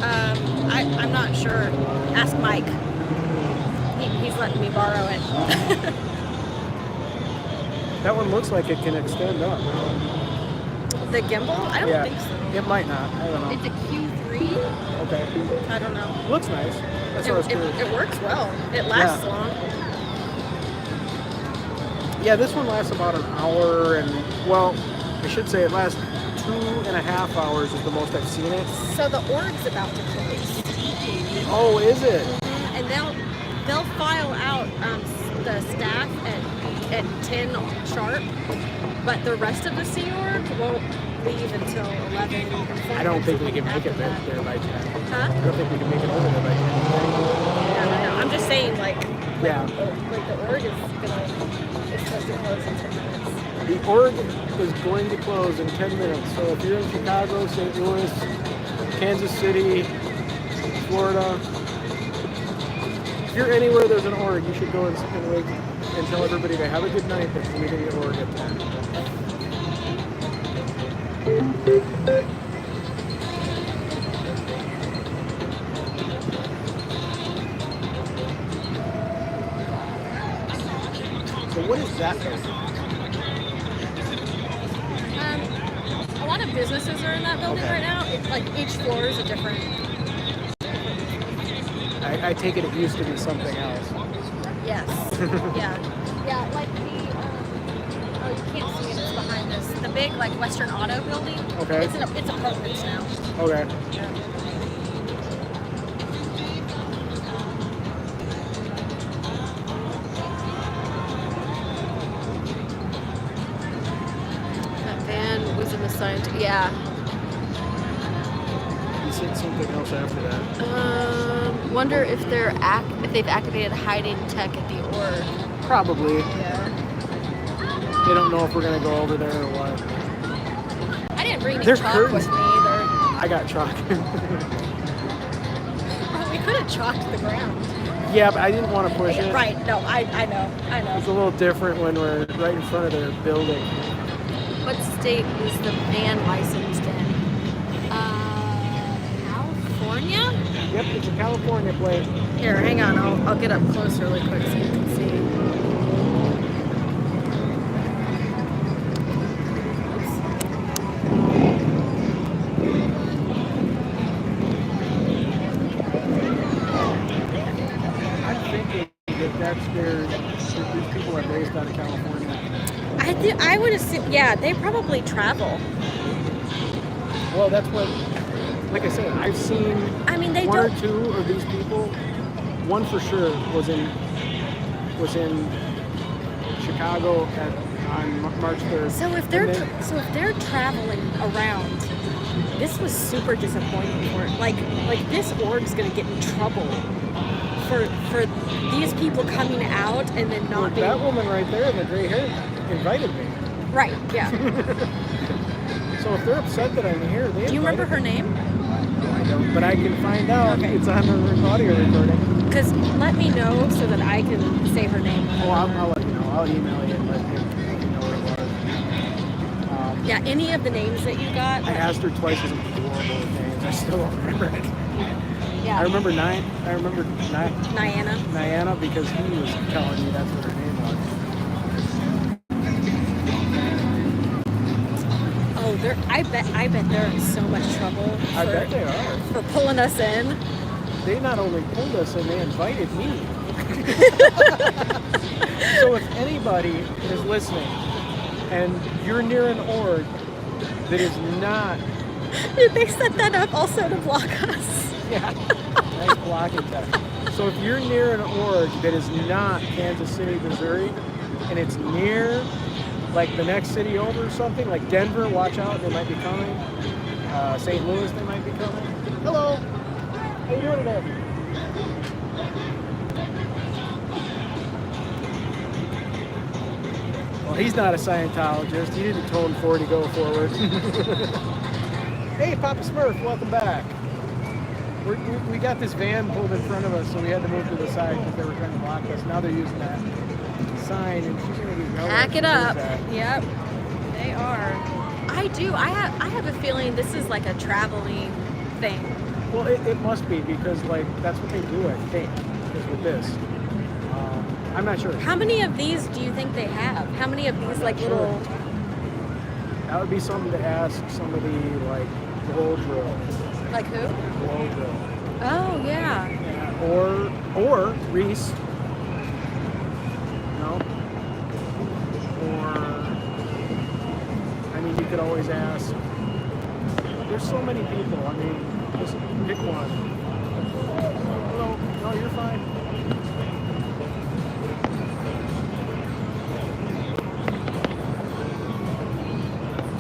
I'm not sure. Ask Mike. He's letting me borrow it. That one looks like it can extend up. The gimbal? I don't think so. It might not. I don't know. It's a Q3? Okay. I don't know. Looks nice. That's what I was curious. It works well. It lasts long. Yeah, this one lasts about an hour, and, well, I should say it lasts 2.5 hours is the most I've seen it. So the org's about to close. Oh, is it? And they'll file out the staff at 10 sharp, but the rest of the Sea Org won't leave until 11. I don't think we can make it there by 10. Huh? I don't think we can make it over there by 10. No. I'm just saying, like the org is supposed to close in 10 minutes. The org is going to close in 10 minutes. So if you're in Chicago, St. Louis, Kansas City, Florida, if you're anywhere there's an org, you should go and wait and tell everybody to have a good night that's leaving the org at 10. So what is that building? A lot of businesses are in that building right now. It's like each floor is a different. I take it used to be something else. Yes. Yeah, like the. Oh, you can't see it. It's behind this. The big like Western Auto building. Okay. It's apartments now. Okay. Yeah. That van was in the Sciento. Yeah. You said something else after that. Wonder if they've activated hiding tech at the org. Probably. Yeah. They don't know if we're gonna go over there or what. I didn't bring any There's chalk curtains. with me either. I got chalk. We could have chalked the ground. Yeah, but I didn't want to push it. Right. No, I know. It's a little different when we're right in front of their building. What state is the van licensed in? California? Yep, it's a California plate. Here, hang on. I'll get up close really quick so you can see. I'm thinking that that's these people are based out of California. I would assume, yeah, they probably travel. Well, that's what, like I said, I've seen they one don't. or two of these people. One for sure was in Chicago on March 3rd. So if they're traveling around, this was super disappointing for like this org's gonna get in trouble for these people coming out and then not being. That woman right there in the gray hair invited me. Right. Yeah. So if they're upset that I'm here, Do you remember her name? I don't, but I can find out. Okay. It's on the audio recording. Because let me know so that I can say her name. Oh, I'll let you know. I'll email you and let you know what it was. Yeah, any of the names that you got. I asked her twice as horrible names. I still don't remember it. Yeah. I remember Niana because he was telling me that's what her name was. Oh, I bet they're in so much trouble. I bet they are. For pulling us in. They not only pulled us in, they invited me. So if anybody is listening and you're near an org that is not... Did they set that up also to block us? Yeah, nice blocking tech. So if you're near an org that is not Kansas City, Missouri, and it's near like the next city over or something, like Denver, watch out, they might be coming. St. Louis, they might be coming. Hello, how you doing today? Well, he's not a Scientologist. He didn't tone 4 to go forward. Hey, Papa Smurf, welcome back. We got this van pulled in front of us, so we had to move to the side because they were trying to block us. Now they're using that sign, and she's going to be yelling. Pack it up. Yep, they are. I do. I have a feeling this is like a traveling thing. Well, it must be because like that's what they do. I think is with this. I'm not sure. How many of these do you think they have? How many of these like little? That would be something to ask somebody like Goldrill. Like who? Goldrill. Oh yeah. Or Reese. No. Or I mean, you could always ask. There's so many people. I mean, just pick one. Hello. No, you're fine.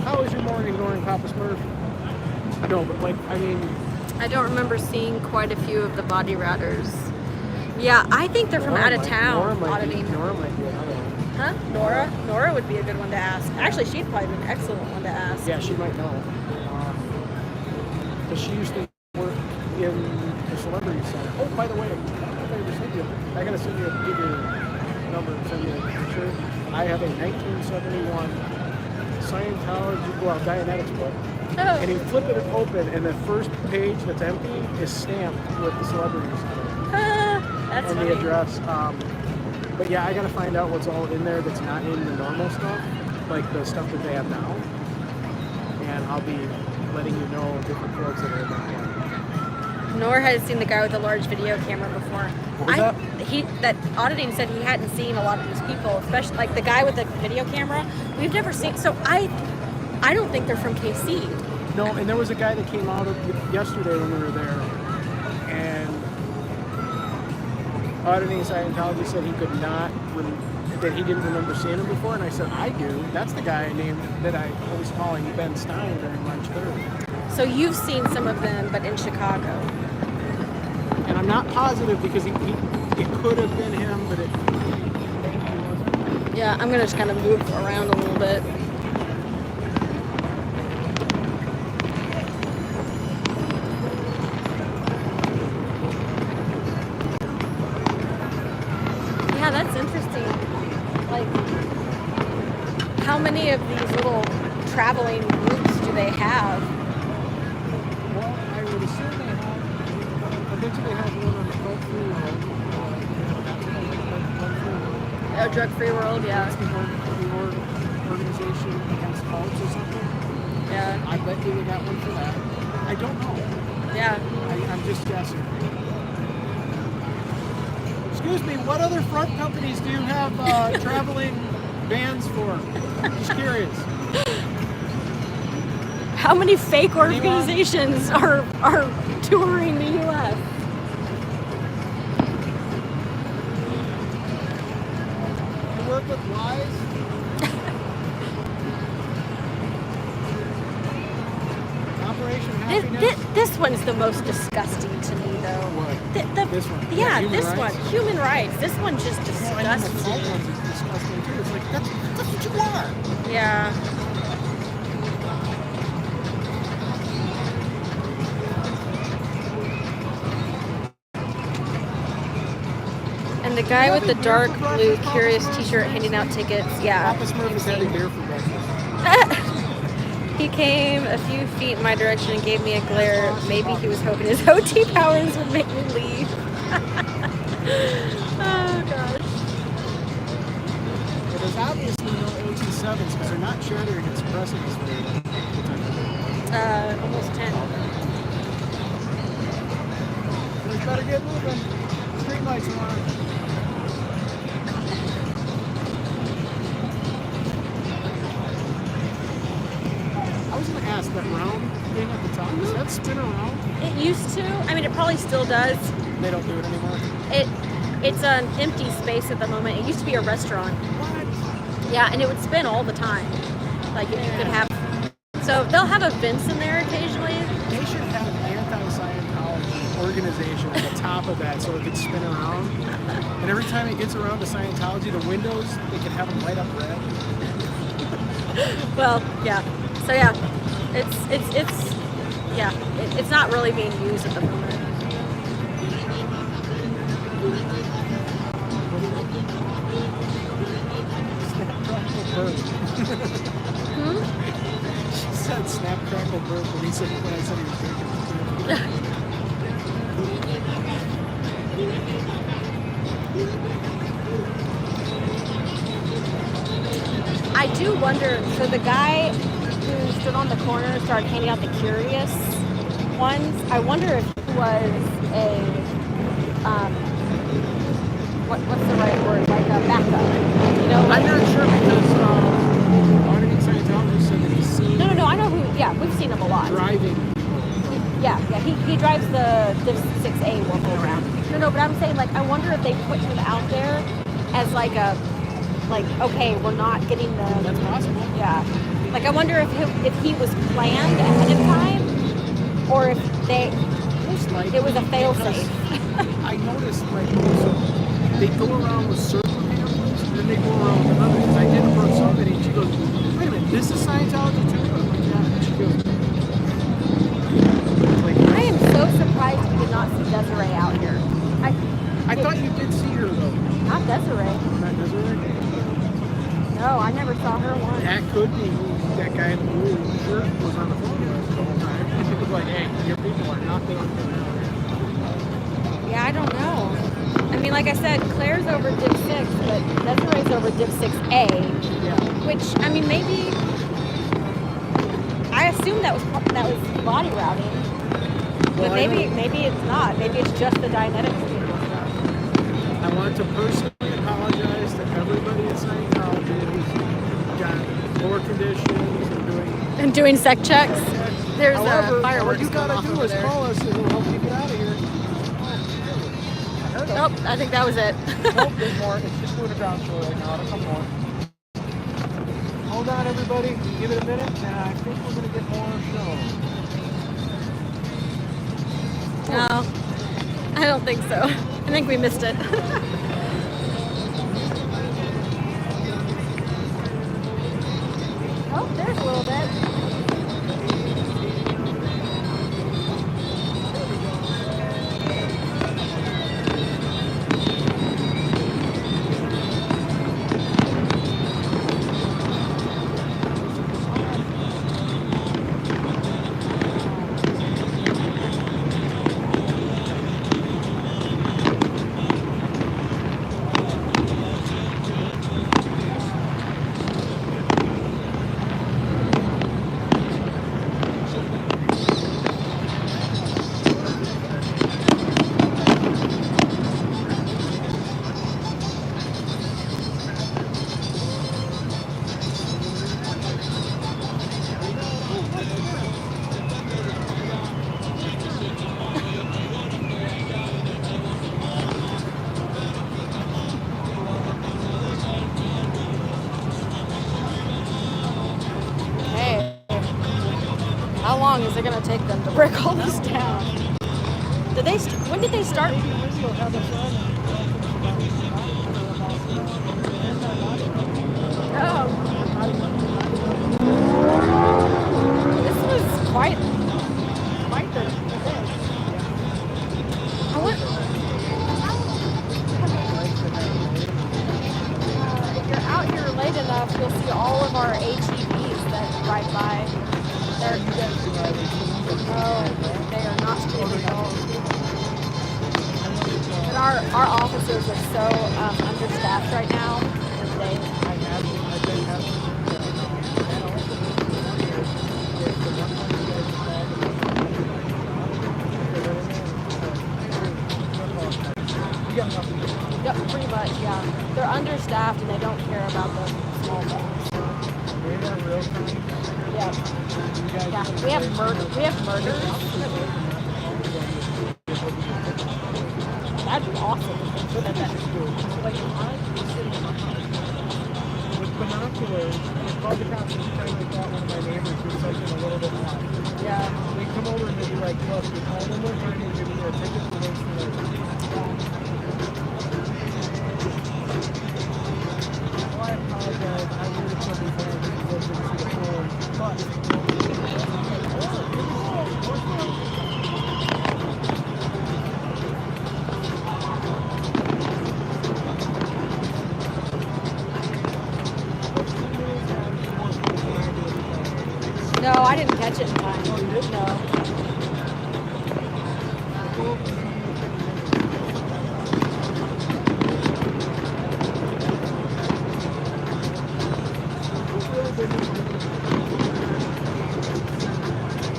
How was your morning ignoring Papa Smurf? No, but like, I mean... I don't remember seeing quite a few of the body routers. Yeah, I think they're from out of town auditing. Nora might be another one. Huh? Nora? Nora would be a good one to ask. Actually, she'd probably be an excellent one to ask. Yeah, she might know. Because she used to work in the Celebrity Center. Oh, by the way, I don't know if I ever sent you. I gotta send you a bigger number and send you a picture. I have a 1971 Scientology, well, Dianetics book. Oh. And you flip it open, and the first page that's empty is stamped with the Celebrity Center. That's and funny. the address. But yeah, I gotta find out what's all in there that's not in the normal stuff, like the stuff that they have now. And I'll be letting you know different quotes that are in that one. Nor has seen the guy with the large video camera before. What was that? That auditing said he hadn't seen a lot of these people, especially like the guy with the video camera. We've never seen. So I don't think they're from KC. No, and there was a guy that came out yesterday when we were there, and auditing Scientology said he could not, that he didn't remember seeing him before, and I said, I do. That's the guy named that I was calling Ben Stein during March 3rd. So you've seen some of them, but in Chicago. And I'm not positive because it could have been him, but it. Yeah, I'm gonna just kind of move around a little bit. Yeah, that's interesting. Like, how many of these little traveling groups do they have? Well, I would assume they have. I bet you they have one on the drug-free world. Drug-free world, yeah. That's the organization against cults or something. Yeah. I bet you they got one for that. I don't know. Yeah. I'm just guessing. Excuse me, what other front companies do you have traveling vans for? Just curious. How many fake organizations are touring the U.S.? You work with lies? Operation Happiness? This one's the most disgusting to me, though. What? This one? Yeah, Human this rights? one. Human rights. This one's just Well, and then the disgusting. cult ones is disgusting too. It's like, that's what you are. Yeah. And the guy with the dark blue Curious t-shirt handing out tickets, yeah. Papa Smurf is having beer for breakfast. He came a few feet in my direction and gave me a glare. Maybe he was hoping his OT powers would make me leave. Oh, gosh. Well, there's obviously no OT7s because they're not shattering and suppressing us very well. Almost 10. We better get moving. Street lights are on. I was going to ask, that round thing at the top, does that spin around? It used to. I mean, it probably still does. They don't do it anymore? It's an empty space at the moment. It used to be a restaurant. What? Yeah, and it would spin all the time. Like, if you could have... So, they'll have events in there occasionally. They should have an anti-Scientology organization at the top of that so it could spin around. And every time it gets around to Scientology, the windows, they can have them light up red. Well, yeah. So, yeah. It's not really being used at the moment. She said snap, crackle, burp when I said he was drinking. I do wonder, so the guy who stood on the corner and started handing out the curious ones, I wonder if he was a, what's the right word, like a backup, you know? I'm not sure because auditing Scientology said that he's seen... No, I know who, yeah, we've seen him a lot. Driving. He drives the 6A local around. No, but I'm saying, like, I wonder if they put him out there as like a, like, okay, we're not getting the... That's possible. Yeah. Like, I wonder if he was planned ahead of time, or if it was a fail-safe. I noticed, like, so they go around with certain pamphlets, and then they go around with others. Because I did it for somebody, and she goes, wait a minute, this is Scientology too? I'm like, yeah. And she goes, I am so surprised we did not see Desiree out here. I thought you did see her, though. Not Desiree. Not Desiree? No, I never saw her once. That could be that guy in the blue shirt was on the phone with us the whole time. He was like, hey, your people are not going to come out here. Yeah, I don't know. I mean, like I said, Claire's over Div 6, but Desiree's over Div 6A, which, I mean, maybe, I assumed that was body routing, but maybe it's not. Maybe it's just the Dianetics people stuff. I want to personally apologize to everybody at Scientology who's got lower conditions and doing sec checks. There's However, fireworks all you going gotta off do over is there. call us and we'll help you get out of here. Nope, I think that was it. Nope, there's more. It's just doing a ground show right now. It'll come more. Hold on, everybody. Give it a minute, and I think we're gonna get more show. No, I don't think so. I think we missed it. Oh, there's a little bit. How long is it going to take them to break all this down? When did they start? Oh. This was quite the event. If you're out here late enough, you'll see all of our ATVs that ride by. They are not speeding at all. But our officers are so understaffed right now. Yep, pretty much, yeah. They're understaffed and they don't care about the small things. Yeah. Yeah, we have murders. That'd be awesome. With binoculars, I called the cops and trying to get one of my neighbors who's like in a little bit more. Yeah. They come over and they be like, look, you're calling them with money and give me a ticket for this and that. Well, I apologize. I really couldn't be there because I didn't see the phone. But no, I didn't catch it in time. No.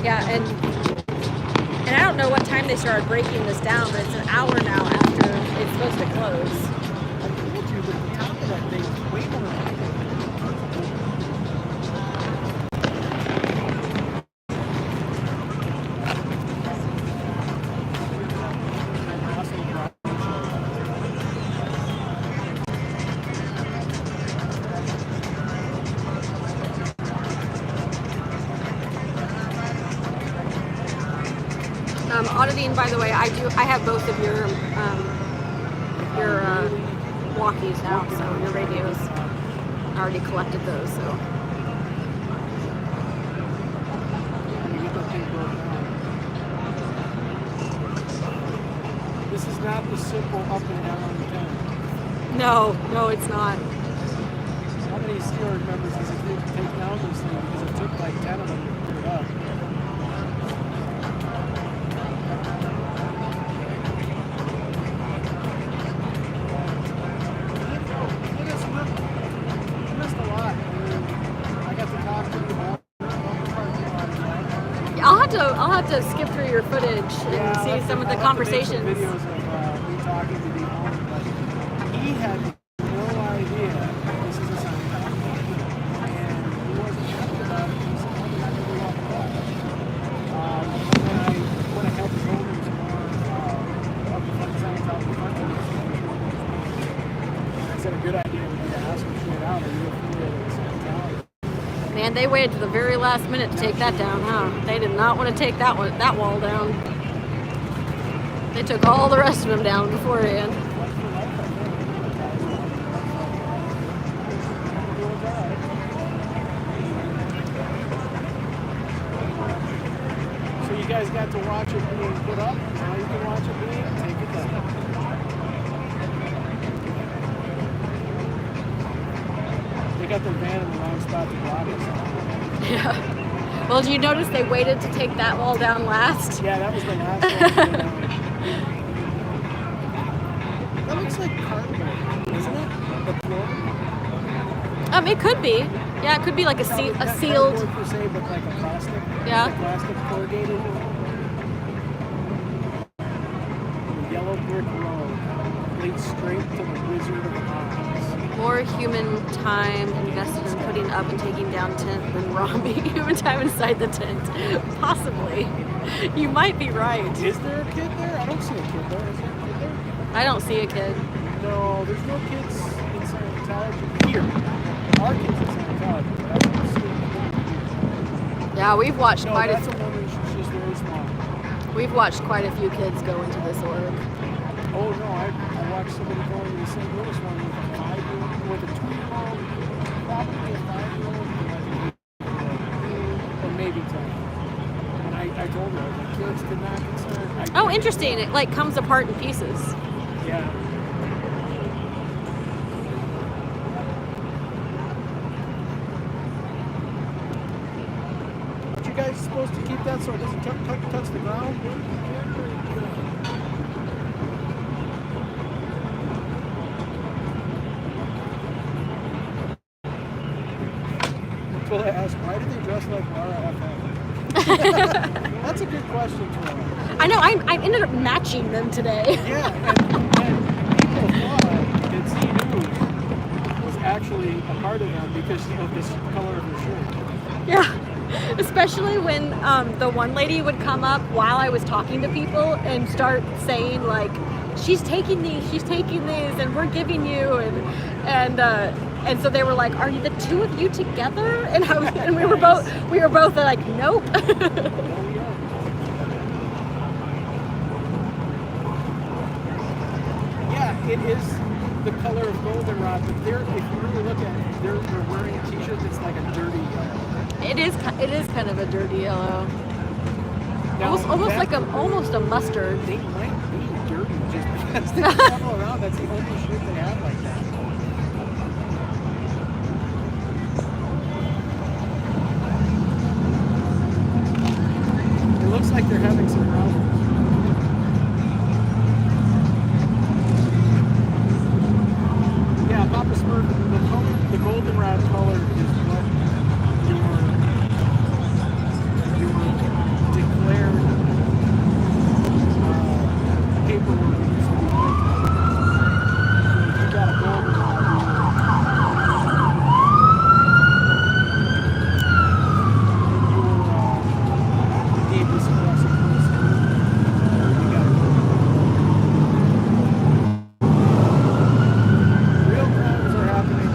Yeah, and I don't know what time they started breaking this down, but it's an hour now after it's supposed to close. I told you that the top of that thing is way more. Auditing, by the way, I have both of your walkies now, so your radios. I already collected those, so. This is not the simple up and down on the 10. No, it's not. How many Steelers members does it take to take down this thing? Because it took like 10 of them to put it up. I'll have to skip through your footage and see some of the conversations. Videos of me talking to the owner, but he had no idea this is a Scientology, and he wasn't happy about it. He said, "I'm not going to walk away." When I helped his owners more of the Scientology funding, I said a good idea would be to ask him straight out, "Are you affiliated with Scientology?" Man, they waited to the very last minute to take that down, huh? They did not want to take that wall down. They took all the rest of them down beforehand. So you guys got to watch it being put up. Now you can watch it being take it down. They got their van in the wrong spot to block us. Yeah. Well, did you notice they waited to take that wall down last? Yeah, that was the last one. That looks like cardboard, isn't it? The floor? It could be. Yeah, it could be like a sealed. Cardboard per se, but like a plastic. Yeah. Like plastic corrugated. The yellow brick road leads straight to the Wizard of Oz. More human time invested in putting up and taking down tent than robbing human time inside the tent. Possibly. You might be right. Is there a kid there? I don't see a kid there. Is there a kid there? I don't see a kid. No, there's no kids in Scientology here. Our kids in Scientology, but I don't see a kid. Yeah, we've watched quite that's a woman. She's just very small. We've watched quite a few kids go into this org. Oh no, I watched somebody go into the St. Louis one with a 5-year-old, with a 2-year-old, probably a 5-year-old, and like an 8-year-old, or maybe 10. And I told her, I was like, kids could not concern. Oh, interesting. It like comes apart in pieces. Yeah. Aren't you guys supposed to keep that so it doesn't touch the ground? Well, I asked, why do they dress like Mara FM? That's a good question for me. I know, I ended up matching them today. Yeah, and people thought that Z News was actually a part of them because of this color of her shirt. Yeah, especially when the one lady would come up while I was talking to people and start saying like, she's taking these, and we're giving you, and so they were like, "Are you the two of you together?" And we were both like, "Nope." Yeah, it is the color of goldenrod, but if you really look at it, they're wearing a t-shirt that's like a dirty yellow. It is kind of a dirty yellow. Now, Almost a mustard. They might be dirty just because they travel around. That's the only shirt they have like that. It looks like they're having some problems. Yeah, Papa Smurf, the goldenrod color is what your declared paperwork needs to be like. So if you got a goldenrod, you gave this classic person. You got a real crimes are happening.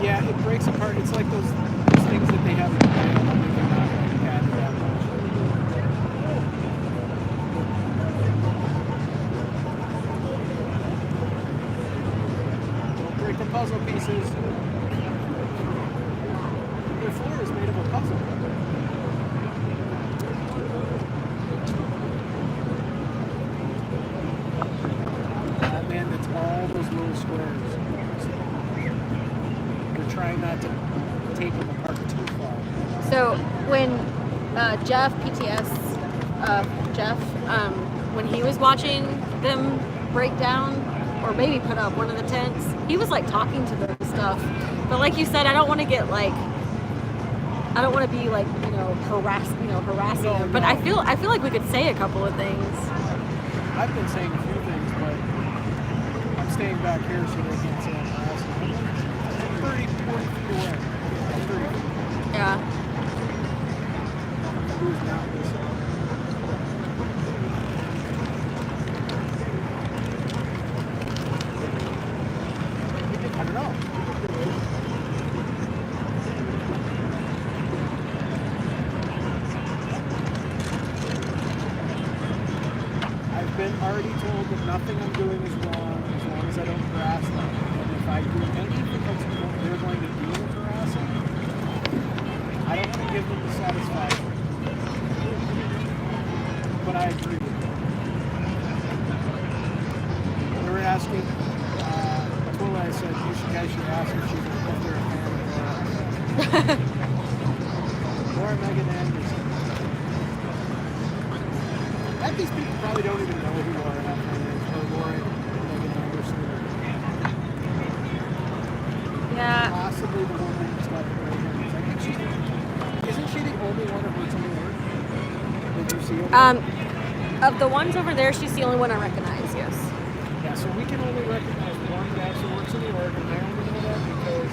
Yeah, it breaks apart. It's like those things that they have in Japan that they cannot like add that much. Don't break the puzzle pieces. Their floor is made of a puzzle. Oh man, that's all those little squares. They're trying not to take them apart too far. So when Jeff PTS Jeff, when he was watching them break down, or maybe put up one of the tents, he was like talking to them and stuff. But like you said, I don't want to get like, I don't want to be like, harassing them. But I feel like we could say a couple of things. I've been saying a few things, but I'm staying back here so they can't say I'm harassing them. 30, 40 feet away. 30 feet. Yeah. Who's not listening? I don't know. I've been already told that nothing I'm doing is wrong as long as I don't harass them. And if I do anything that's what they're going to deem as harassing, I don't want to give them the satisfaction. But I agree with them. They were asking, Twila, I said, you guys should ask if they're a fan of Laura Megan Anderson. I think these people probably don't even know who Laura Megan is, or Laura Megan Anderson. Yeah. Possibly the woman who's got the right hands. I think isn't she the only one that works on the work? Did you see her? Of the ones over there, she's the only one I recognize, yes. Yeah, so we can only recognize one that actually works in the org, and I only know that because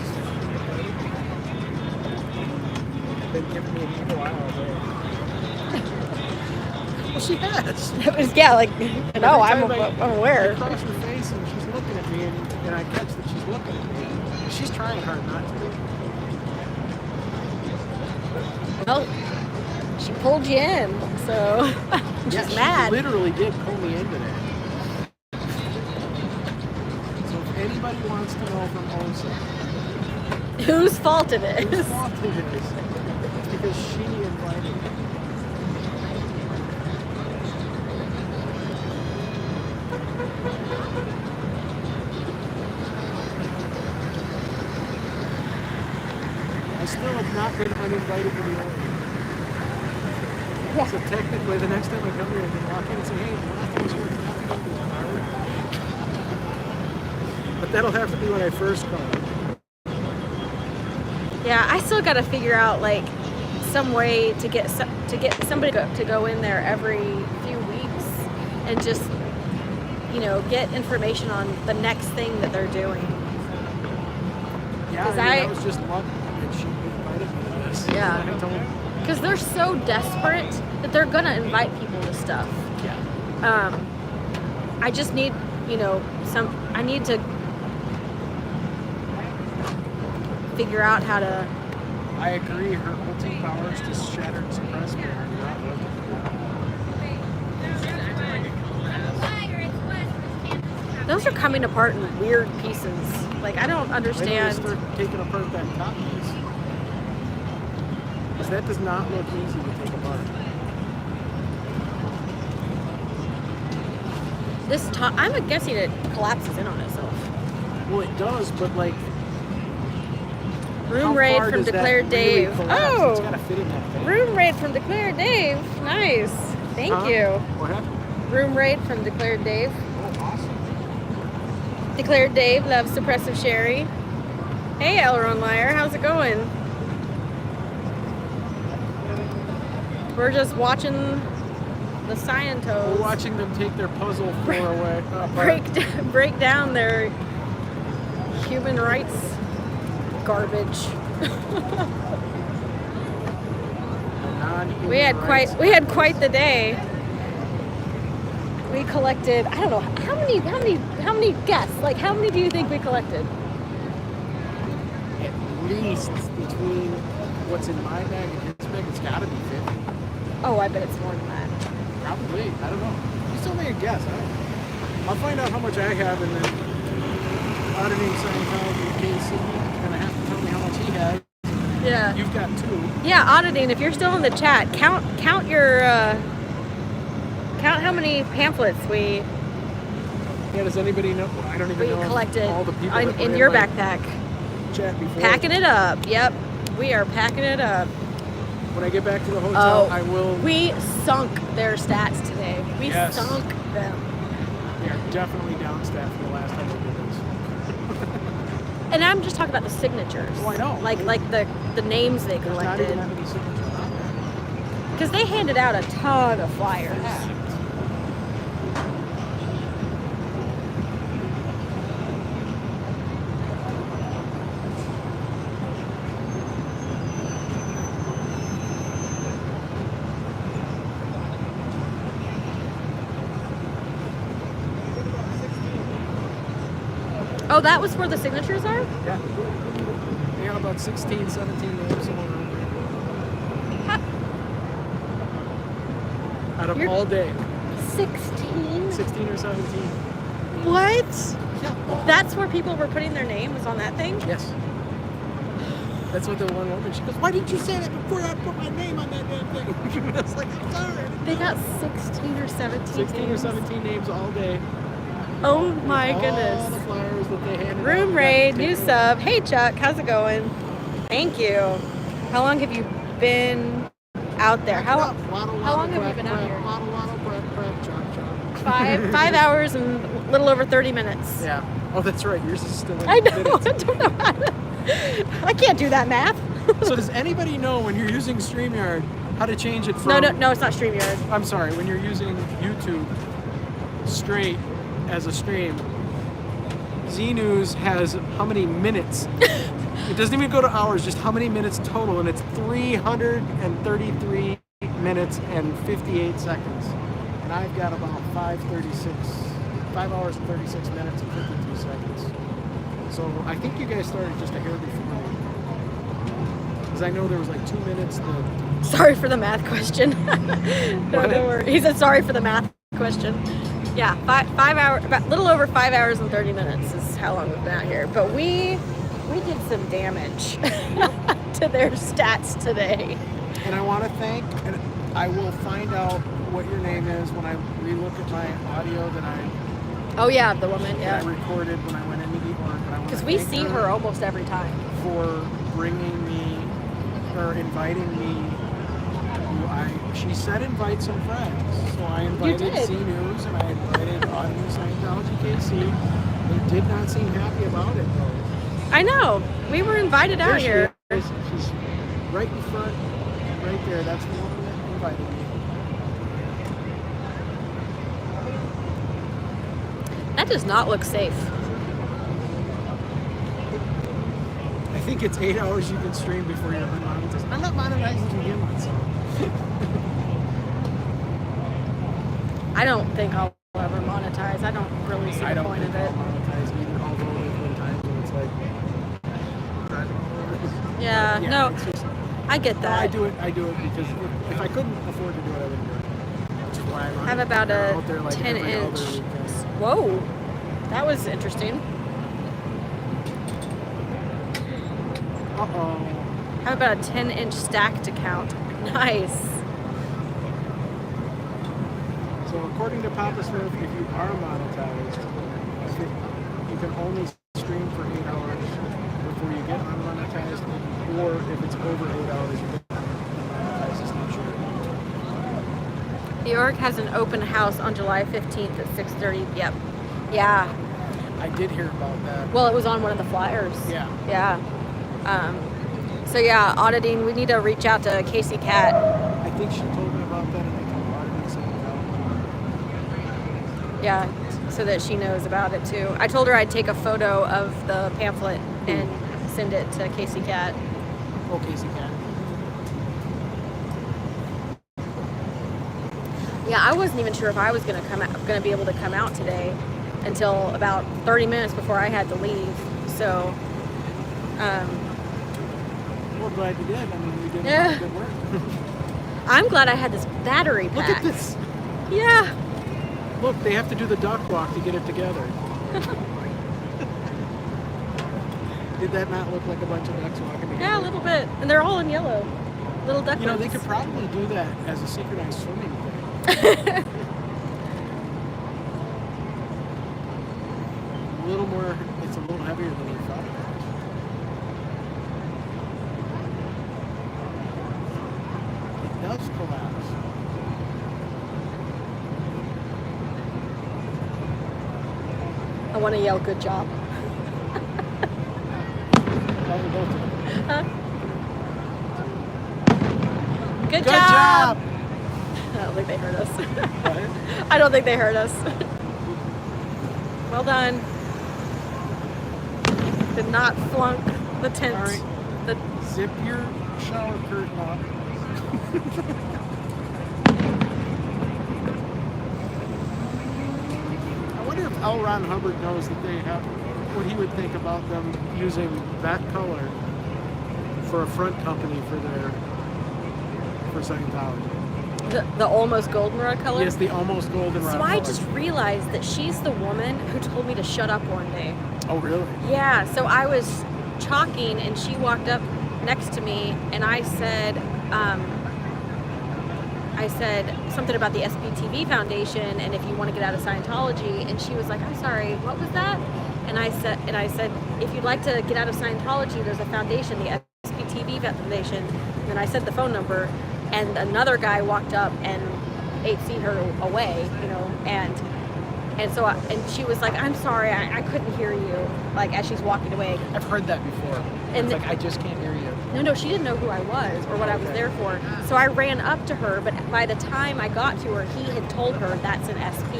they've been giving me an evil eye all day. Well, she has. Yeah, like, no, I'm I aware. cross her face and she's looking at me, and I catch that she's looking at me. She's trying hard not to. Well, she pulled you in, so she's mad. She literally did pull me in today. So if anybody wants to know from OSA, whose fault it is? Whose fault it is? It's because she invited me. I still have not been uninvited to the org. Yeah. So technically, the next time I come here, I can walk in and say, hey, nothing's here, but that'll have to be when I first come. Yeah, I still got to figure out like some way to get somebody to go in there every few weeks and just get information on the next thing that they're doing. Yeah, that was just luck that she invited me to this. Yeah. Because they're so desperate that they're gonna invite people to stuff. Yeah. I just need, I need to figure out how to. I agree. Her ultimate powers to shatter and suppress me are not working. Those are coming apart in weird pieces. Like I don't understand. When do they start taking apart that top piece? Because that does not look easy to take apart. This top, I'm guessing it collapses in on itself. Well, it does, but like. Room raid from Declared Dave. It's gotta fit in that thing. Room raid from Declared Dave. Nice. Thank you. What happened? Room raid from Declared Dave. Oh, awesome. Declared Dave loves suppressive Sherry. Hey, Elron Liar, how's it going? We're just watching the Sciento. We're watching them take their puzzle floor away. Break down their human rights garbage. We had quite the day. We collected, I don't know, how many guests? Like how many do you think we collected? At least between what's in my bag and his bag, it's gotta be 50. Oh, I bet it's more than that. Probably. I don't know. You still make a guess. I'll find out how much I have, and then auditing Scientology KC gonna have to tell me how much he has. Yeah. You've got 2. Yeah, auditing. If you're still in the chat, count your count how many pamphlets we. Yeah. Does anybody know? I don't even know. We collected all the people in your backpack. Chat before. Packing it up. Yep. We are packing it up. When I get back to the hotel, Oh, I will. We sunk their stats today. We Yes. sunk them. We are definitely down staff from the last time we did this. And I'm just talking about the signatures. Oh, I know. Like the names they There's not collected. even that many signatures on there. Because they handed out a ton of flyers. Oh, that was where the signatures are? Yeah. They got about 16, 17 names somewhere around there. Out of all day. 16? 16 or 17. What? That's where people were putting their name, was on that thing? Yes. That's what the one woman, she goes, why didn't you say that before I put my name on that damn thing? I was like, I'm sorry. They got 16 or 17 16 names. or 17 names all day. Oh my All goodness. the flyers that they handed Room out. raid, new sub. Hey Chuck, how's it going? Thank you. How long have you been out there? How long have you been out here? 5 hours and a little over 30 minutes. Yeah. Oh, that's right. Yours is still in I know. minutes. I don't know how to, I can't do that math. So does anybody know when you're using StreamYard how to change it from... No, it's not StreamYard. I'm sorry. When you're using YouTube straight as a stream, Z News has how many minutes? It doesn't even go to hours, just how many minutes total, and it's 333 minutes and 58 seconds. And I've got about 5 hours and 36 minutes and 52 seconds. So I think you guys started just a hair before me. Because I know there was like 2 minutes. Sorry for the math question. No, don't worry. He said sorry for the math question. Yeah, 5 hours, about a little over 5 hours and 30 minutes is how long we've been out here. But we did some damage to their stats today. And I want to thank, and I will find out what your name is when I relook at my audio that I... Oh yeah, the woman, yeah. That I recorded when I went in to eat work. Because we see her almost every time. For bringing me, or inviting me. She said invite some friends. So I invited C News and I invited Audio Scientology KC. They did not seem happy about it though. I know. We were invited out here. She's right in front, right there. That's the woman that invited me. That does not look safe. I think it's 8 hours you can stream before you're unmonetized. I'm not monetizing to begin with, so. I don't think I'll ever monetize. I don't really see the point of it. Monetize either, although there's been times when it's like yeah, no, it's just, I get that. I do it because if I couldn't afford to do it, I wouldn't do it. Which is why I have about a 10-inch. Whoa, that was interesting. Uh-oh. How about a 10-inch stack to count? Nice. So according to Papa Smith, if you are monetized, you can only stream for 8 hours before you get unmonetized, or if it's over 8 hours, you get unmonetized. It's not sure. New York has an open house on July 15th at 6:30. Yep. Yeah. I did hear about that. Well, it was on one of the flyers. Yeah. Yeah. So yeah, auditing. We need to reach out to Casey Cat. I think she told me about that, and I told auditing something out. Yeah, so that she knows about it too. I told her I'd take a photo of the pamphlet and send it to Casey Cat. Oh, Casey Cat. Yeah, I wasn't even sure if I was gonna be able to come out today until about 30 minutes before I had to leave. So, We're glad you did. I mean, you did good work. I'm glad I had this battery pack. Look at this. Yeah. Look, they have to do the duck walk to get it together. Did that not look like a bunch of ducks walking together? Yeah, a little bit. And they're all in yellow. Little ducklings. You know, they could probably do that as a synchronized swimming thing. A little more, it's a little heavier than you thought it was. want to yell good job. Huh? Good job! I don't think they heard us. I don't think they heard us. Well done. Did not flunk the tent. All right. Zip your shower curtain up. I wonder if L. Ron Hubbard knows that they have what he would think about them using that color for a front company for Scientology. The almost goldenrod color? Yes, the almost goldenrod So color. I just realized that she's the woman who told me to shut up one day. Oh, really? Yeah, so I was talking and she walked up next to me and I said something about the SPTV Foundation and if you want to get out of Scientology, and she was like, I'm sorry, what was that? And I said, if you'd like to get out of Scientology, there's a foundation, the SPTV Foundation. And then I said the phone number, and another guy walked up and ate her away, you know, and she was like, I'm sorry, I couldn't hear you, like as she's walking away. I've heard that before. And it's like, I just can't hear you. No, she didn't know who I was or what I was there for. So I ran up to her, but by the time I got to her, he had told her that's an SP.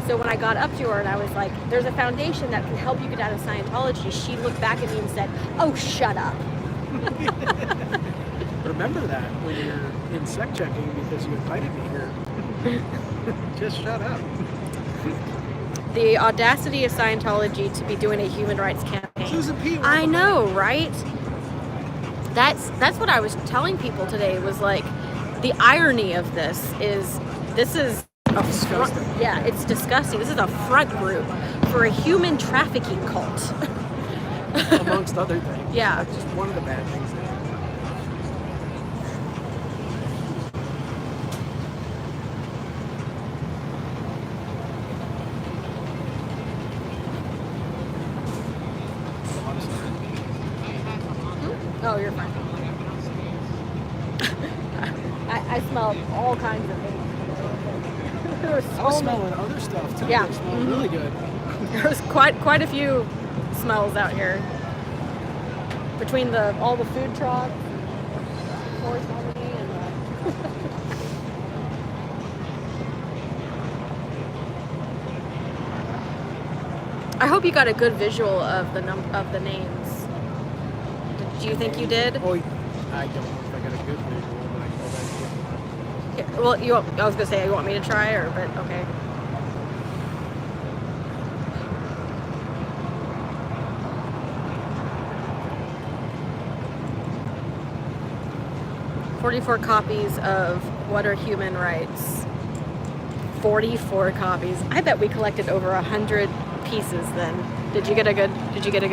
So when I got up to her and I was like, there's a foundation that can help you get out of Scientology, she looked back at me and said, oh, shut up. Remember that when you're in sec checking because you invited me here. Just shut up. The audacity of Scientology to be doing a human rights campaign. Susan P. I know, right? That's what I was telling people today, was like, the irony of this is a disgusting. Yeah, it's disgusting. This is a front group for a human trafficking cult. Amongst other things. Yeah. That's just one of the bad things. 'em. Oh, you're fine. I smelled all kinds of things. There was I was so smelling many. other stuff too. Yeah. It smelled really good. There was quite a few smells out here. Between all the food trucks, horse harmony, and I hope you got a good visual of the names. Do you think you did? Oh, I don't know if I got a good visual, but I can go back and get Well, I was gonna say, you want me to try, but okay. "44 copies of What Are Human Rights." 44 copies. I bet we collected over 100 pieces then. Did you get a good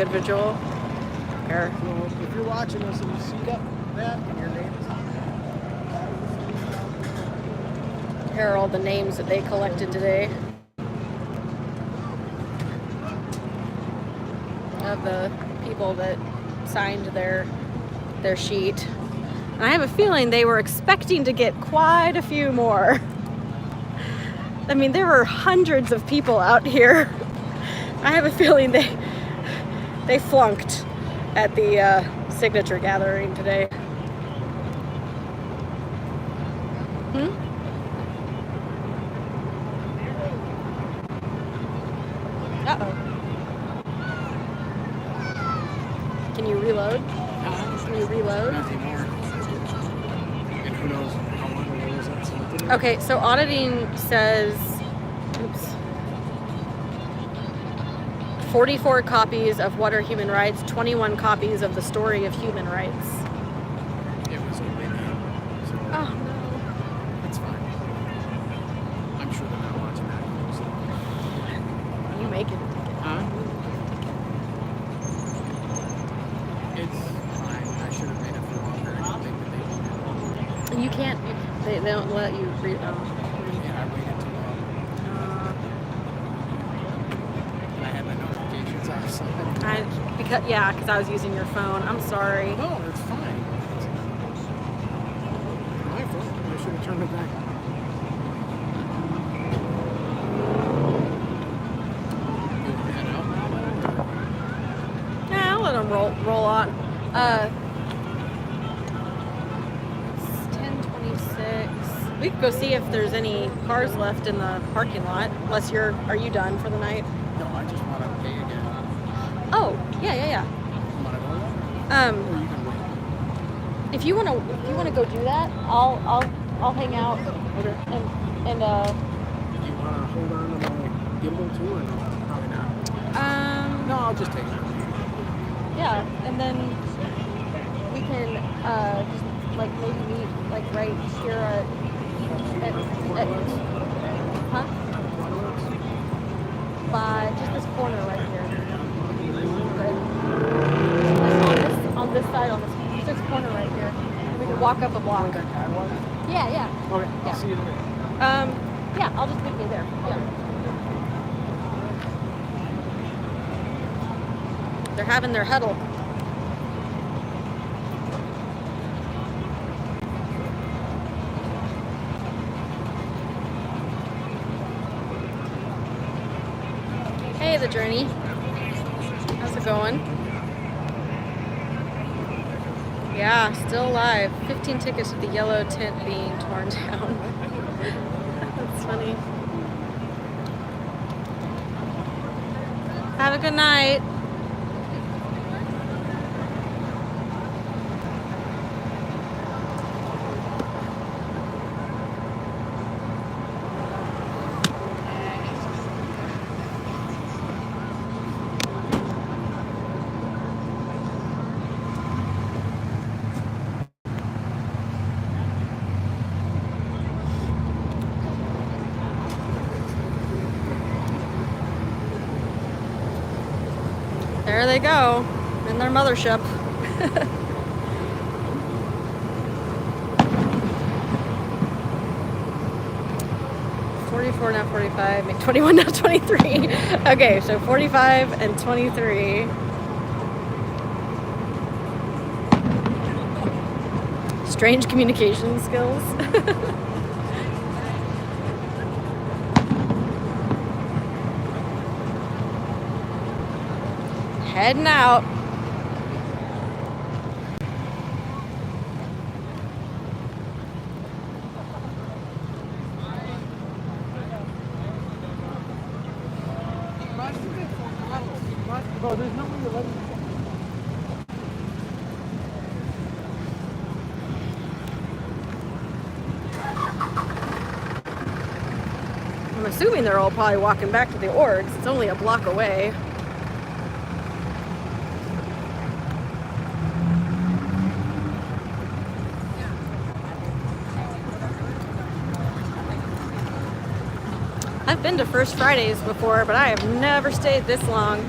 visual? Here. Well, if you're watching this and you see that and your name is on there. Here are all the names that they collected today. Of the people that signed their sheet. And I have a feeling they were expecting to get quite a few more. I mean, there were hundreds of people out here. I have a feeling they flunked at the signature gathering today. Uh-oh. Can you reload? Can you reload? Not anymore. And who knows how long it was on something. Okay, so auditing says, oops, 44 copies of What Are Human Rights, 21 copies of The Story of Human Rights. It was only that. So Oh, no. it's fine. I'm sure they're not watching that closely. You make it. Huh? It's fine. I should have made it for longer. I don't think that they You can't, they don't let you read. Yeah, I waited too long. And I had my notifications off, so because I was using your phone. I'm sorry. no, it's fine. It's my fault. I should have turned it back. Good man out. roll on. It's 10:26. We could go see if there's any cars left in the parking lot. Unless are you done for the night? No, I just want to pay again. Oh, yeah. If you wanna go do that, I'll hang out. Okay. And Do you want to hold on to my gimbal too, or no? Probably not. No, I'll just take it. Yeah, and then we can just like maybe meet like right here at huh? By just this corner right here. Right. On this side, just this corner right here. We can walk up a block. Yeah. Okay, I'll see you today. Yeah, I'll just meet you there. Yeah. They're having their huddle. Hey, The Journey. How's it going? Yeah, still alive. 15 tickets to the yellow tent being torn down. That's funny. Have a good night. There they go, in their mothership. $44 now 45, make 21 now 23. Okay, so 45 and 23. Strange communication skills. Heading out. Oh, there's no way to let me. I'm assuming they're all probably walking back to the orgs. It's only a block away. I've been to First Fridays before, but I have never stayed this long.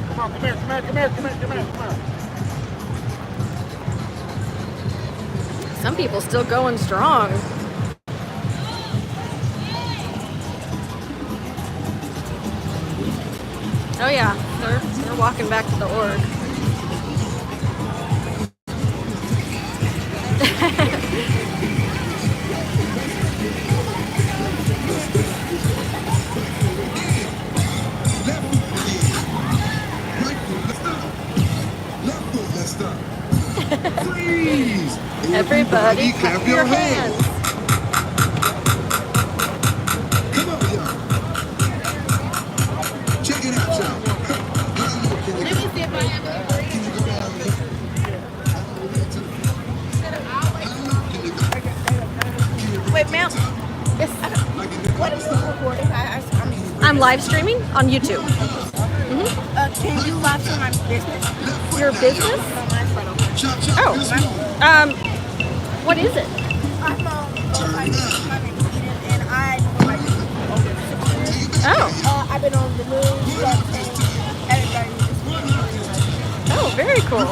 Come on, come here. Some people still going strong. Oh yeah, they're walking back to the org. Freeze! Everybody clap your hands. Come on, y'all. Check it out, y'all. Let me see if I have it. Can you go down there? Wait, ma'am. Yes. What is the recording? I'm live streaming on YouTube. Can you live stream my business? Your business? Oh. What is it? I'm and I I've been on the news, everybody. Oh, very cool.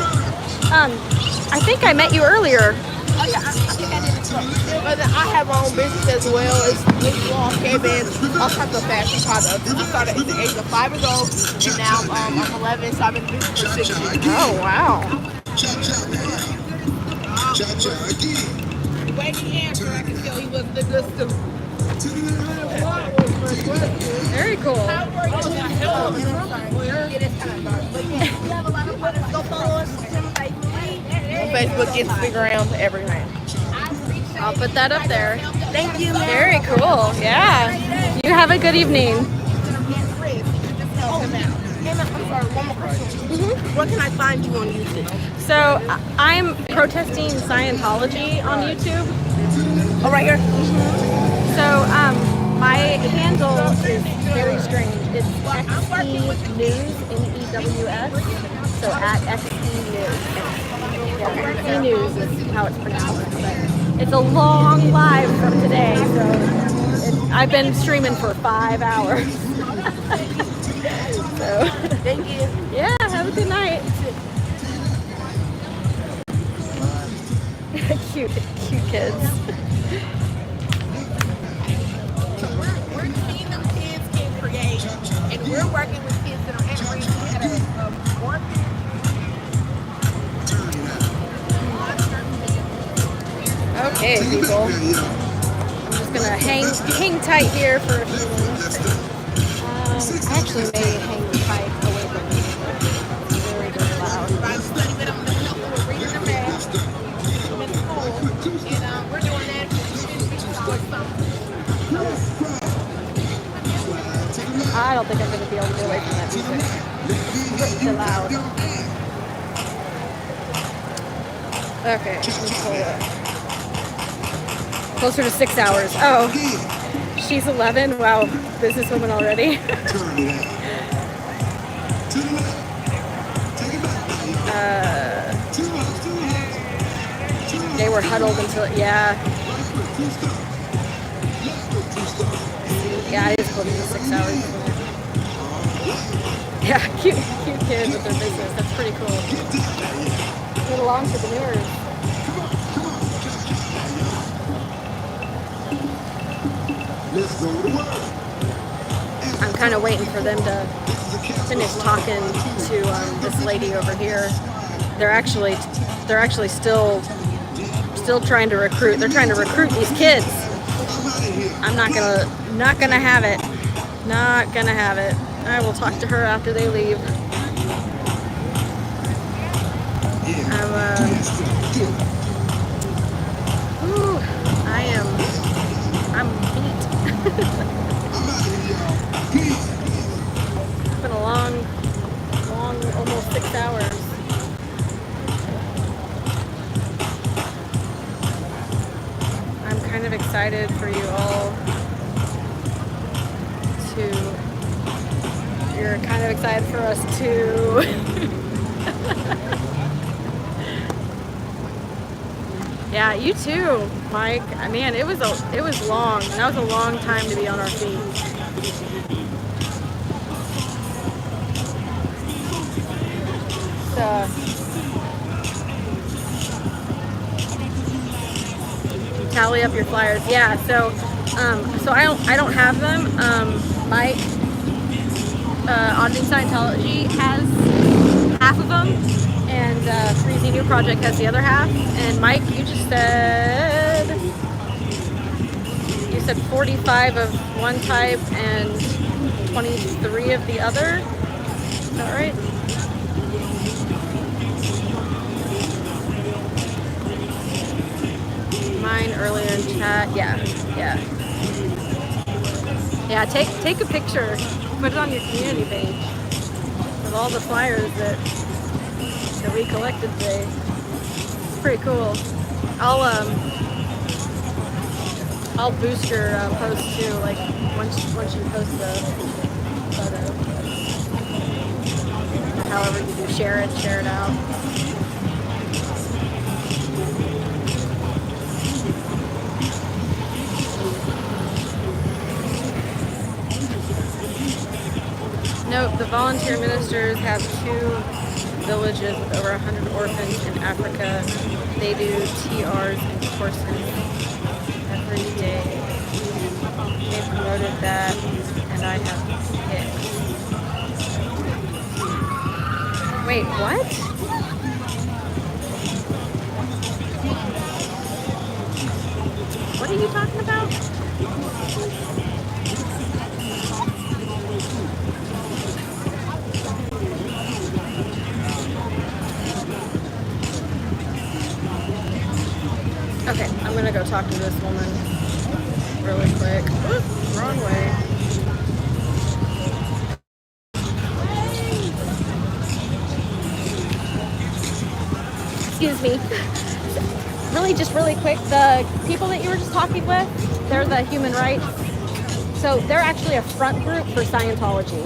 I think I met you earlier. Oh yeah, I think I did it too. But I have my own business as well. It's all K-Bands, all types of fashion products. I started at the age of 5 years old, and now I'm 11, so I've been in business for 6 years. Oh, wow. The way he answered, I could tell he wasn't a good student. Very cool. How were you? Facebook, Instagram, everything. I'll put that up there. Thank you, ma'am. Very cool. Yeah. You have a good evening. I'm sorry, one more question. Where can I find you on YouTube? So I'm protesting Scientology on YouTube. Oh, right here. So my handle is very strange. It's XE News, News. So at XE News. Yeah, E News is how it's pronounced. But it's a long live from today, so I've been streaming for 5 hours. So thank you. Yeah, have a good night. cute kids. We're Kingdom Kids Can Create, and we're working with kids that are at risk of orphan. Okay, people. I'm just gonna hang tight here for a few minutes. I actually may hang tight away from me. It's very, very loud. I'm studying it. I'm going to help them with reading their math in school, and we're doing that for I don't think I'm gonna be able to get away from that music. It's pretty loud. Okay, let me pull it. Closer to 6 hours. Oh, she's 11. Wow, businesswoman already. They were huddled until, yeah. Yeah, it is closer to 6 hours. Yeah, cute kids with their business. That's pretty cool. Little entrepreneurs. I'm kind of waiting for them to finish talking to this lady over here. They're actually still trying to recruit. They're trying to recruit these kids. I'm not gonna have it. Not gonna have it. I will talk to her after they leave. I'm beat. It's been a long, almost 6 hours. I'm kind of excited for you all you're kind of excited for us too. Yeah, you too, Mike. Man, it was long. That was a long time to be on our feet. Tally up your flyers. Yeah, so I don't have them. Mike, Auditing Scientology has half of them, and Freezy New Project has the other half. And Mike, you said 45 of one type and 23 of the other. Is that right? Mine earlier in chat. Yeah. Take a picture, put it on your community page with all the flyers that we collected today. It's pretty cool. I'll boost your post too, like once you post the photo. However you do, share it out. Note, the volunteer ministers have 2 villages with over 100 orphans in Africa. They do TRs and courses every day. They promoted that, and I have picked. Wait, what? What are you talking about? Okay, I'm gonna go talk to this woman really quick. Oops, wrong way. Excuse me. Really quick, the people that you were just talking with, they're the human rights. So they're actually a front group for Scientology.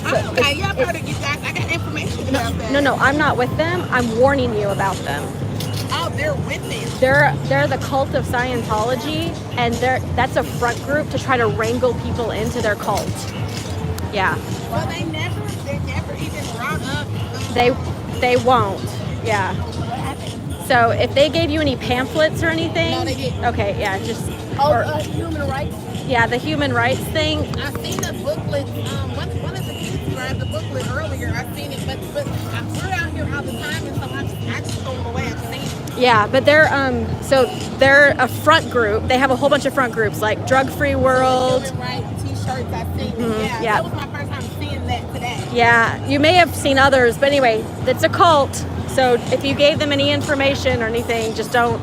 So Okay, y'all better get that. I got information about that. No, I'm not with them. I'm warning you about them. Oh, they're with them. They're the cult of Scientology, and that's a front group to try to wrangle people into their cult. Yeah. Well, they never even brought up. They won't. Yeah. What happened? So if they gave you any pamphlets or anything, No, they didn't. Okay, yeah, just. Human rights. Yeah, the human rights thing. I seen a booklet. One of the kids grabbed the booklet earlier. I seen it, but we're out here all the time, and so I just throw them away. I've seen it. Yeah, but they're they're a front group. They have a whole bunch of front groups like Drug Free World. Human rights T-shirts. I've seen. Mm-hmm. Yeah, that was my first time seeing that today. Yeah, you may have seen others, but anyway, it's a cult. So if you gave them any information or anything, just don't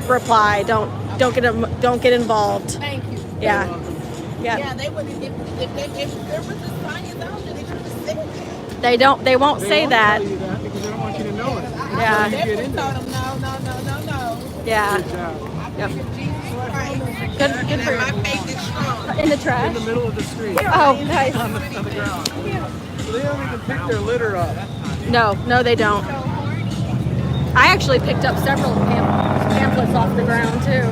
reply. Don't get involved. Thank you. Yeah. Yeah. Yeah, they would if there was a science out there, they should have said that. They won't say that. Tell you that because they don't want you to know it. Yeah. You get into it. No. Yeah. Good job. Yep. Good for My faith is strong. In the trash? In the middle of the street. Oh, nice. On the ground. So they don't even pick their litter up. No, they don't. I actually picked up several pamphlets off the ground too.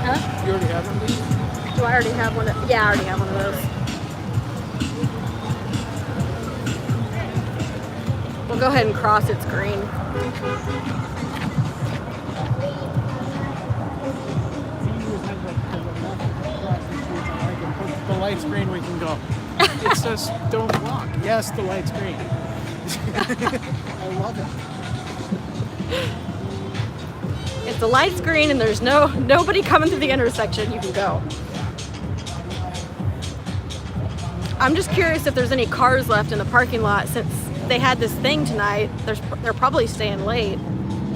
Huh? You already have one of these? Do I already have one? Yeah, I already have one of those. We'll go ahead and cross its green. The light's green, we can go. It says don't walk. Yes, the light's green. I love it. If the light's green and there's nobody coming through the intersection, you can go. I'm just curious if there's any cars left in the parking lot since they had this thing tonight. They're probably staying late.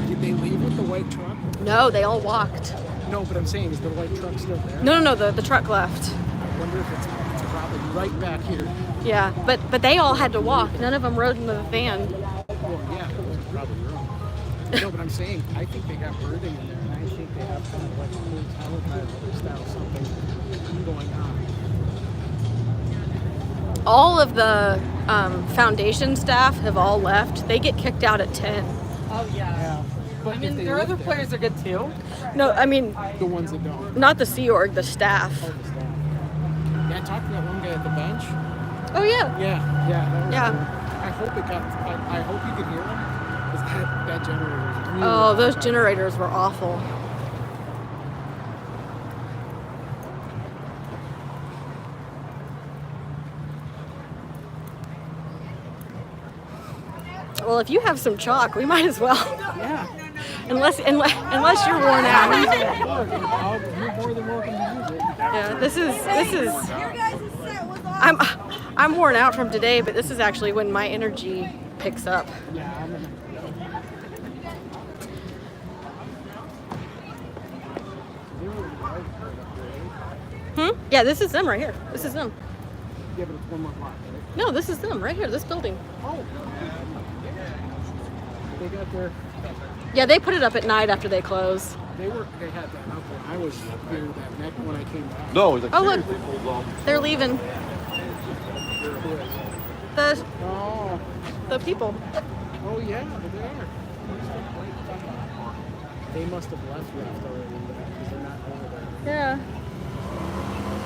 Did they leave with the white truck? No, they all walked. No, but I'm saying, is the white truck still there? No, the truck left. I wonder if it's probably right back here. Yeah, but they all had to walk. None of them rode in the van. Well, yeah, that's probably wrong. No, but I'm saying, I think they got birthing in there, and I think they have kind of like a hotel style something going on. All of the foundation staff have all left. They get kicked out at 10. Oh yeah. But I mean, there are other players that are good too. No, I mean the ones that don't. Not the Sea Org, the staff. Oh, the staff. Yeah, I talked to that one guy at the bench. Oh yeah. That was cool. I hope it got. I hope you could hear him. Because that generator was really Oh, those generators were awful. Well, if you have some chalk, we might as well. Yeah. Unless you're worn out. You're more than welcome to use it. Yeah, this is. I'm worn out from today, but this is actually when my energy picks up. Yeah. Yeah, this is them right here. This is them. Yeah, but it's one more block, right? No, this is them right here. This building. Oh. They got their. Yeah, they put it up at night after they close. They had that up when I was here that neck when I came back. No, it's Oh look, they're leaving. The people. Oh yeah, but they are. They must have left already because they're not over there. Yeah.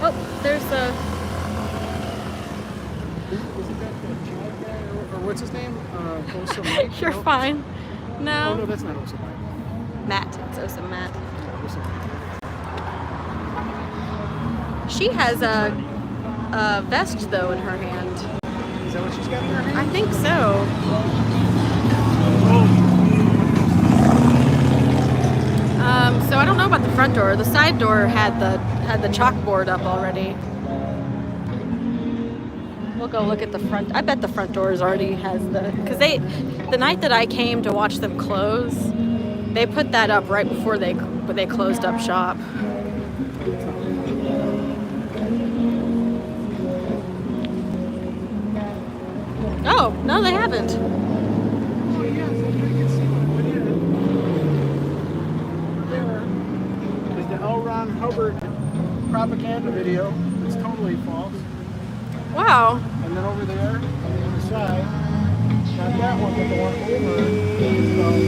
Oh, there's the. Isn't that the Chad guy or what's his name? Osa Mike? You're fine. Oh No. no, that's not Osa Mike. Matt. It's Osa Matt. Yeah, Osa Mike. She has a vest though in her hand. Is that what she's got in her hand? I think so. So I don't know about the front door. The side door had the chalkboard up already. We'll go look at the front. I bet the front doors already has because the night that I came to watch them close, they put that up right before they closed up shop. Oh, no, they haven't. Oh, yes, I can see one. There is the L. Ron Hubbard propaganda video. It's totally false. Wow. And then over there, on the other side, not that one, but the one over is about,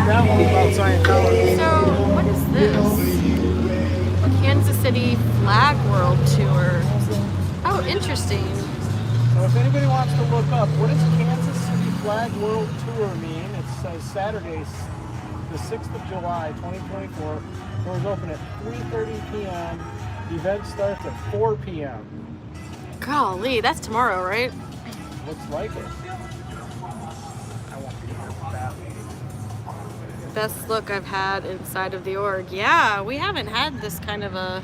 that one's about Scientology. So, what is this? A Kansas City Flag World Tour. Oh, interesting. So if anybody wants to look up, what does Kansas City Flag World Tour mean? It says Saturday, the 6th of July, 2024. Doors open at 3:30 p.m. Event starts at 4 p.m. Golly, that's tomorrow, right? Looks like it. I won't be here for that. Best look I've had inside of the org. Yeah, we haven't had this kind of a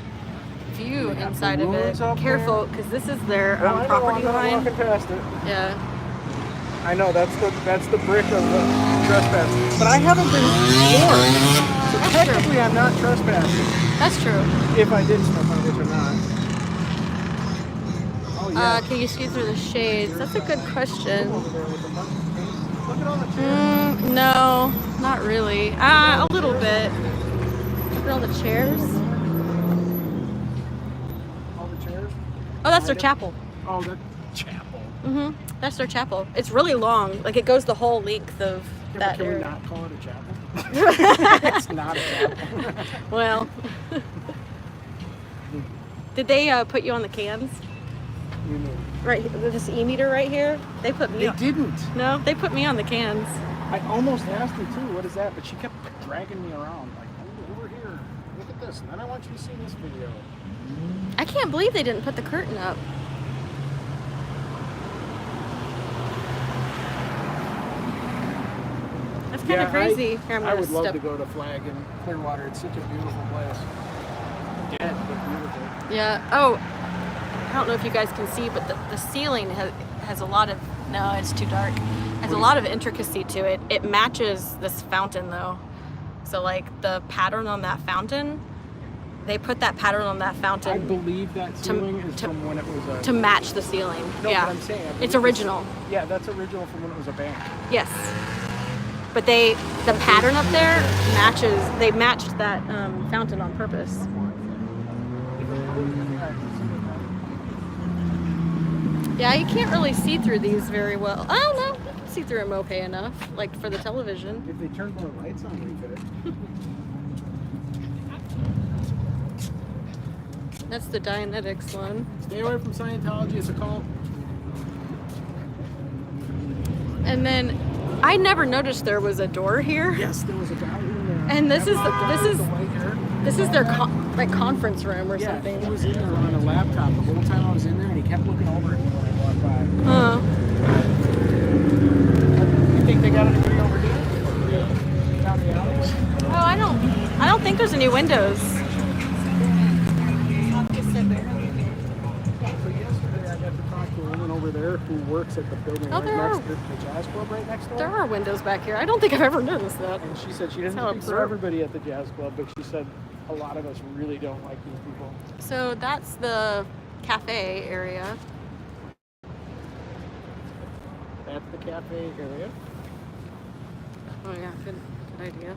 view inside of it. Careful, because this is their property line. I'm walking past it. Yeah. I know, that's the brick of the trespass. But I haven't been warned. So technically I'm not trespassing. That's true. If I did step on it, which I'm not. Oh, yeah. Can you see through the shades? That's a good question. Look at all the chairs. No, not really. A little bit. Look at all the chairs. All the chairs? Oh, that's their chapel. Oh, the chapel. Mm-hmm. That's their chapel. It's really long. Like, it goes the whole length of that can area. We not call it a chapel? It's not a chapel. Well. Did they put you on the cans? You know. Right, this e-meter right here? They put me on. They didn't. No, they put me on the cans. I almost asked her too, what is that? But she kept dragging me around. Like, oh, over here. Look at this. And then I want you to see this video. I can't believe they didn't put the curtain up. That's kind of crazy. Here, I would love to go to Flag in Clearwater. It's such a beautiful place. Dead, but beautiful. Yeah. Oh, I don't know if you guys can see, but the ceiling has a lot of, no, it's too dark. Has a lot of intricacy to it. It matches this fountain though. So like the pattern on that fountain, they put that pattern on that fountain. I believe that ceiling is from when it was to match the ceiling. No, yeah. but I'm saying, it's original. Yeah, that's original from when it was a bank. Yes. But the pattern up there matches, they matched that fountain on purpose. Yeah, you can't really see through these very well. Oh no, you can see through them okay enough, like for the television. If they turned more lights on, we could. That's the Dianetics one. Stay away from Scientology, it's a cult. And then I never noticed there was a door here. Yes, there was a guy in there. And this is their conference room or something. He was in there on a laptop the whole time I was in there, and he kept looking over at me when I walked by. You think they got anybody over here? Down the alleys? Oh, I don't think there's any windows. Over there who works at the building right next to the jazz club right next door. There are windows back here. I don't think I've ever noticed that. And she said she didn't speak for everybody at the jazz club, but she said a lot of us really don't like these people. So that's the cafe area. That's the cafe area. Oh yeah, good idea.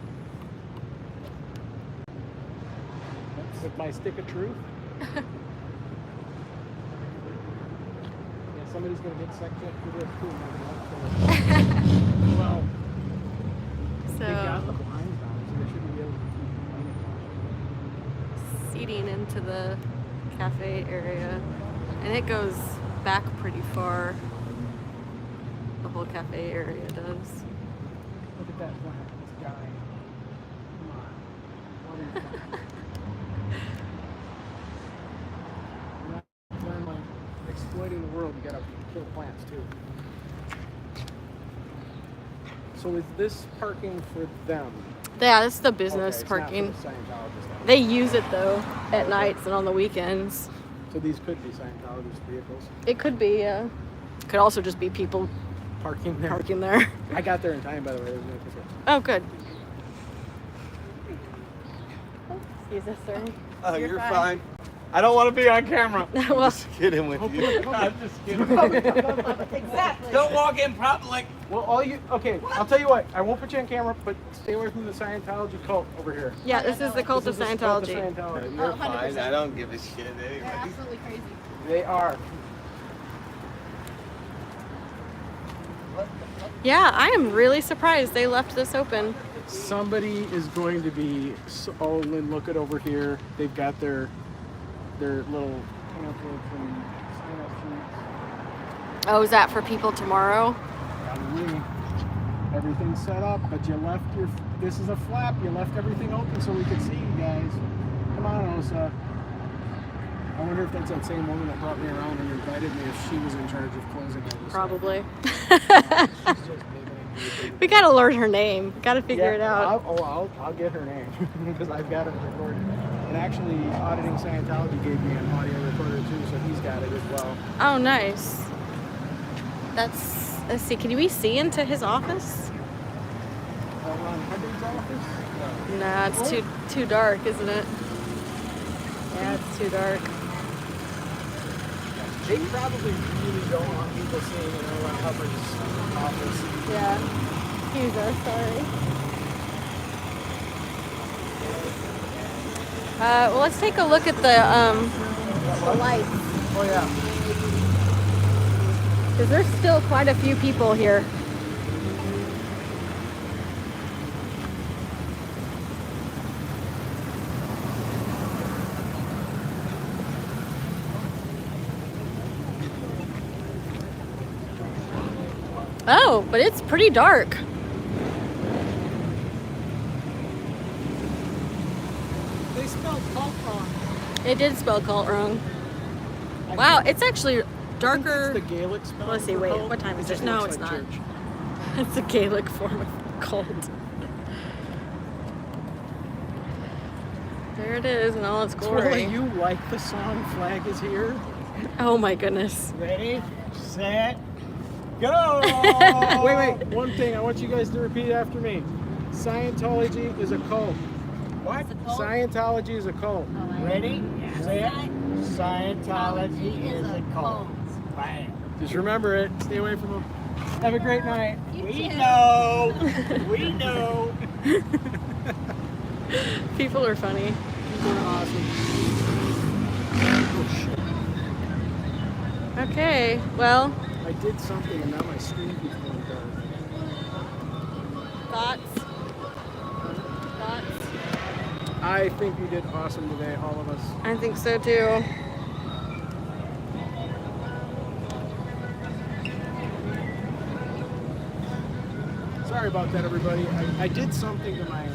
With my stick of truth. Somebody's going to get sucked up through this too. Well, so they got the blinds down, so they shouldn't be able to seating into the cafe area, and it goes back pretty far. The whole cafe area does. Look at that plant, this guy. Come on. What is that? Exploiting the world, you gotta kill plants too. So is this parking for them? Yeah, this is the business parking. Not for the Scientologists. They use it though at nights and on the weekends. So these could be Scientologist vehicles. It could be, yeah. Could also just be people Parking there. parking there. I got there in time, by the way. There was no ticket. Oh, good. Excuse us, sir. Oh, you're fine. I don't want to be on camera. Well, Just kidding with you. I'm just kidding. Exactly. Don't walk in like. Well, okay, I'll tell you what. I won't put you on camera, but stay away from the Scientology cult over here. yeah, this is the cult of This is the cult of Scientology. Scientology. You're 100%. fine. I don't give a shit They're anyway. absolutely crazy. They are. Yeah, I am really surprised they left this open. Somebody is going to be. Oh, Lynn, look it over here. They've got their little pamphlets and sign-up sheets. Oh, is that for people tomorrow? Probably. Everything's set up, but you left your. This is a flap. You left everything open so we could see you guys. Come on, Osa. I wonder if that's that same woman that brought me around and invited me if she was in charge of closing all this. Probably. We gotta learn her name. Gotta figure it out. I'll get her name because I've got it recorded. And actually, Auditing Scientology gave me an audio recorder too, so he's got it as well. Oh, nice. Let's see. Can we see into his office? Ron Hubbard's office? Nah, it's too dark, isn't it? Yeah, it's too dark. They probably really don't want people seeing Ron Hubbard's office. Yeah. Excuse us, sorry. Well, let's take a look at the lights. Oh yeah. Because there's still quite a few people here. Oh, but it's pretty dark. They spelled cult wrong. It did spell cult wrong. Wow, it's actually darker. It's the Gaelic spelling. Let's see, for wait, cult. what time is it? just No, looks it's like not. church. It's a Gaelic form of cult. There it is in all its glory. Twirly, you like the song Flag is Here? Oh my goodness. Ready, set, go! Wait, one thing. I want you guys to repeat after me. Scientology is a cult. What? Scientology is a cult. Ready, set, Scientology is a cult. Bang. Just remember it. Stay away from them. Have a great night. We know. We know. People are funny. People are awesome. Oh, shit. Okay, well. I did something and now my screen keeps going dark. Thoughts? I think you did awesome today, all of us. I think so too. Sorry about that, everybody. I did something to my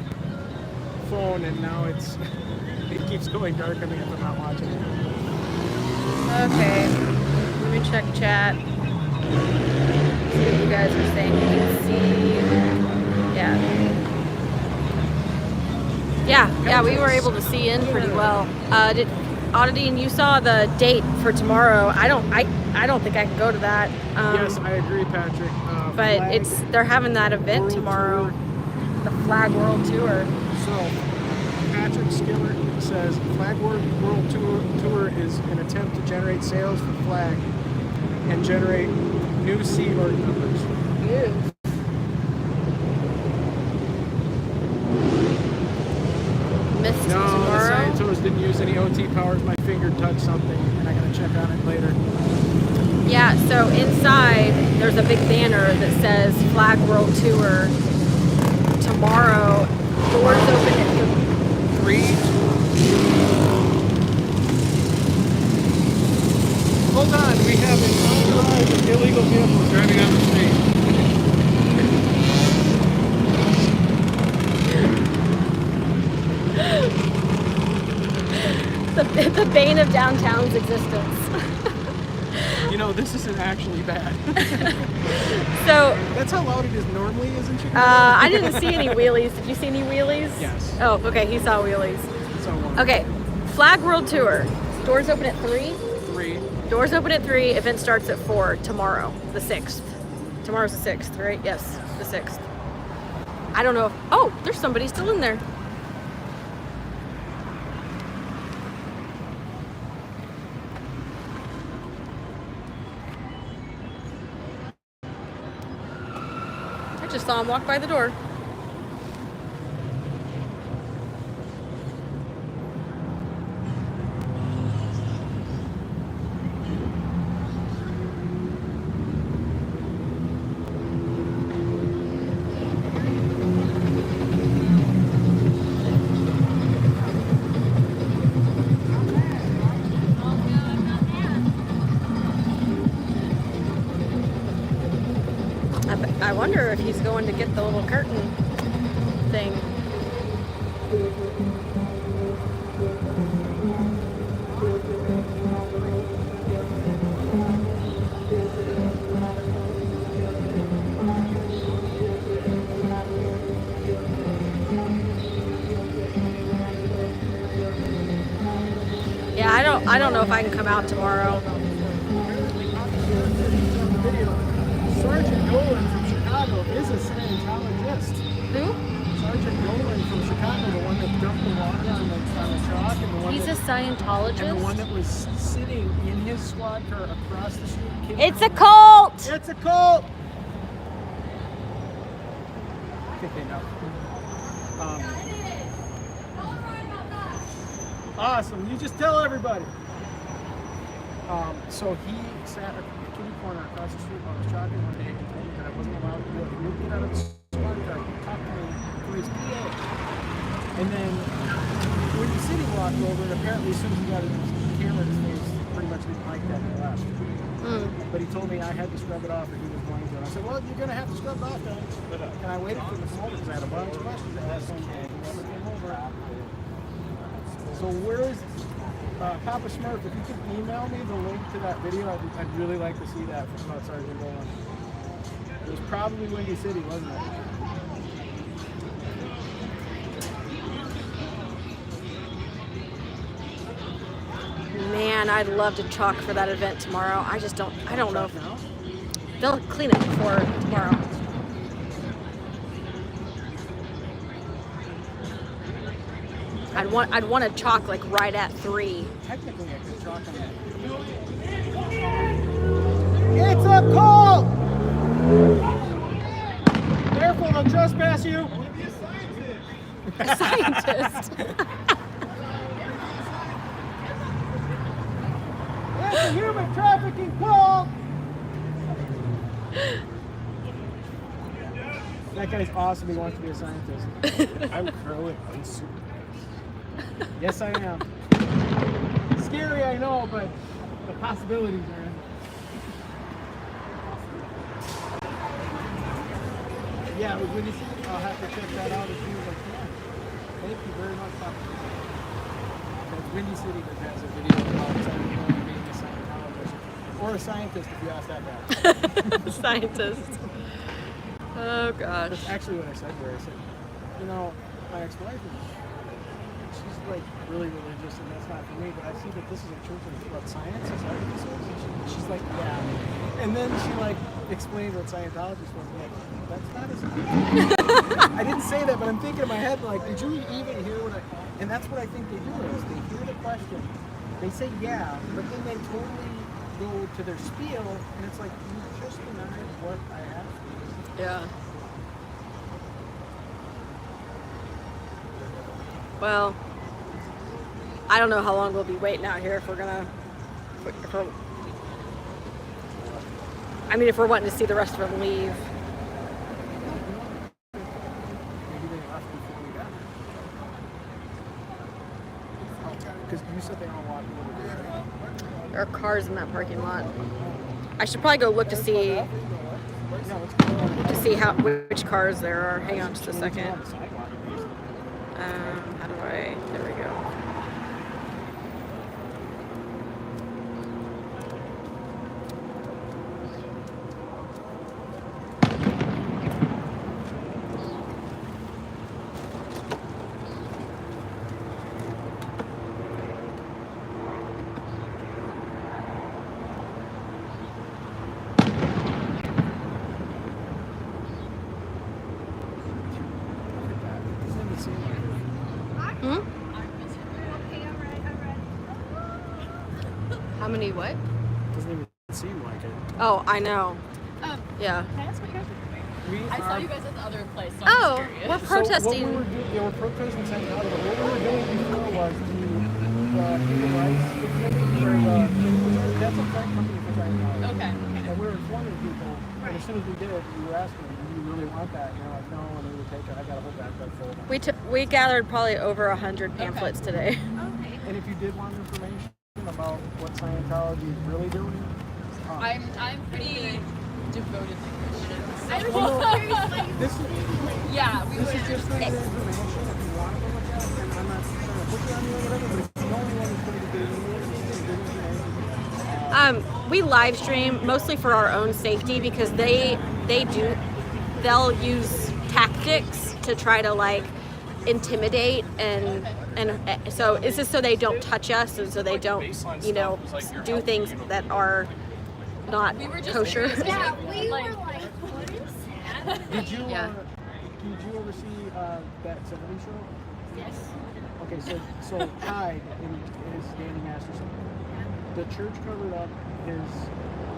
phone and now it keeps going dark on me if I'm not watching it. Okay, let me check chat. See what you guys are saying. You can see. Yeah, we were able to see in pretty well. Auditing, you saw the date for tomorrow. I don't think I can go to that. Yes, I agree, Patrick. But they're having that event tomorrow, the Flag World Tour. So, Patrick Skillert says Flag World Tour is an attempt to generate sales for Flag and generate new Sea Org members. Ew. Missed No, tomorrow. the Scientos didn't use any OT powers. My finger touched something, and I gotta check on it later. Yeah, so inside there's a big banner that says Flag World Tour tomorrow. Doors open at 3. Hold on, we have an unauthorized illegal vehicle driving on the street. The bane of downtown's existence. You know, this isn't actually bad. So that's how loud it is normally, isn't it? I didn't see any wheelies. Did you see any wheelies? Yes. Oh, okay, he saw wheelies. So Okay, Flag World Tour. Doors open at 3? 3. Doors open at 3. Event starts at 4 tomorrow, the 6th. Tomorrow's the 6th, right? Yes, the 6th. I don't know if... Oh, there's somebody still in there. I just saw him walk by the door. I wonder if he's going to get the little curtain thing. Yeah, I don't know if I can come out tomorrow. Sergeant Nolan from Chicago is a Scientologist. Who? Sergeant Nolan from Chicago, the one that dumped the water on the truck. And the one He's a Scientologist? And the one that was sitting in his squad car across the street. It's a cult! It's a cult! I think they know. Awesome. You just tell everybody. So he sat at the kitty corner across the street while I was jogging one day and told me that I wasn't allowed to do it. He would get out of the squad car and talk to me through his PA. And then when the city walked over, and apparently as soon as he got his camera in his face, pretty much didn't like that and left. But he told me I had to scrub it off or he was going to. And I said, well, you're going to have to scrub it off then. And I waited for the moment because I had a bunch of questions to ask him and he never came over. So where is Papa Smurf? If you could email me the link to that video, I'd really like to see that from Sergeant Nolan. It was probably Windy City, wasn't it? Man, I'd love to chalk for that event tomorrow. I don't know if they'll clean it before tomorrow. I'd want to chalk like right at 3. Technically, I could chalk on that. It's a cult! Careful, they'll trespass you. A scientist. It's a human trafficking cult! That guy's awesome. He wants to be a scientist. I'm curling on super. Yes, I am. Scary, I know, but the possibilities are in. Yeah, it was Windy City. I'll have to check that out as soon as I can. Thank you very much, Papa. It's Windy City that has a video about being a Scientologist. Or a scientist, if you ask that guy. Scientist. Oh, gosh. That's actually what I said to her. I said, you know, my ex-wife she's like really religious and that's not for me, but I see that this is a church about science and science. She's like, yeah. And then she like explained what Scientologist was. I'm like, that's not as I didn't say that, but I'm thinking in my head like, did you even hear what I and that's what I think they do is they hear the question, they say yeah, but then they totally go to their spiel and it's like you just denied what I asked you. Yeah. Well, I don't know how long we'll be waiting out here if we're wanting to see the rest of them leave. Because you said they all walked over there. There are cars in that parking lot. I should probably go look to see which cars there are. Hang on just a second. How do I? There we go. what? Doesn't even seem like it. Oh, I know. Yeah. Can I ask what you guys are doing? I saw you guys at the other place. So Oh, I'm just curious. we're protesting. So what we were doing, yeah, we're protesting Scientology. But what we were doing before was the human rights committee, or that's a front company for Scientology. Okay. And we were informing people, and as soon as we did it, we were asking them, do you really want that? And they're like, no, and we would take it. I got a whole backpack full. We gathered probably over 100 pamphlets today. Okay. And if you did want information about what Scientology is really doing, I'm pretty devotedly Christian. So. this is Yeah, we this were is just for your information. If you want to look at it, and I'm not trying to put you on you or whatever, but if you know anyone who's going to be good information, We live stream mostly for our own safety because they'll use tactics to try to like intimidate and so it's just so they don't touch us and so they don't do things that are not kosher. Yeah, we were like, what is happening? Did you ever see that 70s show? Yes. Okay, so Hyde is Danny Masterson. The church covered up his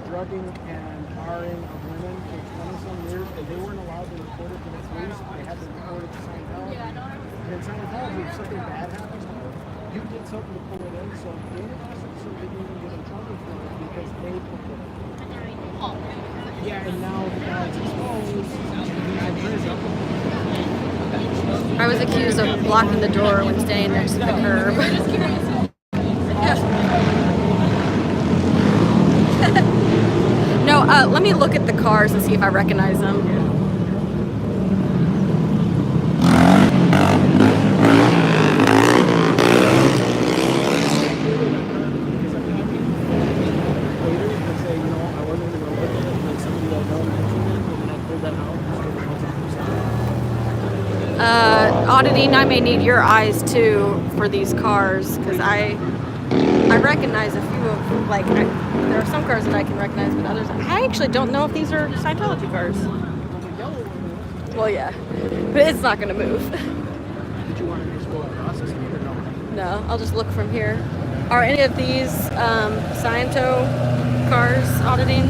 drugging and R-ing of women for 20-some years, and they weren't allowed to report it to the police. They had to report it to Scientology. And in Scientology, if something bad happens to you, you get something to pull it in. So Danny Masterson didn't even get in trouble for it because they put it in. Yeah, and now it's exposed. He's in prison. I was accused of blocking the door when staying next to the curb. No, let me look at the cars and see if I recognize them. Auditing, I may need your eyes too for these cars because I recognize a few of, like, there are some cars that I can recognize, but others, I actually don't know if these are Scientology cars. Well, yeah, but it's not going to move. Did you want to just go across this or no? No, I'll just look from here. Are any of these Sciento cars auditing?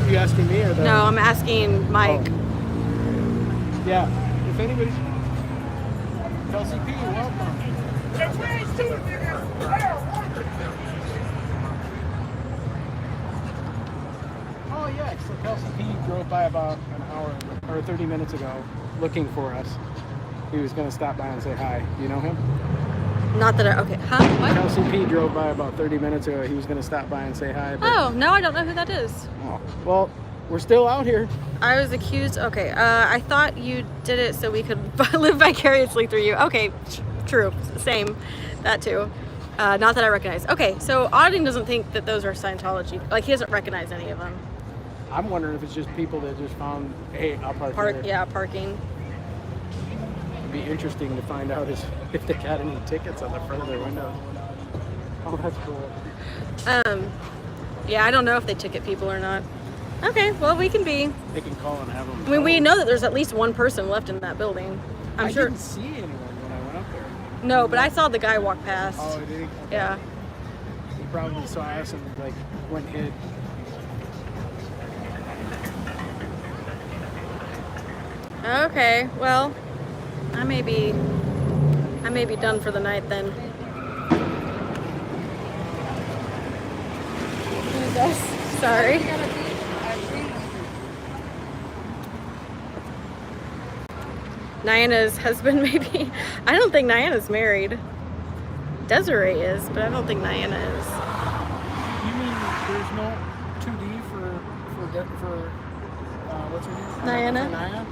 Are you asking me or the? No, I'm asking Mike. Oh. Yeah, if anybody's... Kelsey P, welcome. Oh yeah, so Kelsey P drove by about an hour or 30 minutes ago looking for us. He was going to stop by and say hi. Do you know him? Not that okay, huh? What? Kelsey P drove by about 30 minutes ago. He was going to stop by and say hi. Oh, no, I don't know who that is. Oh, well, we're still out here. I was accused, okay, I thought you did it so we could live vicariously through you. Okay, true, same, that too. Not that I recognize. Okay, so Auditing doesn't think that those are Scientology, like he doesn't recognize any of them. I'm wondering if it's just people that just found, hey, I'll park here. Yeah, parking. It'd be interesting to find out if they got any tickets on the front of their windows. Oh, that's cool. Yeah, I don't know if they ticket people or not. Okay, well, we can be. They can call and have them. I mean, we know that there's at least one person left in that building. I'm sure. I didn't see anyone when I went up there. No, but I saw the guy walk past. Oh, did he? Okay. Yeah. He probably saw us and like went hid. Okay, well, I may be done for the night then. Jesus, sorry. Niana's husband, maybe. I don't think Niana's married. Desiree is, but I don't think Niana is. You mean there's no 2D for what's her name? Niana? For Naya?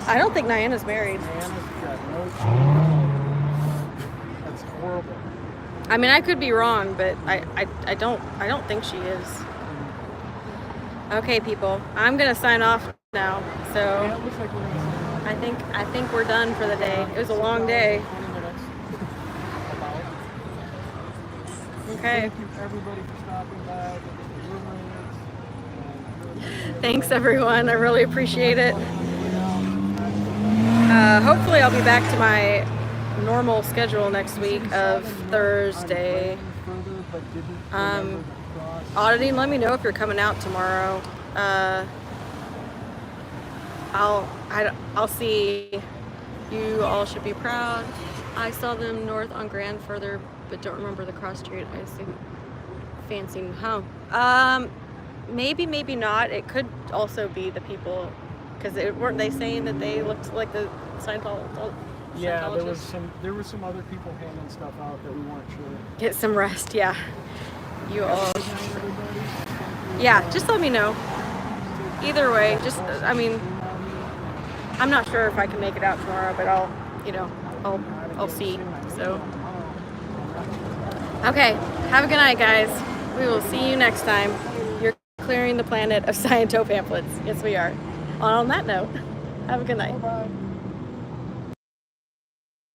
I don't think Niana's married. Niana's got no chance. That's horrible. I mean, I could be wrong, but I don't think she is. Okay, people, I'm gonna sign off now. So Yeah, it looks like we're gonna I think we're done for the day. It was a long day. 20 minutes. About. Okay. Thank you everybody for stopping by. Thanks everyone. I really appreciate it. Hopefully I'll be back to my normal schedule next week of Thursday. but didn't remember the cross. Auditing, let me know if you're coming out tomorrow. I'll see. You all should be proud. I saw them north on Grand further, but don't remember the cross street. I assume fancy home. Maybe, maybe not. It could also be the people, because weren't they saying that they looked like the Scientologists? Yeah, there was some other people handing stuff out that we weren't sure. Get some rest, yeah. You all. Yeah, just let me know. Either way, just, I mean, I'm not sure if I can make it out tomorrow, but I'll see. So, okay, have a good night, guys. We will see you next time. You're clearing the planet of Sciento pamphlets. Yes, we are. On that note, have a good night. Bye-bye.